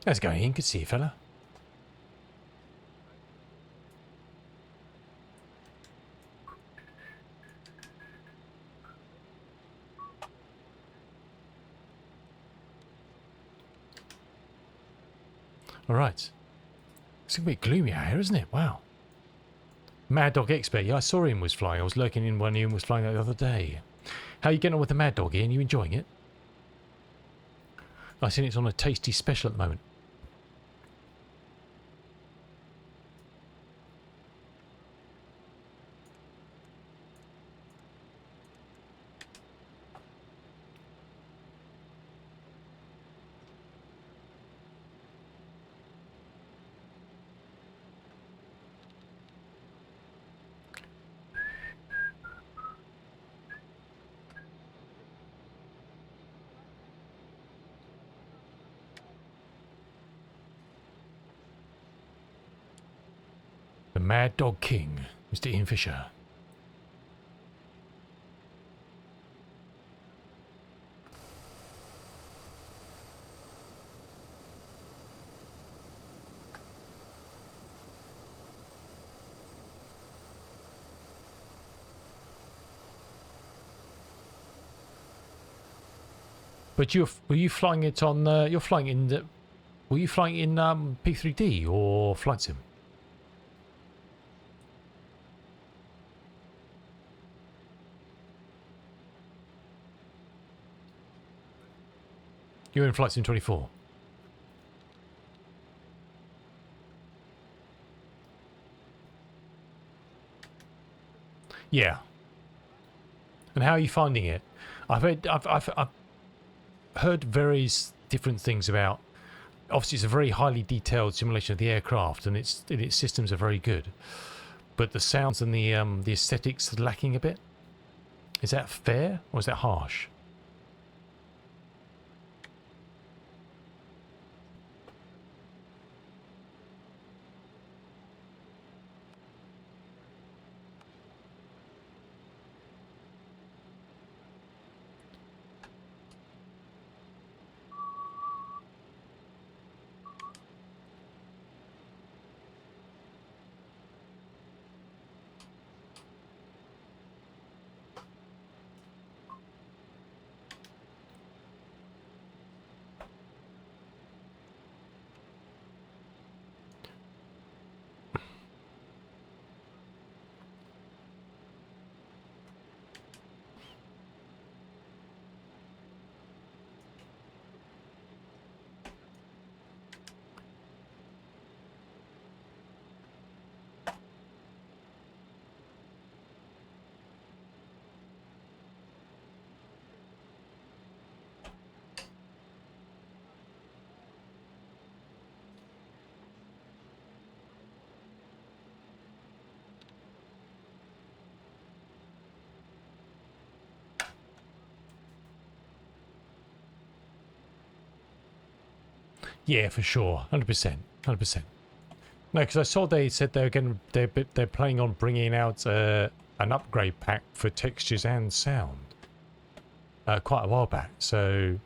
How's it going, Ian? Good to see you, fella. All right. It's a bit gloomy out here, isn't it? Wow. Mad Dog Expert. Yeah, I saw Ian was flying. I was lurking in when Ian was flying the other day. How are you getting on with the Mad Dog, Ian? You enjoying it? I think it's on a tasty special at the moment. The Mad Dog King, Mr. Ian Fisher. But were you flying it on? You're flying in the Were you flying in P3D or Flight Sim? You were in Flight Sim 24. Yeah. And how are you finding it? I've heard various different things about. Obviously, it's a very highly detailed simulation of the aircraft, and its systems are very good. But the sounds and the aesthetics are lacking a bit. Is that fair or is that harsh? Yeah, for sure, 100%, 100%. No, because I saw they said they're planning on bringing out an upgrade pack for textures and sound quite a while back. So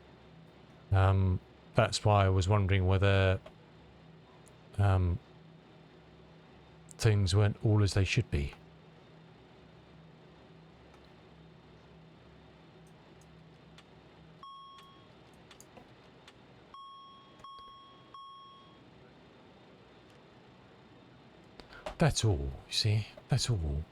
that's why I was wondering whether things weren't all as they should be. That's all, you see, that's all.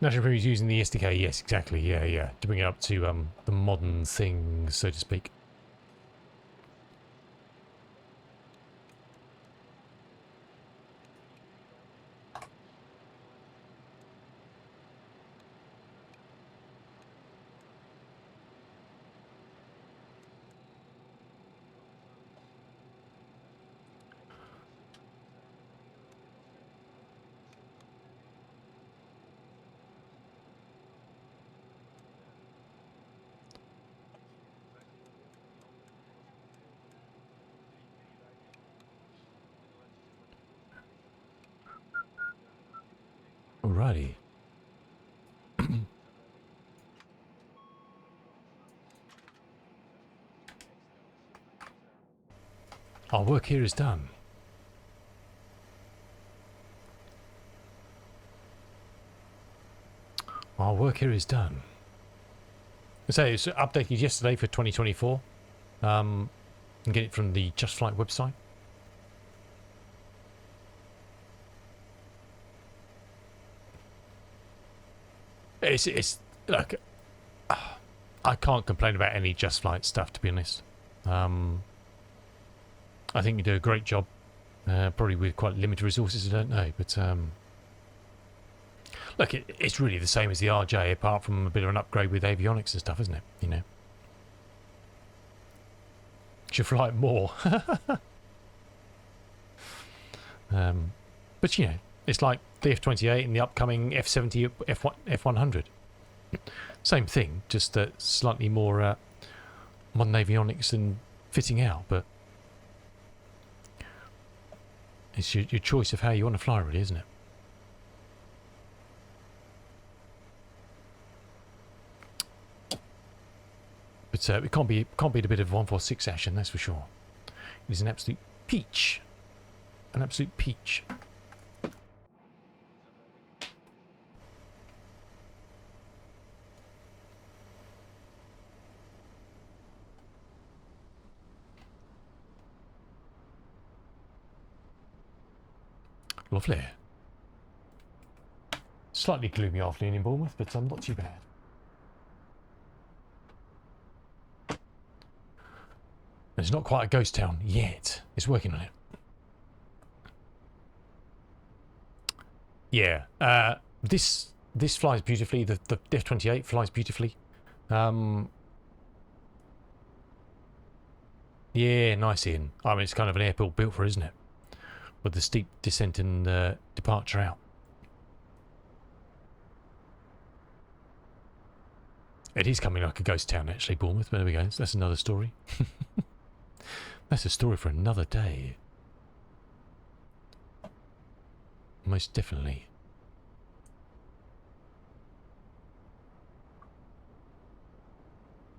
National Premium is using the SDK, yes, exactly, yeah, to bring it up to the modern things, so to speak. Alrighty. Our work here is done. Our work here is done. So it's updated yesterday for 2024. And get it from the Just Flight website. It's look, I can't complain about any Just Flight stuff, to be honest. I think you do a great job. Probably with quite limited resources, I don't know. But look, it's really the same as the RJ, apart from a bit of an upgrade with avionics and stuff, isn't it? You know. Should fly it more. But, you know, it's like the F-28 and the upcoming F-70, F-100. Same thing, just slightly more modern avionics and fitting out, but it's your choice of how you want to fly, really, isn't it? But it can't be a bit of 146 action, that's for sure. It is an absolute peach. An absolute peach. Lovely. Slightly gloomy afternoon in Bournemouth, but not too bad. It's not quite a ghost town yet. It's working on it. Yeah. This flies beautifully. The F-28 flies beautifully. Yeah, nice in. I mean, it's kind of an airport built for, isn't it? With the steep descent and departure out. It is coming like a ghost town, actually, Bournemouth. But there we go. That's another story. That's a story for another day. Most definitely.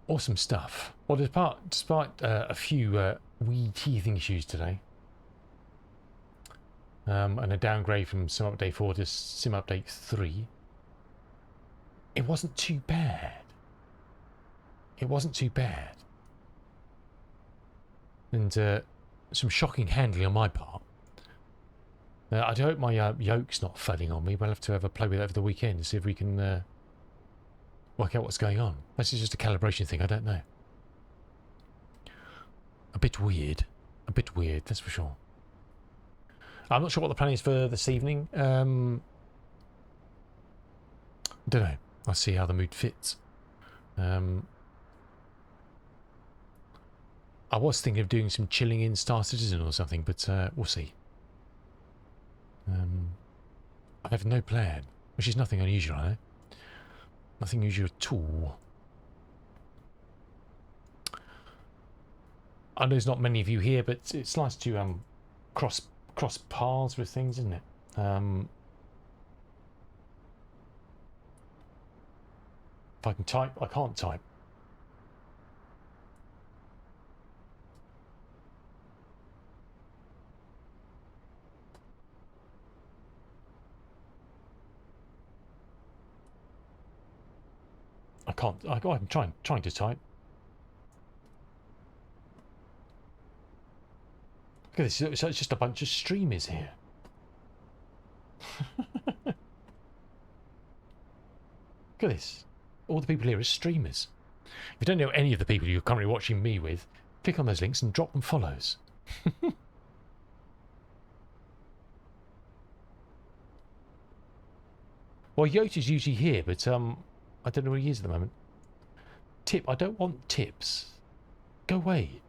Awesome stuff. Well, despite a few wee teething issues today, and a downgrade from Sim Update 4 to Sim Update 3, it wasn't too bad. It wasn't too bad. And some shocking handling on my part. I hope my yoke's not failing on me. We'll have to have a play with it over the weekend and see if we can work out what's going on. This is just a calibration thing, I don't know. A bit weird, that's for sure. I'm not sure what the plan is for this evening. Don't know. I'll see how the mood fits. I was thinking of doing some chilling in Star Citizen or something, but we'll see. I have no plan, which is nothing unusual, I know. Nothing unusual at all. I know there's not many of you here, but it's nice to cross paths with things, isn't it? If I can type, I can't type. I can't. I'm trying to type. Look at this. So it's just a bunch of streamers here. Look at this. All the people here are streamers. If you don't know any of the people you're currently watching me with, click on those links and drop them follows. Well, Yota's usually here, but I don't know where he is at the moment. Tip, I don't want tips. Go away.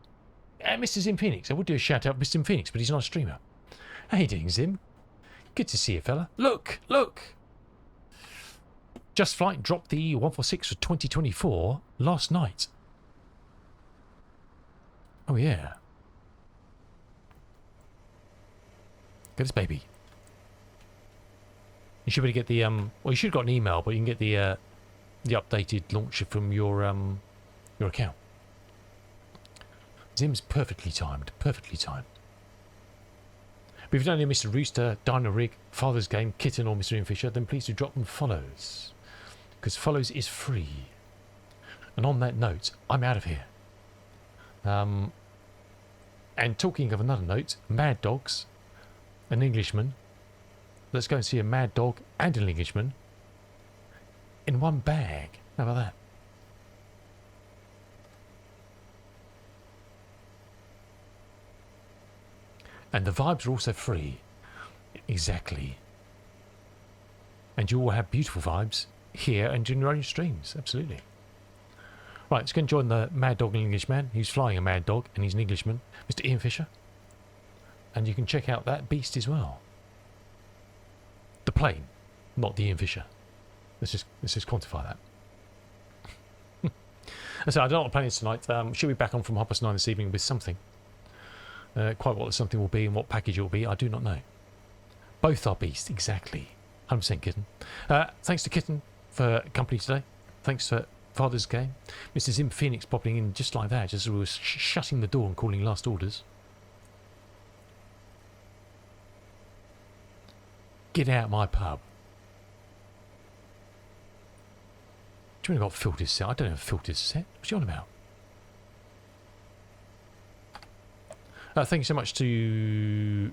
Mr. Zim Phoenix. I would do a shout out for Mr. Zim Phoenix, but he's not a streamer. How you doing, Zim? Good to see you, fella. Look! Just Flight dropped the 146 for 2024 last night. Oh, yeah. Get this baby. You should be able to get the well, you should have got an email, but you can get the updated launcher from your account. Zim's perfectly timed. But if you don't know Mr. Rooster, Dino Rig, Father's Game, Kitten, or Mr. Ian Fisher, then please do drop them follows, because follows is free. And on that note, I'm out of here. And talking of another note, Mad Dogs, an Englishman. Let's go and see a Mad Dog and an Englishman in one bag. How about that? And the vibes are also free. Exactly. And you all have beautiful vibes here and in your own streams. Absolutely. Right, let's go and join the Mad Dog and Englishman. He's flying a Mad Dog and he's an Englishman. Mr. Ian Fisher. And you can check out that beast as well. The plane, not the Ian Fisher. Let's just quantify that. So I don't know what the plan is tonight. She'll be back on from 9:30 this evening with something. Quite what the something will be and what package it will be, I do not know. Both are beasts, exactly. 100% Kitten. Thanks to Kitten for company today. Thanks for Father's Game. Mr. Zim Phoenix popping in just like that, just as we were shutting the door and calling last orders. Get out my pub. Do you mean I've got filters set? I don't have filters set. What's you on about? Thank you so much to...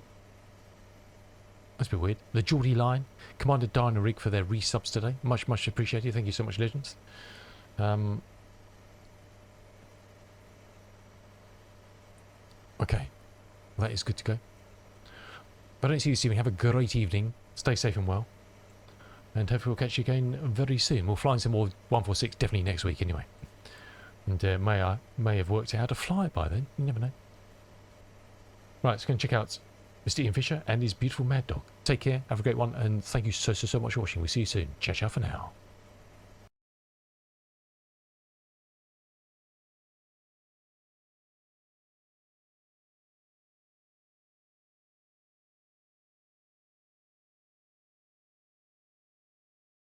That's a bit weird. The Geordie Line, Commander Diana Rig for their resubs today. Much, much appreciated. Thank you so much, legends. Okay. That is good to go. If I don't see you this evening, have a great evening. Stay safe and well. And hopefully we'll catch you again very soon. We'll fly in some more 146 definitely next week anyway. And may have worked out how to fly it by then. You never know. Right, let's go and check out Mr. Ian Fisher and his beautiful Mad Dog. Take care, have a great one, and thank you so much for watching. We'll see you soon. Ciao, ciao for now.